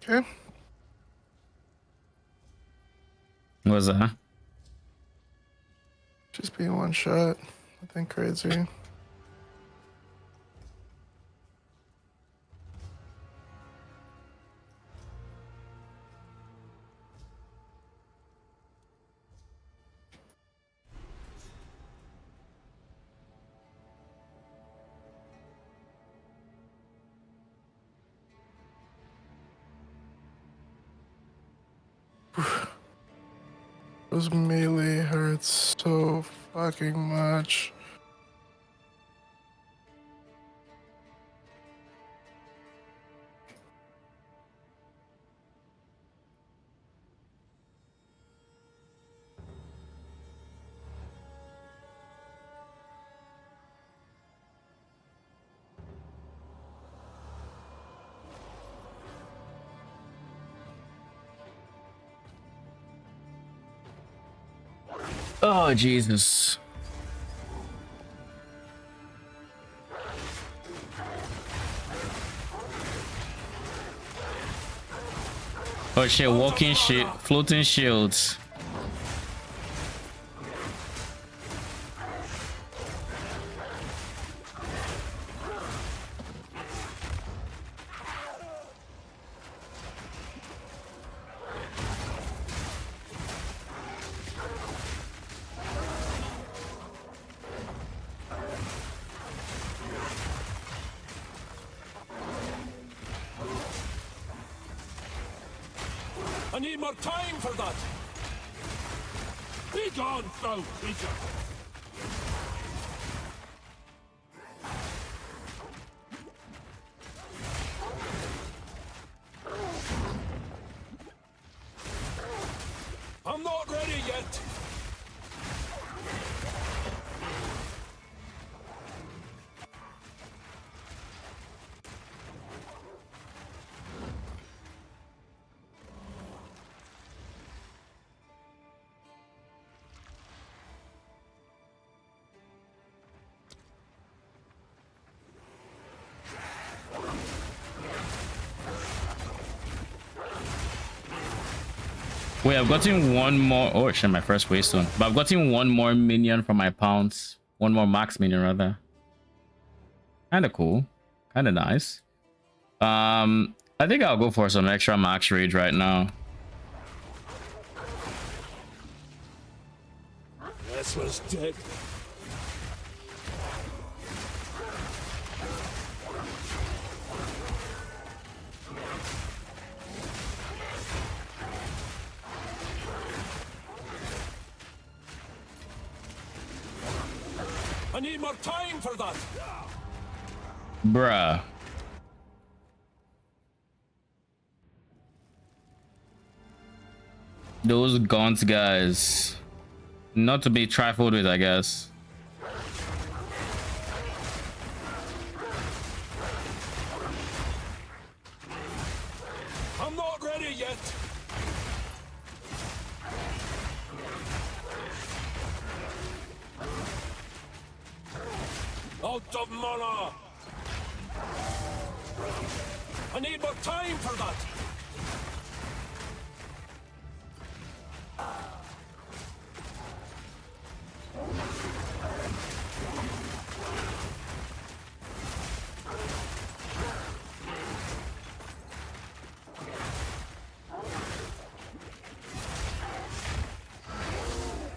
Okay. What was that? Just being one shot. Nothing crazy. Those melee hurts so fucking much. Oh, Jesus. Oh shit, walking shit, floating shields. I need more time for that. Be gone, foul creature. I'm not ready yet. Wait, I've gotten one more. Oh shit, my first waystone. But I've gotten one more minion from my pounce. One more max minion rather. Kind of cool. Kind of nice. I think I'll go for some extra max rage right now. This was dead. I need more time for that. Bruh. Those gaunt guys. Not to be trifled with, I guess. I'm not ready yet. Out of mana. I need more time for that.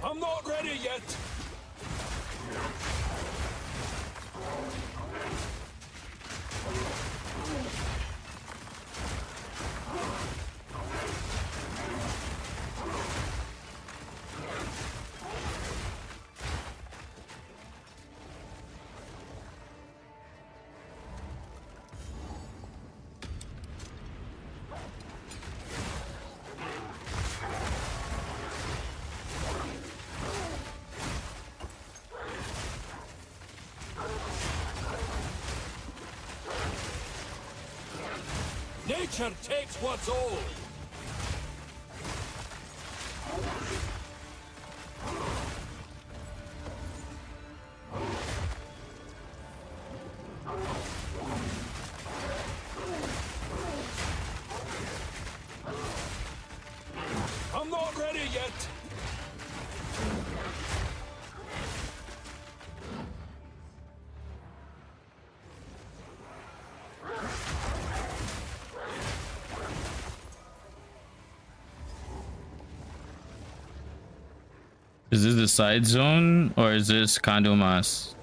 I'm not ready yet. Nature takes what's old. I'm not ready yet. Is this the side zone or is this Candlemas?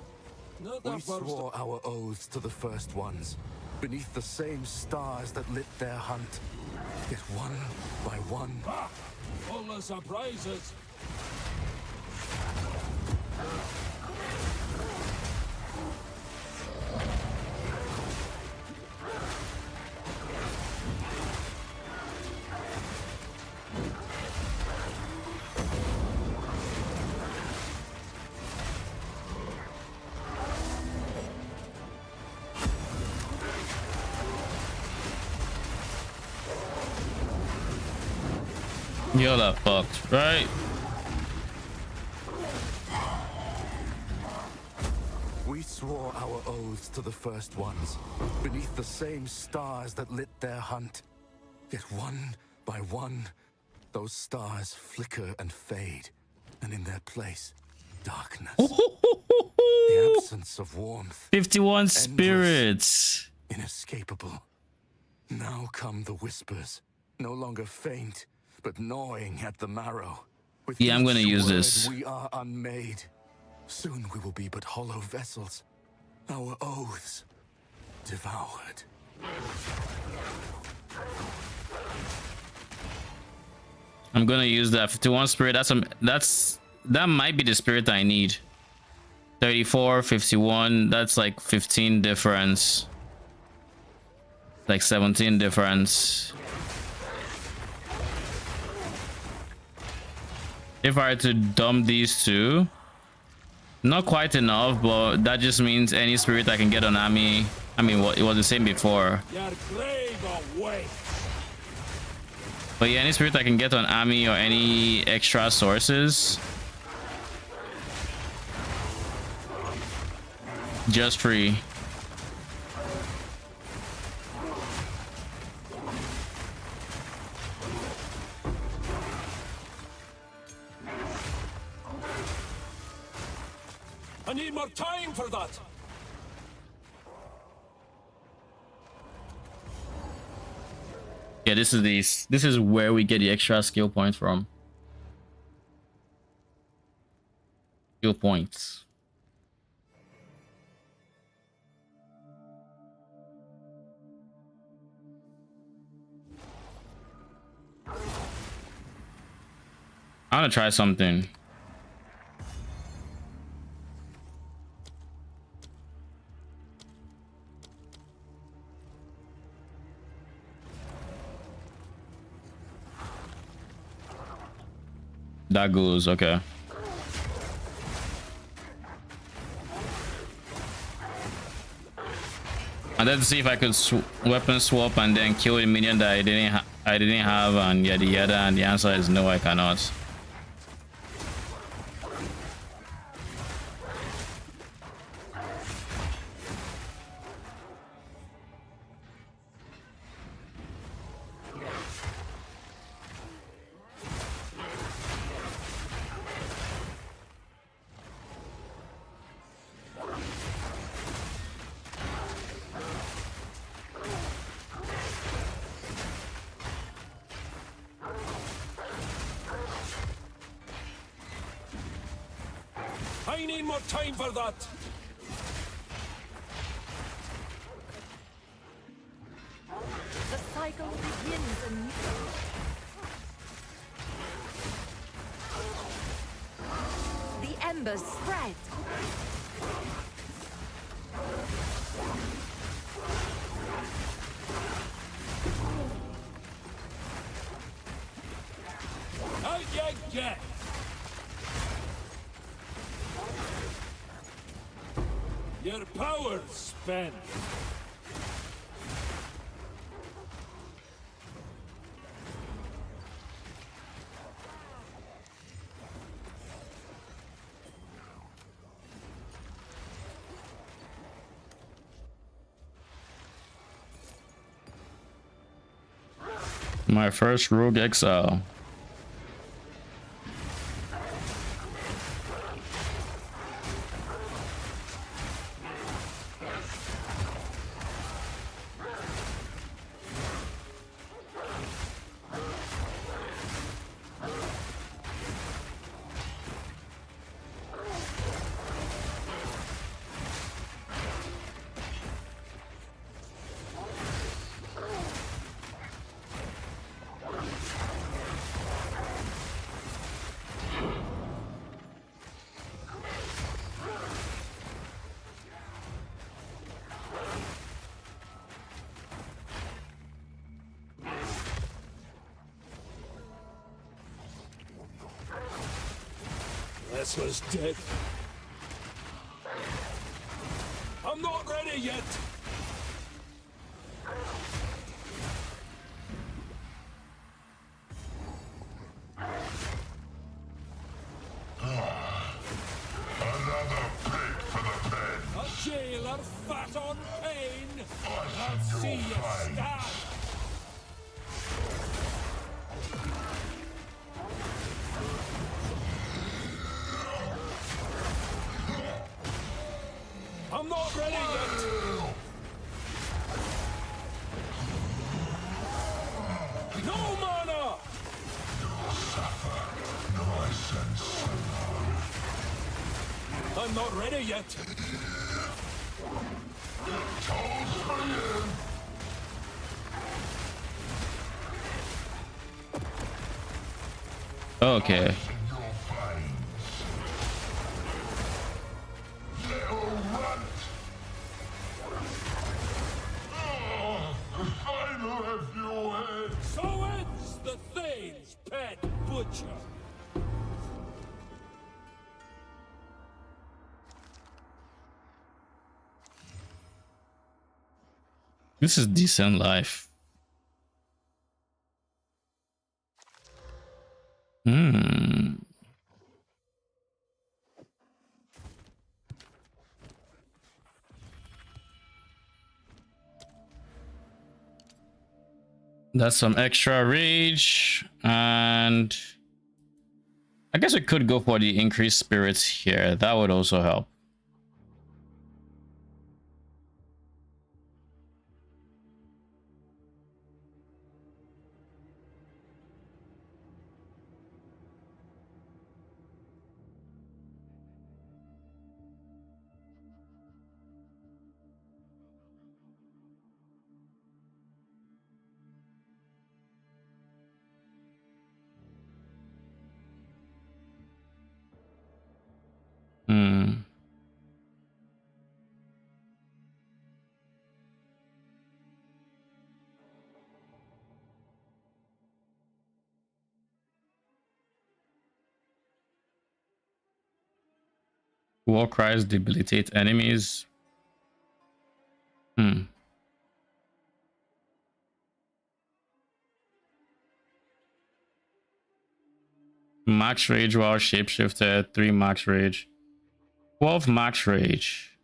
We swore our oaths to the first ones, beneath the same stars that lit their hunt. Yet one by one... All the surprises. You're that fucked, right? We swore our oaths to the first ones, beneath the same stars that lit their hunt. Yet one by one, those stars flicker and fade, and in their place, darkness. The absence of warmth. 51 spirits. Inescapable. Now come the whispers, no longer faint, but gnawing at the marrow. With Yeah, I'm gonna each use word, this. We are unmade. Soon we will be but hollow vessels. Our oaths devoured. I'm gonna use that 51 spirit. That might be the spirit I need. 34, 51. That's like 15 difference. Like 17 difference. If I were to dump these two, not quite enough, but that just means any spirit I can get on Ami. I mean, it was the same before. Your grave away. But yeah, any spirit I can get on Ami or any extra sources, just free. I need more time for that. Yeah, this is where we get the extra skill points from. Skill points. I want to try something. That goes, okay. And then see if I could weapon swap and then kill the minion that I didn't have, and yada yada, and the answer is no, I cannot. I need more time for that. The cycle begins anew. The embers spread. Out you get. Your power spent. My first rogue exile. This was dead. I'm not ready yet. Another pig for the pen. A jailer fat on pain. I'll see you stab. I'm not ready yet. No mana. You'll suffer. No essence. I'm not ready yet. Okay. So ends the Thane's pet butcher. This is decent life. That's some extra rage, and I guess we could go for the increased spirits here. That would also help. War cries debilitate enemies. Max rage while shapeshifter, 3 max rage, 12 max rage.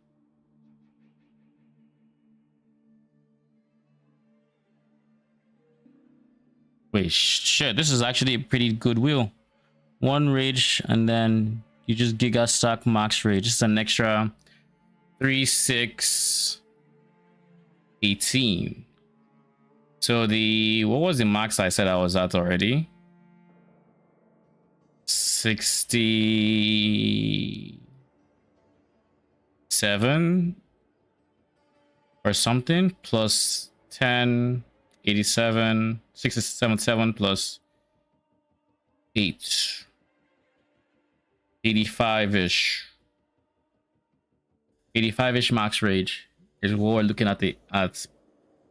Wait, shit, this is actually a pretty good wheel. 1 rage, and then you just giga stack max rage. Just an extra 3, 6, 18. So what was the max I said I was at already? 67 or something, plus 10, 87, 677 plus 8, 85-ish. 85-ish max rage is what we're looking at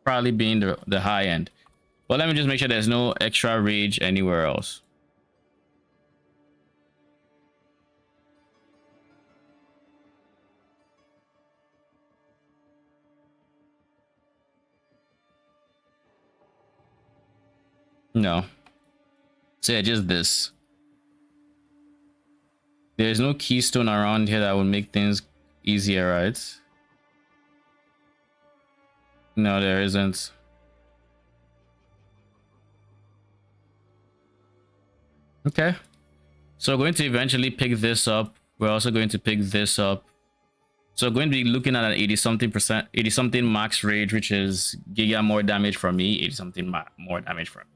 probably being the high end. But let me just make sure there's no extra rage anywhere else. No. So yeah, just this. There's no keystone around here that would make things easier, right? No, there isn't. Okay. So we're going to eventually pick this up. We're also going to pick this up. So we're going to be looking at an 80-something max rage, which is giga more damage from me, 80-something more damage from me.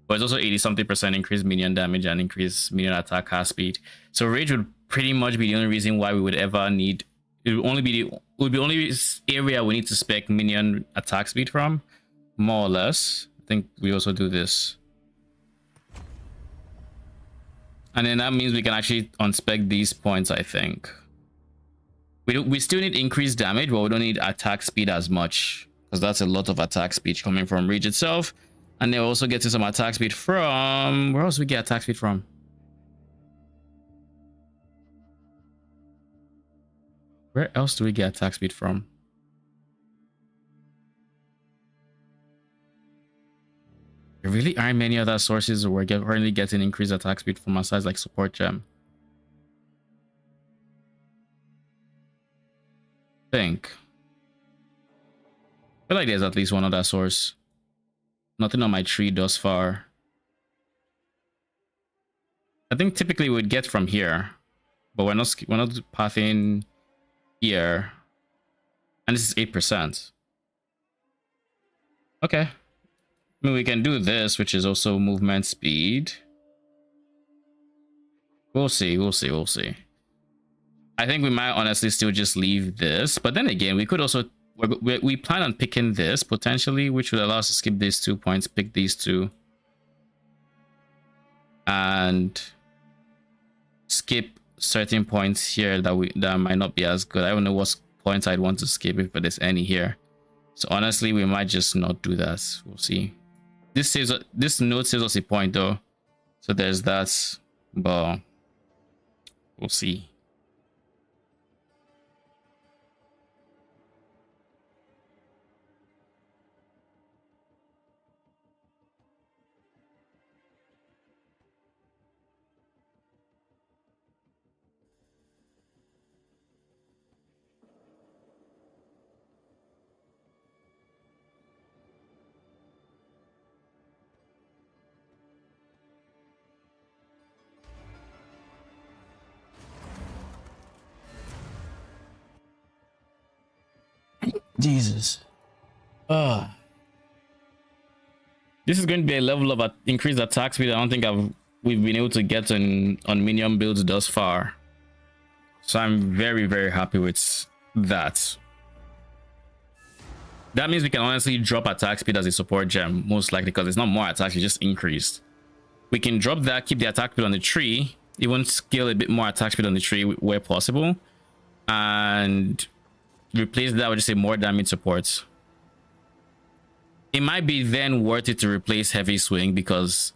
But it's also 80-something% increased minion damage and increased minion attack cast speed. So rage would pretty much be the only reason why we would ever need. It would be the only area we need to spec minion attack speed from, more or less. I think we also do this. And then that means we can actually unspec these points, I think. We still need increased damage, but we don't need attack speed as much, because that's a lot of attack speed coming from Rage itself. And they're also getting some attack speed from... Where else do we get attack speed from? Where else do we get attack speed from? There really aren't many other sources where we're currently getting increased attack speed from aside like support gem. I feel like there's at least one other source. Nothing on my tree thus far. I think typically we'd get from here, but we're not pathing here, and this is 8%. Okay, I mean we can do this, which is also movement speed. We'll see. I think we might honestly still just leave this, but then again, we could also we plan on picking this potentially, which would allow us to skip these 2 points, pick these two, and skip certain points here that might not be as good. I don't know what points I'd want to skip if there's any here. So honestly, we might just not do that. We'll see. This note saves us a point though. So there's that, but we'll see. Jesus. This is going to be a level of increased attack speed I don't think we've been able to get on minion builds thus far. So I'm very, very happy with that. That means we can honestly drop attack speed as a support gem, most likely, because it's not more attacks, it's just increased. We can drop that, keep the attack speed on the tree, even scale a bit more attack speed on the tree where possible, and replace that with just a more damage support. It might be then worth it to replace heavy swing, because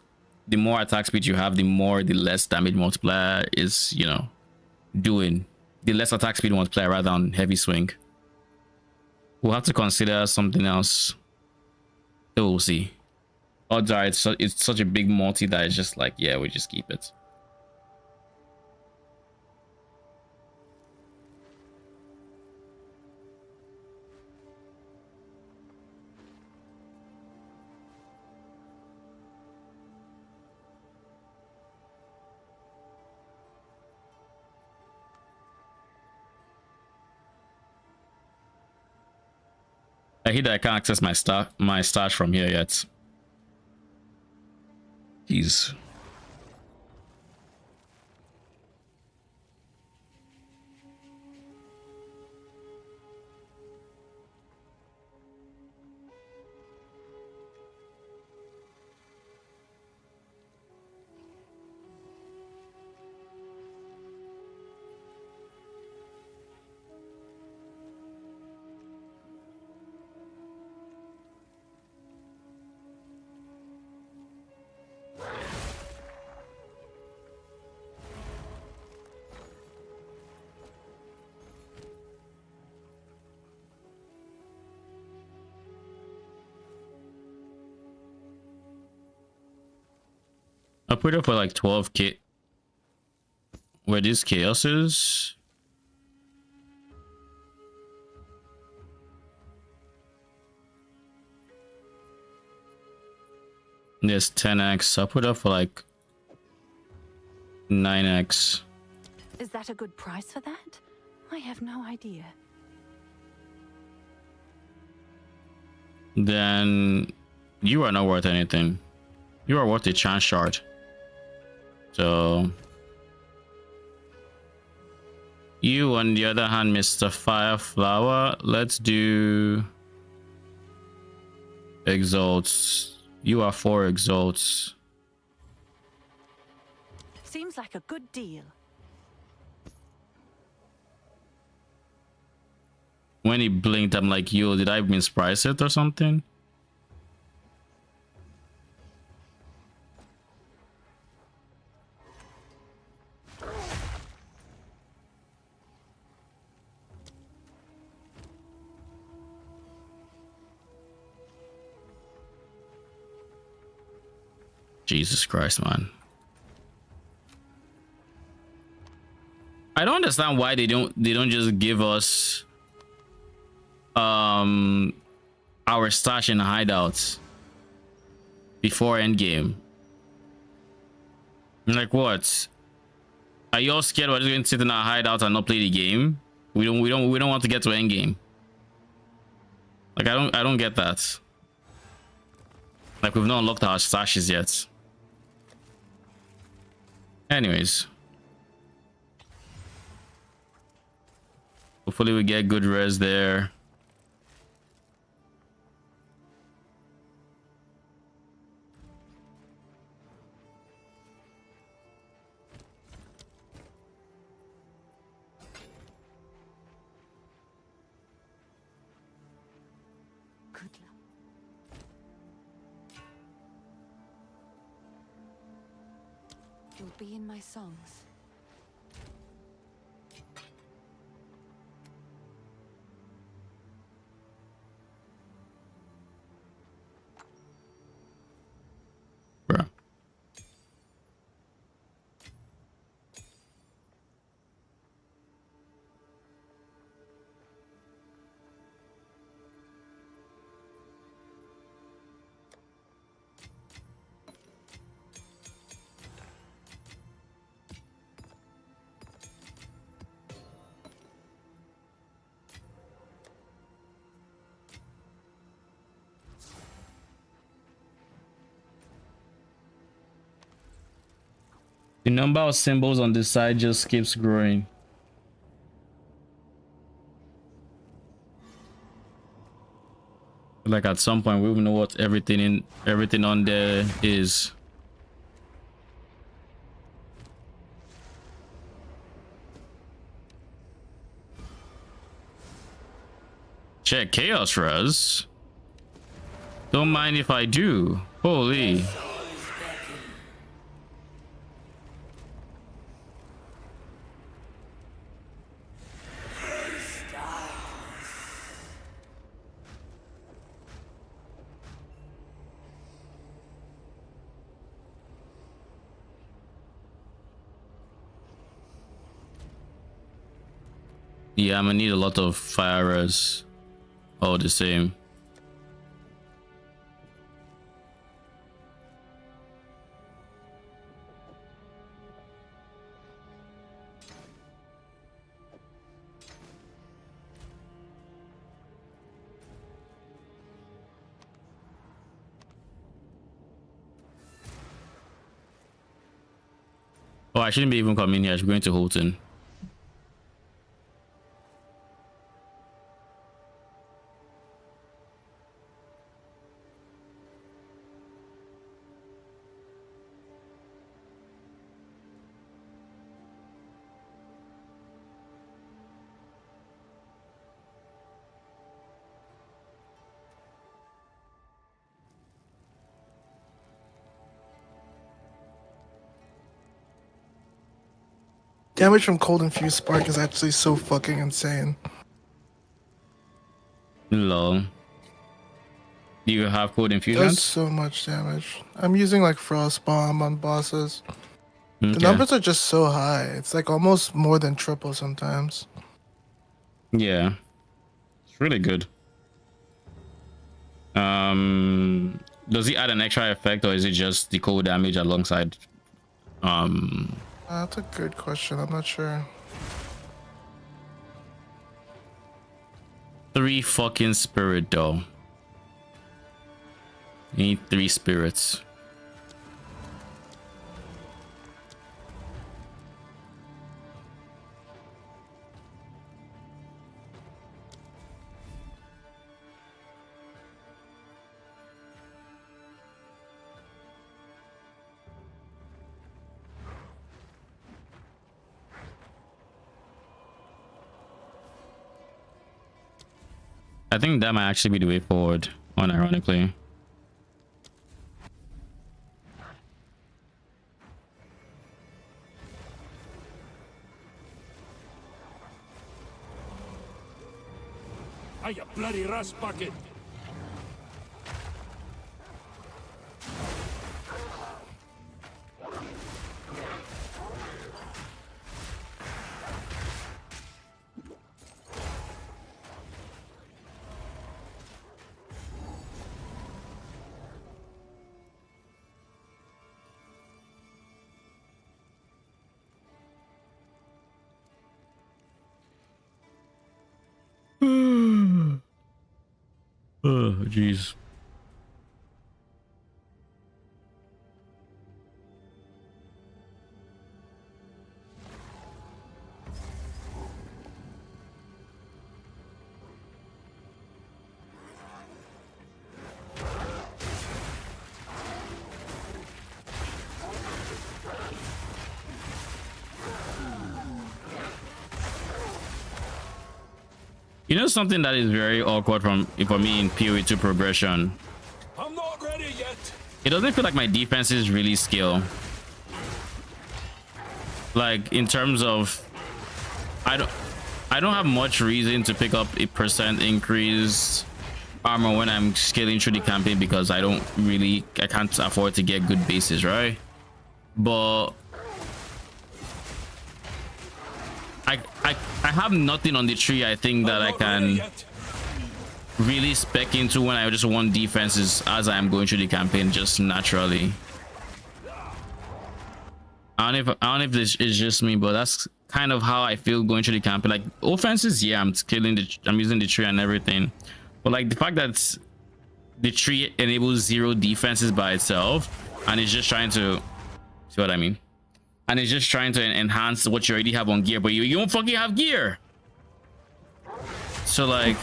the more attack speed you have, the less damage multiplier is, you know, doing. The less attack speed multiplier rather than heavy swing. We'll have to consider something else. We'll see. Odds are it's such a big multi that it's just like, yeah, we just keep it. I hate that I can't access my stash from here yet. Jeez. I put it for like 12k. Where this chaos is? There's 10x. I'll put up for like 9x. Is that a good price for that? I have no idea. Then you are not worth anything. You are worth a chance shard. So you, on the other hand, Mr. Fireflower, let's do exalts. You are 4 exalts. Seems like a good deal. When he blinked, I'm like, yo, did I misprice it or something? Jesus Christ, man. I don't understand why they don't just give us our stash in hideouts before endgame. Like, what? Are you all scared we're just going to sit in our hideout and not play the game? We don't want to get to endgame. Like, I don't get that. Like, we've not unlocked our stashes yet. Anyways, hopefully we get good res there. Good luck. You'll be in my songs. The number of symbols on this side just keeps growing. Like at some point we will know what everything on there is. Check Chaos Res. Don't mind if I do. Holy. Yeah, I'm gonna need a lot of fire res. All the same. Oh, I shouldn't be even coming here. I should be going to Holton. Damage from Cold Infused Spark is actually so fucking insane. Lol. Do you have Cold Infusion? Does so much damage. I'm using like Frost Bomb on bosses. Okay. The numbers are just so high. It's like almost more than triple sometimes. Yeah. It's really good. Does he add an extra effect or is it just the cold damage alongside That's a good question. I'm not sure. 3 fucking spirit though. You need 3 spirits. I think that might actually be the way forward, unironically. Are you bloody rust bucket? Oh, jeez. You know something that is very awkward for me in PoE2 progression? I'm not ready yet. It doesn't feel like my defense is really skill. Like in terms of I don't have much reason to pick up a % increase armor when I'm scaling through the campaign because I can't afford to get good bases, right? But I have nothing on the tree I think that I can really spec into when I just want defenses as I am going through the campaign just naturally. I don't know if this is just me, but that's kind of how I feel going through the campaign. Like offenses, yeah, I'm using the tree and everything, but like the fact that the tree enables 0 defenses by itself and it's just trying to see what I mean, and it's just trying to enhance what you already have on gear, but you don't fucking have gear. So like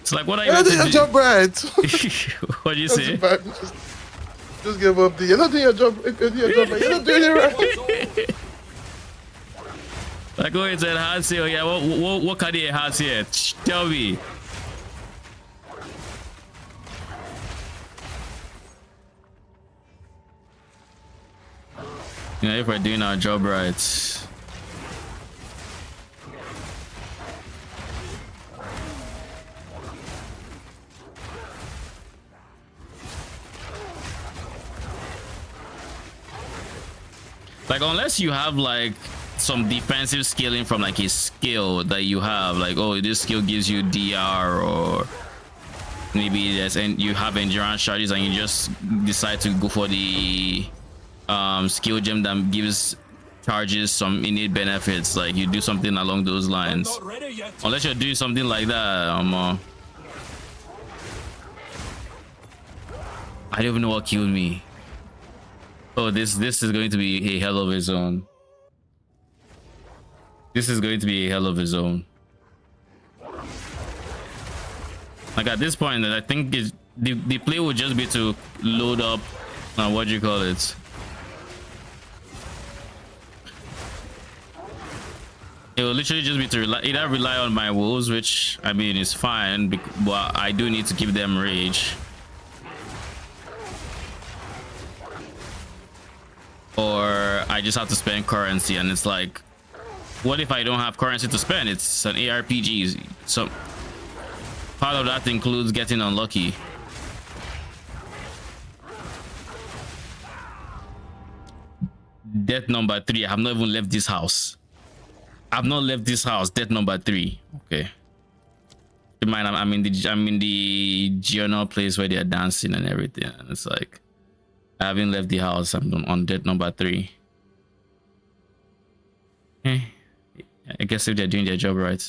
it's like what I do job right. What do you say? Just give up. You're not doing your job. You're not doing it right. Like oh, it's a hard sale. Yeah, what can you hard here? Tell me. You know, if we're doing our job right. Like unless you have like some defensive scaling from like a skill that you have, like oh this skill gives you DR, or maybe there's and you have endurance charges and you just decide to go for the skill gem that gives charges some innate benefits, like you do something along those lines. Unless you're doing something like that, I don't even know what killed me. Oh, this is going to be a hell of a zone. This is going to be a hell of a zone. Like at this point, I think the play would just be to load up. What do you call it? It will literally just be to either rely on my wolves, which I mean is fine, but I do need to give them rage. Or I just have to spend currency, and it's like, what if I don't have currency to spend? It's an ARPG, so part of that includes getting unlucky. Death number 3. I have not even left this house. I've not left this house. Death number 3. Okay. Mind, I'm in the journal place where they're dancing and everything, and it's like I haven't left the house. I'm on death number 3. I guess if they're doing their job right.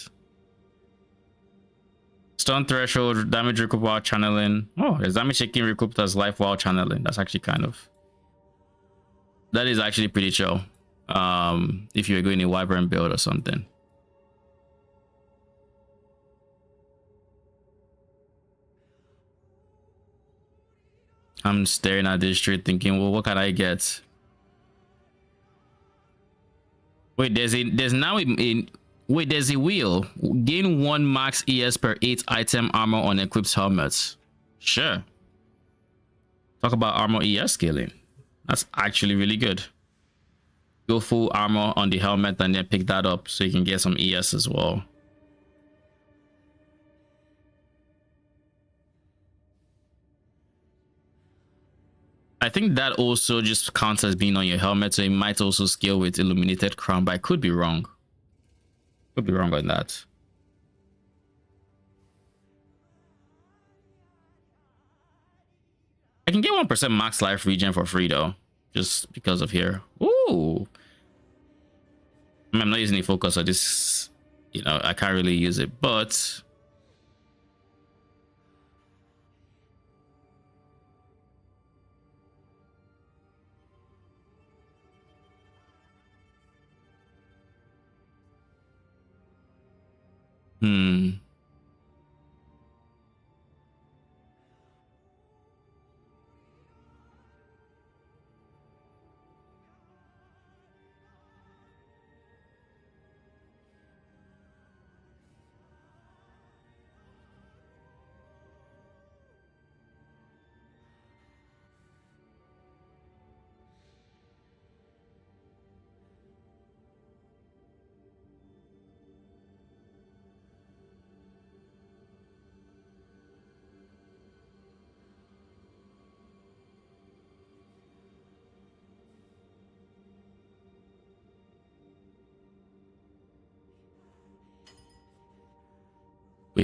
Stun threshold, damage recoup while channeling. Oh, there's damage taking recouped as life while channeling. That's actually that is actually pretty chill. If you're going a wyvern build or something. I'm staring at this tree thinking, well, what can I get? Wait, there's a wheel. Gain 1 max ES per 8 item armor on equipped helmets. Sure. Talk about armor ES scaling. That's actually really good. Go full armor on the helmet and then pick that up so you can get some ES as well. I think that also just counts as being on your helmet, so it might also scale with illuminated crown, but I could be wrong. Could be wrong on that. I can get 1% max life regen for free though, just because of here. Ooh. I mean, I'm not using the focus, so this, you know, I can't really use it, but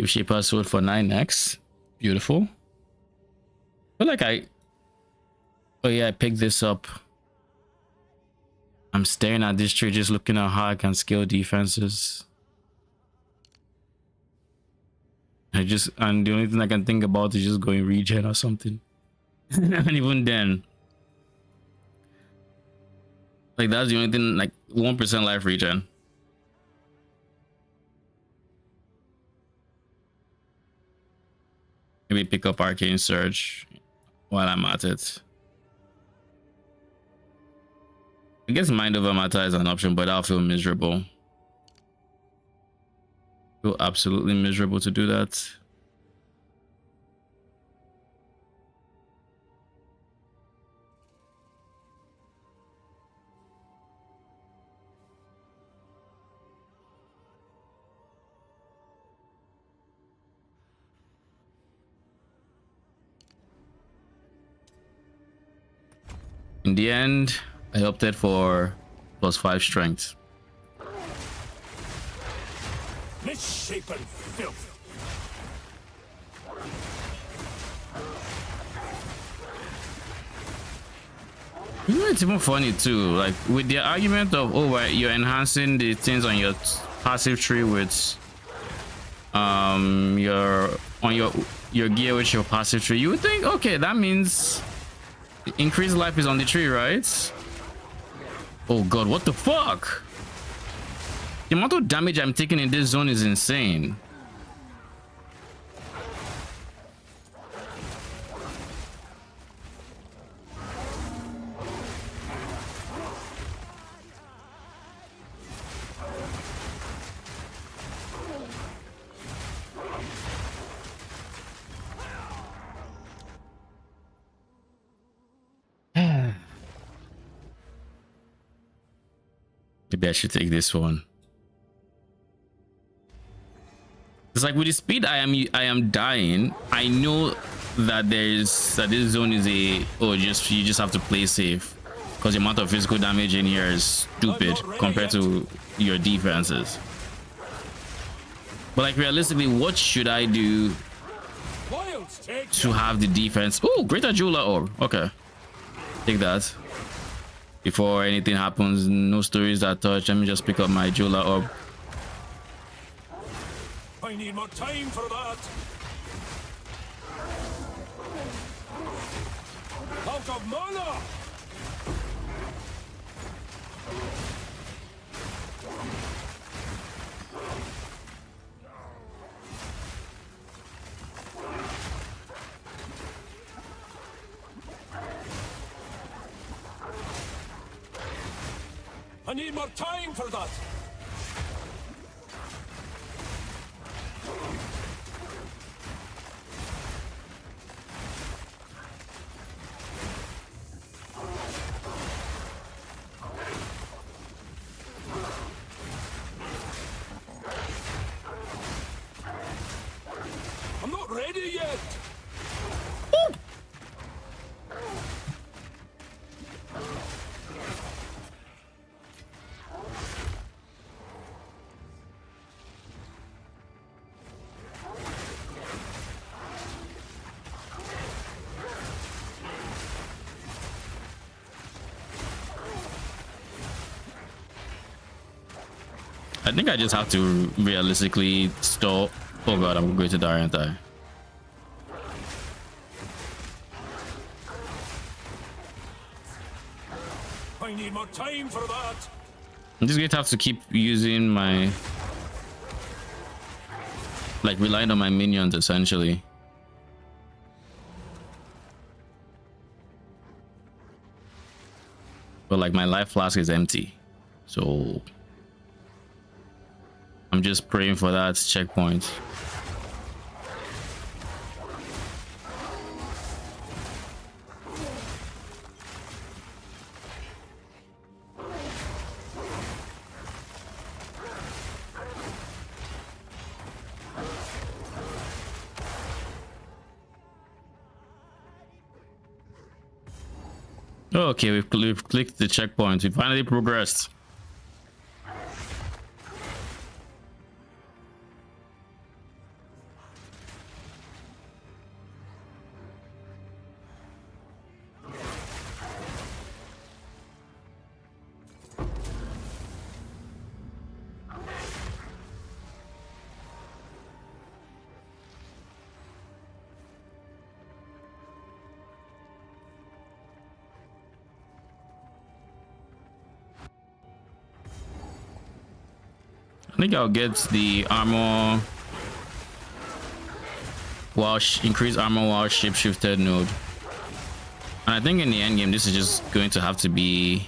Shape Shaper Sword for 9x. Beautiful. I feel like oh yeah, I picked this up. I'm staring at this tree, just looking at how I can scale defenses. And the only thing I can think about is just going regen or something. And even then, like that's the only thing, like 1% life regen. Maybe pick up Arcane Surge while I'm at it. I guess Mind Over Matter is an option, but I'll feel miserable. Feel absolutely miserable to do that. In the end, I opted for +5 strength. Misshapen filth. You know, it's even funny too, like with the argument of, oh, right, you're enhancing the things on your passive tree with your gear with your passive tree. You would think, okay, that means increased life is on the tree, right? Oh god, what the fuck? The amount of damage I'm taking in this zone is insane. Maybe I should take this one. It's like with the speed I am dying, I know that this zone is you just have to play safe because the amount of physical damage in here is stupid compared to your defenses. But like realistically, what should I do to have the defense? Oh, Greater Jeweler Orb. Okay, take that. Before anything happens, no stories that touch. Let me just pick up my Jeweler Orb. I need more time for that. Out of mana. I need more time for that. I'm not ready yet. Ooh. I think I just have to realistically stall. Oh god, I'm going to die, aren't I? I need more time for that. I'm just going to have to keep using my, like, relying on my minions essentially. But like my life flask is empty, so I'm just praying for that checkpoint. Okay, we've clicked the checkpoint. We finally progressed. think I'll get the armor while increase armor while shapeshifted node. And I think in the end game, this is just going to have to be.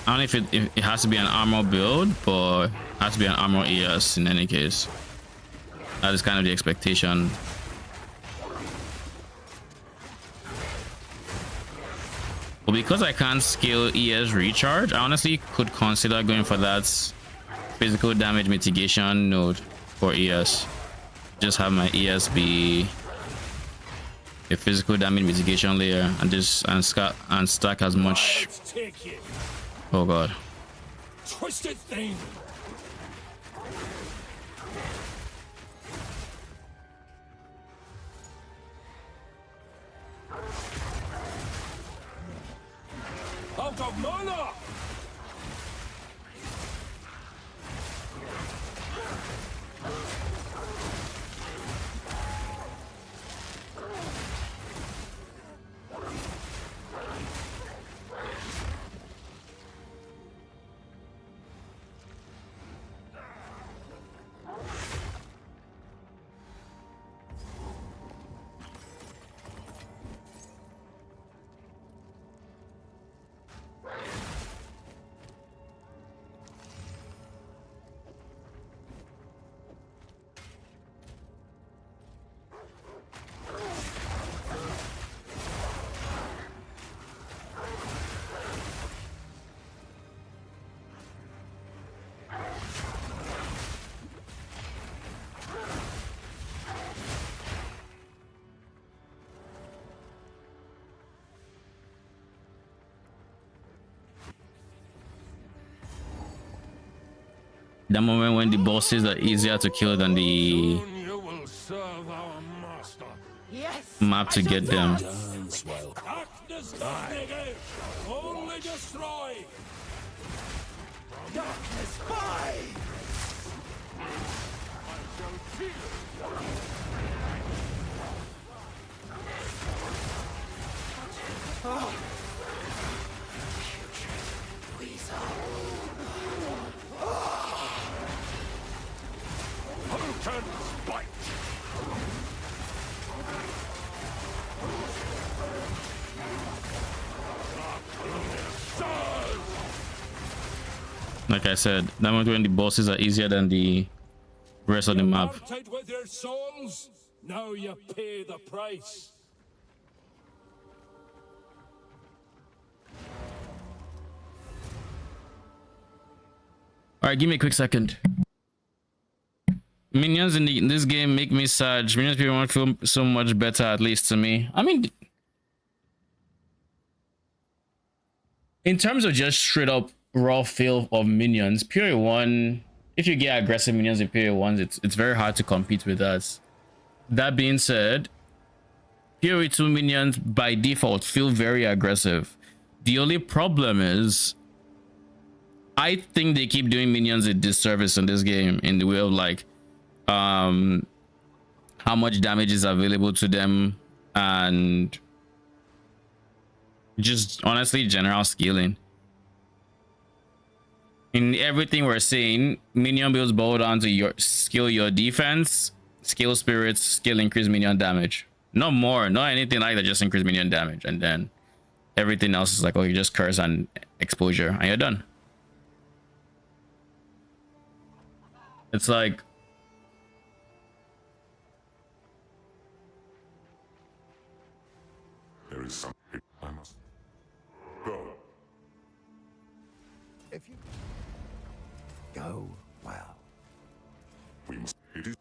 I don't know if it has to be an armor build, but it has to be an armor ES in any case. That is kind of the expectation. But because I can't scale ES recharge, I honestly could consider going for that physical damage mitigation node for ES. Just have my ES be a physical damage mitigation layer and stack as much. Oh god. Twisted thing. Out of mana. That moment when the bosses are easier to kill than the map to get them. Only destroy. Darkness by. Like I said, that moment when the bosses are easier than the rest of the map. With your souls, now you pay the price. All right, give me a quick second. Minions in this game make me sad. Minions people want to feel so much better, at least to me. I mean, in terms of just straight up raw feel of minions, period one, if you get aggressive minions in period ones, it's very hard to compete with us. That being said, period 2 minions by default feel very aggressive. The only problem is I think they keep doing minions a disservice in this game, in the way of like how much damage is available to them and just honestly general scaling. In everything we're saying, minion builds boil down to your skill, your defense, skill spirits, skill increase minion damage. No more, not anything like that, just increase minion damage. And then everything else is like, oh, you just curse and exposure and you're done. It's like there is something I must go. If you go well, We must. It is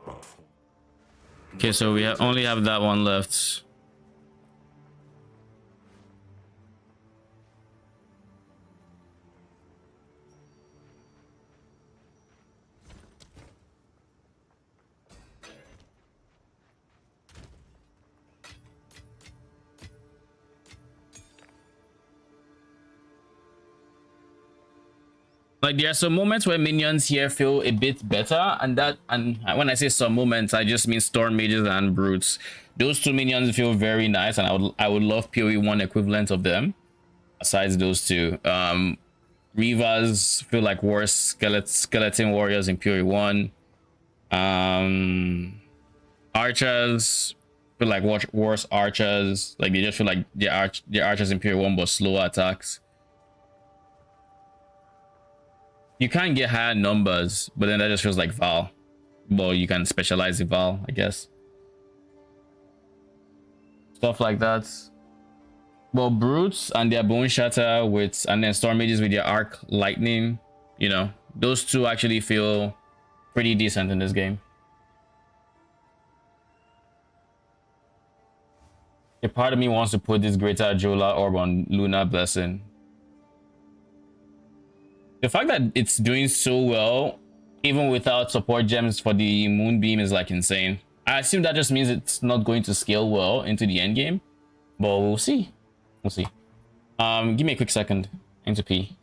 but okay, so we only have that one left. Like there are some moments where minions here feel a bit better, and when I say some moments, I just mean storm mages and brutes. Those two minions feel very nice, and I would love PoE 1 equivalent of them. Besides those two, Reavers feel like worse skeleton warriors in Puri 1. Archers feel like worse archers. Like they just feel like the archers in Puri 1 but slower attacks. You can't get higher numbers, but then that just feels like Val. Well, you can specialize the Val, I guess. Stuff like that. Well, brutes and their bone shatter with, and then storm mages with their arc lightning, you know, those two actually feel pretty decent in this game. A part of me wants to put this greater Jola orb on Lunar Blessing. The fact that it's doing so well, even without support gems for the Moonbeam, is like insane. I assume that just means it's not going to scale well into the end game, but we'll see. We'll see. Give me a quick second. Into P.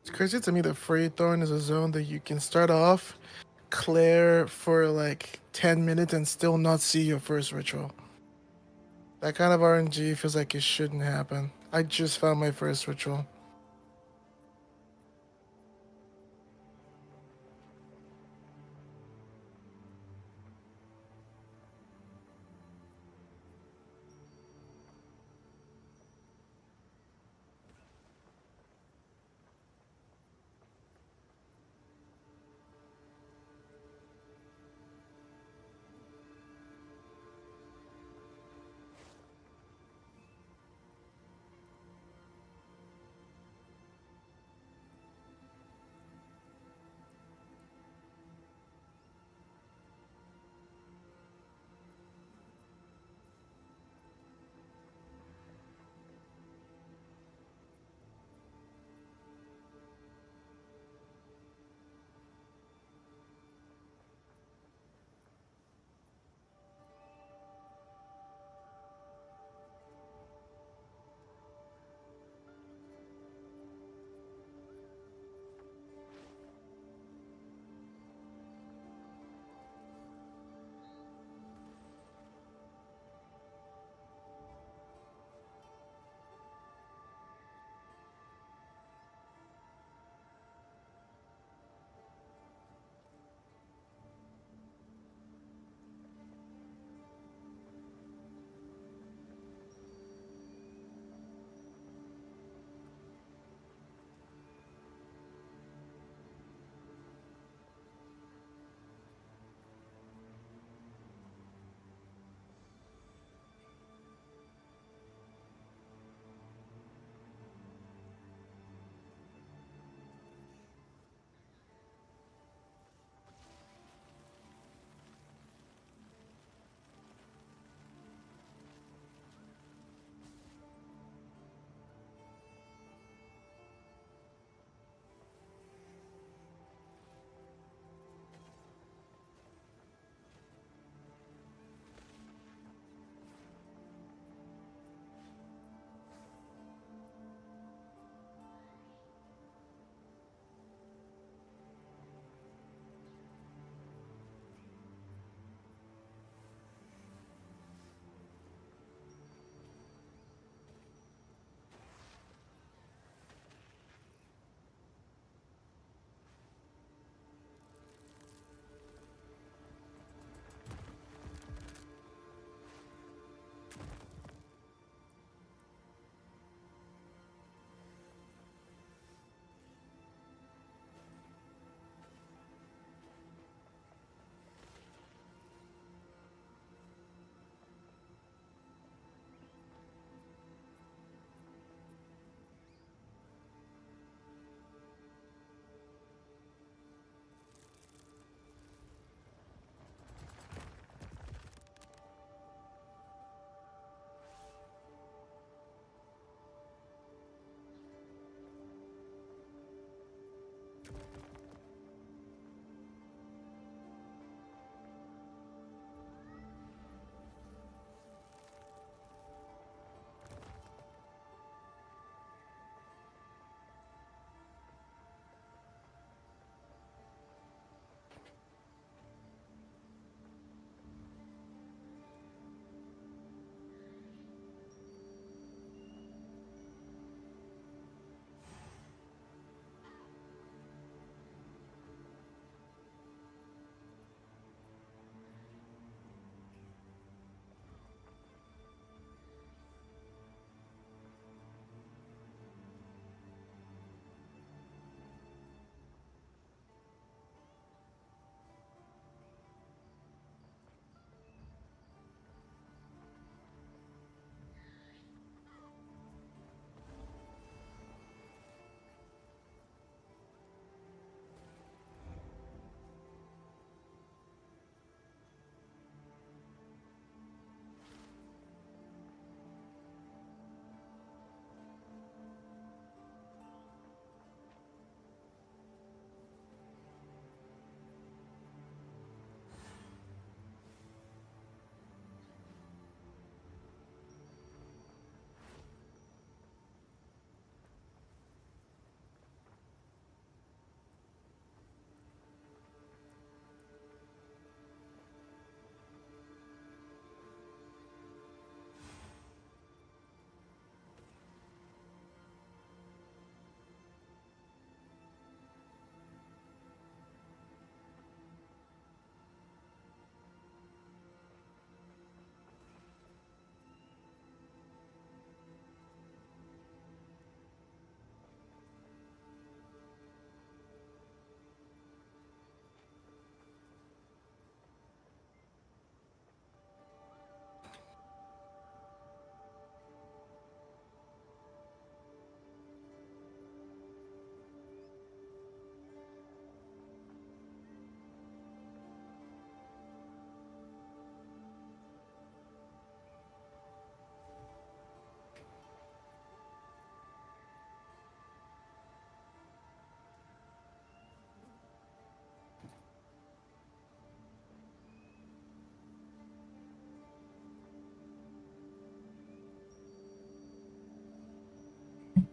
It's crazy to me that Frayed Thorn is a zone that you can start off, clear for like 10 minutes and still not see your first ritual. That kind of RNG feels like it shouldn't happen. I just found my first ritual.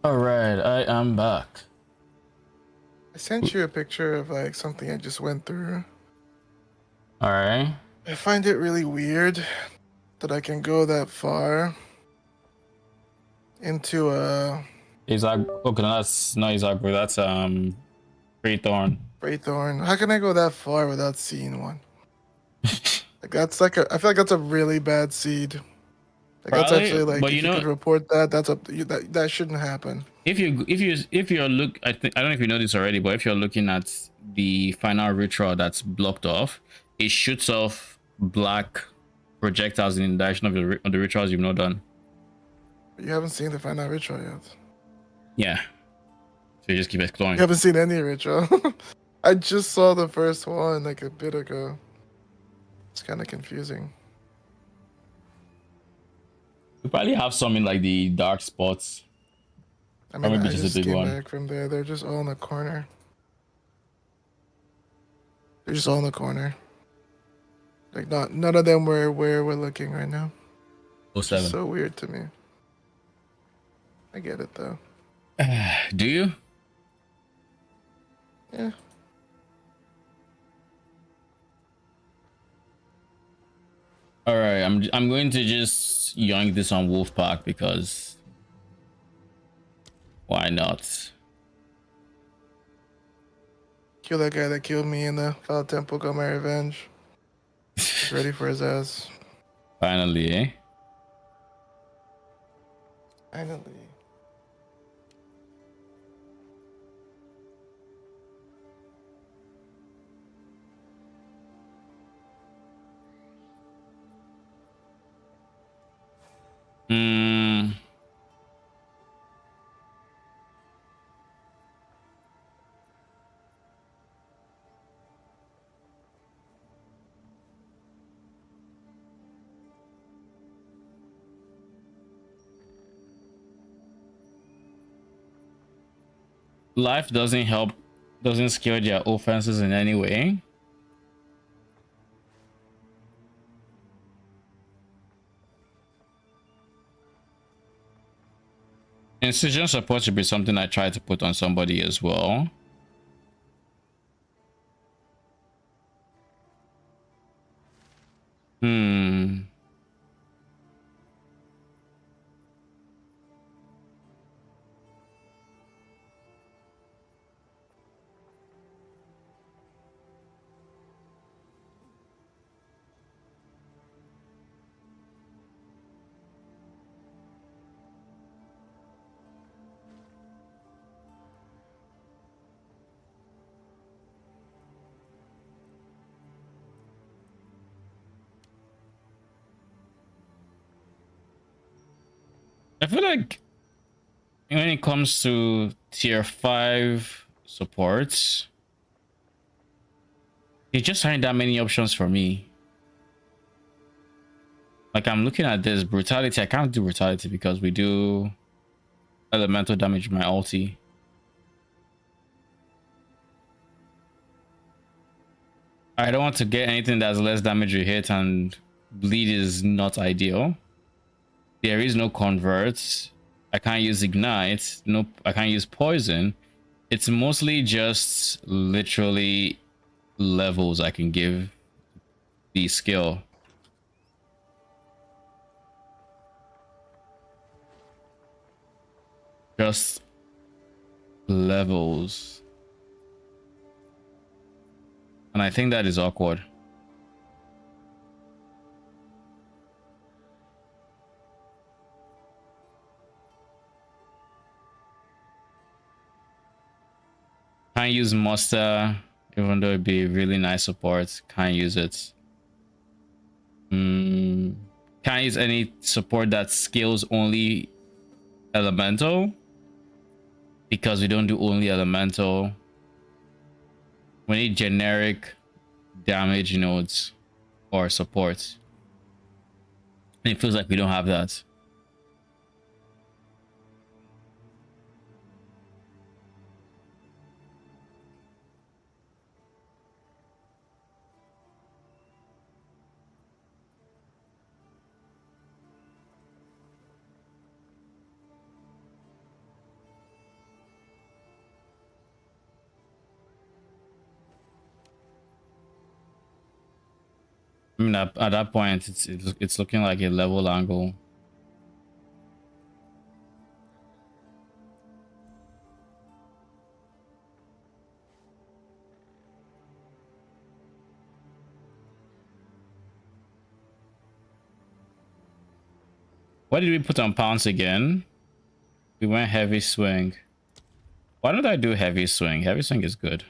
All right, I am back. I sent you a picture of like something I just went through. All right. I find it really weird that I can go that far into a Isaac. Okay, no, that's not Isaac, bro. That's Greythorn. Greythorn. How can I go that far without seeing one? Like that's like I feel like that's a really bad seed. Like Probably, that's actually like but if you you know, could report that, that's up that shouldn't happen. if you're look, I don't know if you know this already, but if you're looking at the final ritual that's blocked off, it shoots off black projectiles in the direction of the rituals you've not done. But you haven't seen the final ritual yet. Yeah. So you just keep exploring. You haven't seen any ritual. I just saw the first one like a bit ago. It's kind of confusing. We probably have some in like the dark spots. I mean, or maybe I just just a big came one. back from there. They're just all in the corner. They're just all in the corner. Like none of them were where we're looking right now. 07. It's so weird to me. I get it though. Do you? Yeah. All right, I'm going to just yoink this on Wolfpack because why not? Kill that guy that killed me in the Foul Temple. Got my revenge. He's ready for his ass. Finally, eh? Finally. Hmm. Life doesn't help, doesn't scale their offenses in any way. Incision support should be something I try to put on somebody as well. Hmm. I feel like when it comes to tier 5 supports, there just aren't that many options for me. Like I'm looking at this brutality. I can't do brutality because we do elemental damage with my ulti. I don't want to get anything that's less damage with hit, and bleed is not ideal. There is no converts. I can't use ignite. Nope, I can't use poison. It's mostly just literally levels I can give the skill. Just levels. And I think that is awkward. Can't use muster, even though it'd be really nice support. Can't use it. Can't use any support that scales only elemental, because we don't do only elemental. We need generic damage nodes or support, and it feels like we don't have that. I mean, at that point, it's looking like a level angle. What did we put on pounds again? We went heavy swing. Why don't I do heavy swing? Heavy swing is good.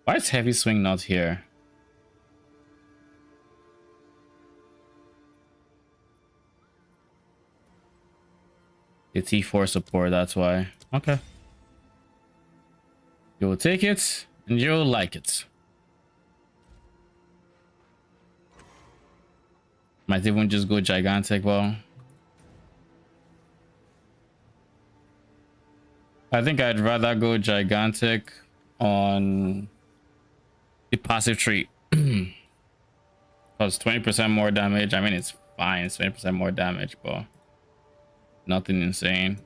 Why is heavy swing not here? The T4 support, that's why. Okay. You will take it and you'll like it. Might even just go gigantic. Well, I think I'd rather go gigantic on the passive tree. Because 20% more damage. I mean, it's fine. It's 20% more damage, but nothing insane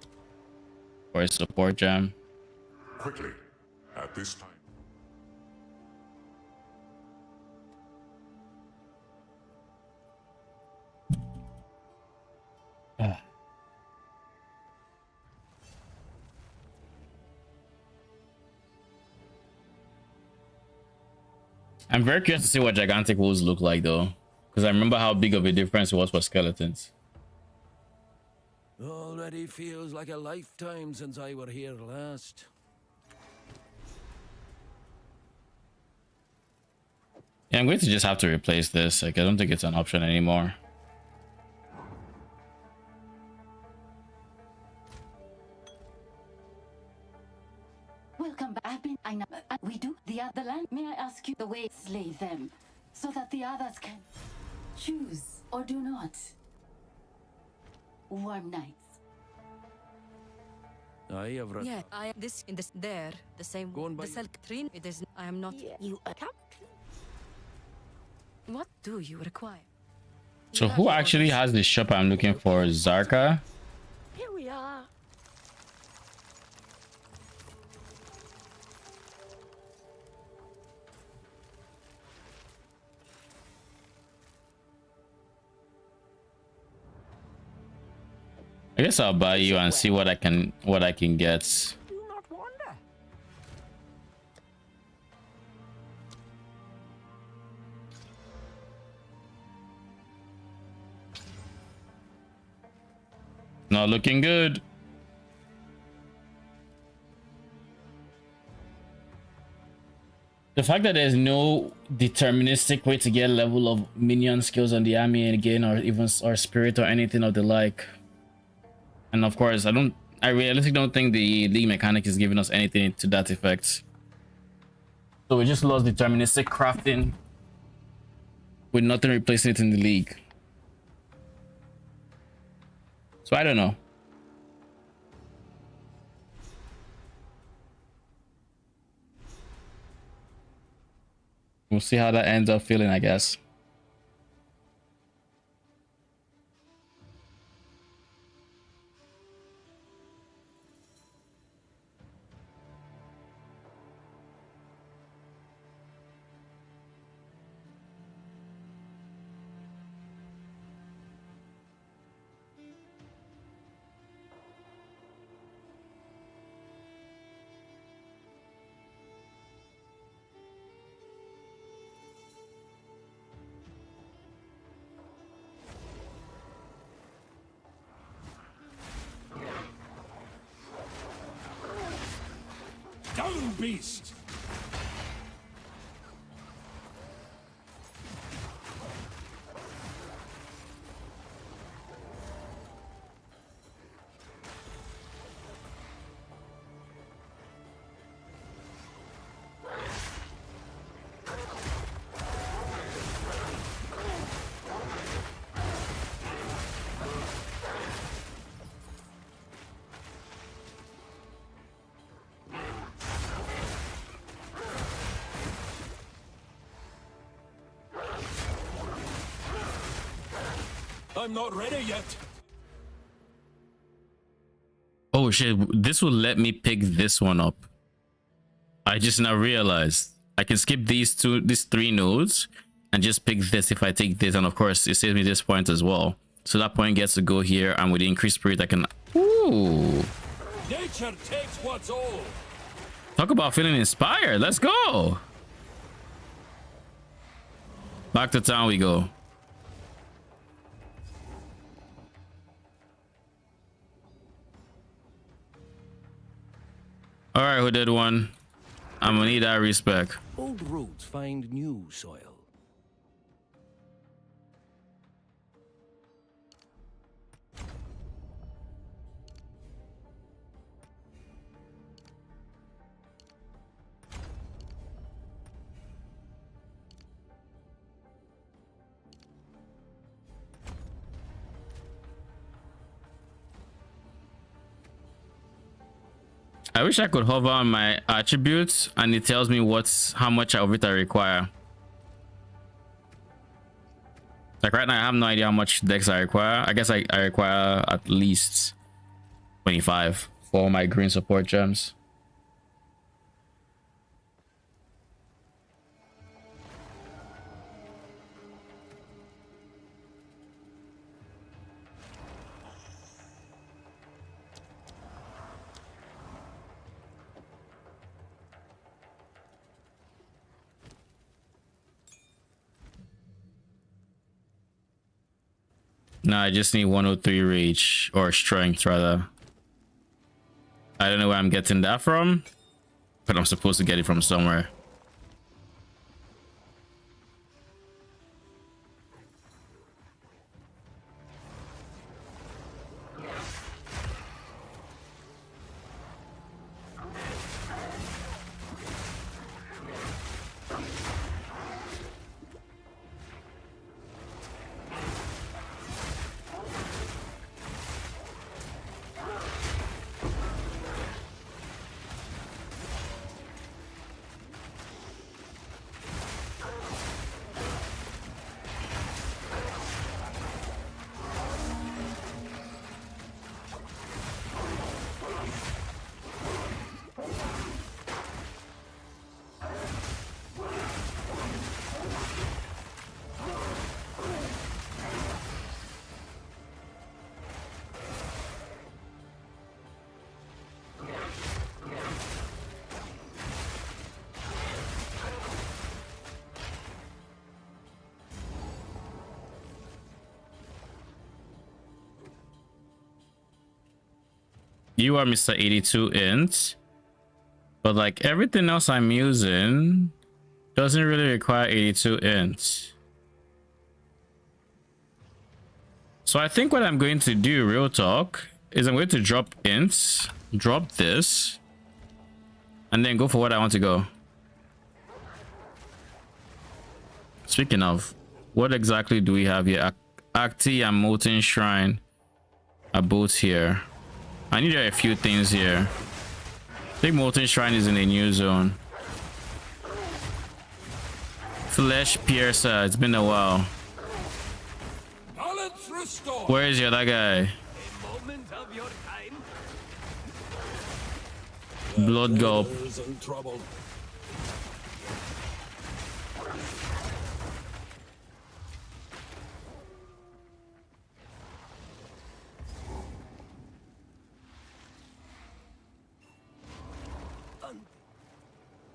for a support gem. Quickly, at this time. I'm very curious to see what gigantic wolves look like though, because I remember how big of a difference it was for skeletons. Already feels like a lifetime since I were here last. Yeah, I'm going to just have to replace this. Like, I don't think it's an option anymore. Welcome back. I know we do the other land. May I ask you the way to slay them, so that the others can choose or do not? Warm nights. I have read. Yeah, I this in this there the same. Go on by the Selktrin. It is. I am not. Yeah. You account. What do you require? So who actually has the shop I'm looking for? Zarka? Here we are. I guess I'll buy you and see what I can get. Do not wander. Not looking good. The fact that there's no deterministic way to get level of minion skills on the army again, or even or spirit or anything of the like. And of course, I realistically don't think the league mechanic is giving us anything to that effect. So we just lost deterministic crafting with nothing replacing it in the league. So I don't know. We'll see how that ends up feeling, I guess. Down, beast! I'm not ready yet. Oh shit, this will let me pick this one up. I just now realized I can skip these 3 nodes and just pick this if I take this, and of course it saves me this point as well. So that point gets to go here, and with the increased spirit I can Nature takes what's old. talk about feeling inspired. Let's go. Back to town we go. All right, who did one? I'm gonna need that respect. Old roots find new soil. I wish I could hover on my attributes and it tells me how much of it I require. Like right now, I have no idea how much dex I require. I guess I require at least 25 for all my green support gems. No, I just need 103 reach, or strength rather. I don't know where I'm getting that from, but I'm supposed to get it from somewhere. You are Mr. 82 int, but like everything else I'm using doesn't really require 82 int. So I think what I'm going to do, real talk, is I'm going to drop ints, drop this, and then go for what I want to go. Speaking of, what exactly do we have here? Acti and Molten Shrine are both here. I need a few things here. I think Molten Shrine is in a new zone. Flesh Piercer, it's been a while. Where is the other guy? Blood Gulp.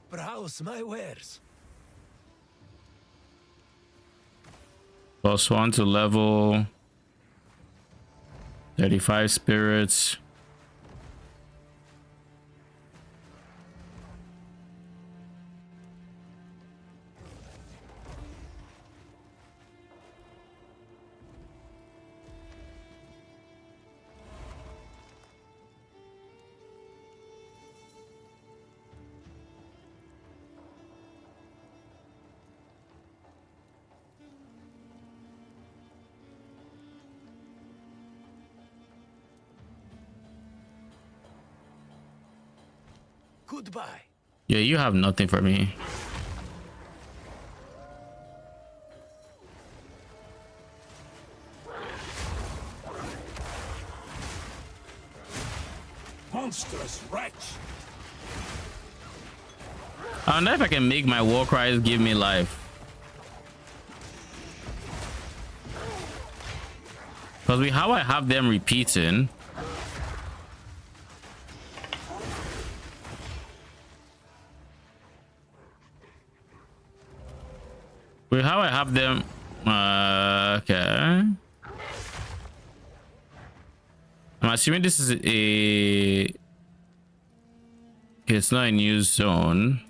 Browse my wares. +1 to level 35 spirits. Goodbye. Yeah, you have nothing for me. Monstrous wretch. I wonder if I can make my war cries give me life. Because how I have them repeating. With how I have them. Okay. I'm assuming this is a. It's not a new zone.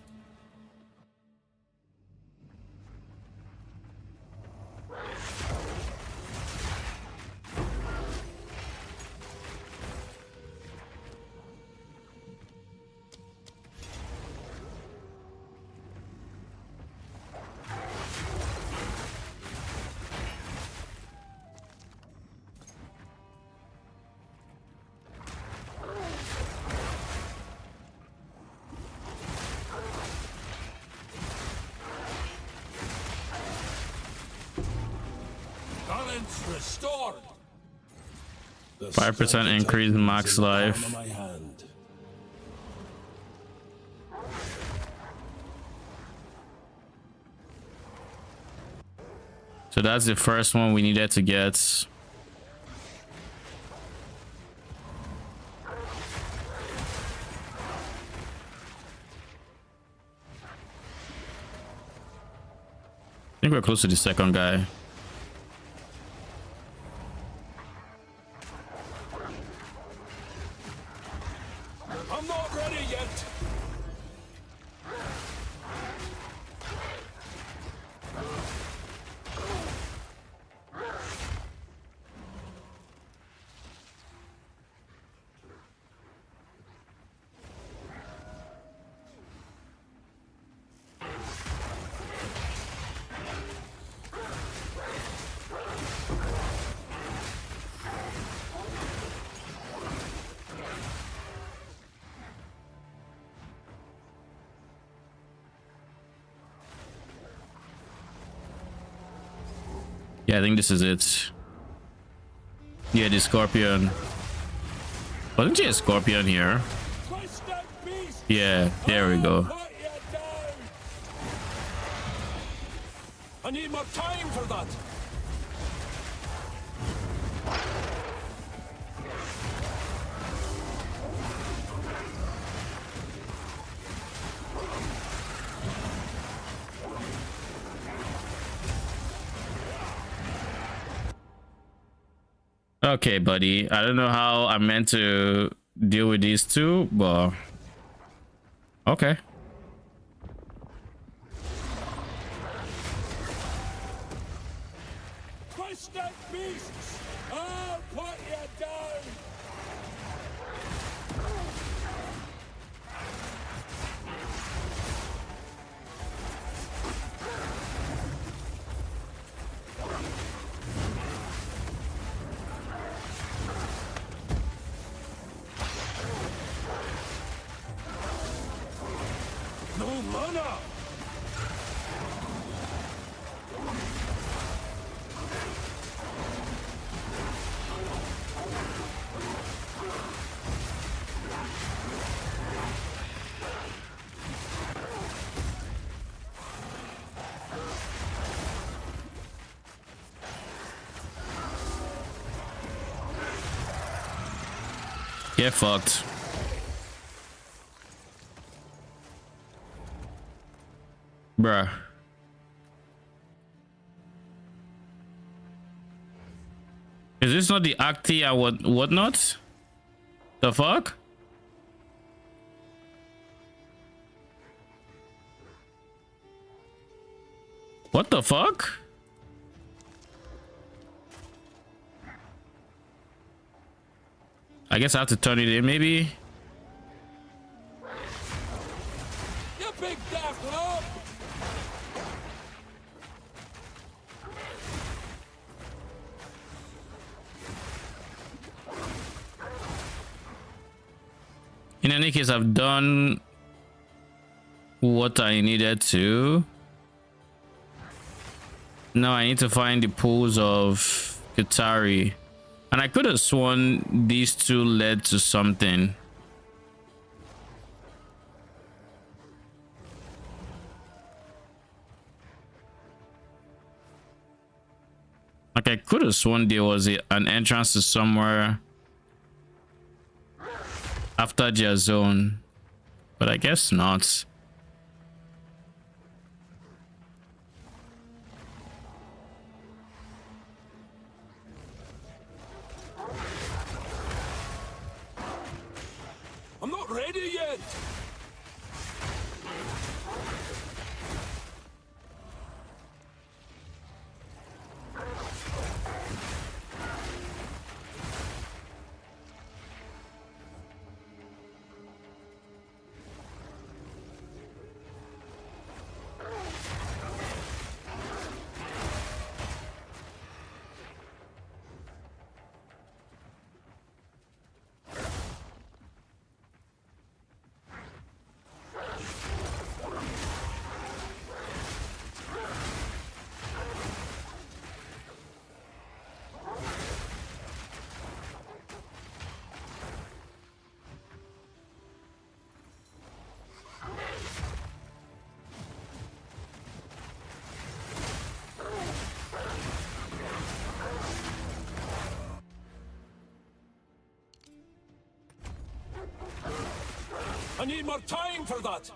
Restored. 5% increase in max life. So that's the first one we needed to get. I think we're close to the second guy. I'm not ready yet. Yeah, I think this is it. Yeah, the scorpion. Wasn't she a scorpion here? Yeah, there we go. I need more time for that. Okay, buddy. I don't know how I'm meant to deal with these two, but okay. Twisted beasts! I'll put you down! No mana! Get fucked. Bruh. Is this not the Acti and whatnot? The fuck? What the fuck? I guess I have to turn it in, maybe. You big daft lob! In any case, I've done what I needed to. Now I need to find the pools of Qatari. And I could have sworn these two led to something. Like I could have sworn there was an entrance to somewhere after their zone, but I guess not. I'm not ready yet. I need more time for that.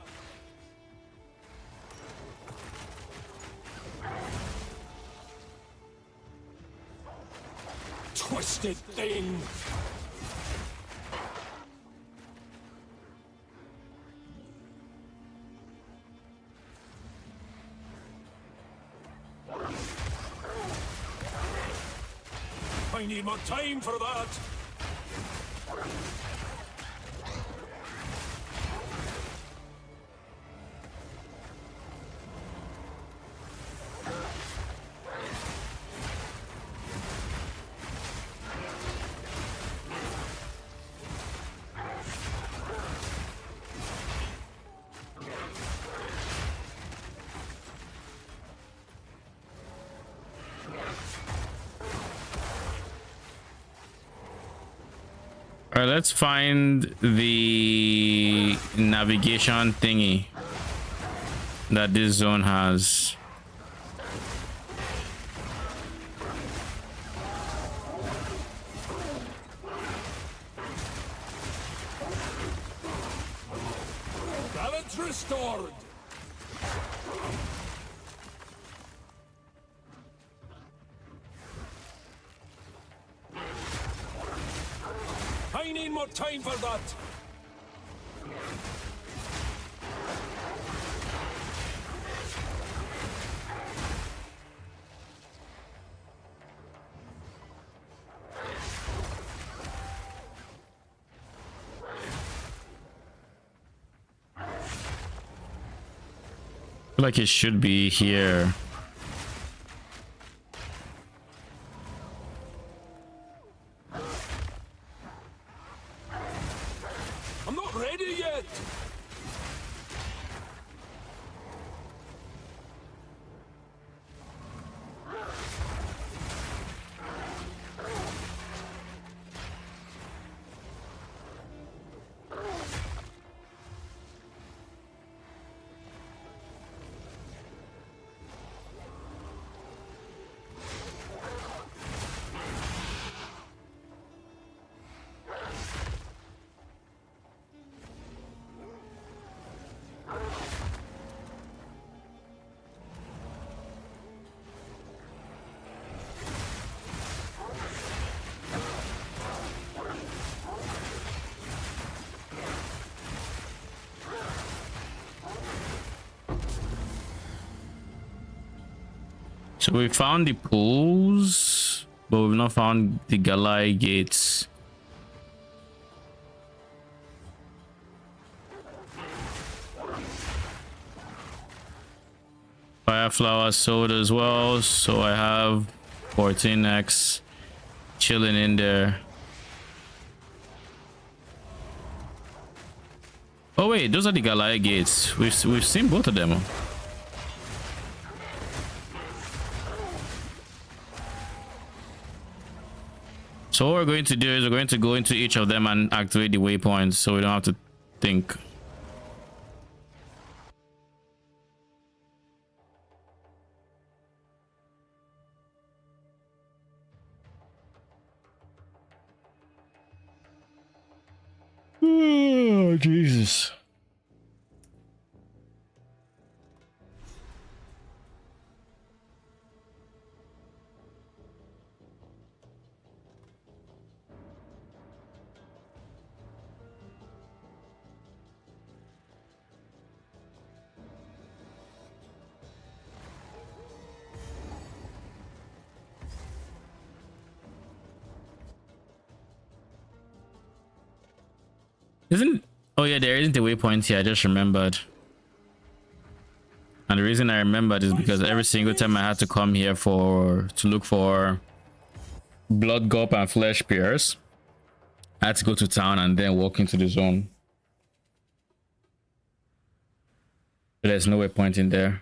Twisted thing. I need more time for that. All right, let's find the navigation thingy that this zone has. Balance restored. I need more time for that. I feel like it should be here. I'm not ready yet. So we found the pools, but we've not found the Galai gates. Fireflower sold as well, so I have 14x chilling in there. Oh wait, those are the Galai gates. We've seen both of them. So what we're going to do is we're going to go into each of them and activate the waypoints so we don't have to think. Oh, Jesus. Isn't oh yeah, there isn't a waypoint here. I just remembered. And the reason I remembered is because every single time I had to come here to look for blood gulp and flesh pierce, I had to go to town and then walk into the zone. But there's no waypoint in there.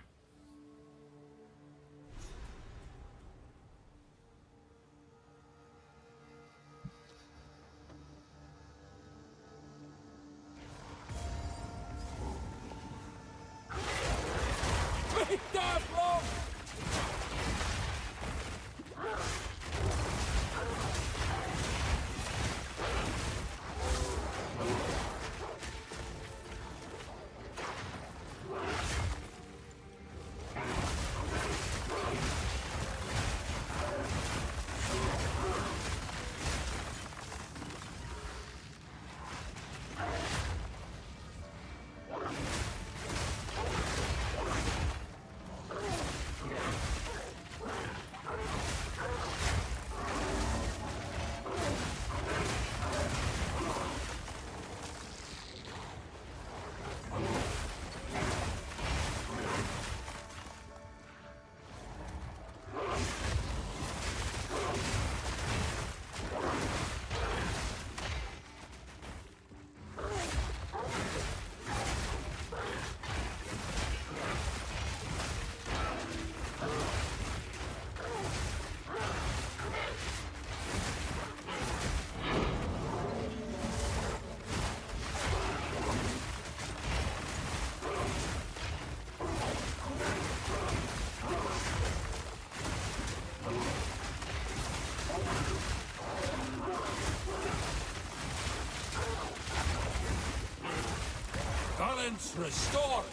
Balance restored.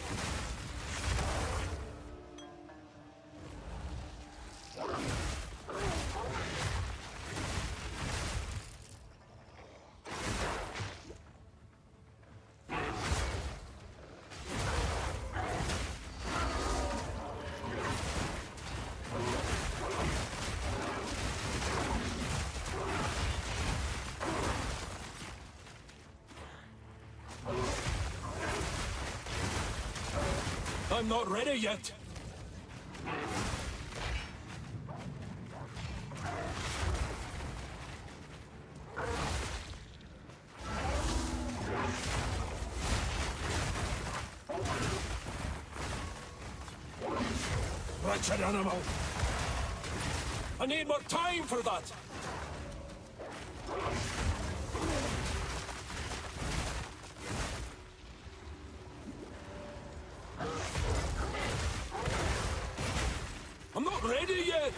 I'm not ready yet. Wretched animal. I need more time for that. I'm not ready yet!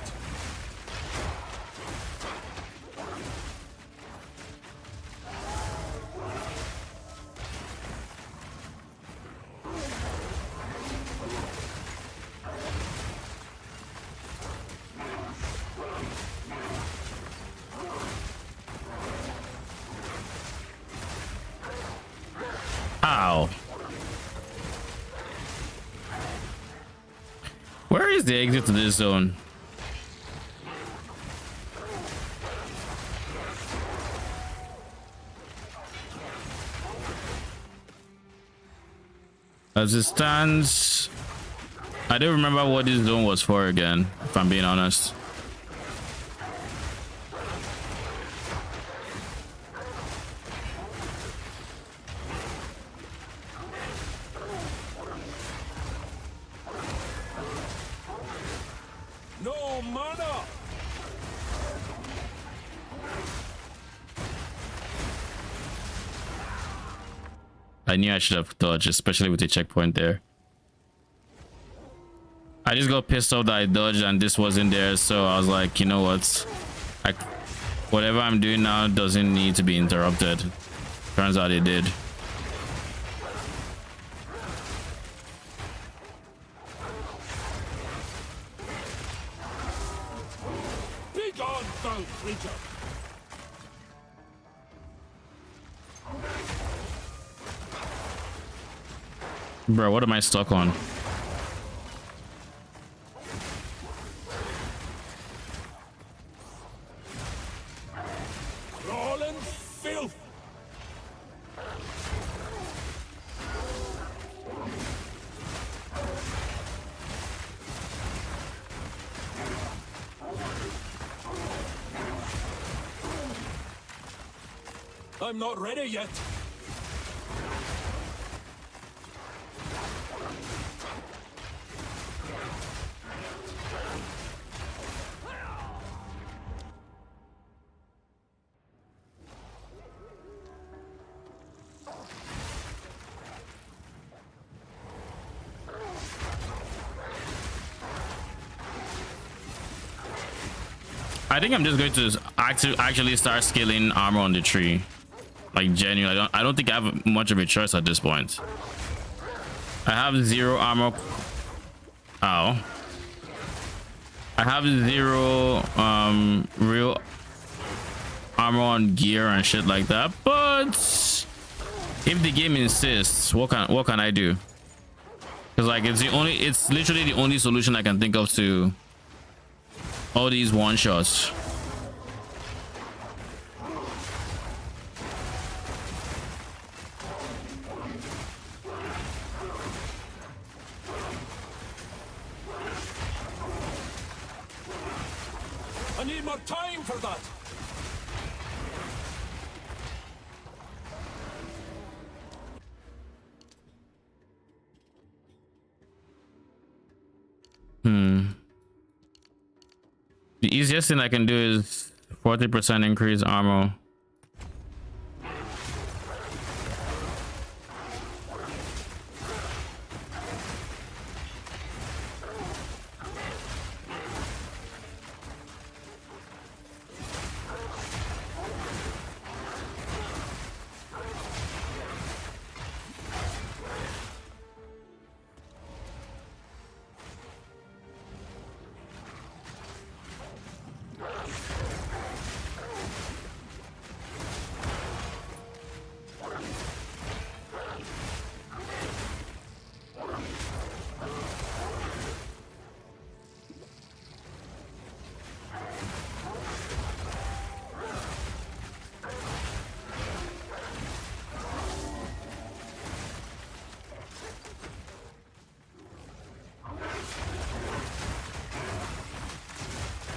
Ow. Where is the exit to this zone? As it stands, I don't remember what this zone was for again, if I'm being honest. No mana! I knew I should have dodged, especially with the checkpoint there. I just got pissed off that I dodged and this wasn't there, so I was like, you know what? Whatever I'm doing now doesn't need to be interrupted. Turns out it did. Be gone, foul creature! Bro, what am I stuck on? Crawling filth! I'm not ready yet. I think I'm just going to actually start scaling armor on the tree. Like genuinely, I don't think I have much of a choice at this point. I have 0 armor. Ow. I have 0 real armor on gear and shit like that. But if the game insists, what can I do? Because like it's literally the only solution I can think of to all these one shots. I need more time for that. The easiest thing I can do is 40% increase armor.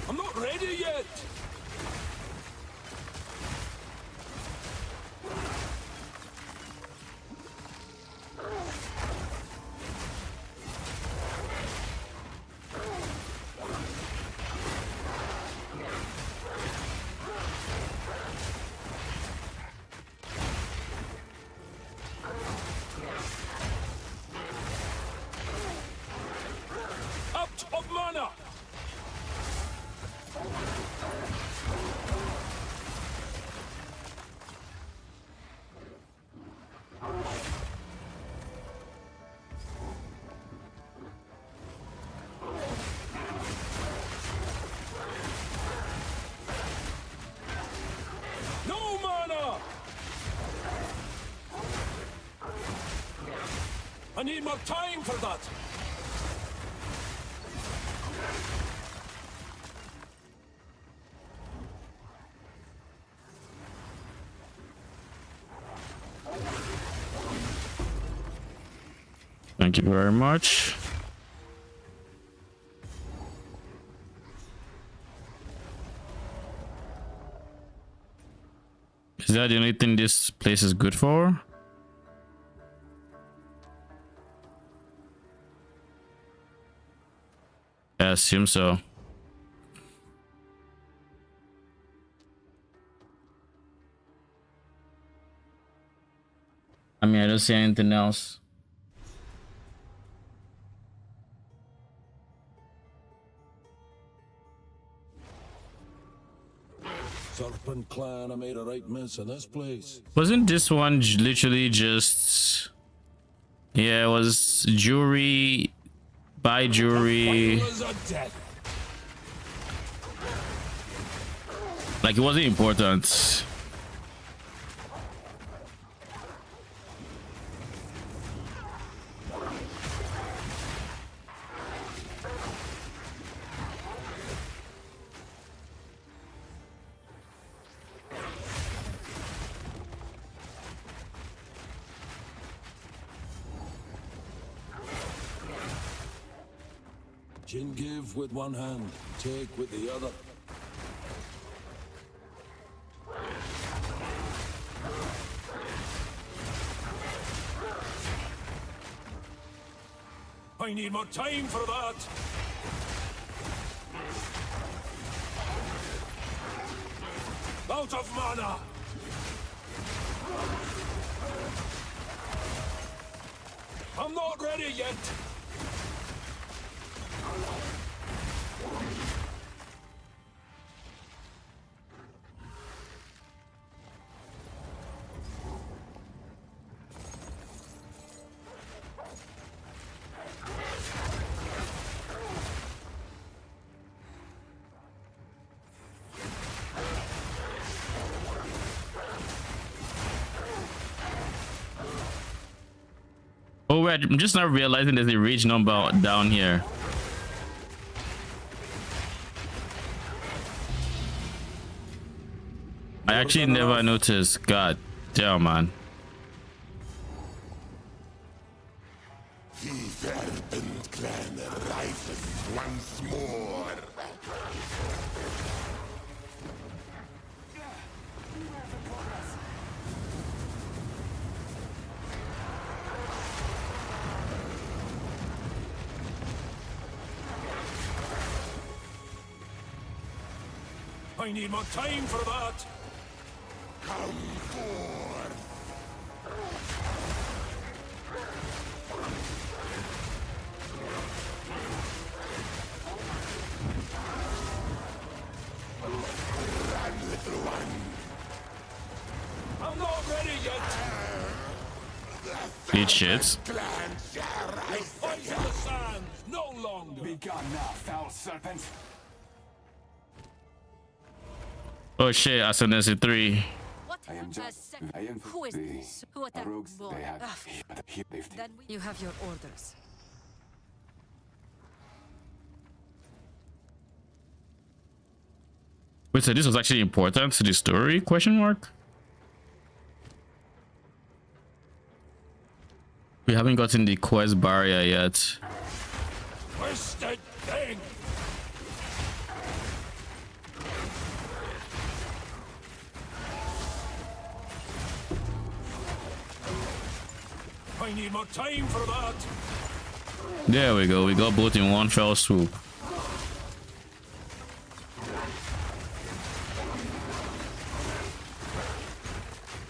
I'm not ready yet. Out of mana. No mana! I need more time for that. Thank you very much. Is that the only thing this place is good for? I assume so. I mean, I don't see anything else. Serpent clan, I made a right mess in this place. Wasn't this one literally just... Yeah, it was jewelry, buy jewelry. Like, it wasn't important. Jin give with one hand, take with the other. I need more time for that. Out of mana. I'm not ready yet. Oh wait, I'm just not realizing there's a rage number down here. I actually never noticed. God damn, man. The Verdant clan rises once more. I need more time for that. Come forth. Run, little one. I'm not ready yet. Eat shits. Fight in the sands, no longer. Be gone now, foul serpent. Oh shit, Ascendancy 3. I am just. Who is this? Who attacked? rogues they have. Then you have your orders. Wait, so this was actually important to the story? Question mark. We haven't gotten the quest barrier yet. Twisted thing. I need more time for that. There we go. We got both in one fell swoop.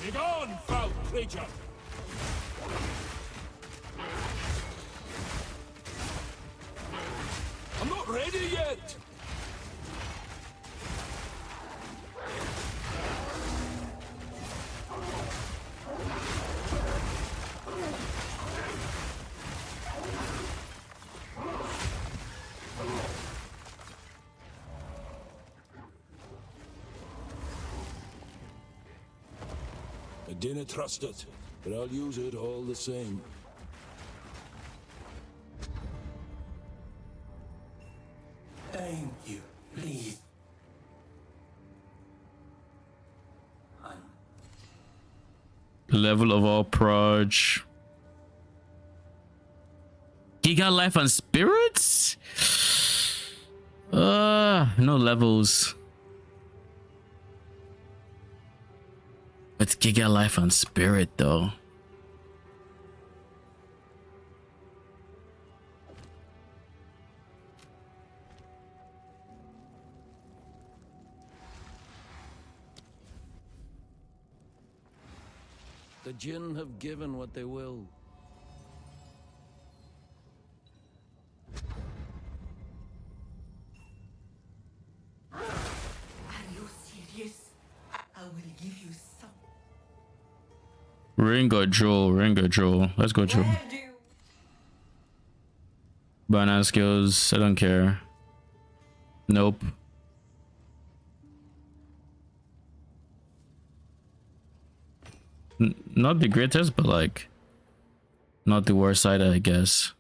Be gone, foul creature. I'm not ready yet. I didn't trust it, but I'll use it all the same. Thank you, please. Level of all proj. Giga life and spirits? No levels. It's Giga life and spirit though. The Jinn have given what they will. Are you serious? Ring or Jewel? Ring or Jewel? Let's go Jewel. Banana skills. I don't care. Nope. Not the greatest, but like not the worst side, I guess.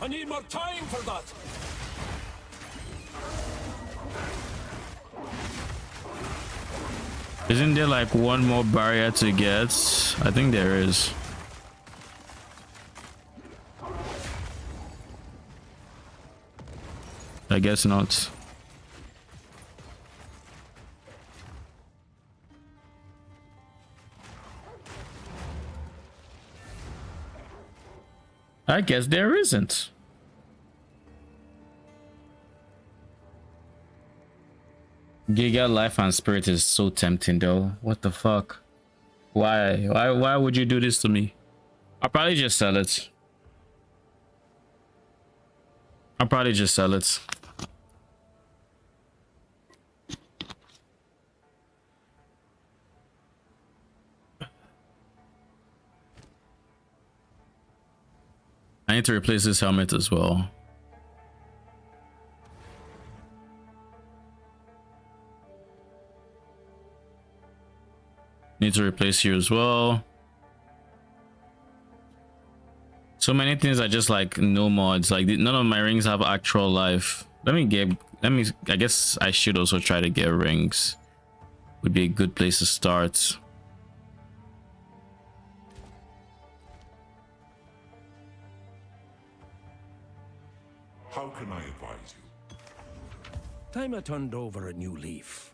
I need more time for that. Isn't there like one more barrier to get? I think there is. I guess not. I guess there isn't. Giga Life and Spirit is so tempting though. What the fuck? Why would you do this to me? I'll probably just sell it. I'll probably just sell it. I need to replace this helmet as well. Need to replace you as well. So many things are just like no mods. Like none of my rings have actual life. I guess I should also try to get rings. Would be a good place to start. How can I advise you? Time I turned over a new leaf.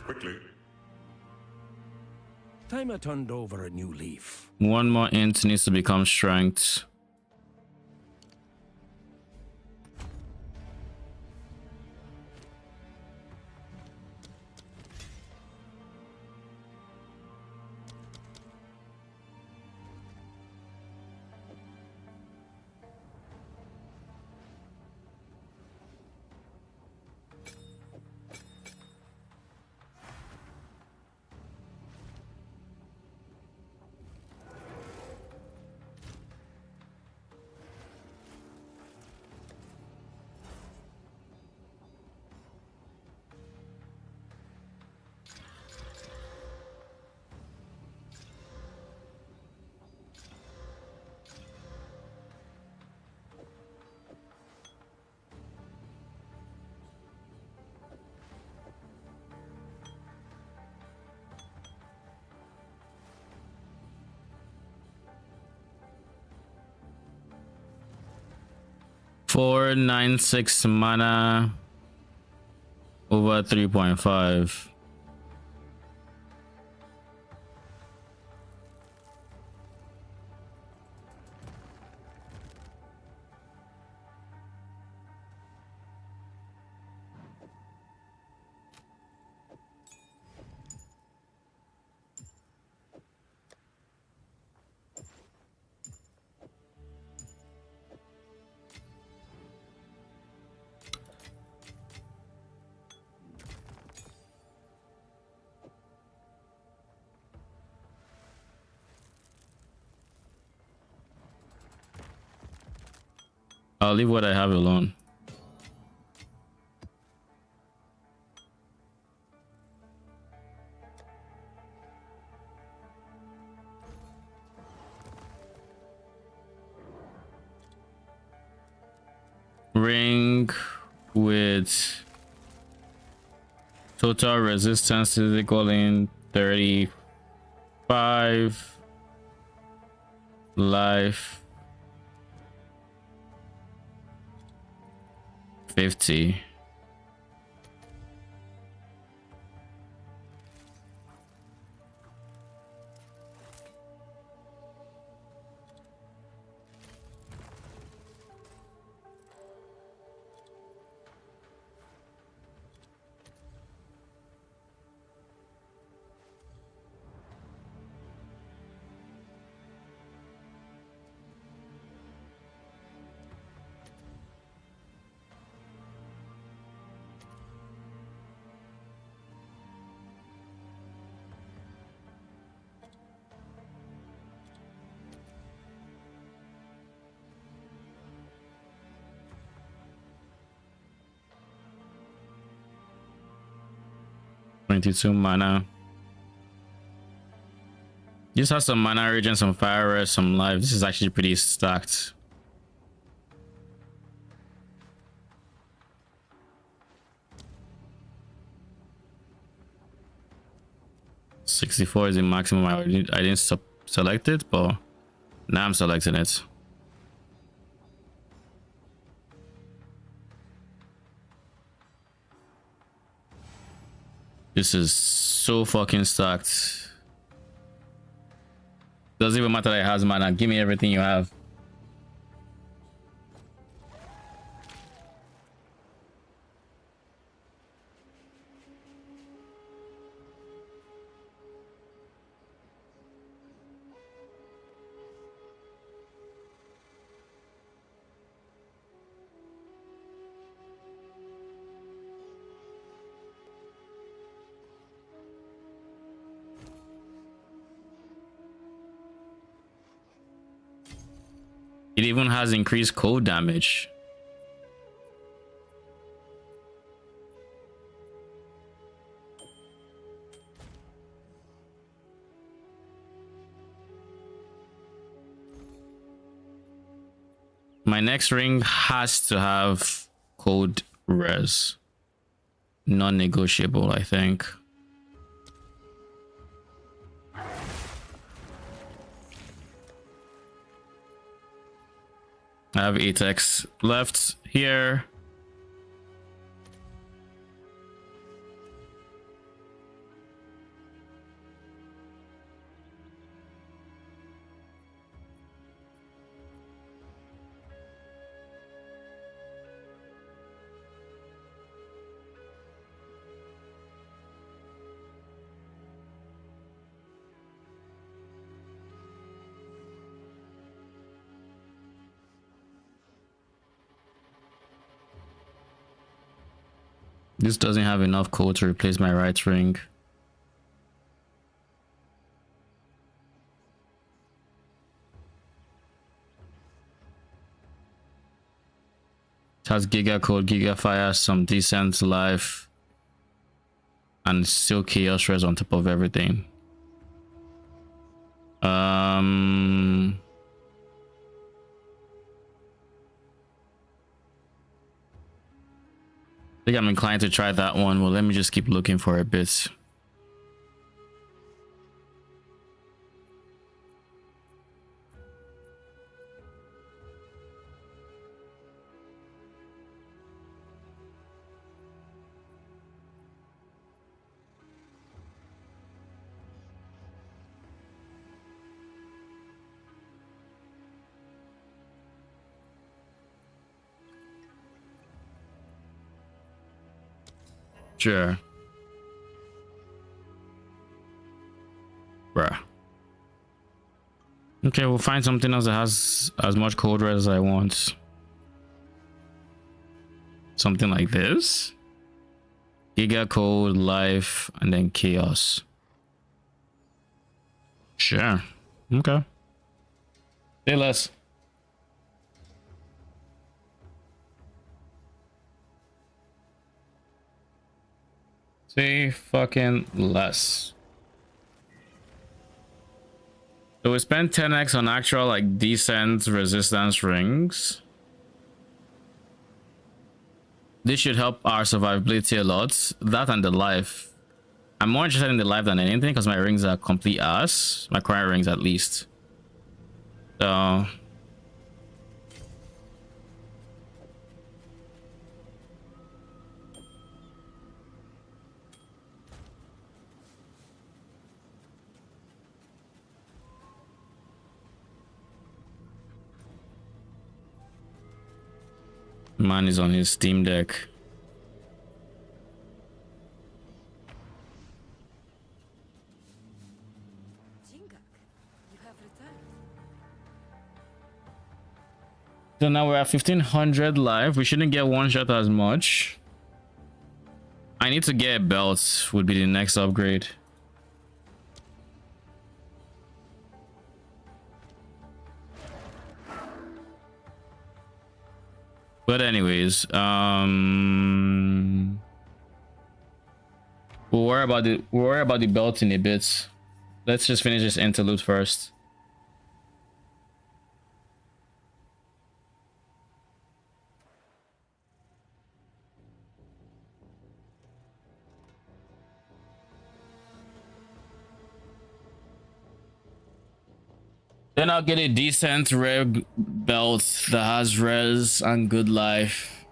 Quickly. Time I turned over a new leaf. One more int needs to become strength. Four, 9, 6 mana over 3.5. I'll leave what I have alone. Ring, with total resistance is equaling 35 life 50. $22 mana. This has some mana regen, some fire rest, some life. This is actually pretty stacked. $64 is the maximum. I didn't select it, but now I'm selecting it. This is so fucking stacked. Doesn't even matter that it has mana. Give me everything you have. It even has increased cold damage. My next ring has to have cold res. Non-negotiable, I think. I have 8x left here. This doesn't have enough code to replace my right ring. It has Giga Code, Giga Fire, some decent life, and still Chaos Res on top of everything. I think I'm inclined to try that one. Well, let me just keep looking for a bit. Sure. Bruh. Okay, we'll find something else that has as much code res as I want. Something like this. Giga Code, Life, and then Chaos. Sure. Okay. Say less. Say fucking less. So we spent 10x on actual like decent resistance rings. This should help our survivability a lot. That and the life. I'm more interested in the life than anything because my rings are complete ass. My current rings, at least. So man is on his Steam Deck. So now we're at 1500 life. We shouldn't get one shot as much. I need to get a belt would be the next upgrade. But anyways, we'll worry about the belt in a bit. Let's just finish this interlude first. Then I'll get a decent rare belt that has res and good life.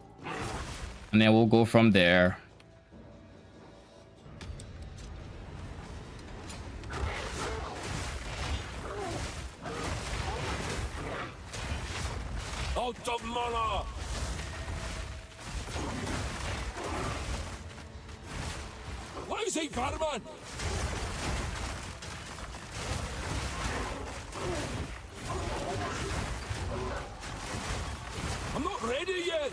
And then we'll go from there. Out of mana! What is it, Varman? I'm not ready yet!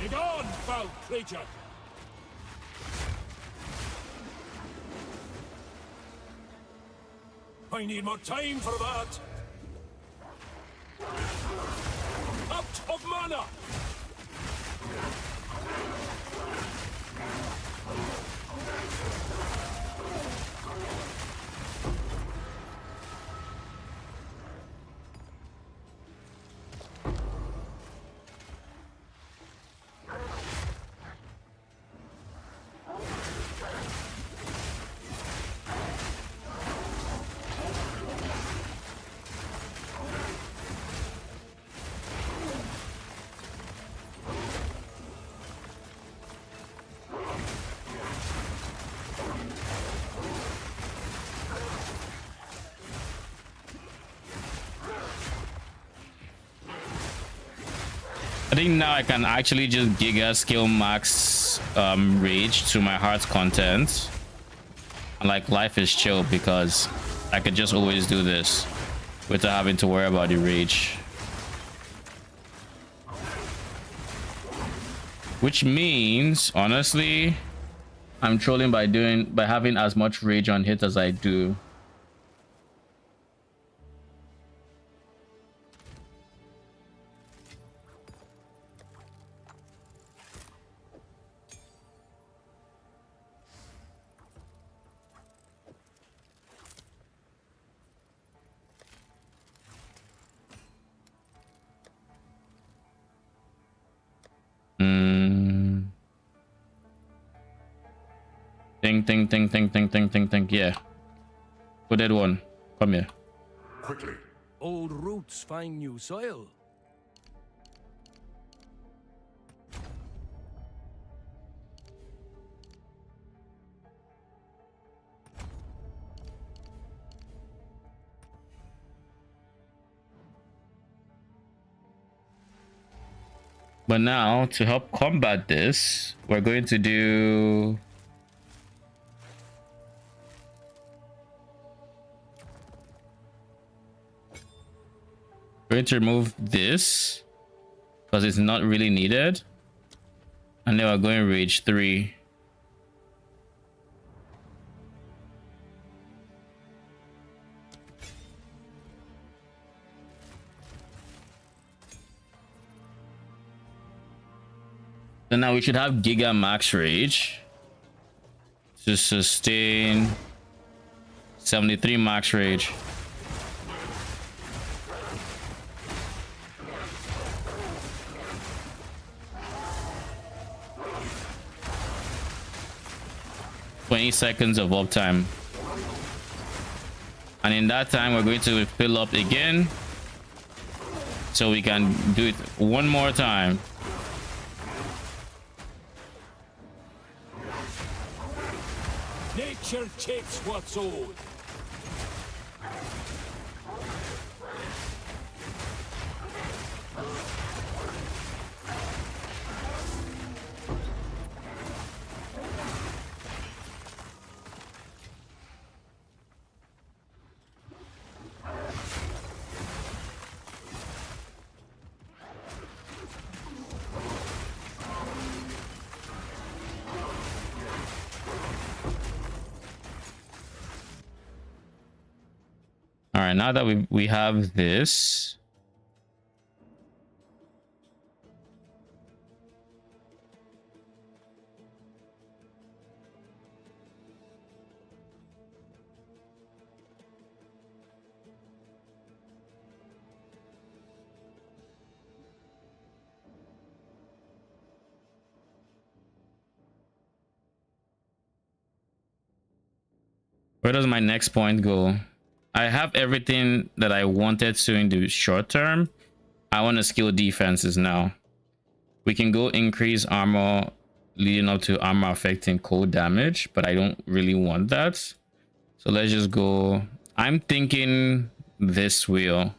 Begone, foul creature! I need more time for that! Out of mana! I think now I can actually just giga skill max rage to my heart's content. And like life is chill because I could just always do this without having to worry about the rage. Which means honestly I'm trolling by having as much rage on hit as I do. Think. Yeah. Put that one. Come here. Quickly. Old roots find new soil. But now to help combat this, we're going to do going to remove this because it's not really needed, and then we're going to rage 3. So now we should have Giga Max Rage to sustain 73 Max Rage. Seconds of uptime, and in that time we're going to fill up again so we can do it one more time. Nature takes what's owed. All right, now that we have this, where does my next point go? I have everything that I wanted to in the short term. I want to skill defenses now. We can go increase armor leading up to armor affecting cold damage, but I don't really want that. So let's just go. I'm thinking this wheel.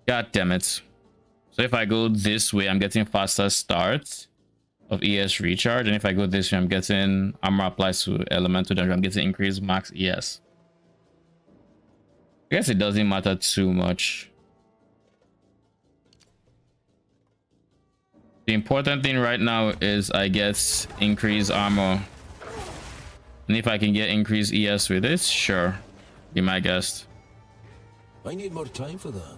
God damn it. So if I go this way, I'm getting faster starts of ES recharge, and if I go this way, I'm getting armor applies to elemental damage. I'm getting increased max ES. I guess it doesn't matter too much. The important thing right now is I get increased armor, and if I can get increased ES with this, sure, be my guest. I need more time for that.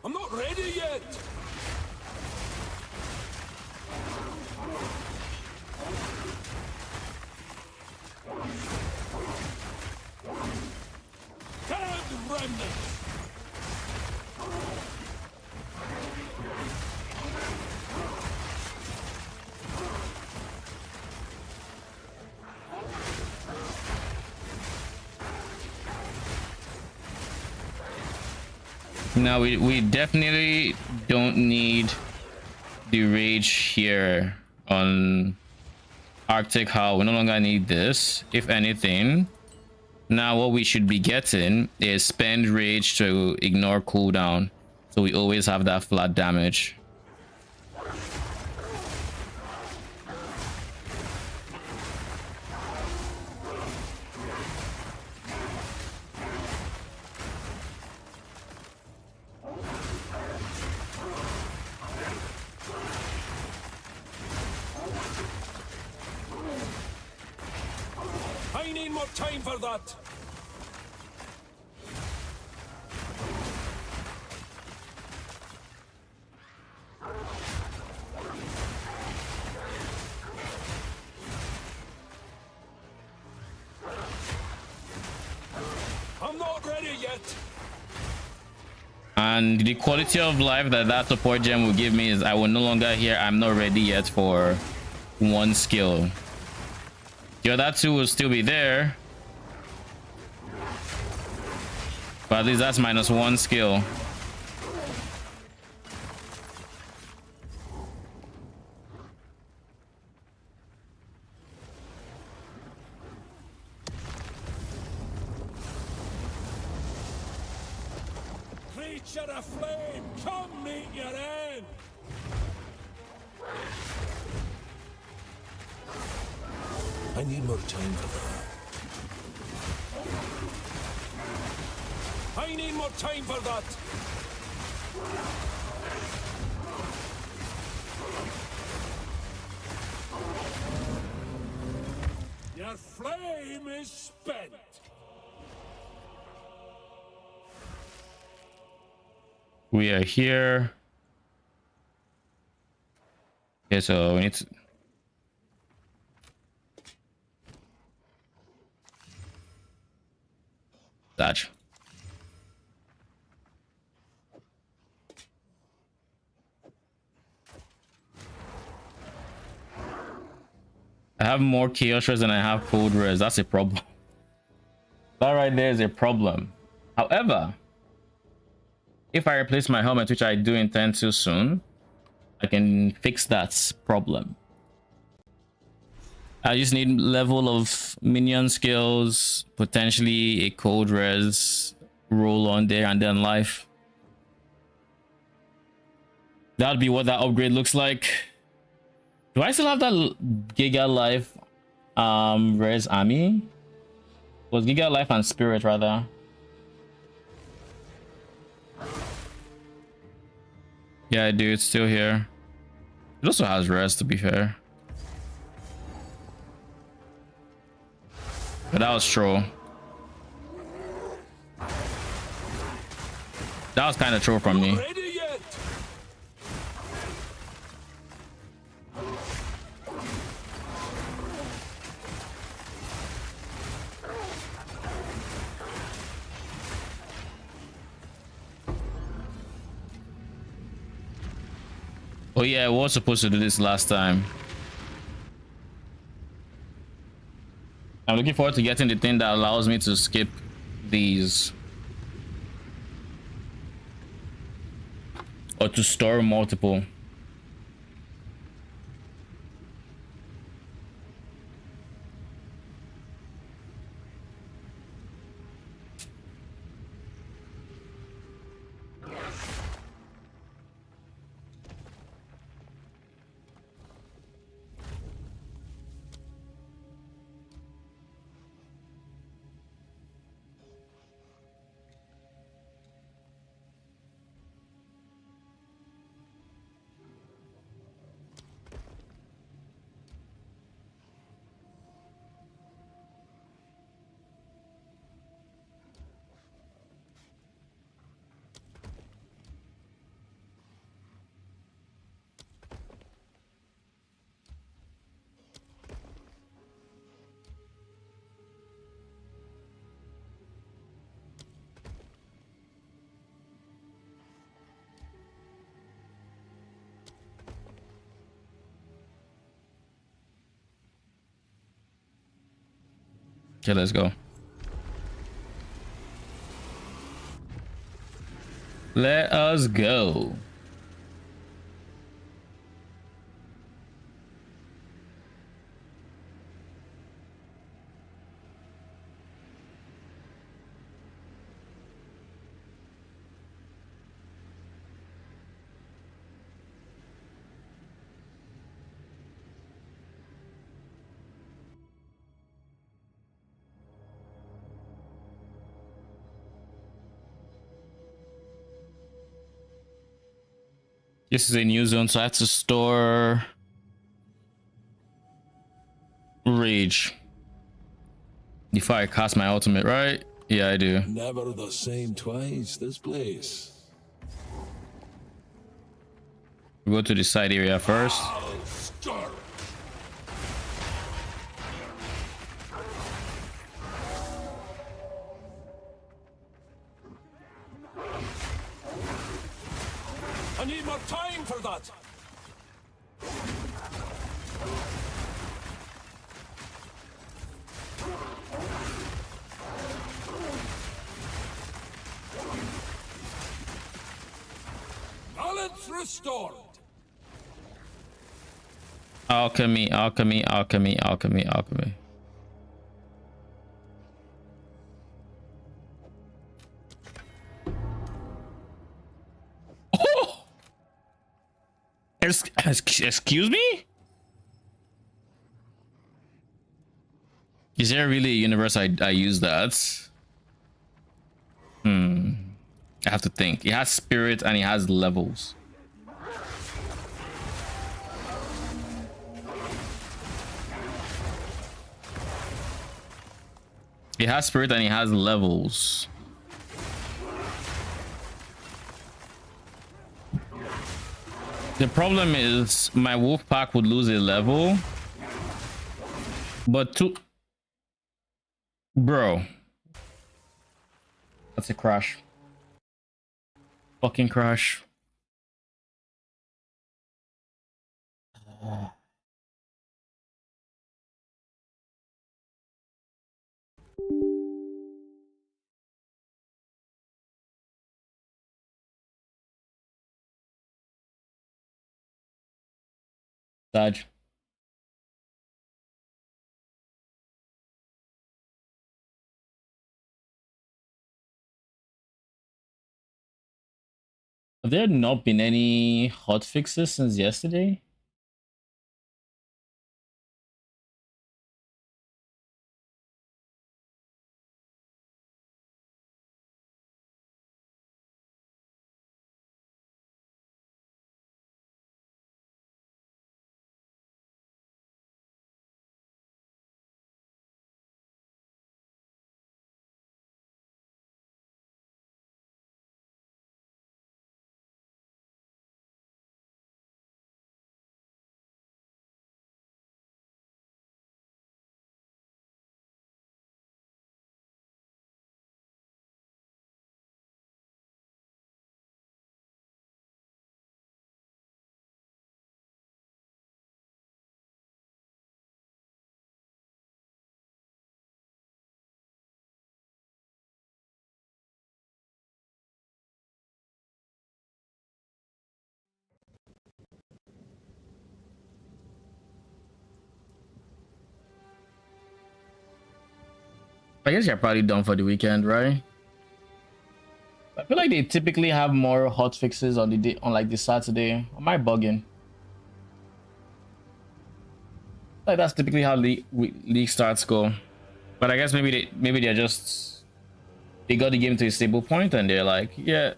I'm not ready yet! Damn remnants! Now we definitely don't need the rage here on Arctic Howl. We no longer need this. If anything, now what we should be getting is spend rage to ignore cooldown, so we always have that flat damage. I need more time for that! I'm not ready yet! And the quality of life that that support gem will give me is I will no longer hear I'm not ready yet for one skill. The other two will still be there, but at least that's minus one skill. Creature of flame, come meet your end! I need more time for that. I need more time for that! Your flame is spent! We are here. Okay, so we need to... Dodge. I have more chaos res than I have cold res. That's a problem. That right there is a problem. However, if I replace my helmet, which I do intend to soon, I can fix that problem. I just need level of minion skills, potentially a cold res roll on there, and then life. That'd be what that upgrade looks like. Do I still have that Giga Life res army? Was Giga Life and Spirit rather? Yeah, I do. It's still here. It also has res, to be fair. But that was troll. That was kind of troll from me. Oh yeah, I was supposed to do this last time. I'm looking forward to getting the thing that allows me to skip these. Or to store multiple. Okay, let's go. Let us go. This is a new zone, so I have to store rage before I cast my ultimate, right? Yeah, I do. Never the same twice, this place. We'll go to the side area first. I need more time for that. Balance restored. Alchemy, alchemy, alchemy, alchemy, alchemy. Excuse me? Is there really a universe I use that? I have to think. It has spirit and it has levels. It has spirit and it has levels. The problem is my wolf pack would lose a level, but bro, that's a crash. Fucking crash. Dodge. Have there not been any hot fixes since yesterday? I guess you're probably done for the weekend, right? I feel like they typically have more hot fixes on the day, on like the Saturday. Am I bugging? Like that's typically how league starts go. But I guess maybe they're just they got the game to a stable point and they're like, yeah,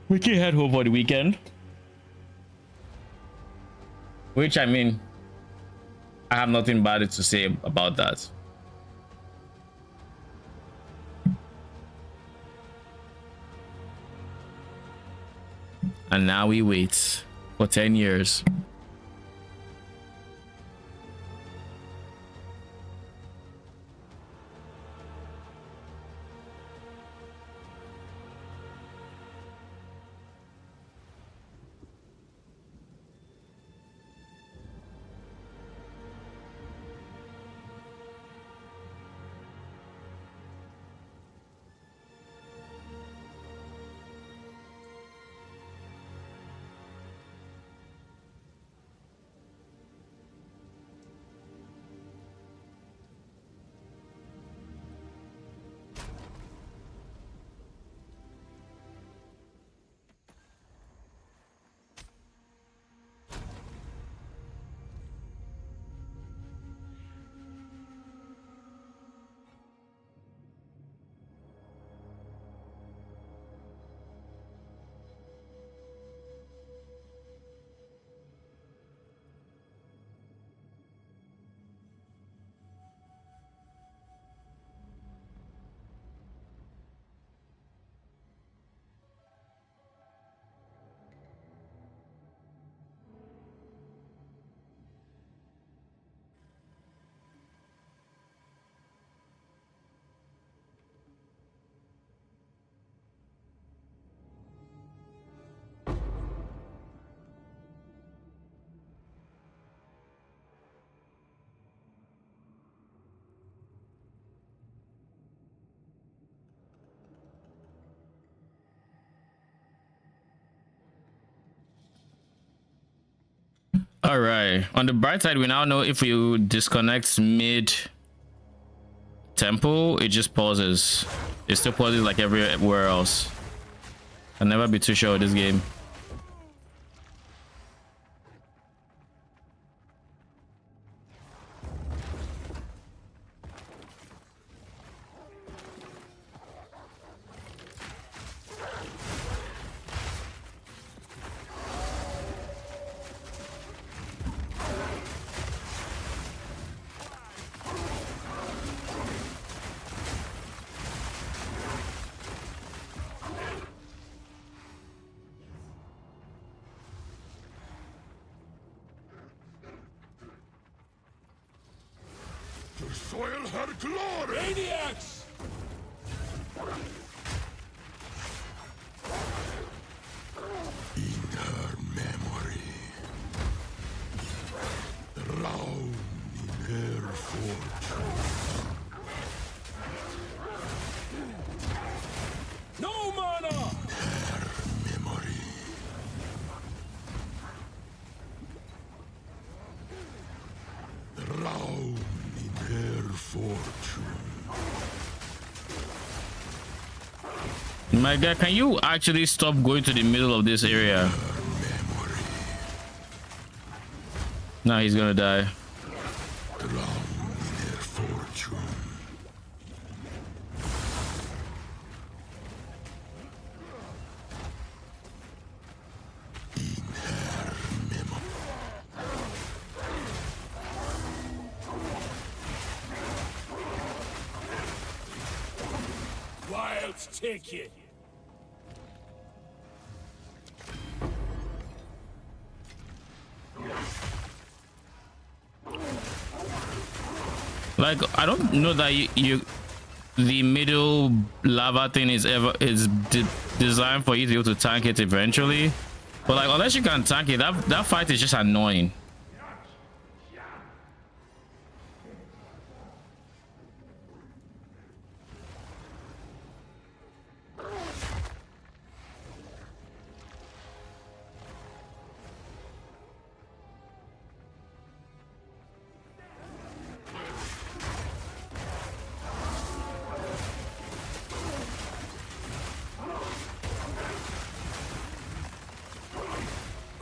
we can head home for the weekend. Which I mean, I have nothing bad to say about that. And now we wait for 10 years. All right, on the bright side, we now know if you disconnect mid tempo, it just pauses. It still pauses like everywhere else. Can never be too sure of this game. To soil her glory! Maniacs! In her memory. Drown in her fortress. No mana! Her memory. Drown in her fortune. My guy, can you actually stop going to the middle of this area? Now he's gonna die. Drown in her fortune. Wilds take you. Like, I don't know that the middle lava thing is designed for you to be able to tank it eventually. But like, unless you can tank it, that fight is just annoying.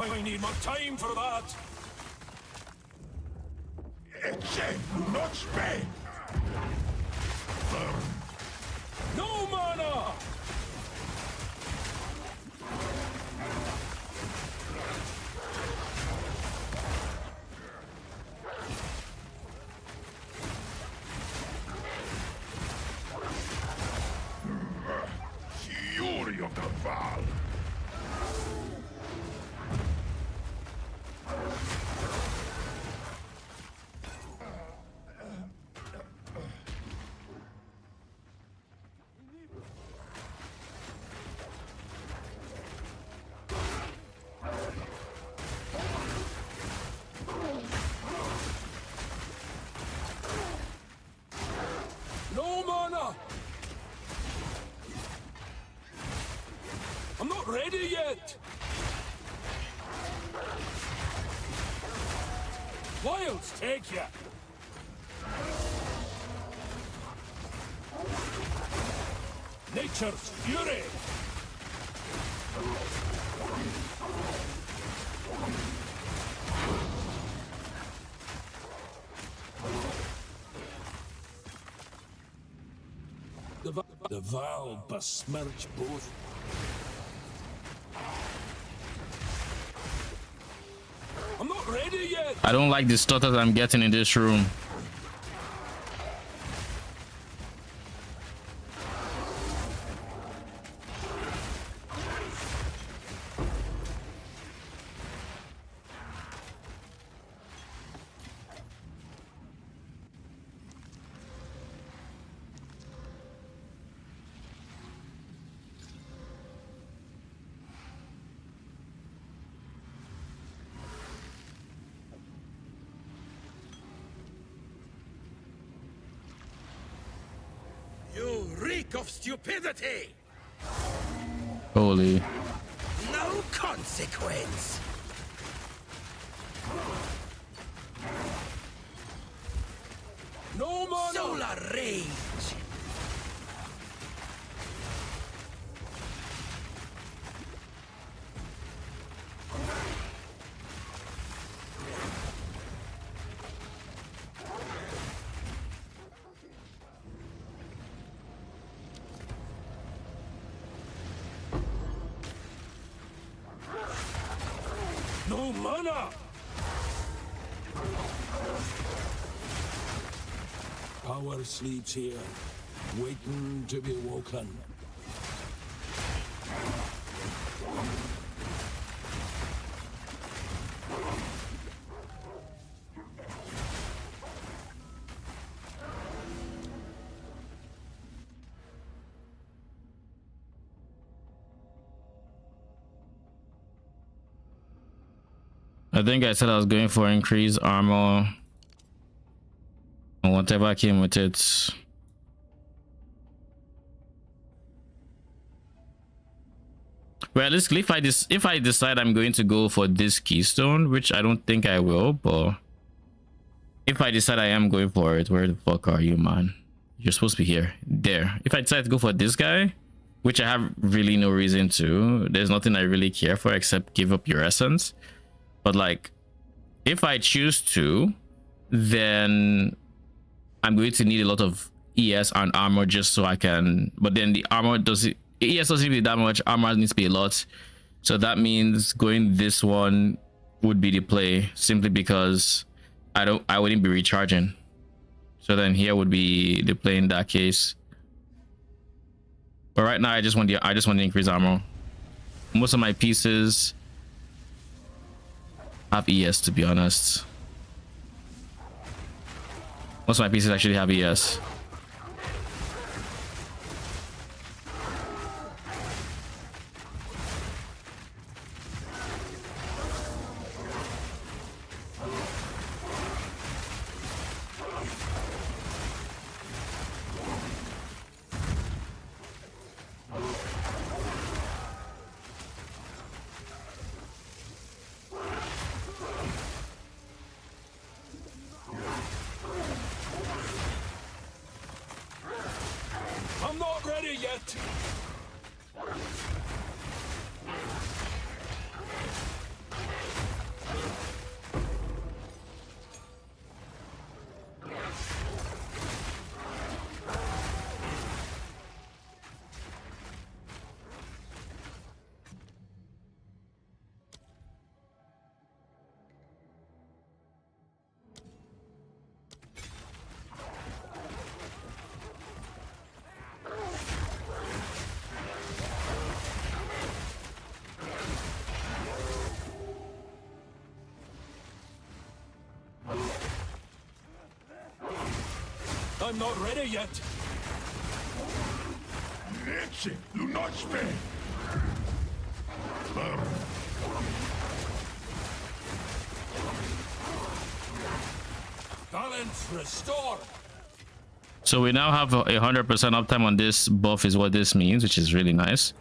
I need more time for that. Exile, not Spain! No mana! Fury of the Val! No mana! I'm not ready yet! Wilds take ya! Nature's fury! The Val besmirch both. I'm not ready yet! I don't like the stutters I'm getting in this room. You reek of stupidity! Holy. No consequence! No mana! Solar rage! No mana! Power sleeps here, waiting to be woken. I think I said I was going for increased armor and whatever came with it. Realistically, if I decide I'm going to go for this keystone, which I don't think I will, but if I decide I am going for it, where the fuck are you, man? You're supposed to be here. There. If I decide to go for this guy, which I have really no reason to, there's nothing I really care for except give up your essence. But like, if I choose to, then I'm going to need a lot of ES and armor just so I can, but then the armor doesn't, ES doesn't need that much, armor needs to be a lot. So that means going this one would be the play, simply because I wouldn't be recharging. So then here would be the play in that case. But right now I just want the increased armor. Most of my pieces have ES, to be honest. Most of my pieces actually have ES. I'm not ready yet! I'm not ready yet! Leche, do not spare! Balance restored! So we now have 100% uptime on this buff is what this means, which is really nice.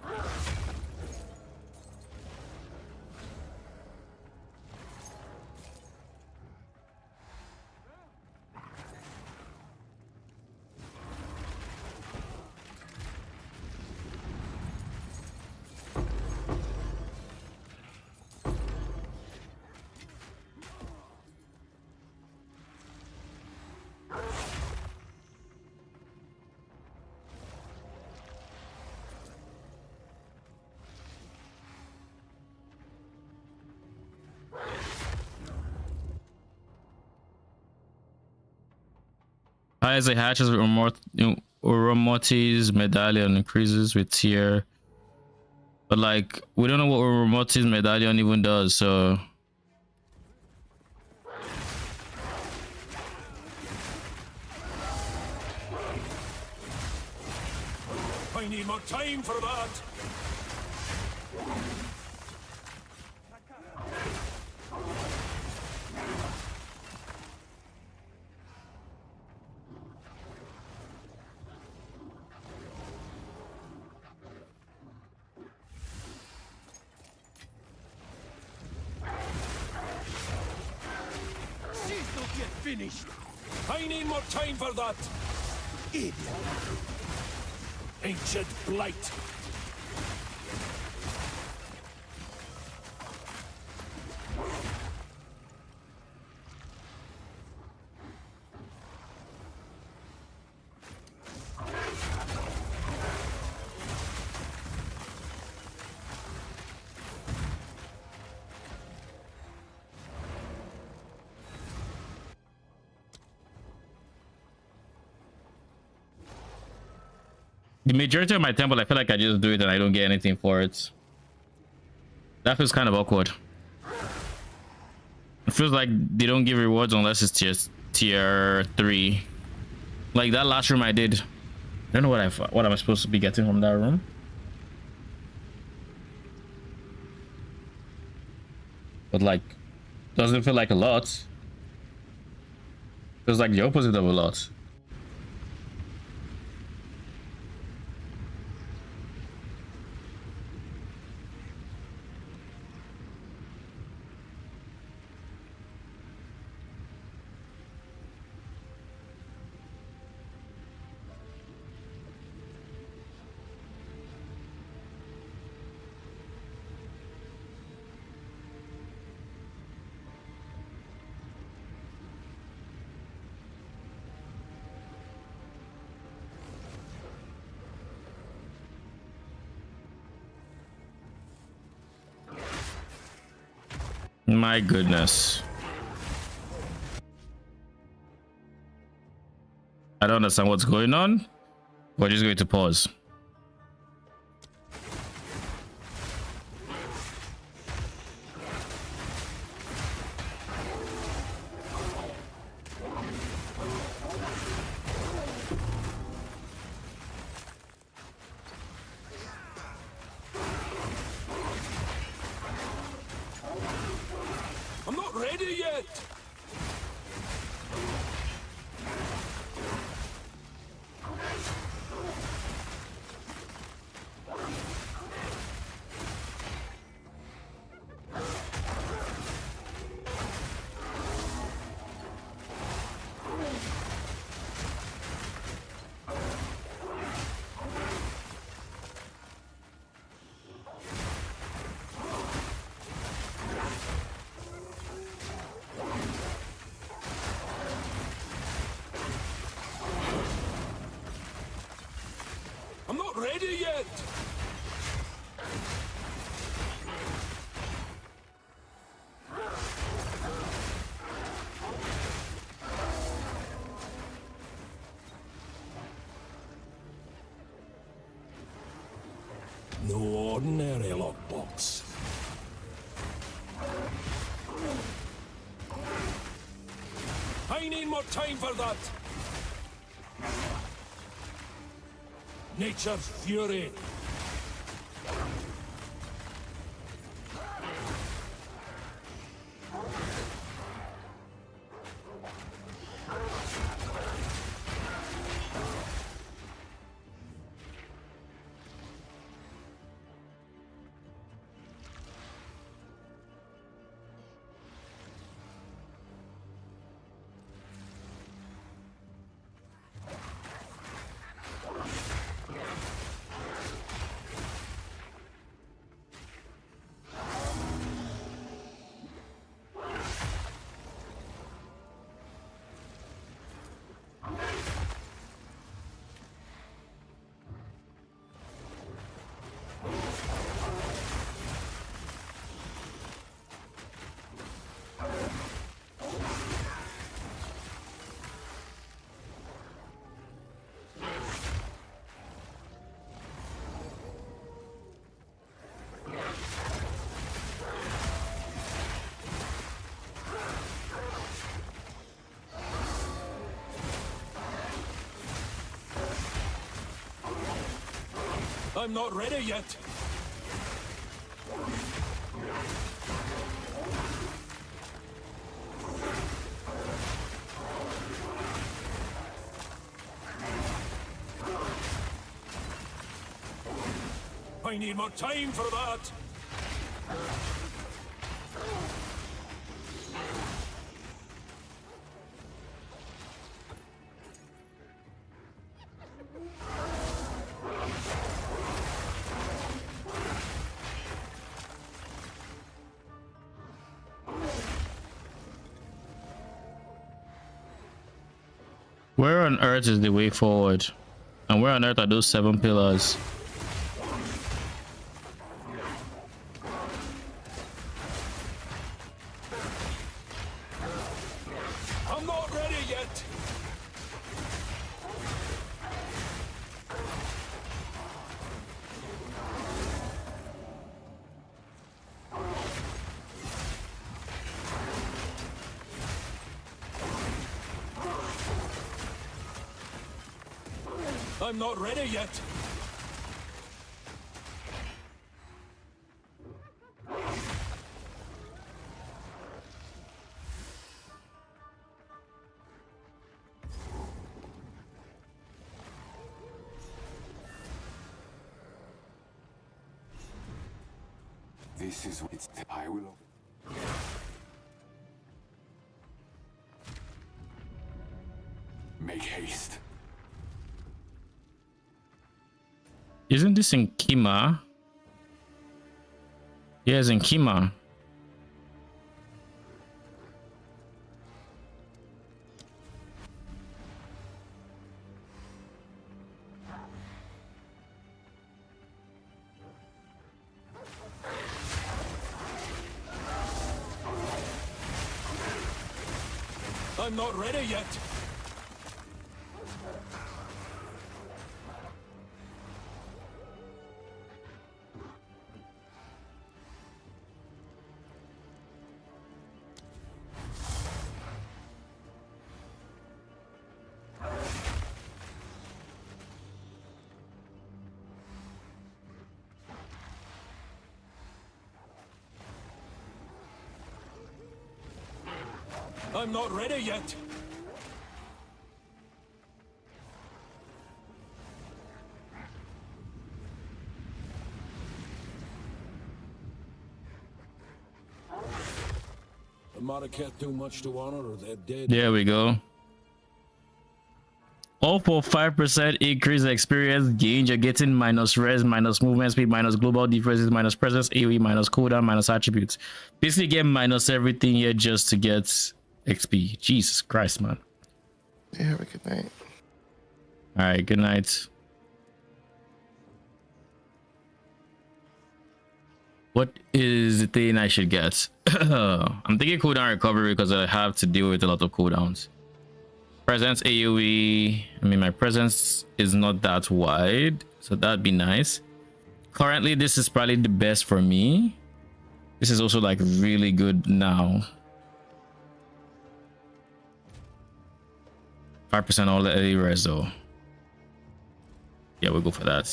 As it hatches, Oromoti's medallion increases with tier. But like, we don't know what Oromoti's medallion even does, so... I need more time for that! Finished. I need more time for that. Idiot. Ancient blight. the majority of my temple, I feel like I just do it and I don't get anything for it. That feels kind of awkward. It feels like they don't give rewards unless it's tier 3. Like that last room I did. I don't know what am I supposed to be getting from that room. But like, doesn't feel like a lot. Feels like the opposite of a lot. My goodness. I don't understand what's going on. We're just going to pause. I'm not ready yet. I'm not ready yet. No ordinary lockbox. I need more time for that. Nature's fury. I'm not ready yet. I need more time for that. Where on earth is the way forward? And where on earth are those 7 pillars? I'm not ready yet. I'm not ready yet. This is what I will. Make haste. Isn't this in Kima? Yeah, it's in Kima. I'm not ready yet. I'm not ready yet. The Maraket too much to honor, or they're dead. There we go. All for 5% increase experience gain. You're getting minus res, minus movement speed, minus global defenses, minus presence, AoE, minus cooldown, minus attributes. Basically get minus everything here just to get XP. Jesus Christ, man. Yeah, have a good night. Alright, good night. What is the thing I should get? I'm thinking cooldown recovery because I have to deal with a lot of cooldowns. Presence AoE. I mean, my presence is not that wide, so that'd be nice. Currently, this is probably the best for me. This is also like really good now. 5% all the AoE res though. Yeah, we'll go for that.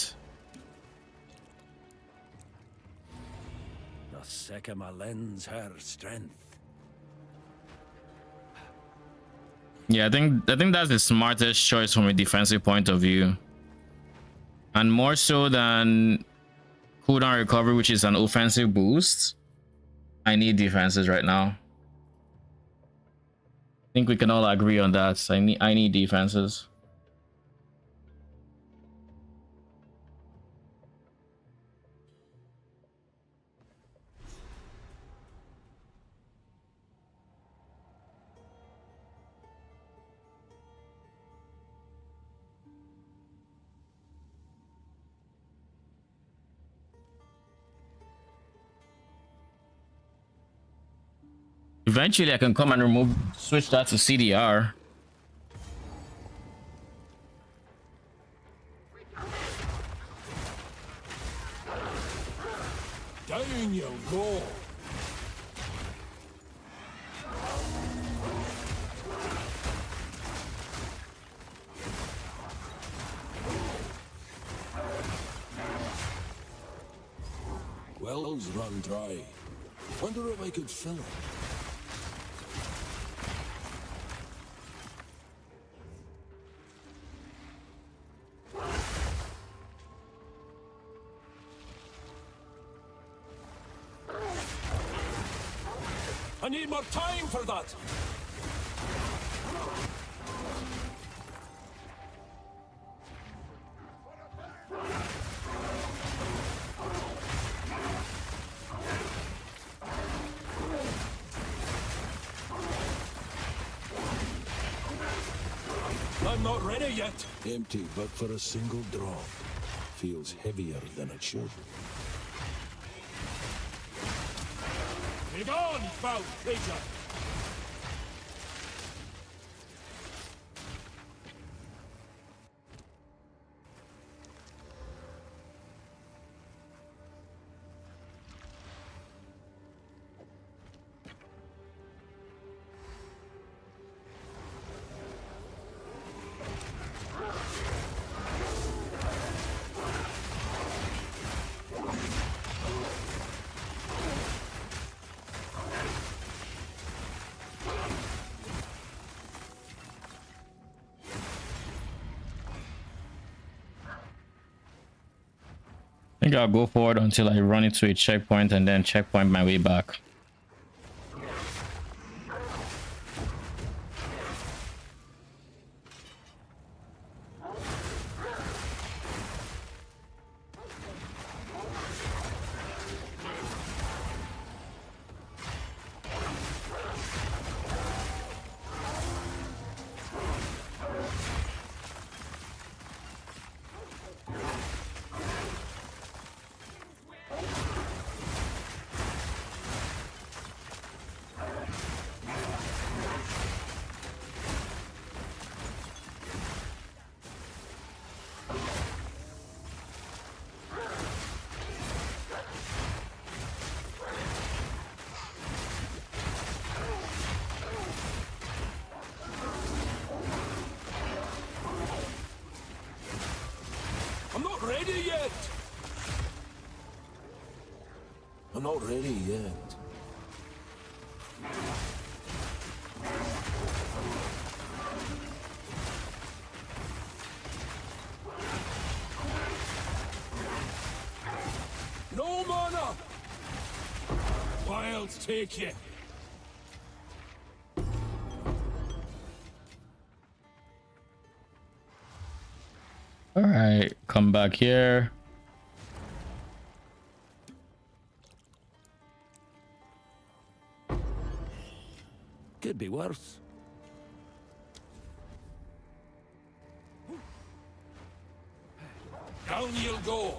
The second my lends her strength. Yeah, I think that's the smartest choice from a defensive point of view. And more so than cooldown recovery, which is an offensive boost. I need defenses right now. I think we can all agree on that. I need defenses. Eventually, I can come and switch that to CDR. Down you go. Wells run dry. Wonder if I could fill it. I need more time for that. I'm not ready yet. Empty, but for a single drop. Feels heavier than it should. Begone, foul creature! think I'll go forward until I run into a checkpoint and then checkpoint my way back. I'm not ready yet. I'm not ready yet. No mana. Wilds take you. All right, come back here. Could be worse. Down you'll go.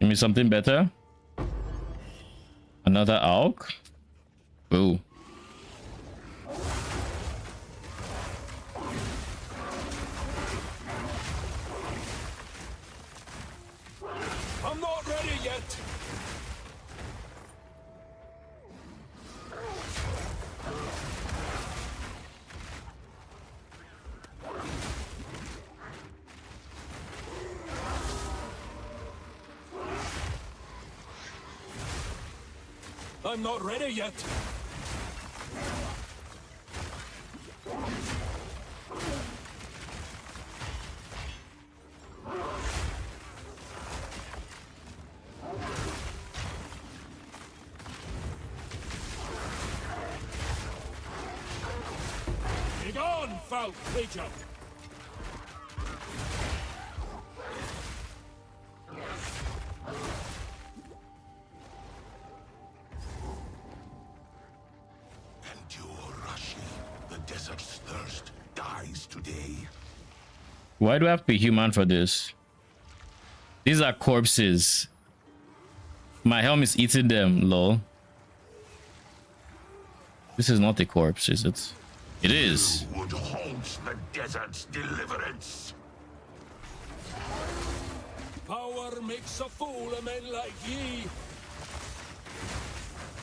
Give me something better. Another AUG. Boo. I'm not ready yet. I'm not ready yet. Begone, foul creature! Why do I have to be human for this? These are corpses. My helm is eating them, lol. This is not a corpse, is it? It is. You would halt the desert's deliverance. Power makes a fool of men like ye.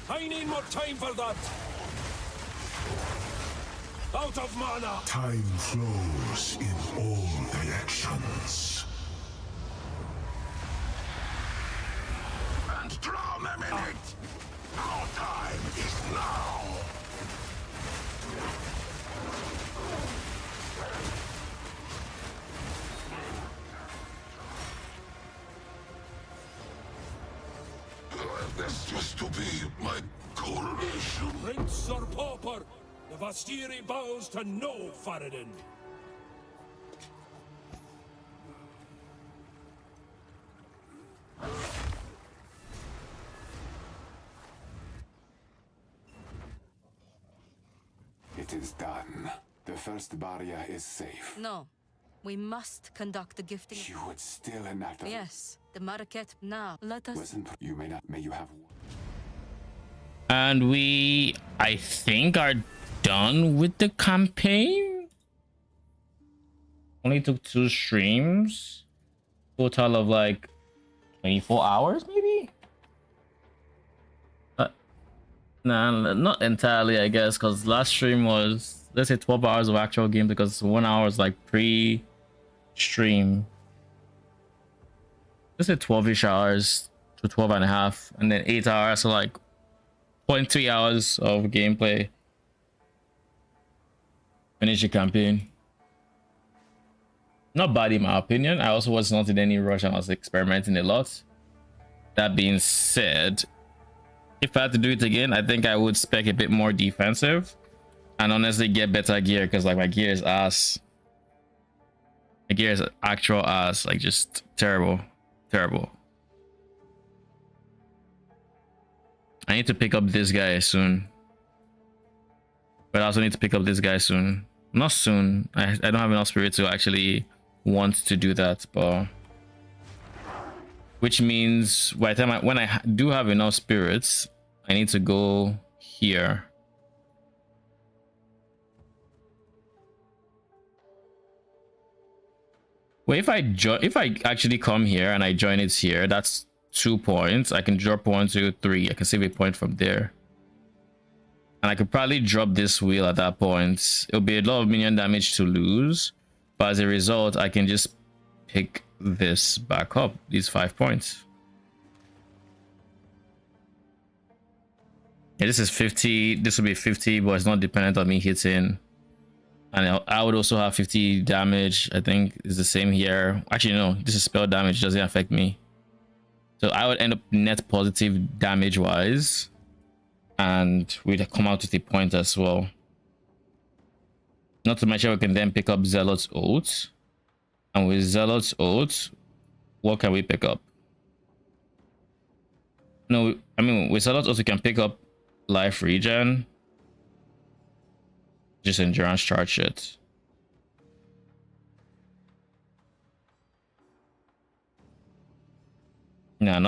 I need more time for that. Out of mana. Time flows in all directions. And drown them in it. Our time is now. This was to be my coronation. Prince or pauper, the Vastiri bows to no Faradin. It is done. The first barrier is safe. No, We must conduct the gifting. You would still enact. Yes, the Marquette. Now, let us. Listen, you may not. May you have. And we, I think, are done with the campaign. Only took 2 streams. Total of like 24 hours, maybe? Nah, not entirely, I guess, because last stream was, let's say, 12 hours of actual game, because 1 hour is like pre-stream. Let's say 12-ish hours to 12 and a half, and then 8 hours, so like 0.3 hours of gameplay. Finish the campaign. Not bad in my opinion. I also was not in any rush and I was experimenting a lot. That being said, if I had to do it again, I think I would spec a bit more defensive and honestly get better gear, because like my gear is ass. My gear is actual ass, like just terrible. Terrible. I need to pick up this guy soon. But I also need to pick up this guy soon. Not soon. I don't have enough spirit to actually want to do that, but which means by the time when I do have enough spirits, I need to go here. Well, if I actually come here and I join it here, that's 2 points. I can drop 1, 2, 3. I can save a point from there. And I could probably drop this wheel at that point. It'll be a lot of minion damage to lose, but as a result, I can just pick this back up, these 5 points. Yeah, this is 50. This will be 50, but it's not dependent on me hitting. And I would also have 50 damage. I think it's the same here. Actually, no, this is spell damage. It doesn't affect me. So I would end up net positive damage wise. And we'd come out with a point as well. Not to mention we can then pick up Zealot's Oath. And with Zealot's Oath, what can we pick up? No, I mean with Zealot's Oath we can pick up life regen. Just endurance charge shit. Yeah,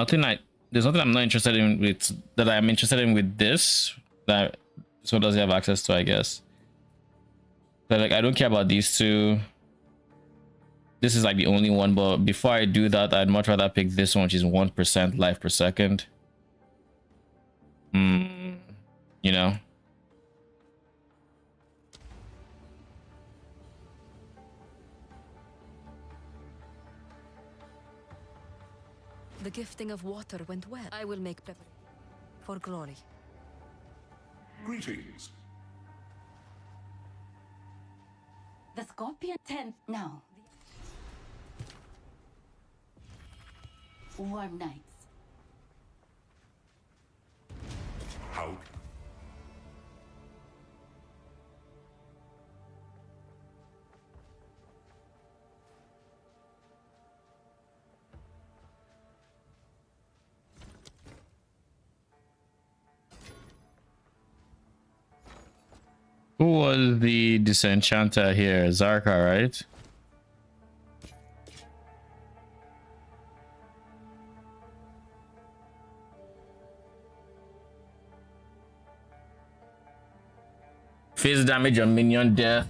there's nothing I'm not interested in with that I'm interested in with this that so does he have access to, I guess. But like I don't care about these two. This is like the only one, but before I do that, I'd much rather pick this one, which is 1% life per second. You know. The gifting of water went well. I will make preparation for glory. Greetings. The Scorpion 10 now. Warm nights. How? Who was the disenchanter here? Zarka, right? Phase damage on minion death.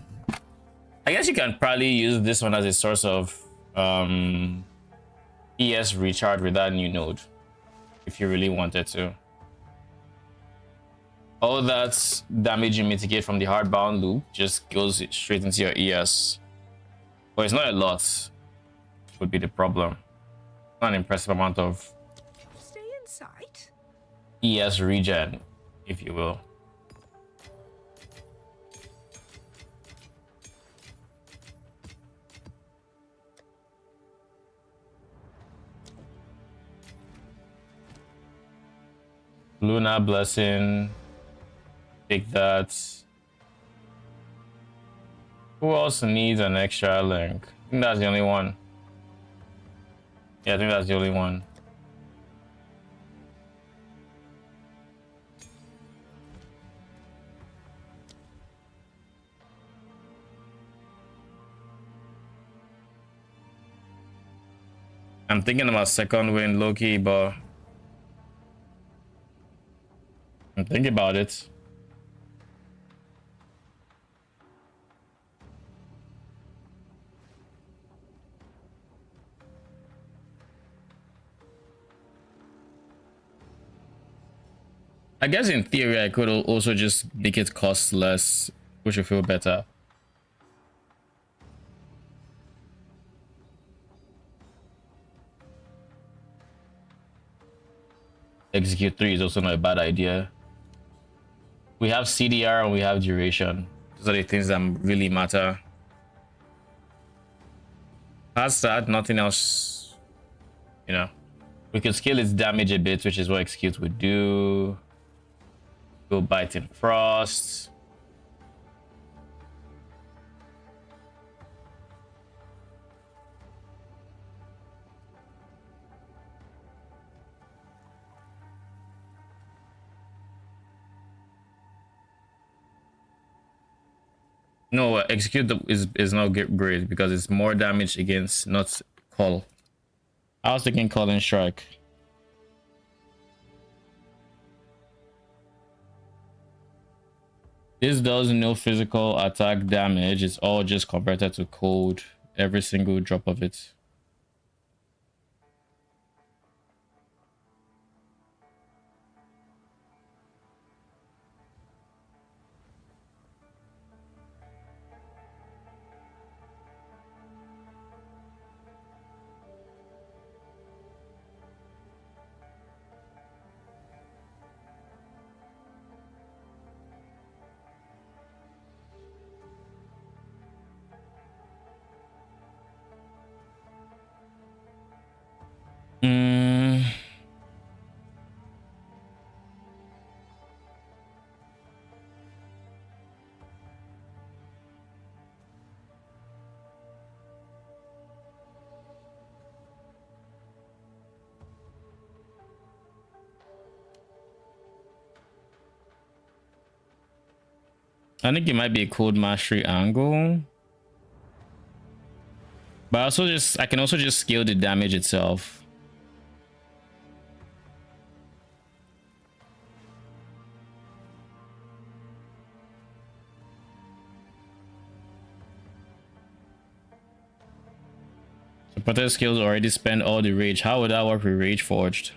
I guess you can probably use this one as a source of ES recharge with that new node if you really wanted to. All that damage you mitigate from the hardbound loop just goes straight into your ES. But it's not a lot, would be the problem. Not an impressive amount of Stay in sight. ES regen, if you will. Luna Blessing. Take that. Who else needs an extra link? I think that's the only one. Yeah, I think that's the only one. I'm thinking about second win Loki, but I'm thinking about it. I guess in theory I could also just make it cost less, which would feel better. Execute 3 is also not a bad idea. We have CDR and we have duration. Those are the things that really matter. Past that, nothing else, you know. We could scale its damage a bit, which is what Execute would do. Go Bite in Frost. No, Execute is not great because it's more damage against not Call. I was thinking Call and Strike. This does no physical attack damage. It's all just converted to cold. Every single drop of it. I think it might be a cold mastery angle. But I can also just scale the damage itself. Supporter skills already spend all the rage. How would that work with Rage Forged?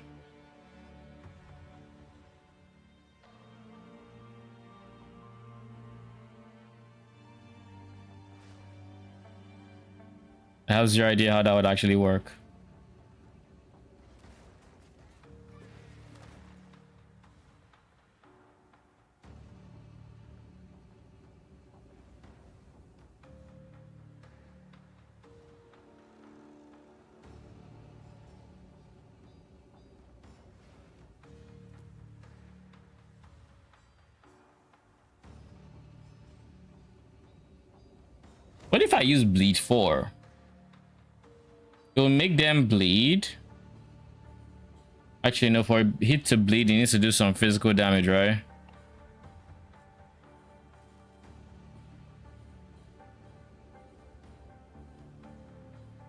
I have zero idea how that would actually work. What if I use Bleed 4? It will make them bleed. Actually, no, for a hit to bleed, he needs to do some physical damage, right?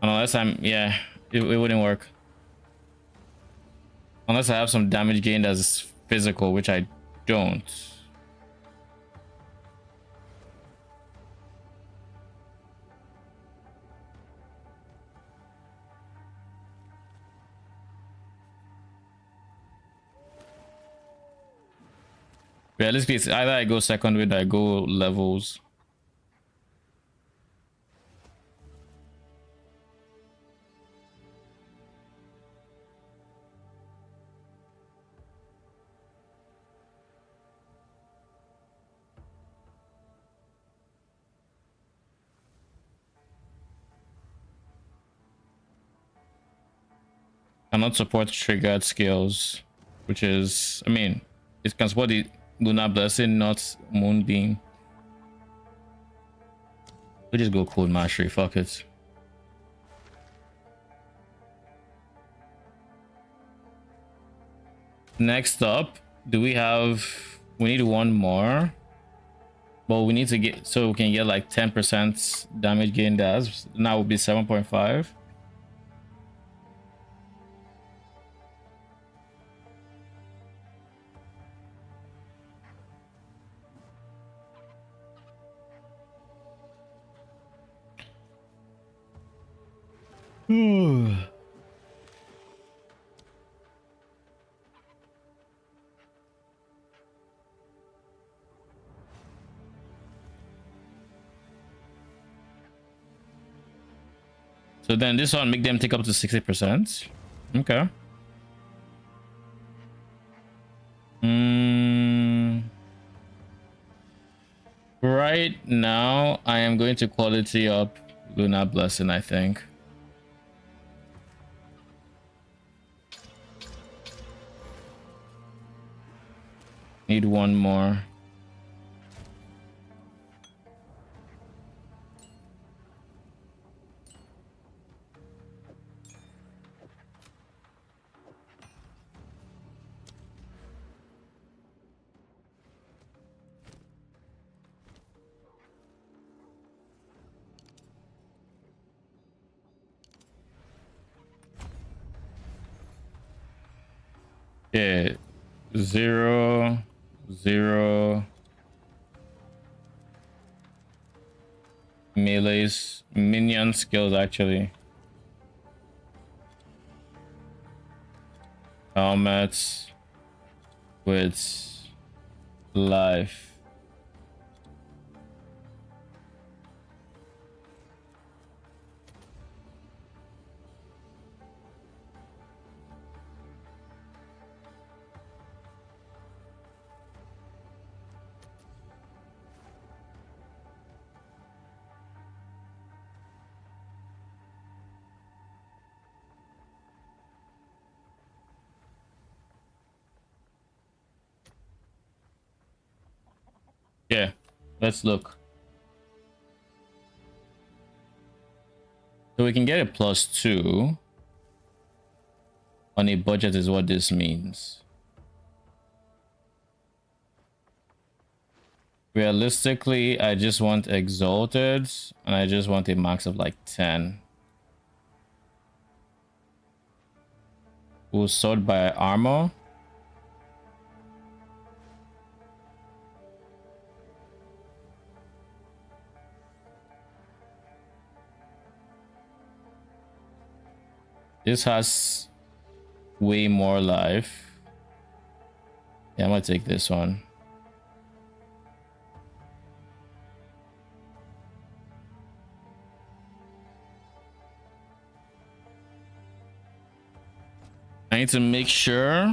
Unless yeah, it wouldn't work. Unless I have some damage gained as physical, which I don't. Realistically, it's either I go second win or I go levels. Cannot support triggered skills, which is, I mean, it can support the Lunar Blessing, not Moonbeam. We just go Cold Mastery, fuck it. Next up, do we need one more, but we need to get, so we can get like 10% damage gain. That now will be 7.5. So then this one make them take up to 60%. Okay. Right now, I am going to quality up Lunar Blessing, I think. Need one more. Yeah, 0, 0. Melee's minion skills actually. Helmets with life. Yeah, let's look. So we can get a +2 on a budget is what this means. Realistically, I just want Exalted and I just want a max of like 10. We'll sort by armor. This has way more life. Yeah, I'm gonna take this one. I need to make sure.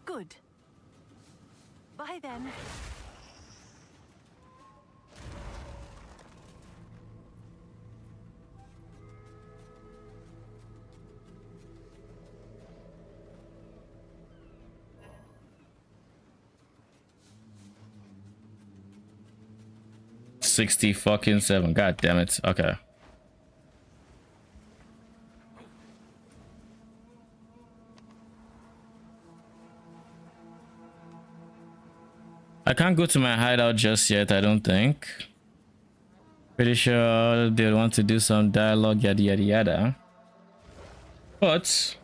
Good. Bye then. $60 God damn it. Okay. I can't go to my hideout just yet, I don't think. Pretty sure they want to do some dialogue, yada yada yada. But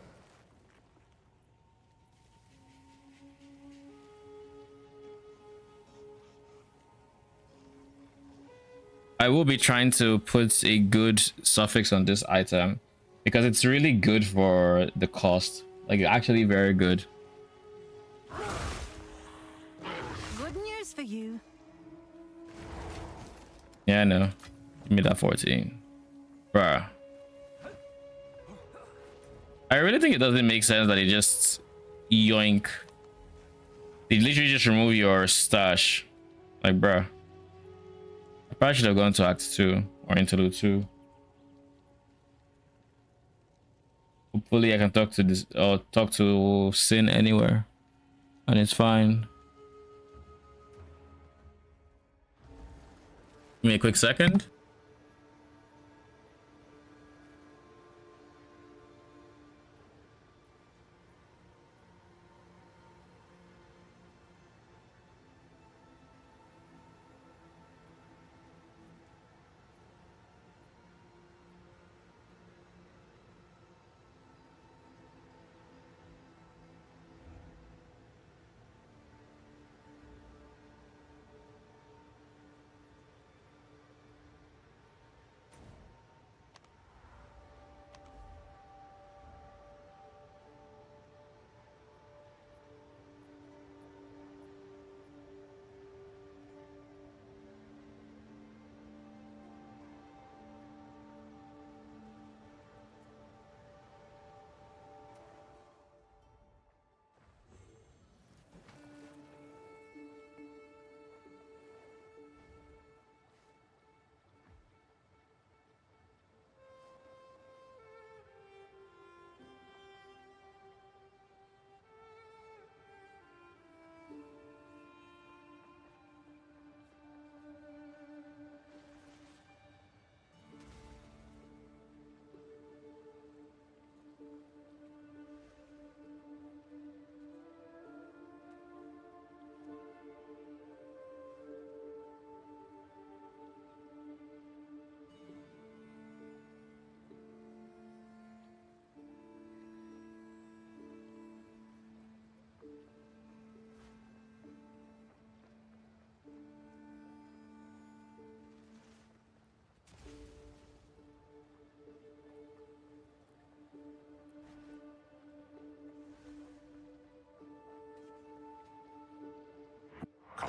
I will be trying to put a good suffix on this item because it's really good for the cost. Like actually very good. Good news for you. Yeah, I know. Give me that 14. Bruh. I really think it doesn't make sense that they just yoink. They literally just remove your stash. Like, bruh. I probably should have gone to Act 2 or Interlude 2. Hopefully I can talk to this or talk to Sin anywhere. And it's fine. Give me a quick second.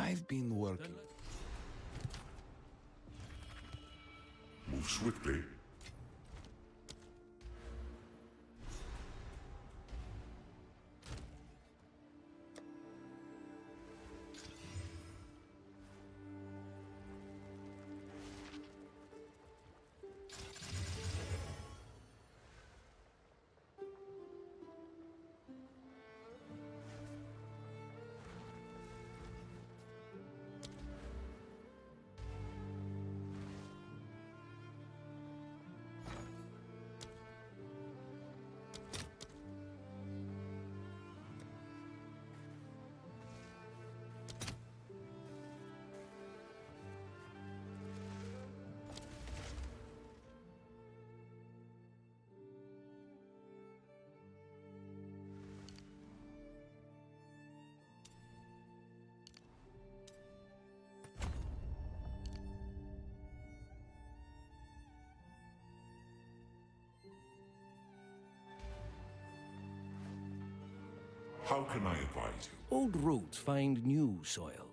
I've been working. Move swiftly. How can I advise you? Old roots find new soil.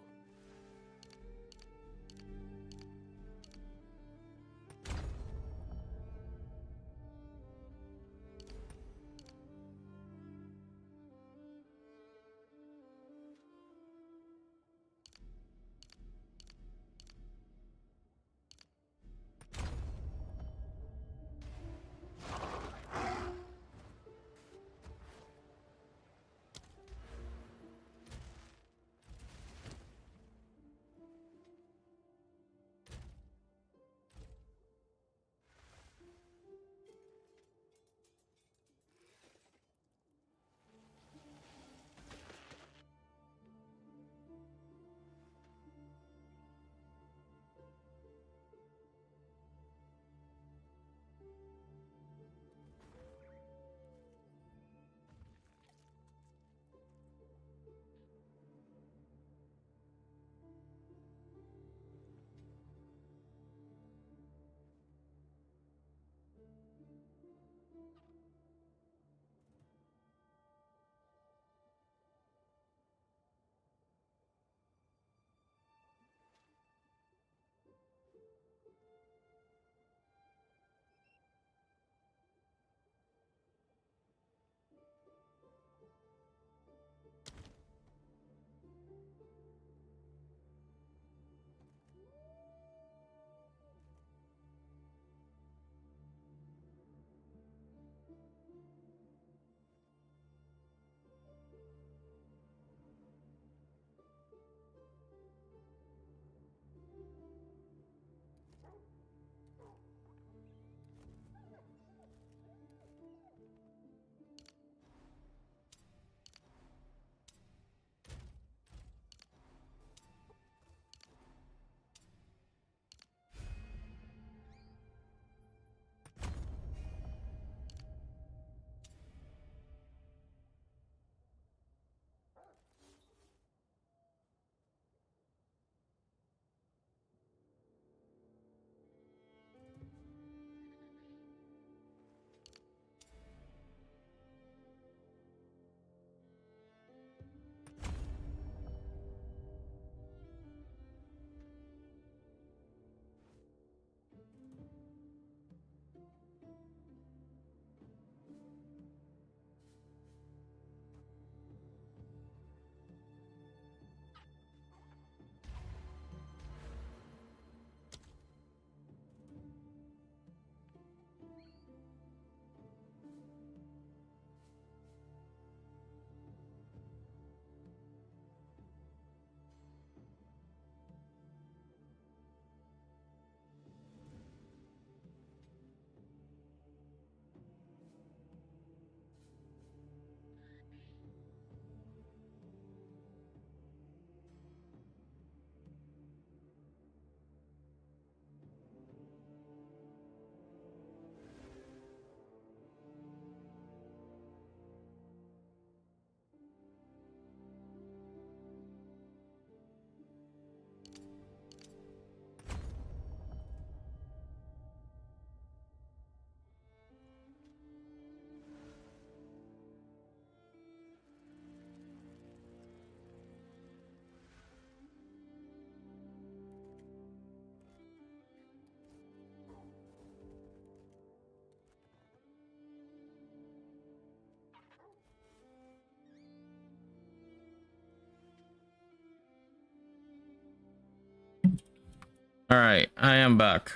All right, I am back.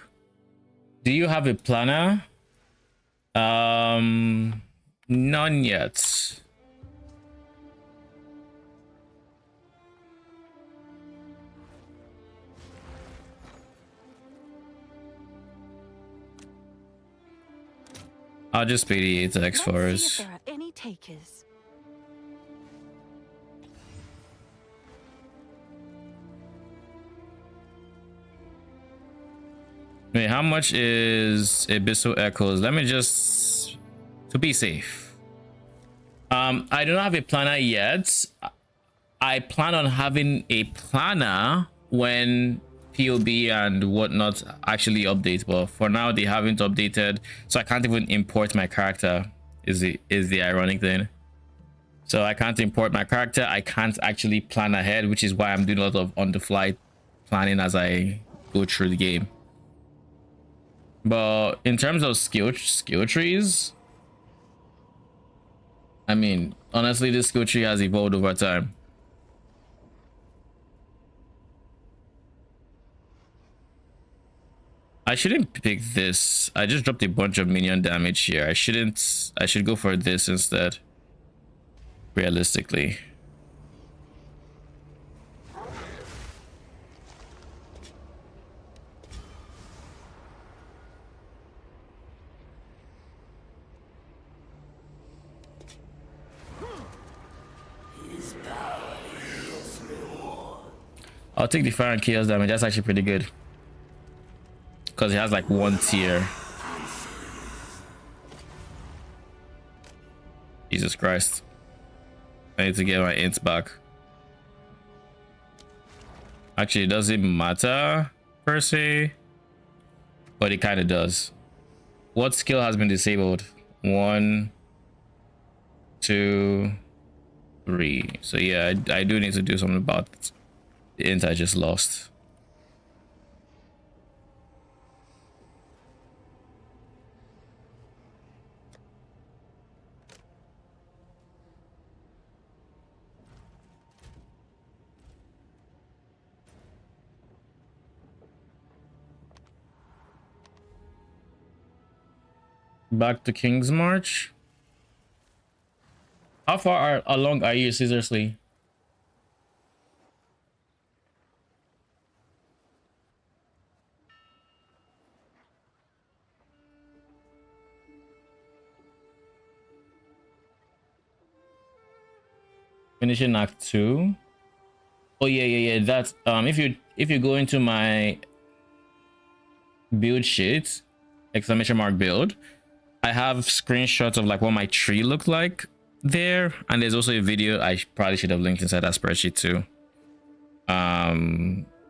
Do you have a planner? None yet. I'll just pay the 8x for us. If there are any takers. Wait, how much is Abyssal Echoes? Let me just, to be safe. I don't have a planner yet. I plan on having a planner when POB and whatnot actually update, but for now they haven't updated, so I can't even import my character. Is the ironic thing. So I can't import my character. I can't actually plan ahead, which is why I'm doing a lot of on-the-fly planning as I go through the game. But in terms of skill trees, I mean, honestly, this skill tree has evolved over time. I shouldn't pick this. I just dropped a bunch of minion damage here. I should go for this instead. Realistically. I'll take the fire and chaos damage. That's actually pretty good. Because it has like one tier. Jesus Christ. I need to get my ints back. Actually, it doesn't matter per se, but it kind of does. What skill has been disabled? 1, 2, 3. So yeah, I do need to do something about the int I just lost. Back to King's March. How far along are you, seriously? Finishing Act 2. Oh yeah. That's if you go into my build sheet, exclamation mark build, I have screenshots of like what my tree looked like there, and there's also a video I probably should have linked inside that spreadsheet too.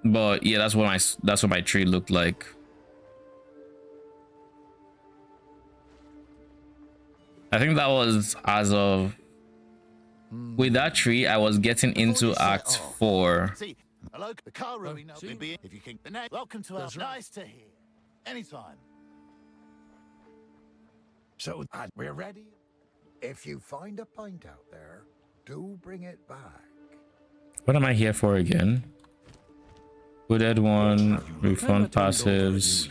But yeah, that's what my tree looked like. I think that was as of with that tree I was getting into Act 4. Hello, the car room. If you can, welcome to our. Nice to hear. Anytime. So, we're ready. If you find a pint out there, do bring it back. What am I here for again? Wooded one, refund passives.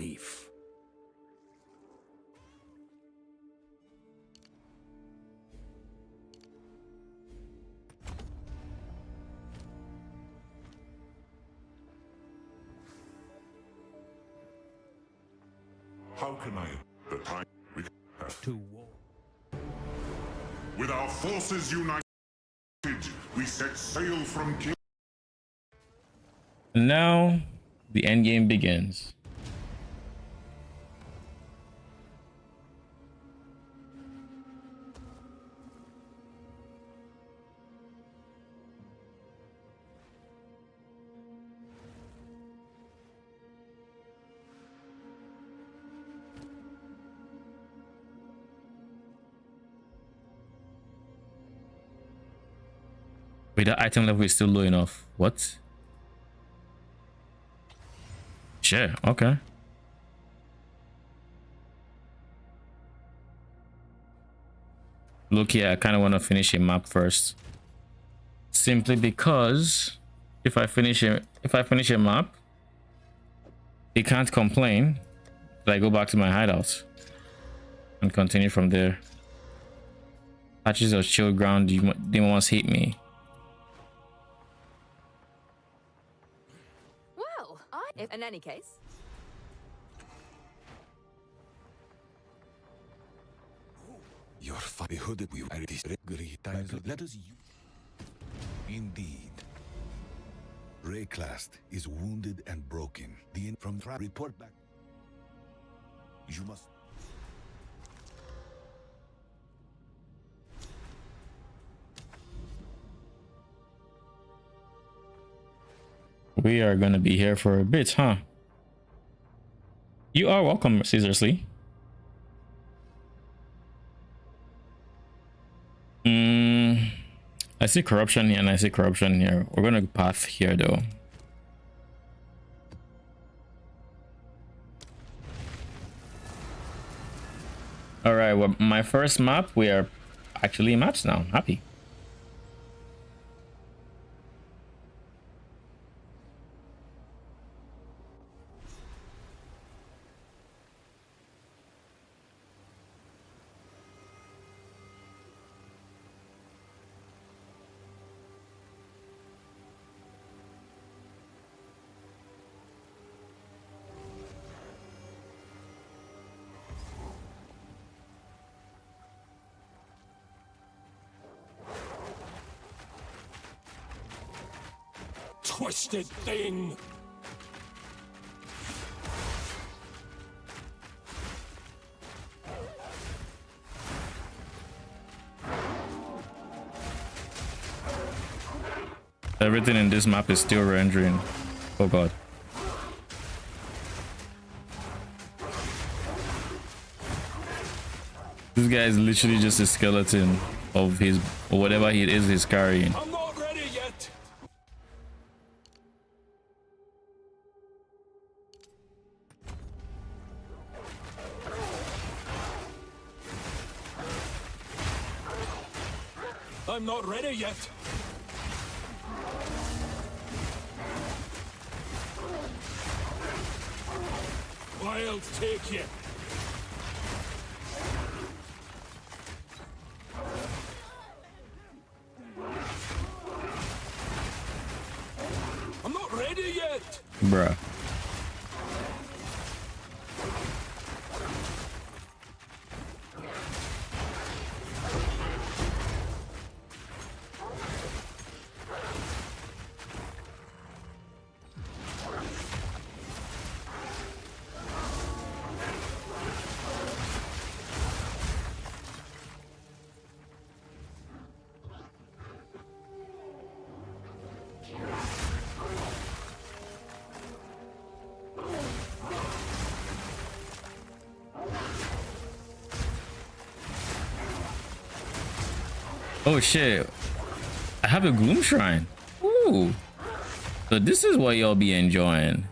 How can I? The time we have to war. With our forces united, we set sail from King. Now, the end game begins. Wait, that item level is still low enough. What? Sure, okay. Look here, I kind of want to finish a map first. Simply because if I finish a map, He can't complain. I go back to my hideout and continue from there. Patches of chill ground, demon must hate me. Well, in any case. Your behooded we are this great times. Let us indeed. Rayclast is wounded and broken. The from report back. You must. We are gonna be here for a bit, huh? You are welcome, seriously. I see corruption here and I see corruption here. We're gonna path here though. All right, well, my first map, we are actually maps now. Happy. Twisted thing! Everything in this map is still rendering. Oh god. This guy is literally just a skeleton of his, or whatever it is he's carrying. I'm not ready yet! I'm not ready yet! I'll take you! I'm not ready yet! Bruh. Oh shit, I have a gloom shrine. Ooh, so this is what y'all be enjoying.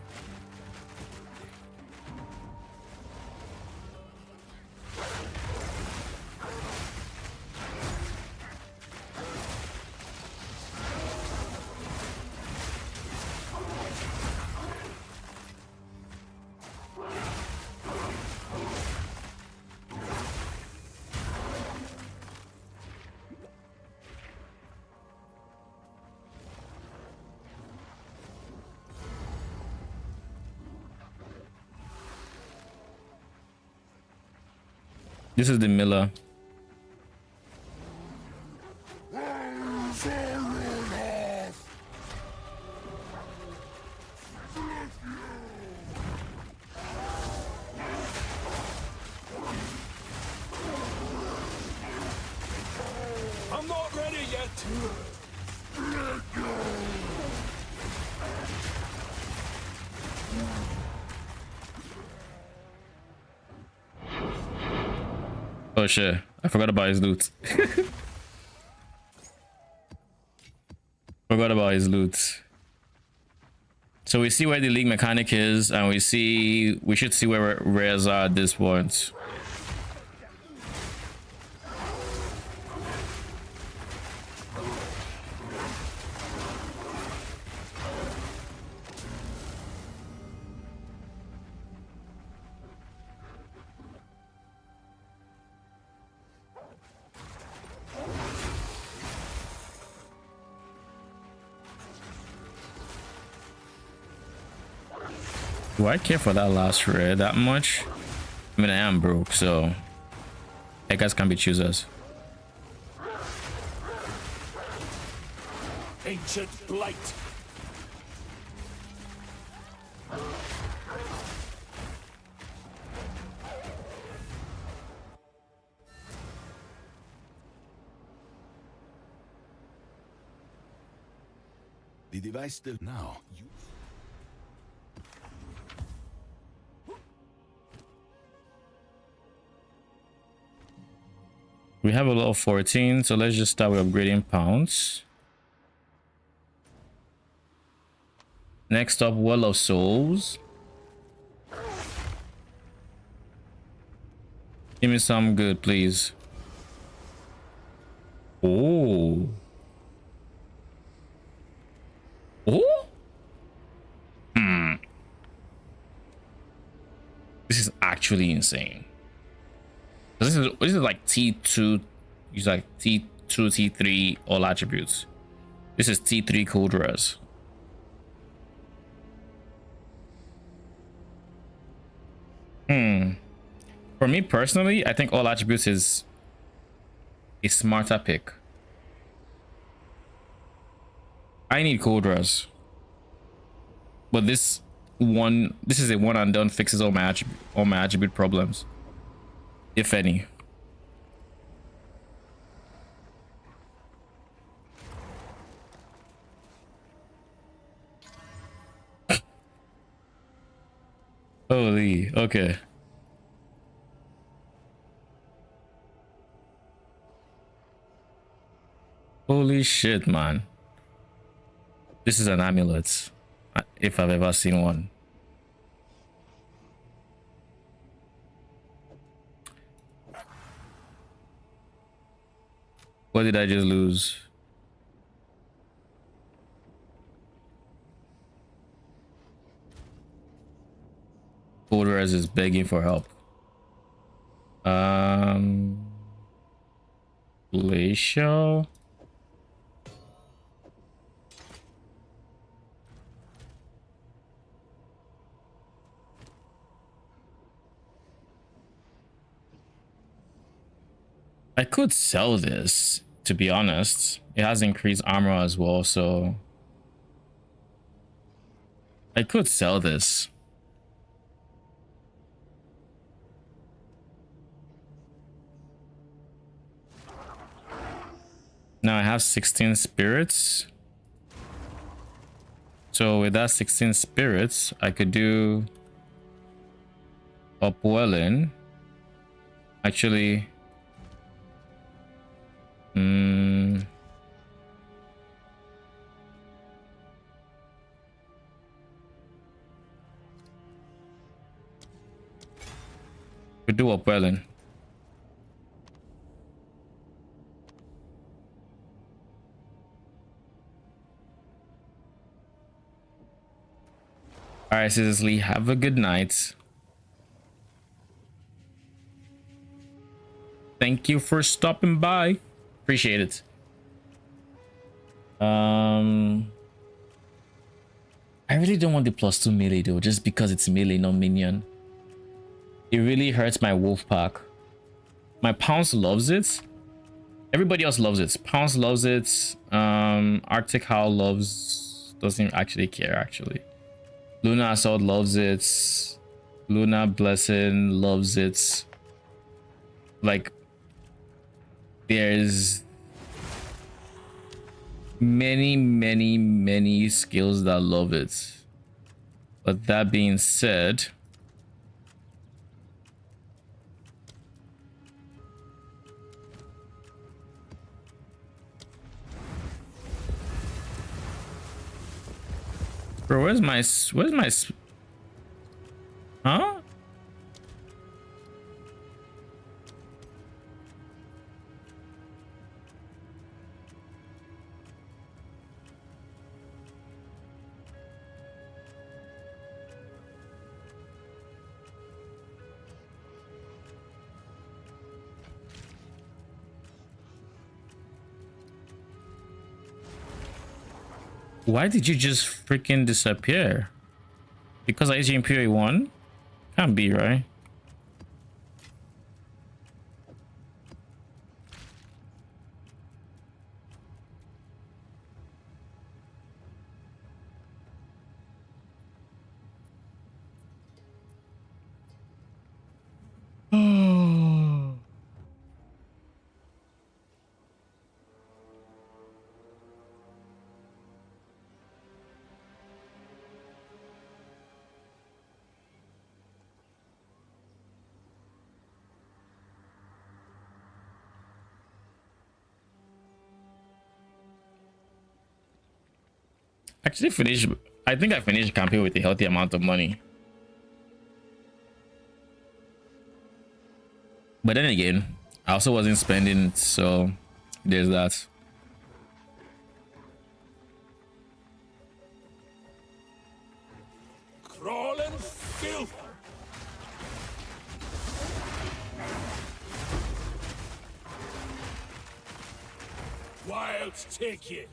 This is the Miller. I'm not ready yet! Oh shit, I forgot about his loot. Forgot about his loot. So we see where the league mechanic is, and we should see where rares are at this point. Do I care for that last rare that much? I mean, I am broke, so I guys can be choosers. Ancient blight. The device still now. You We have a level 14, so let's just start with upgrading pounds. Next up, Well of Souls. Give me some good, please. Oh. Oh? This is actually insane. This is like T2, use like T2, T3, all attributes. This is T3 code res. For me personally, I think all attributes is a smarter pick. I need code res, but this is a one and done, fixes all my attribute problems, if any. Holy, okay. Holy shit, man. This is an amulet, if I've ever seen one. What did I just lose? Borderers is begging for help. Glacial. I could sell this, to be honest. It has increased armor as well, so I could sell this. Now I have 16 spirits. So with that 16 spirits, I could do Upwelling. Actually, could do Upwelling. All right, seriously, have a good night. Thank you for stopping by. Appreciate it. I really don't want the +2 melee though, just because it's melee, not minion. It really hurts my wolf pack. My Pounce loves it. Everybody else loves it. Pounce loves it. Arctic Howl doesn't actually care actually. Luna Assault loves it. Luna Blessing loves it. Like, there's many skills that love it. But that being said, bro, where's my huh? Why did you just freaking disappear? Because I used Imperial 1? Can't be, right? Actually finished. I think I finished campaign with a healthy amount of money. But then again, I also wasn't spending it, so there's that. Crawling filth. Wilds take you.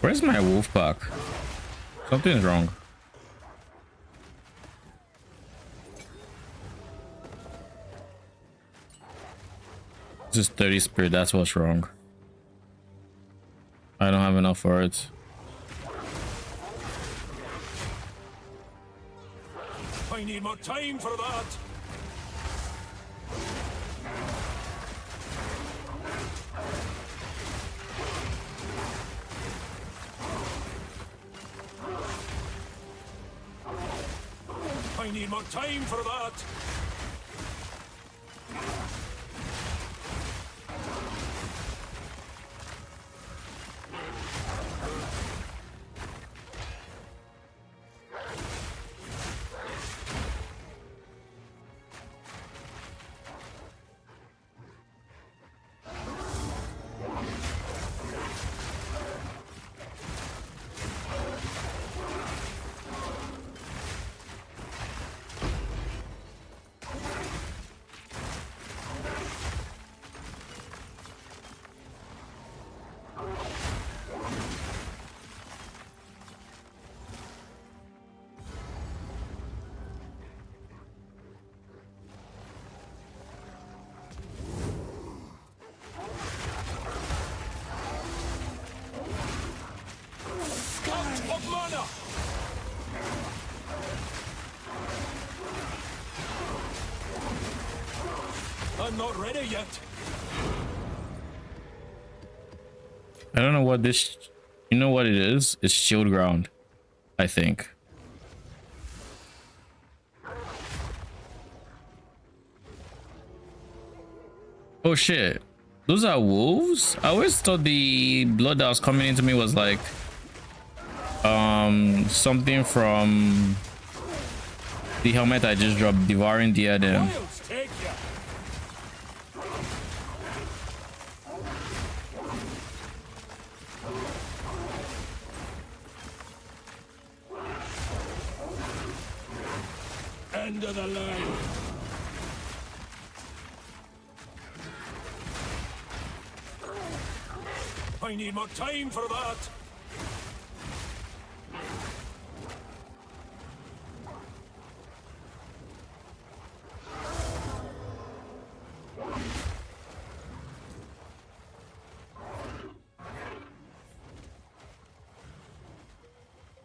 Where's my wolf pack? Something's wrong. This is 30 spirit, that's what's wrong. I don't have enough for it. I need more time for that. I need more time for that. I'm not ready yet. I don't know what this, you know what it is? It's shield ground, I think. Oh shit, those are wolves? I always thought the blood that was coming into me was like something from the helmet I just dropped, devouring the Adam. End of the line. I need more time for that.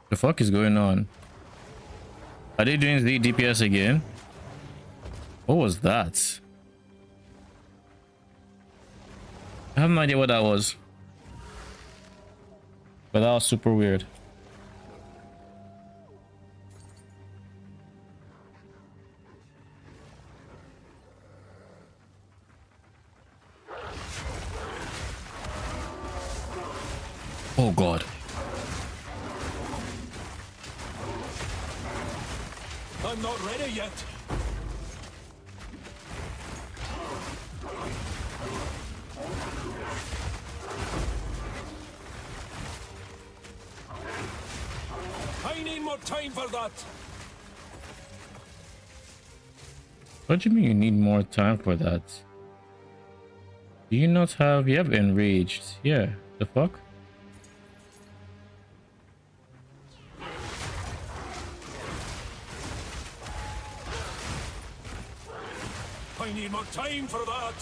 The fuck is going on? Are they doing the DPS again? What was that? I have no idea what that was. But that was super weird. Oh god. I'm not ready yet. I need more time for that. What do you mean you need more time for that? Do you not have... You have enraged. Yeah, the fuck? I need more time for that.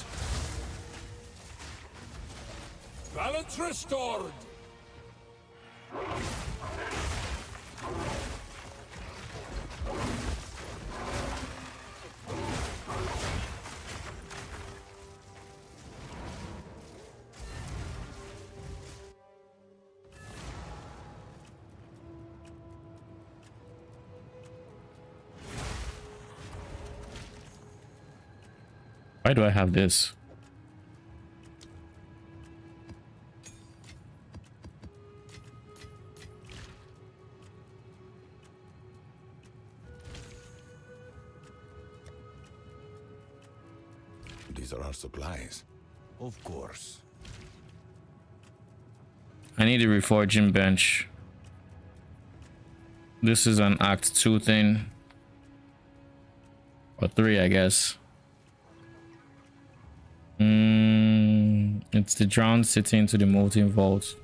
Balance restored. Why do I have this? These are our supplies. Of course. I need a reforging bench. This is an Act 2 thing. Or 3, I guess. It's the drowned city into the molten vault.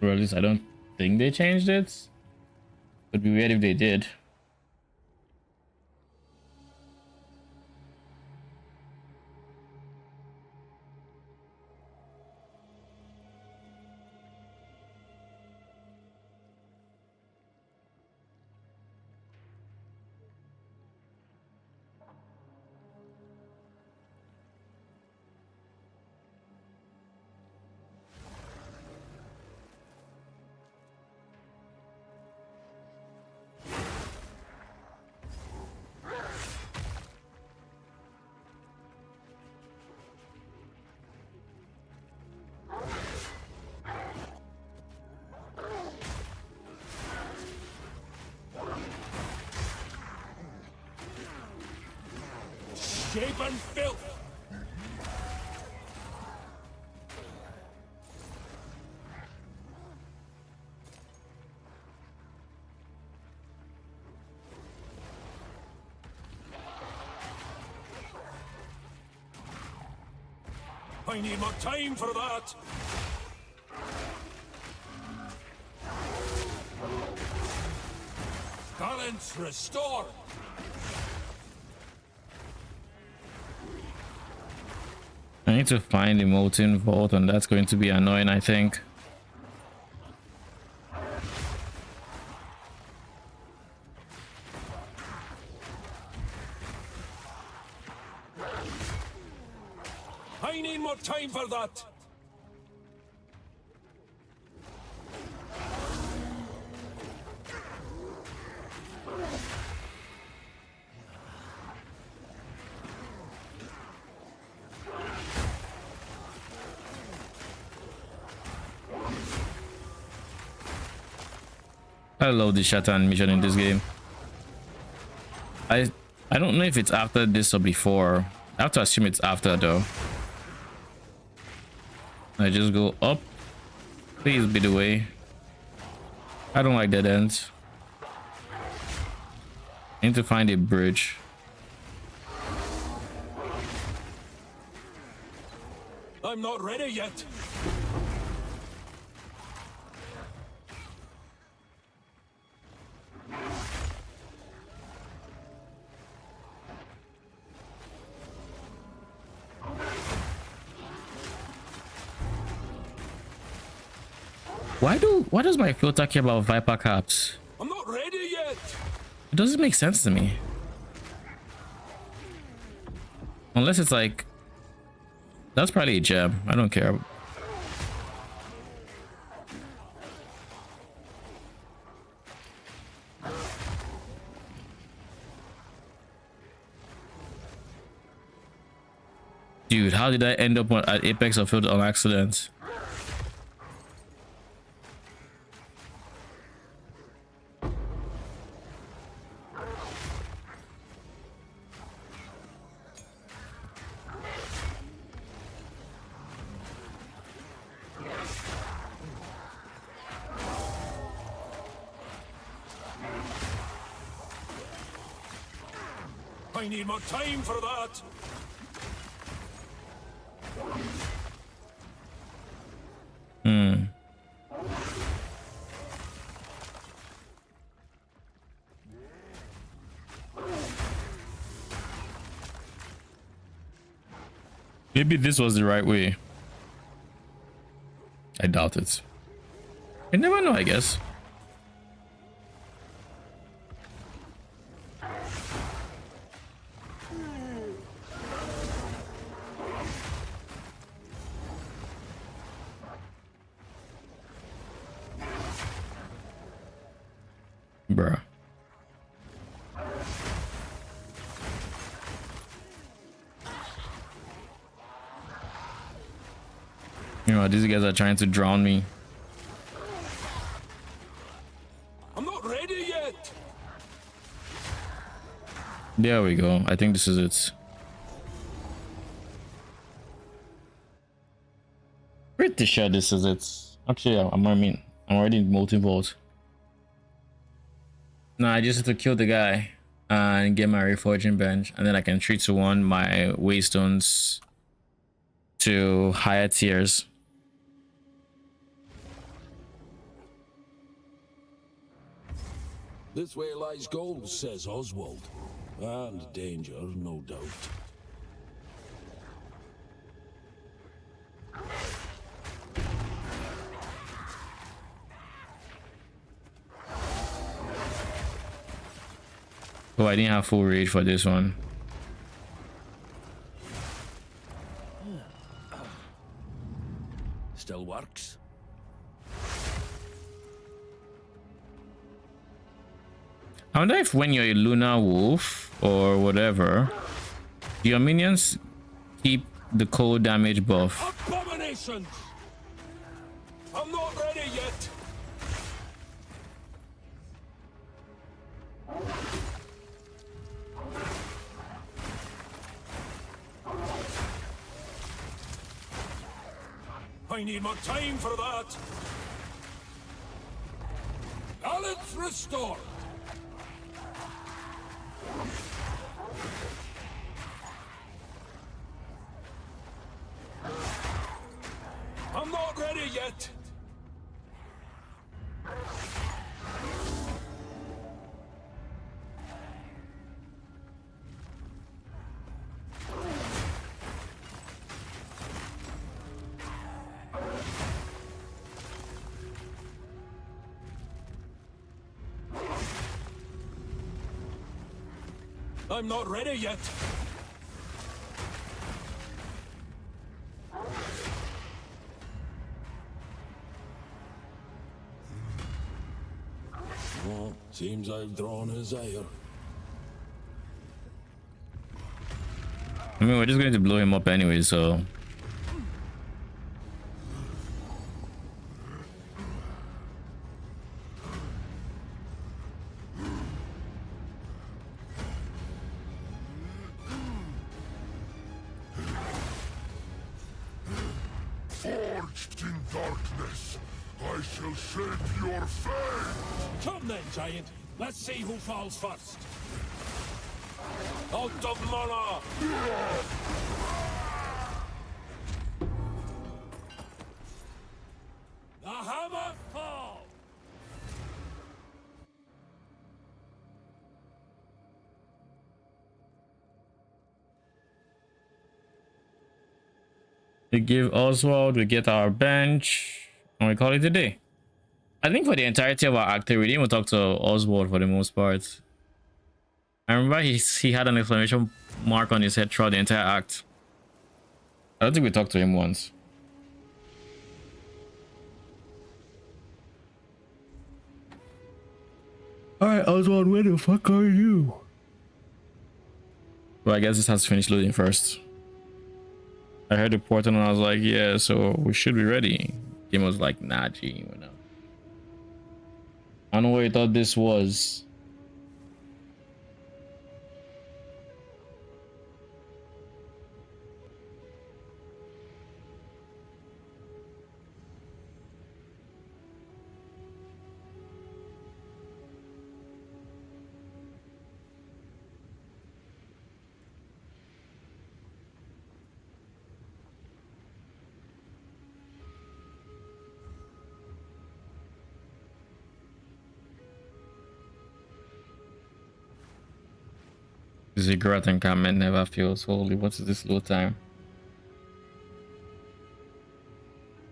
Or at least I don't think they changed it. Would be weird if they did. Shape and filth. I need more time for that. Balance restored. I need to find the molten vault, and that's going to be annoying, I think. I need more time for that. I love the shatter animation in this game. I don't know if it's after this or before. I have to assume it's after though. I just go up. Please be the way. I don't like dead ends. I need to find a bridge. I'm not ready yet. Why does my filter care about Viper caps? I'm not ready yet. It doesn't make sense to me. Unless it's like... That's probably a gem. I don't care. Do Dude, how did I end up at Apex of Field on accident? I need more time for that. Maybe this was the right way. I doubt it. You never know, I guess. Bruh. You know, these guys are trying to drown me. I'm not ready yet. There we go. I think this is it. Pretty sure this is it. Actually, I'm already in multi-vault. No, I just have to kill the guy and get my reforging bench, and then I can 3-1 my waystones to higher tiers. This way lies gold, says Oswald. And danger, no doubt. Oh, I didn't have full rage for this one. Still works. I wonder if when you're a lunar wolf or whatever, your minions keep the cold damage buff. Abominations! I'm not ready yet. I need more time for that. Balance restored. I'm not ready yet. I'm not ready yet. Well, seems I've drawn his ire. I mean, we're just going to blow him up anyway, so... Forged in darkness, I shall shape your fate! Come then, giant. Let's see who falls first. Out of mana! The hammer fall! We give Oswald, we get our bench, and we call it a day. I think for the entirety of our act, we didn't even talk to Oswald for the most part. I remember he had an exclamation mark on his head throughout the entire act. I don't think we talked to him once. Alright, Oswald, where the fuck are you? Well, I guess this has to finish loading first. I heard the portal and I was like, yeah, so we should be ready. Game was like, nah, G, we're not. I don't know what you thought this was. Ziggurat encampment never feels holy. What is this low time?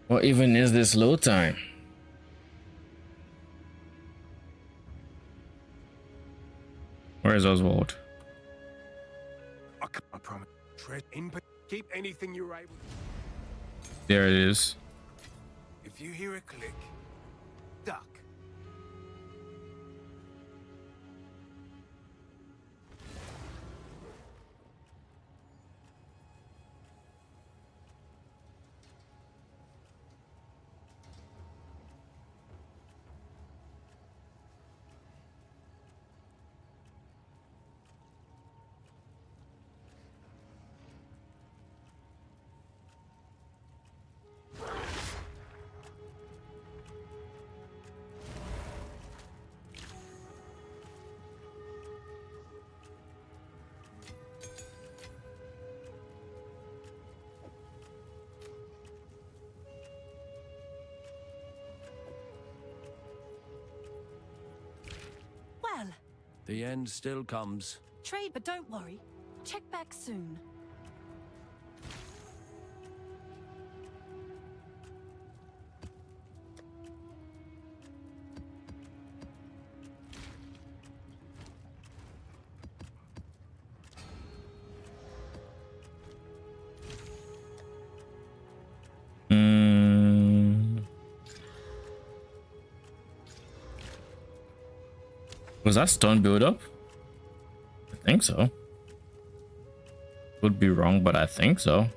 What even is this low time? Where is Oswald? I promise. Tread in, keep anything you're able. There it is. If you hear a click, duck. Well, The end still comes. trade, but don't worry. Check back soon. Was that stone build up? I think so. Could be wrong, but I think so.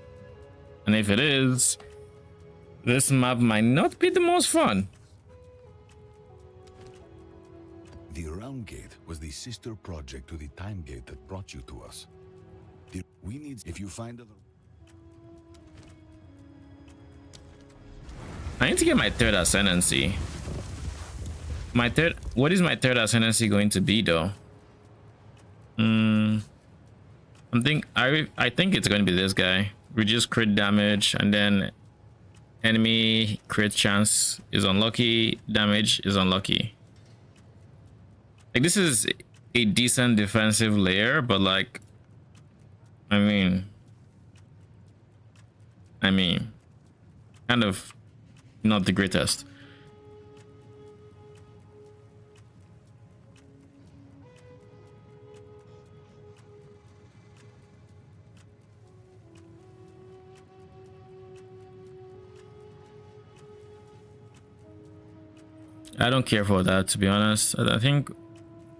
And if it is, this map might not be the most fun. The Realm Gate was the sister project to the Time Gate that brought you to us. We need, if you find other. I need to get my third ascendancy. What is my third ascendancy going to be though? I think it's going to be this guy. Reduce crit damage, and then enemy crit chance is unlucky, damage is unlucky. Like, this is a decent defensive layer, but like, I mean, kind of not the greatest. I don't care for that, to be honest. I think,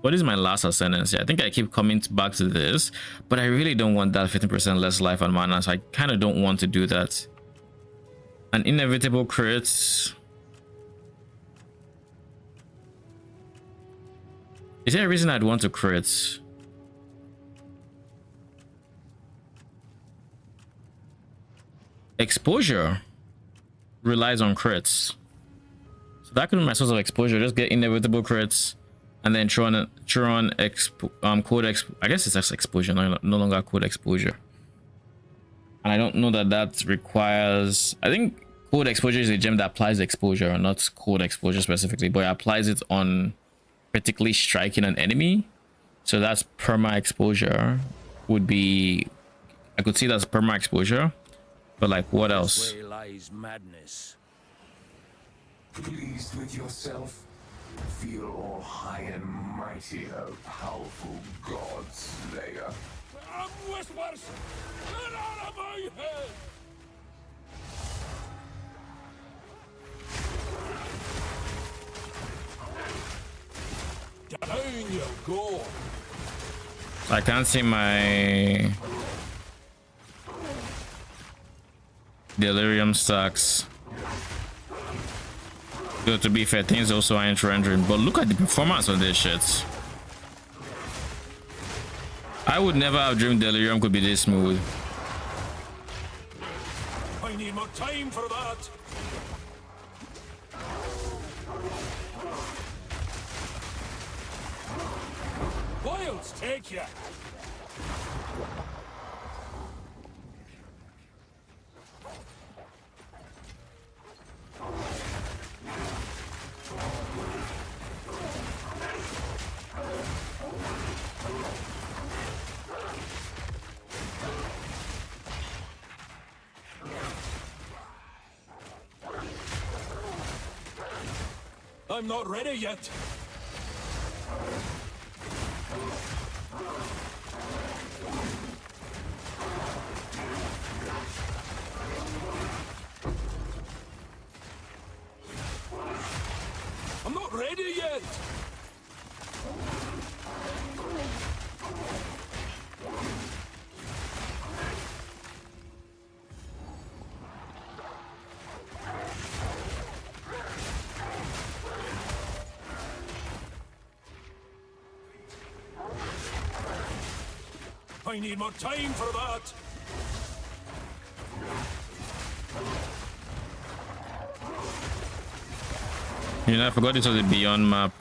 what is my last ascendancy? I think I keep coming back to this, but I really don't want that 15% less life and mana, so I kind of don't want to do that. An inevitable crit. Is there a reason I'd want to crit? Exposure relies on crits. So that could be my source of exposure. Just get inevitable crits and then throw on code I guess it's just exposure, no longer code exposure. And I don't know that requires, I think code exposure is a gem that applies exposure, not code exposure specifically, but it applies it on critically striking an enemy. So that's perma exposure would be, I could see that's perma exposure, but like what else? This way lies madness. Pleased with yourself? Feel all high and mighty, O powerful god slayer. Whispers! Get out of my head! Down you go! I can't see my... Delirium stacks. So to be fair, things also aren't rendering, but look at the performance on this shit. I would never have dreamed Delirium could be this smooth. I need more time for that. Wilds take ya. I'm not ready yet. I'm not ready yet. I need more time for that. You know, I forgot this was a Beyond map.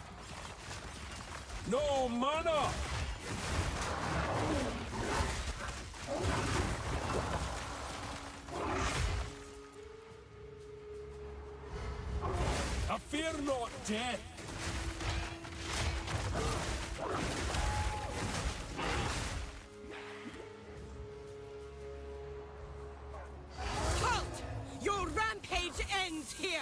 No mana. I fear not death. Halt! Your rampage ends here.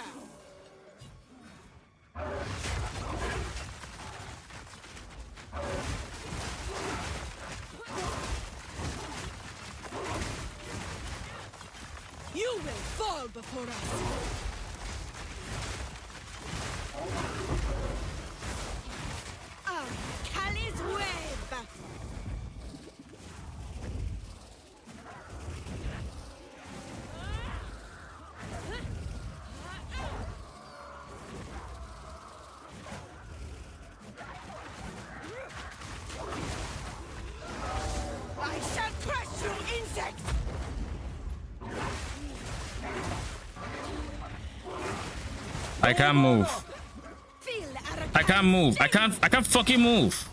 You will fall before us. Kali's web. I shall crush you, insect. I can't move. I can't move. I can't fucking move.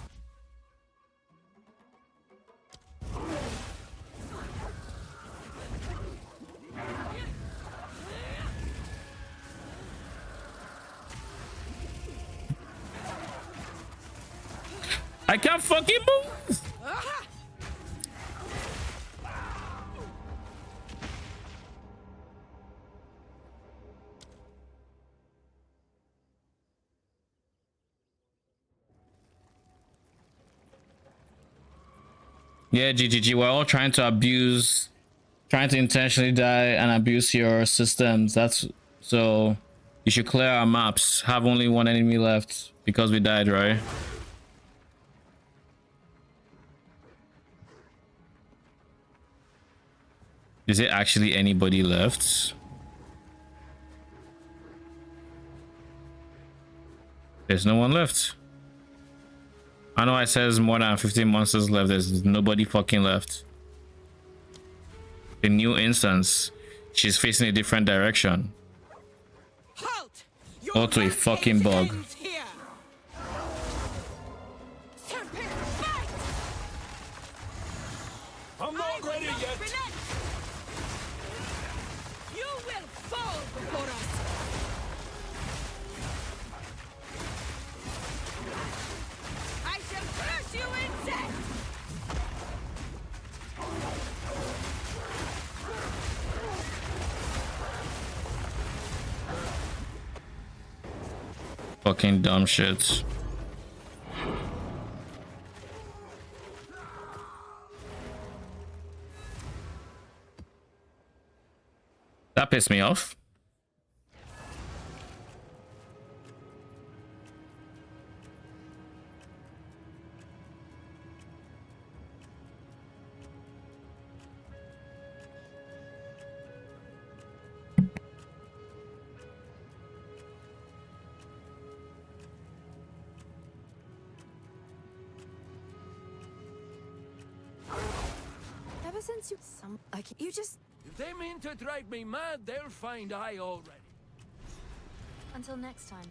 I can't fucking move. Yeah, GGG, we're all trying to intentionally die and abuse your systems. That's so you should clear our maps, have only one enemy left because we died, right? Is it actually anybody left? There's no one left. I know it says more than 15 monsters left. There's nobody fucking left. The new instance, she's facing a different direction. Halt! Or to a fucking bug. I'm not ready yet. You will fall before us. I shall crush you, insect. Fucking dumb shit. That pissed me off. since you just... If they mean to drive me mad, they'll find I already. Until next time.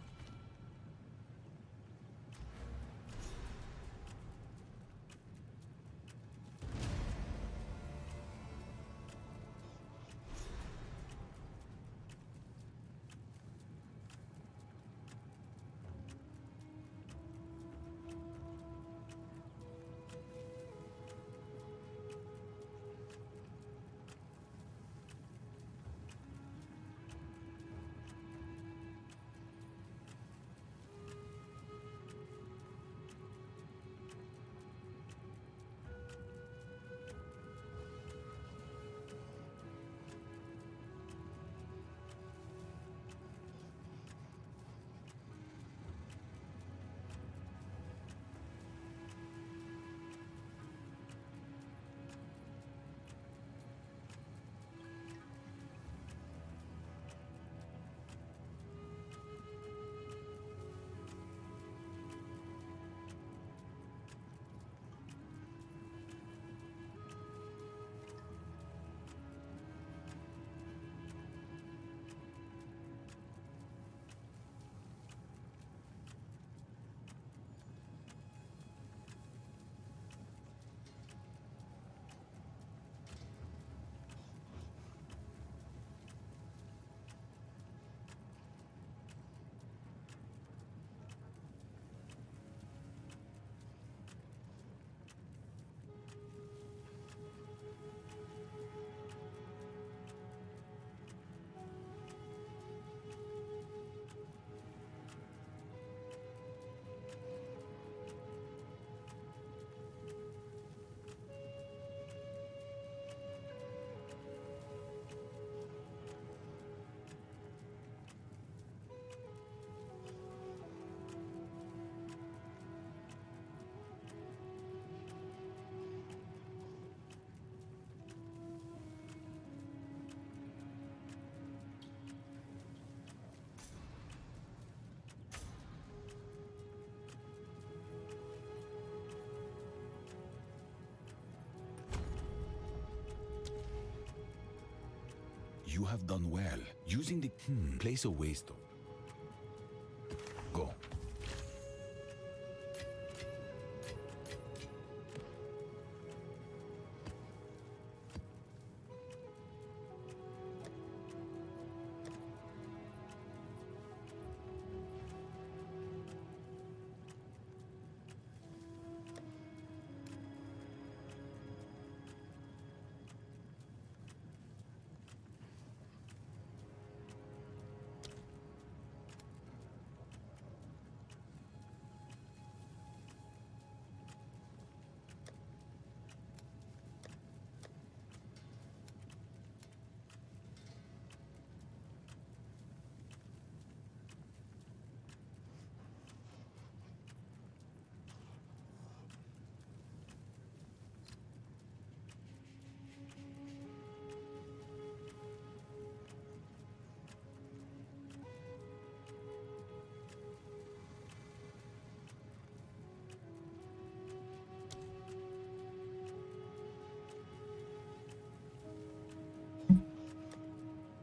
You have done well. Using the place a waste. Go.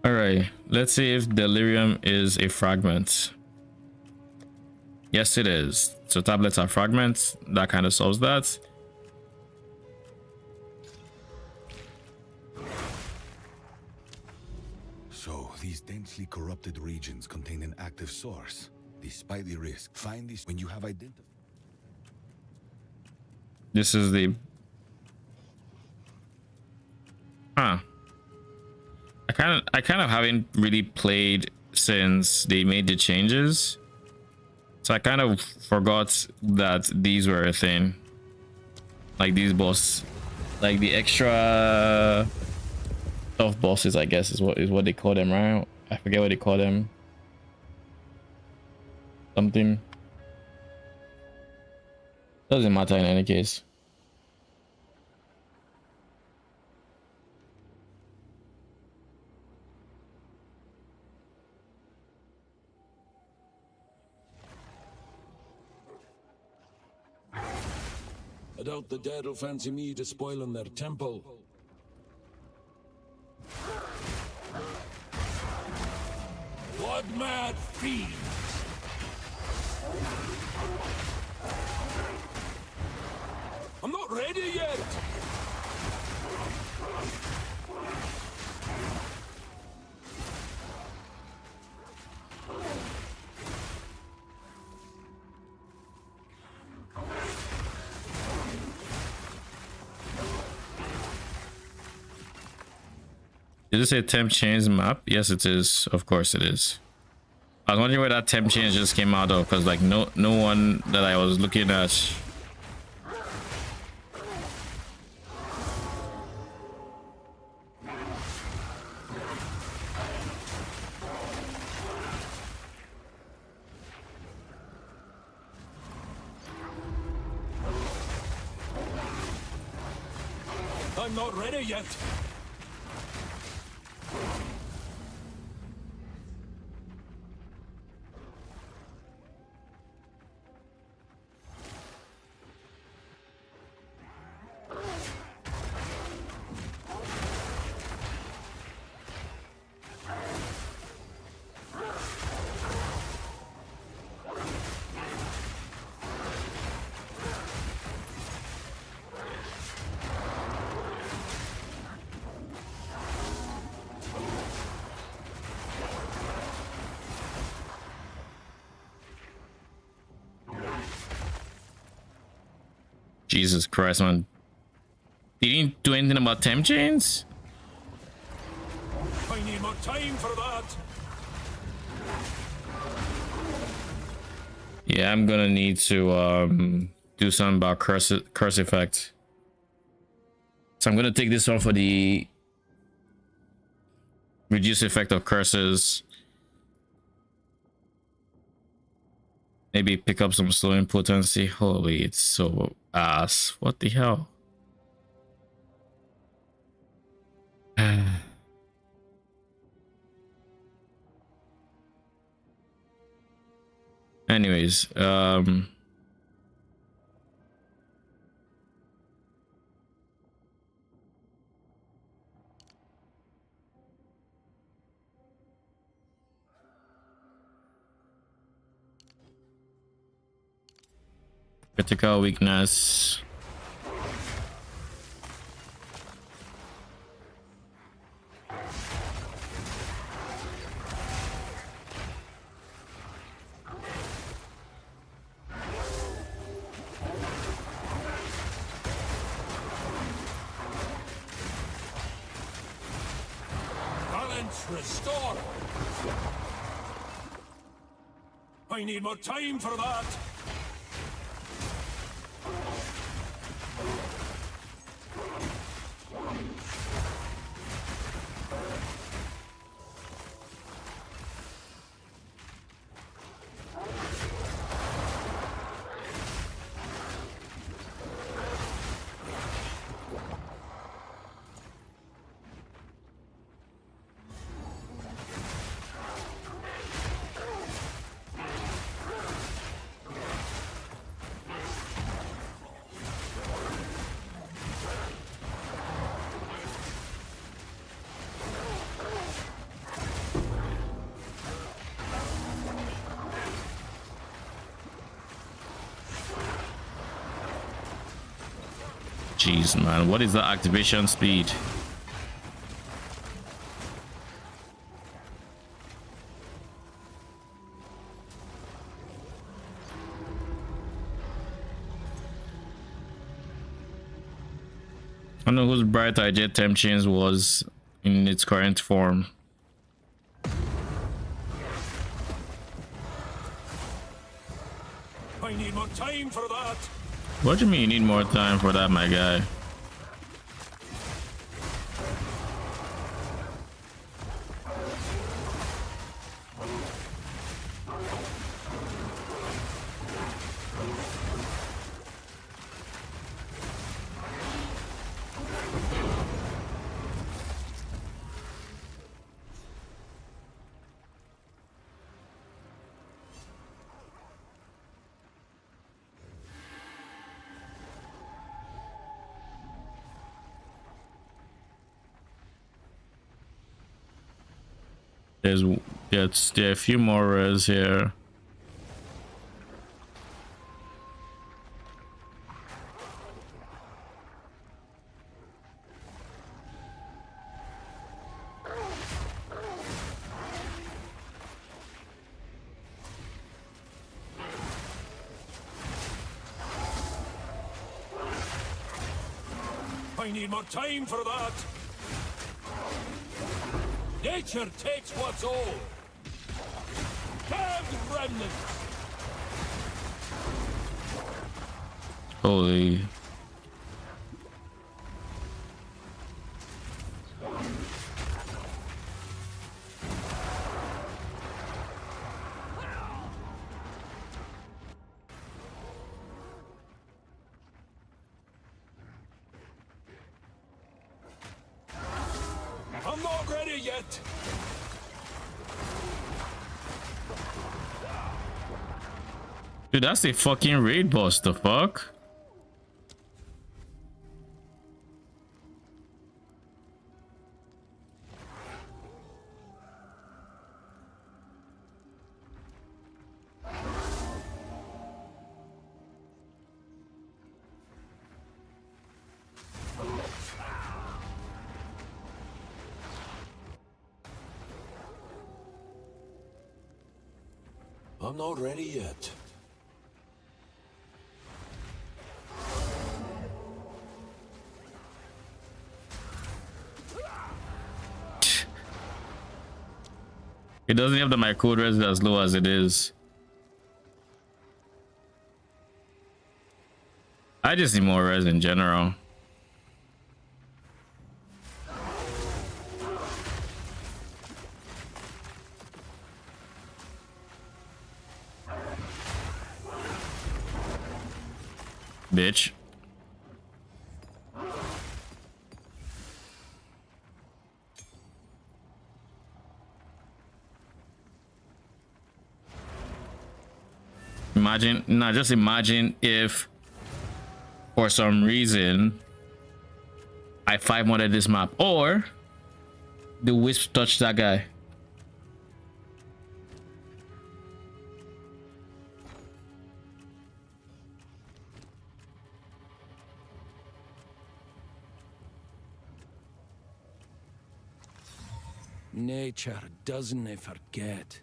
All right, let's see if delirium is a fragment. Yes, it is. So tablets are fragments. That kind of solves that. So these densely corrupted regions contain an active source. Despite the risk, find this when you have identified. This is the... Huh. I kind of haven't really played since they made the changes, so I kind of forgot that these were a thing. Like these boss, like the extra tough bosses, I guess is what they call them, right? I forget what they call them. Something. Doesn't matter in any case. I doubt the dead will fancy me to spoiling their temple. Blood mad fiend. I'm not ready yet. Did it say temp change map? Yes, it is. Of course it is. I was wondering where that temp change just came out of, because like no one that I was looking at. I'm not ready yet. Jesus Christ, man. They didn't do anything about temp chains? I need more time for that. Yeah, I'm gonna need to do something about curse effect. So I'm gonna take this one for the reduce effect of curses. Maybe pick up some slowing potency. Holy, it's so ass. What the hell? Anyways, critical weakness. Balance restored. I need more time for that. Jeez, man, what is the activation speed? I don't know whose bright idea temp chains was in its current form. I need more time for that. What do you mean you need more time for that, my guy? There are a few more res here. I need more time for that. Nature takes what's old. Damned remnants. Holy. I'm not ready yet. Dude, that's a fucking raid boss, the fuck? I'm not ready yet. It doesn't have the my code res as low as it is. I just need more res in general. Bitch. Imagine, nah, just imagine if for some reason I 5-modded this map or the wisp touched that guy. Nature doesn't forget.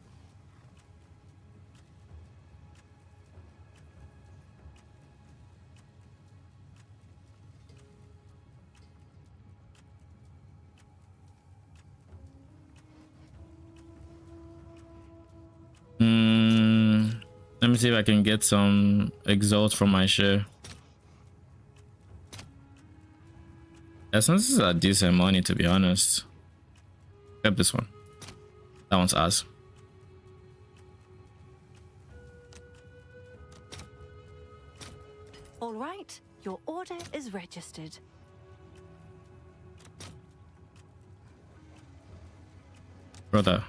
Let me see if I can get some exalts from my share. Essences are decent money, to be honest. Except this one. That one's ass. All right, your order is registered. Brother,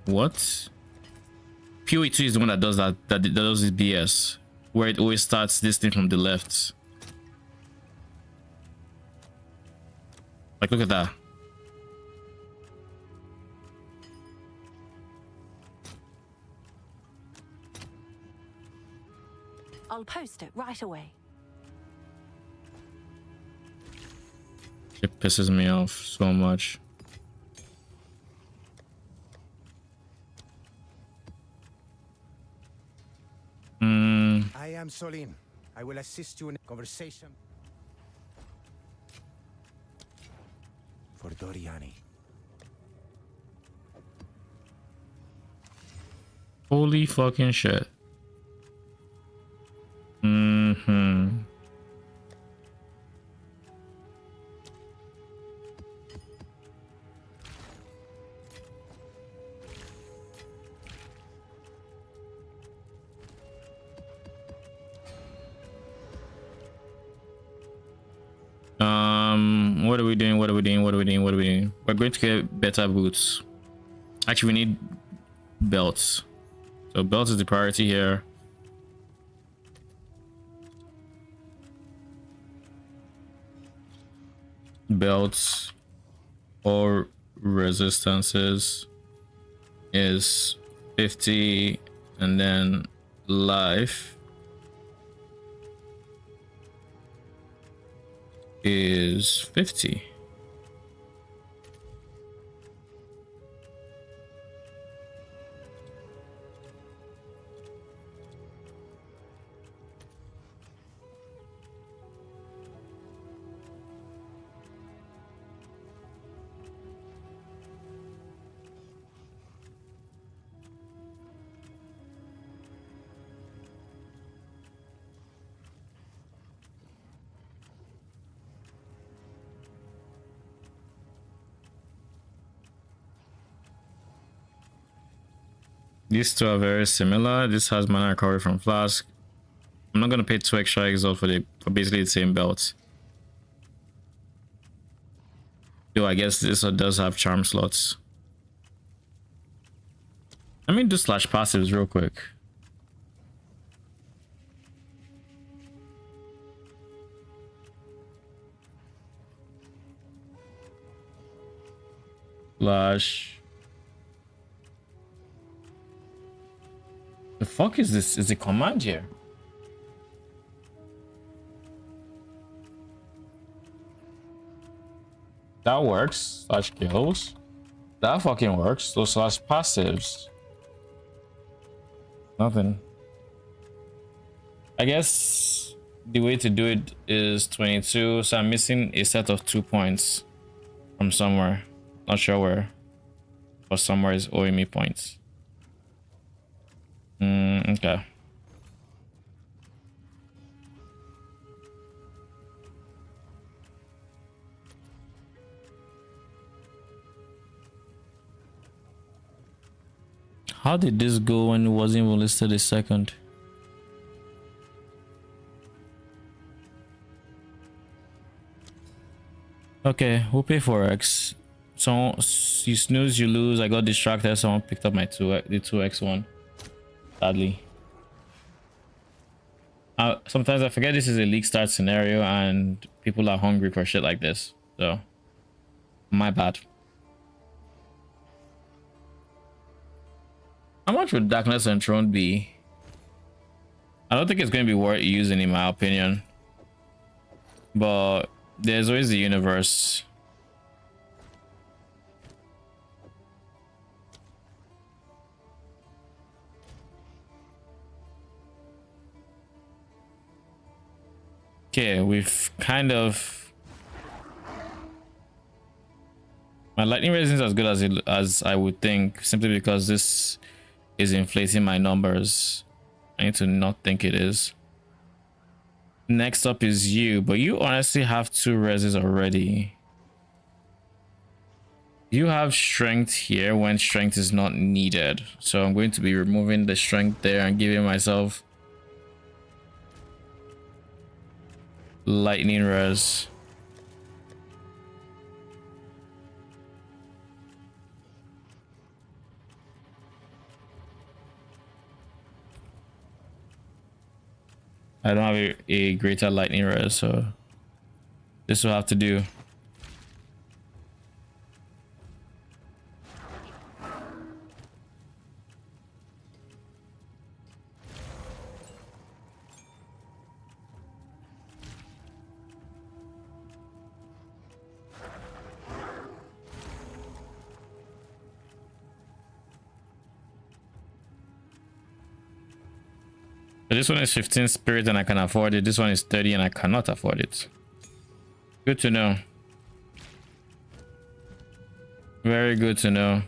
what? PoE2 is the one that does that does this BS, where it always starts this thing from the left. Like, look at that. I'll post it right away. It pisses me off so much. I am Solin. I will assist you in a conversation. For Doriani. Holy fucking shit. What are we doing? What are we doing? What are we doing? What are we doing? We're going to get better boots. Actually, we need belts. So belts is the priority here. Belts or resistances. is 50, and then life is 50. These two are very similar. This has mana recovery from flask. I'm not gonna pay 2 extra exalt for basically the same belt. Though I guess this one does have charm slots. Let me do slash passives real quick. Slash. The fuck is this? Is it command here? That works. Slash kills. That fucking works. So slash passives. Nothing. I guess the way to do it is 22. So I'm missing a set of 2 points from somewhere. Not sure where. But somewhere is owing me points. Okay. How did this go when it wasn't even listed a second? Okay, we'll pay 4x. So you snooze, you lose. I got distracted. Someone picked up my the 2x one. Sadly. Sometimes I forget this is a league start scenario and people are hungry for shit like this. So, my bad. How much would Darkness Enthroned be? I don't think it's going to be worth using in my opinion. But there's always the universe. Okay, we've kind of... My lightning resistance is as good as I would think, simply because this is inflating my numbers. I need to not think it is. Next up is you, but you honestly have 2 reses already. You have strength here when strength is not needed. So I'm going to be removing the strength there and giving myself lightning res. I don't have a greater lightning res, so this will have to do. This one is 15 spirit and I can afford it. This one is 30 and I cannot afford it. Good to know. Very good to know.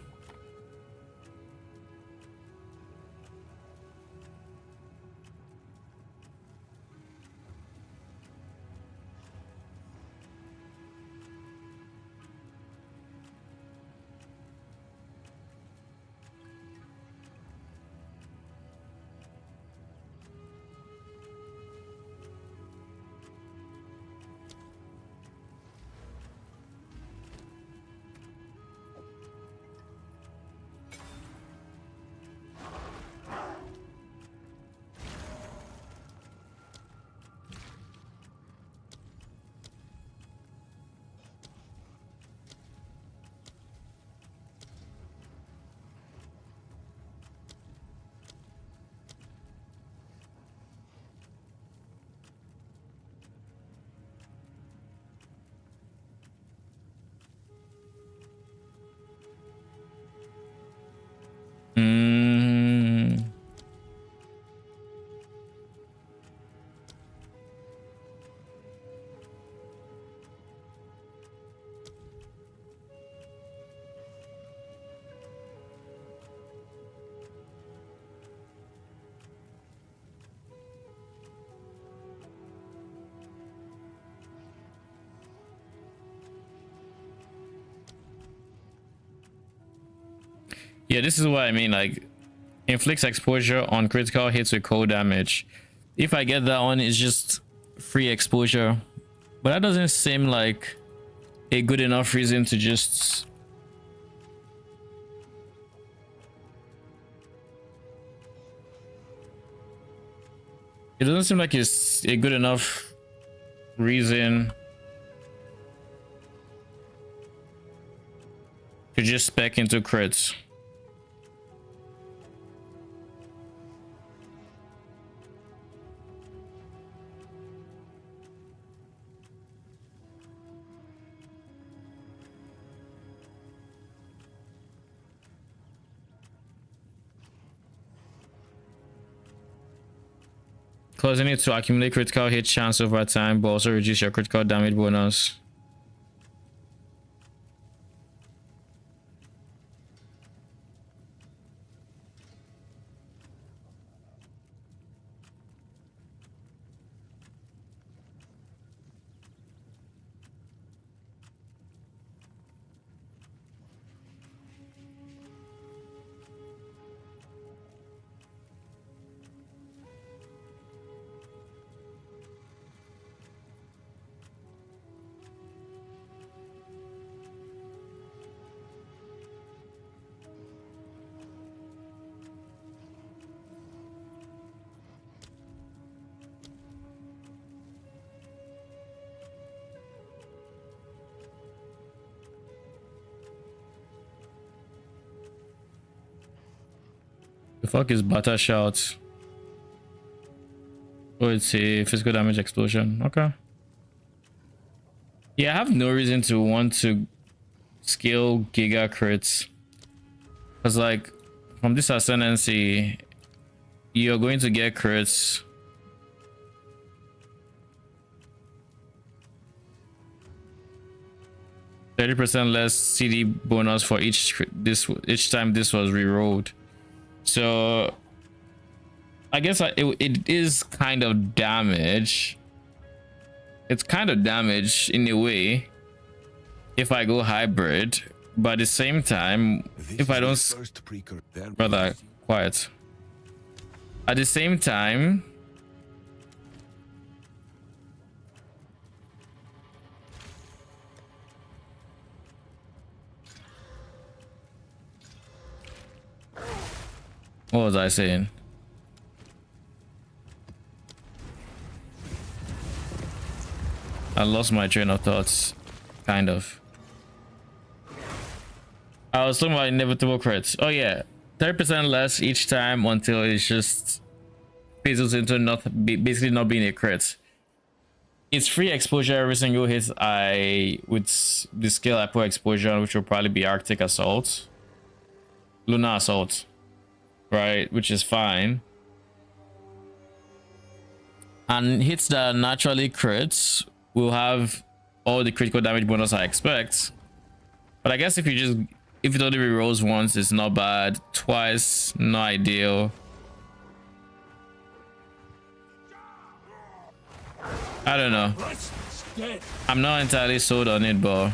Yeah, this is what I mean. Like, inflicts exposure on critical hits with cold damage. If I get that one, it's just free exposure. But that doesn't seem like a good enough reason to just... It doesn't seem like it's a good enough reason to just spec into crits. Causing it to accumulate critical hit chance over time, but also reduce your critical damage bonus. The fuck is butter shout? Oh, it's a physical damage explosion. Okay. Yeah, I have no reason to want to scale giga crits. Because, like, from this ascendancy, you're going to get crits. %30 less CD bonus for each time this was rerolled. So I guess it is kind of damage. It's kind of damage in a way if I go hybrid, but at the same time, if I don't... Brother, quiet. At the same time, what was I saying? I lost my train of thoughts, kind of. I was talking about inevitable crits. Oh yeah, 30% less each time until it just fizzles into basically not being a crit. It's free exposure every single hit with the skill I put exposure on, which will probably be Arctic Assault, Lunar Assault, right? Which is fine. And hits that naturally crits will have all the critical damage bonus I expect. But I guess if it only rerolls once, it's not bad. Twice, not ideal. I don't know. I'm not entirely sold on it, but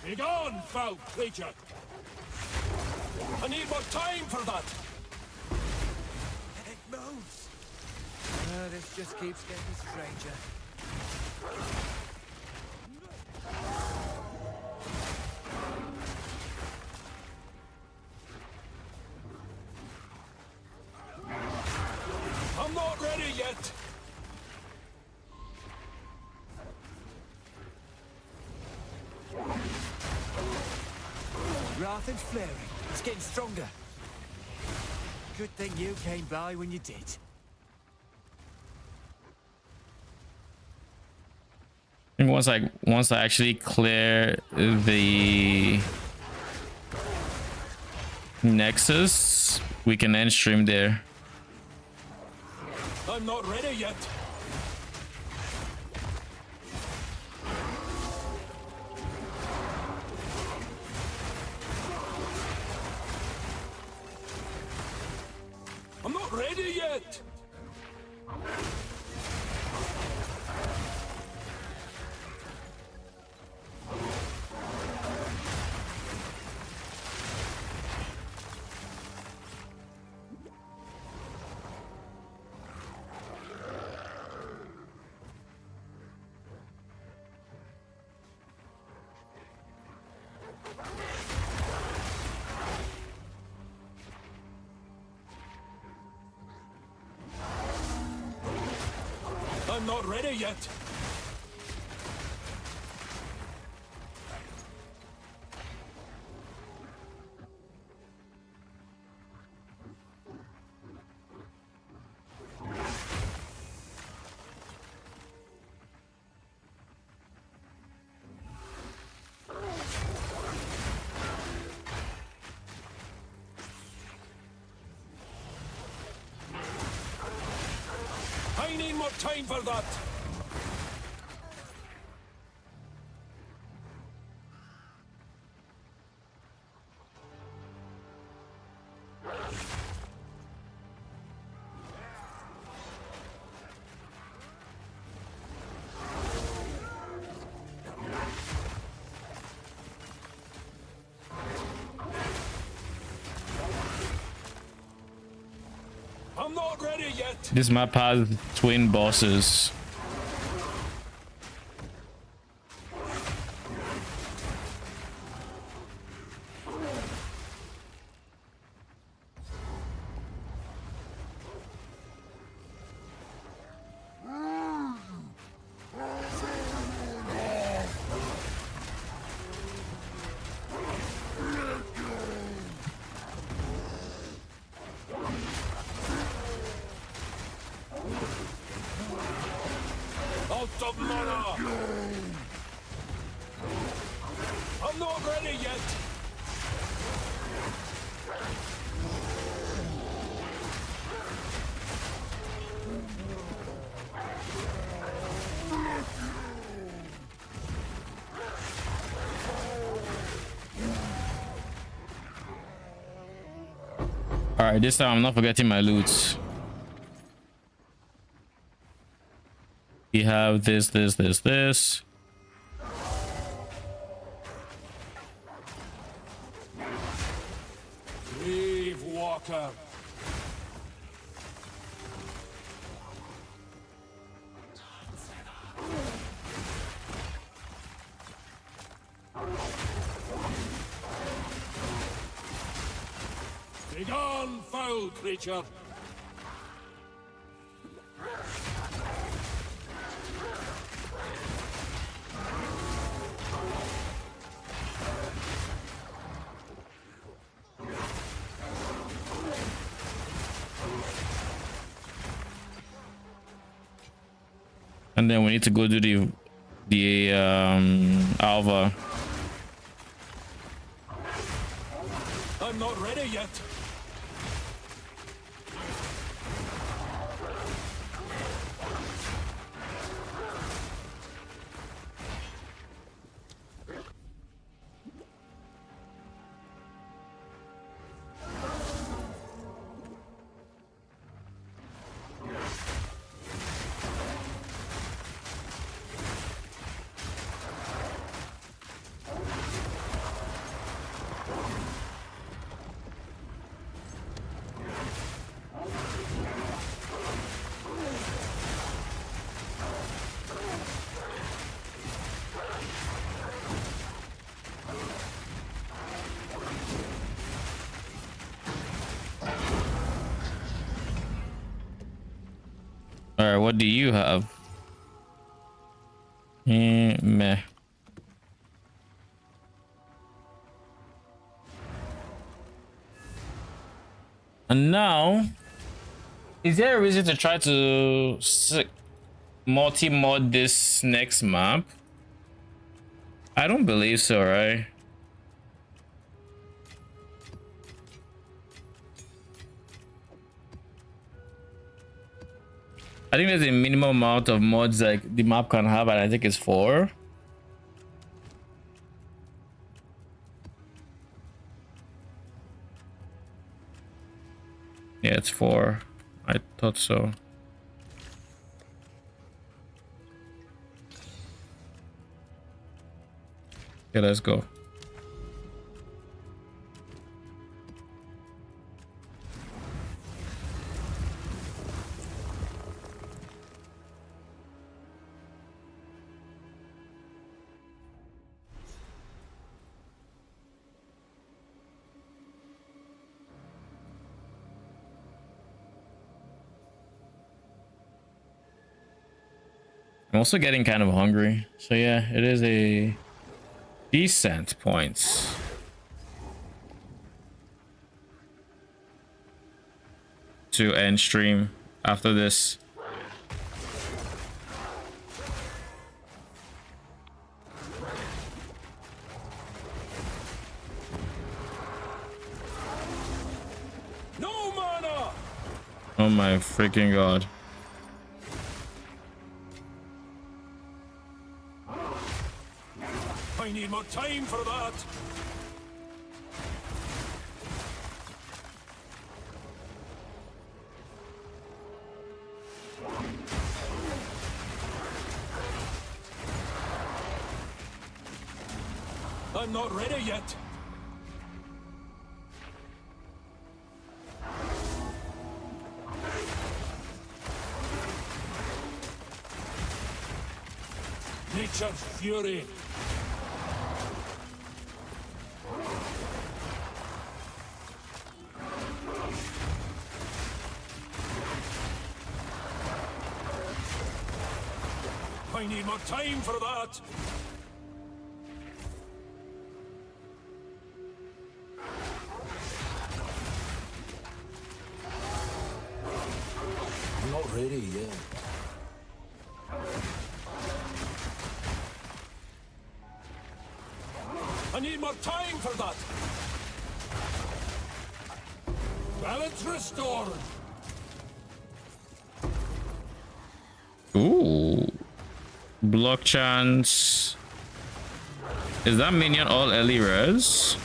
Begone, foul creature! I need more time for that! It moves! This just keeps getting stranger. I'm not ready yet! Wrath is flaring. It's getting stronger. Good thing you came by when you did. I think once I actually clear the Nexus, we can end stream there. I'm not ready yet! yet! I'm not ready yet. I need more time for that. I'm not ready yet. This map has twin bosses. Out of mana! I'm not ready yet! Alright, this time I'm not forgetting my loot. We have this. Leave, Walker. Begone, foul creature. And then we need to go do the Alva. I'm not ready yet. All right, what do you have? Meh. And now, is there a reason to try to multi-mod this next map? I don't believe so, right? I think there's a minimum amount of mods like the map can have, and I think it's 4. Yeah, it's 4. I thought so. Okay, let's go. I'm also getting kind of hungry. So yeah, it is a decent points. To end stream after this. No mana! Oh my freaking god. I need more time for that. I'm not ready yet. Nature's fury. I need more time for that. I'm not ready yet. I need more time for that. Balance restored. Ooh. Block chance. Is that minion all early res?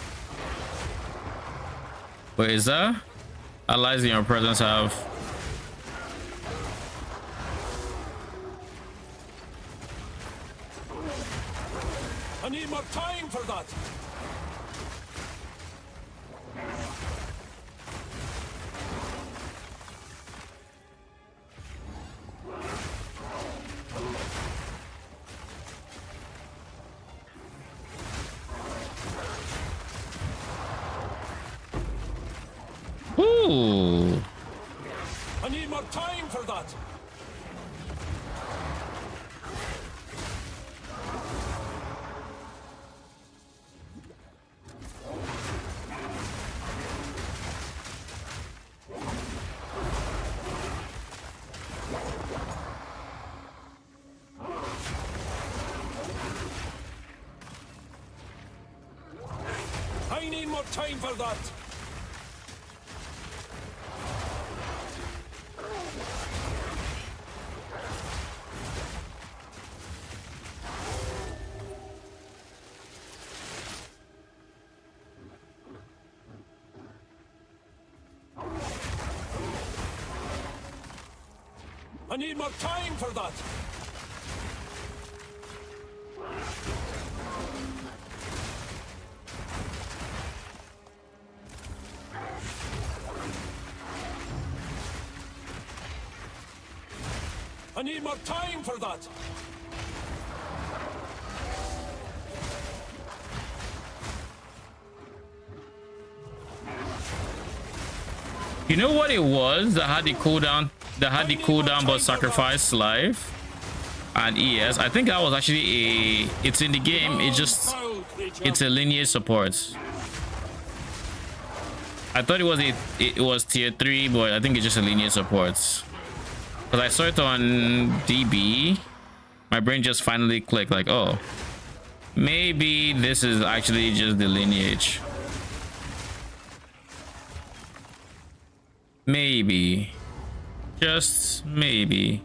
Wait, is that allies in your presence have? I need more time for that. Ooh. I need more time for that. I need more time for that. I need more time for that. I need more time for that. You know what it was that had the cooldown? That had the cooldown but sacrifice life and ES. I think that was actually it's in the game. It's a lineage support. I thought it was tier 3, but I think it's just a lineage support. Because I saw it on DB, my brain just finally clicked like, oh, maybe this is actually just the lineage. Maybe. Just maybe.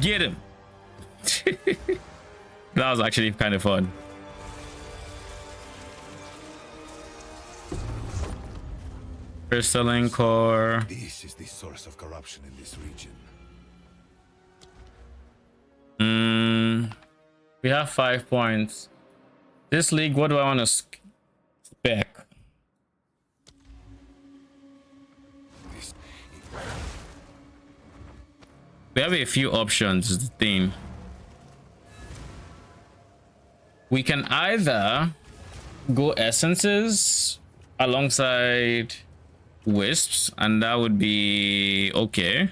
Get him. That was actually kind of fun. Crystalline core. This is the source of corruption in this region. We have 5 points. This league, what do I want to spec? We have a few options, is the thing. We can either go essences alongside wisps, and that would be okay.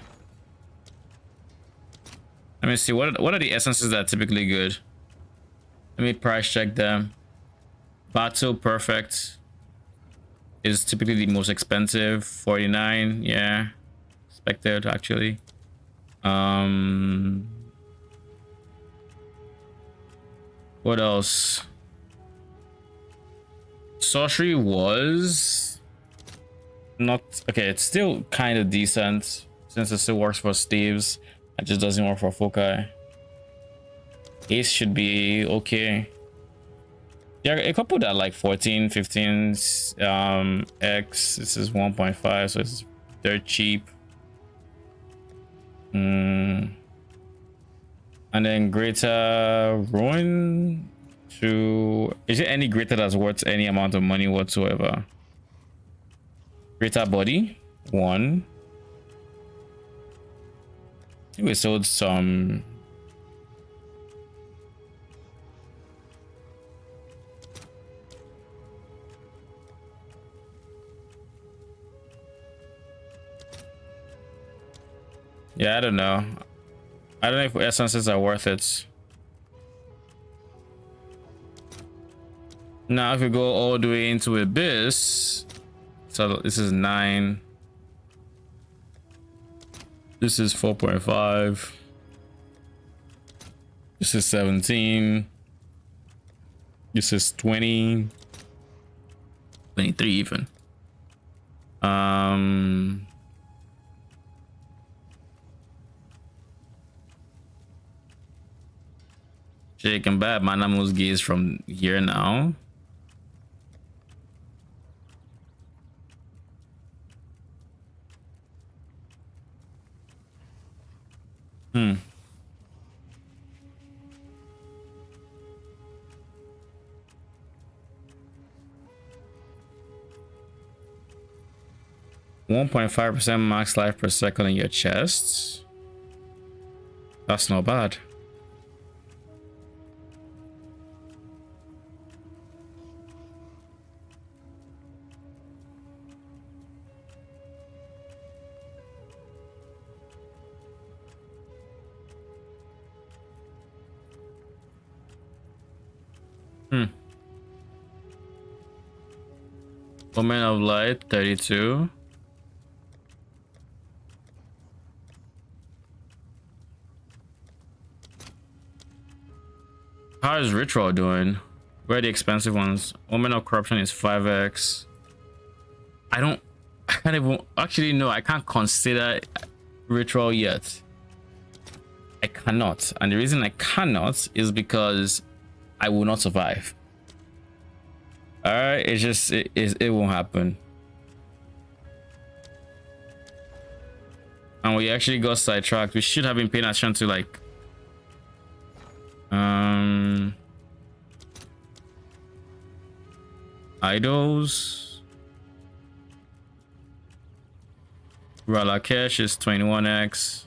Let me see, what are the essences that are typically good? Let me price check them. Battle Perfect is typically the most expensive, 49. Yeah, expected actually. What else? Sorcery was not okay. It's still kind of decent since it still works for Steves. It just doesn't work for Foci. Ace should be okay. Yeah, a couple that like 14, 15 X. This is 1.5, so it's dirt cheap. And then Greater Ruin to... Is it any greater that's worth any amount of money whatsoever? Greater Body 1. We sold some. Yeah, I don't know. I don't know if essences are worth it. Now, if we go all the way into Abyss, so this is 9. This is 4.5. This is 17. This is 20. 23 even. Shake and bad Manamu's gaze from here now. Hmm. %1.5% max life per second in your chest. That's not bad. Moment of Light 32. How is Ritual doing? Where are the expensive ones? Moment of Corruption is 5x. I can't even actually no, I can't consider Ritual yet. I cannot, and the reason I cannot is because I will not survive. All right, it's just it won't happen. And we actually got sidetracked. We should have been paying attention to like idols. Ralakesh is 21x.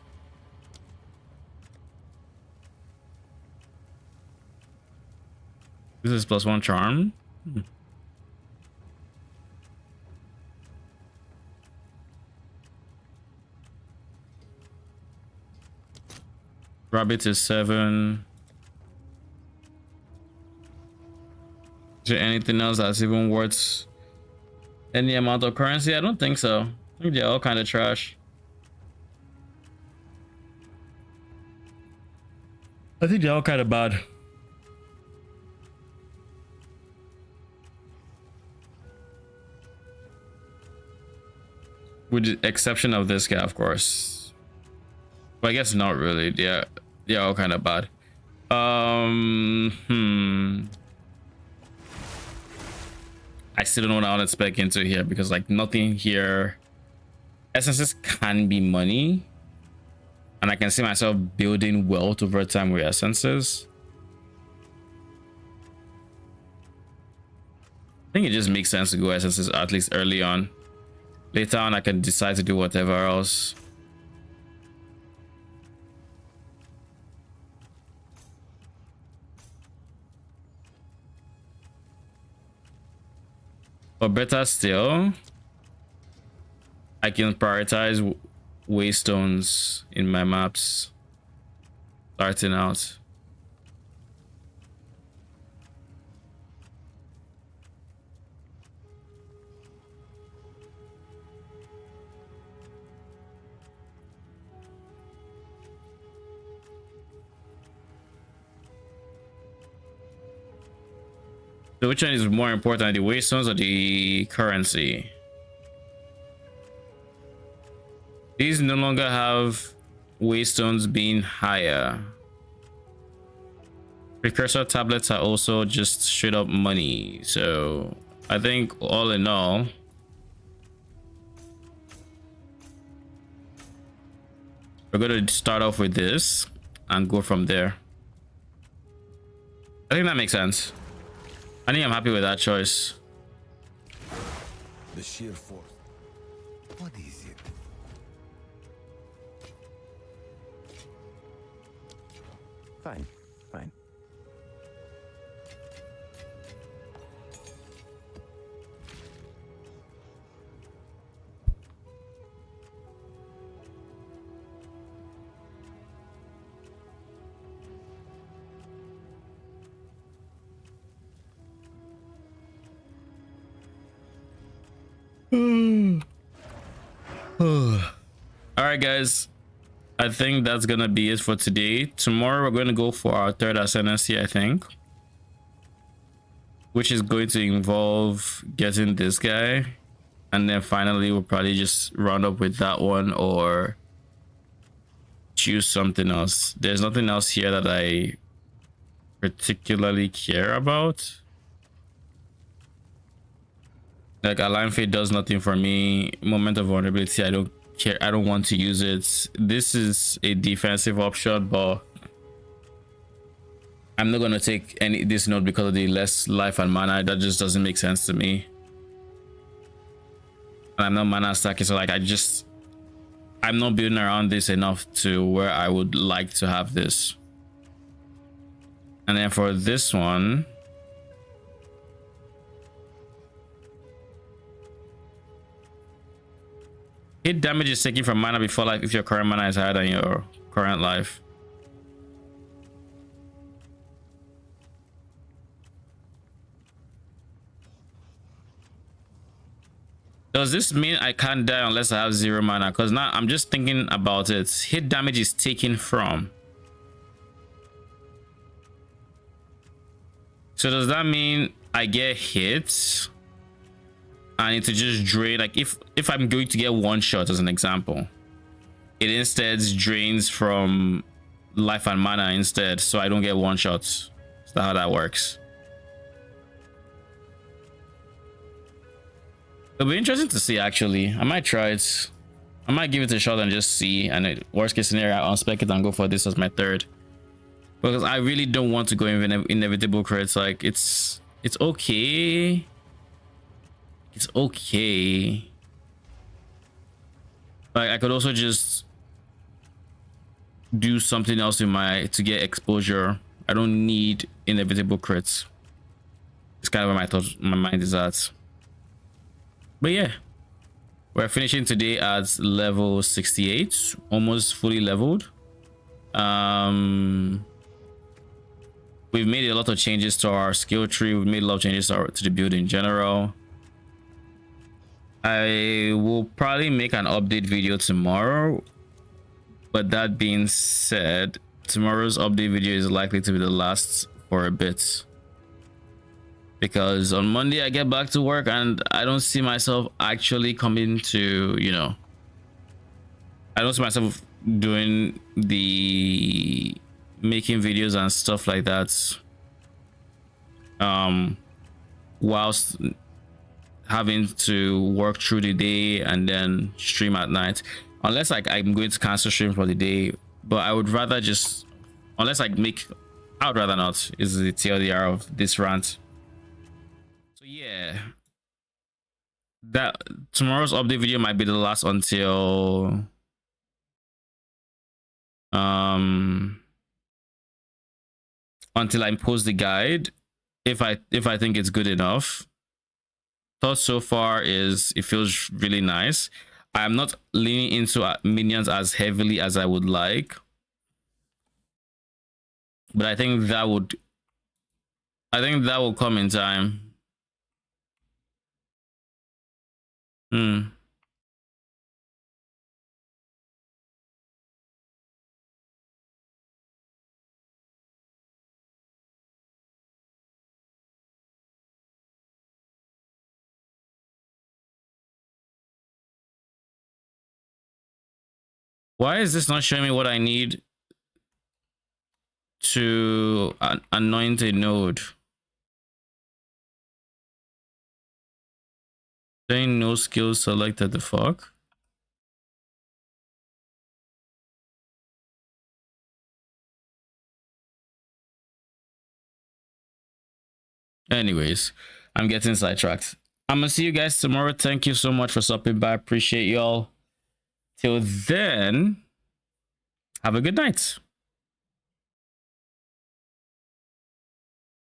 This is +1 charm. Rabbit is 7. Is there anything else that's even worth any amount of currency? I don't think so. I think they're all kind of trash. I think they're all kind of bad. With the exception of this guy, of course. But I guess not really. Yeah. They're all kind of bad. I still don't know what I want to spec into here because like nothing here. Essences can be money, and I can see myself building wealth over time with essences. I think it just makes sense to go essences at least early on. Later on, I can decide to do whatever else. But better still, I can prioritize waystones in my maps starting out. So which one is more important, the waystones or the currency? These no longer have waystones being higher. Precursor tablets are also just straight up money. So I think all in all, we're going to start off with this and go from there. I think that makes sense. I think I'm happy with that choice. The sheer force. What is it? Fine, fine. All right, guys. I think that's gonna be it for today. Tomorrow we're going to go for our third ascendancy, I think, which is going to involve getting this guy, and then finally we'll probably just round up with that one or choose something else. There's nothing else here that I particularly care about. Like Align Fate does nothing for me. Moment of vulnerability, I don't care. I don't want to use it. This is a defensive option, but I'm not gonna take this node because of the less life and mana. That just doesn't make sense to me. And I'm not mana stacking, so like I'm not building around this enough to where I would like to have this. And then for this one, hit damage is taken from mana before life if your current mana is higher than your current life. Does this mean I can't die unless I have 0 mana? Because now I'm just thinking about it. Hit damage is taken from. So does that mean I get hit? I need to just drain, like if I'm going to get one shot as an example, it instead drains from life and mana instead, so I don't get one shot. Is that how that works? It'll be interesting to see actually. I might try it. I might give it a shot and just see, and worst case scenario I'll spec it and go for this as my third, because I really don't want to go inevitable crits. Like it's okay. It's okay. Like I could also just do something else to get exposure. I don't need inevitable crits. It's kind of where my mind is at. But yeah, we're finishing today at level 68, almost fully leveled. We've made a lot of changes to our skill tree. We've made a lot of changes to the build in general. I will probably make an update video tomorrow, but that being said, tomorrow's update video is likely to be the last for a bit, because on Monday I get back to work and I don't see myself actually coming to, you know, I don't see myself doing the making videos and stuff like that whilst having to work through the day and then stream at night, unless like I'm going to cancel stream for the day. But I would rather just, unless I would rather not, is the TLDR of this rant. So yeah, that tomorrow's update video might be the last until I post the guide, if I think it's good enough. Thoughts so far is it feels really nice. I'm not leaning into minions as heavily as I would like, but I think that will come in time. Why is this not showing me what I need to anoint a node? Saying no skills selected, the fuck? Anyways, I'm getting sidetracked. I'm gonna see you guys tomorrow. Thank you so much for stopping by. Appreciate y'all. Till then, have a good night.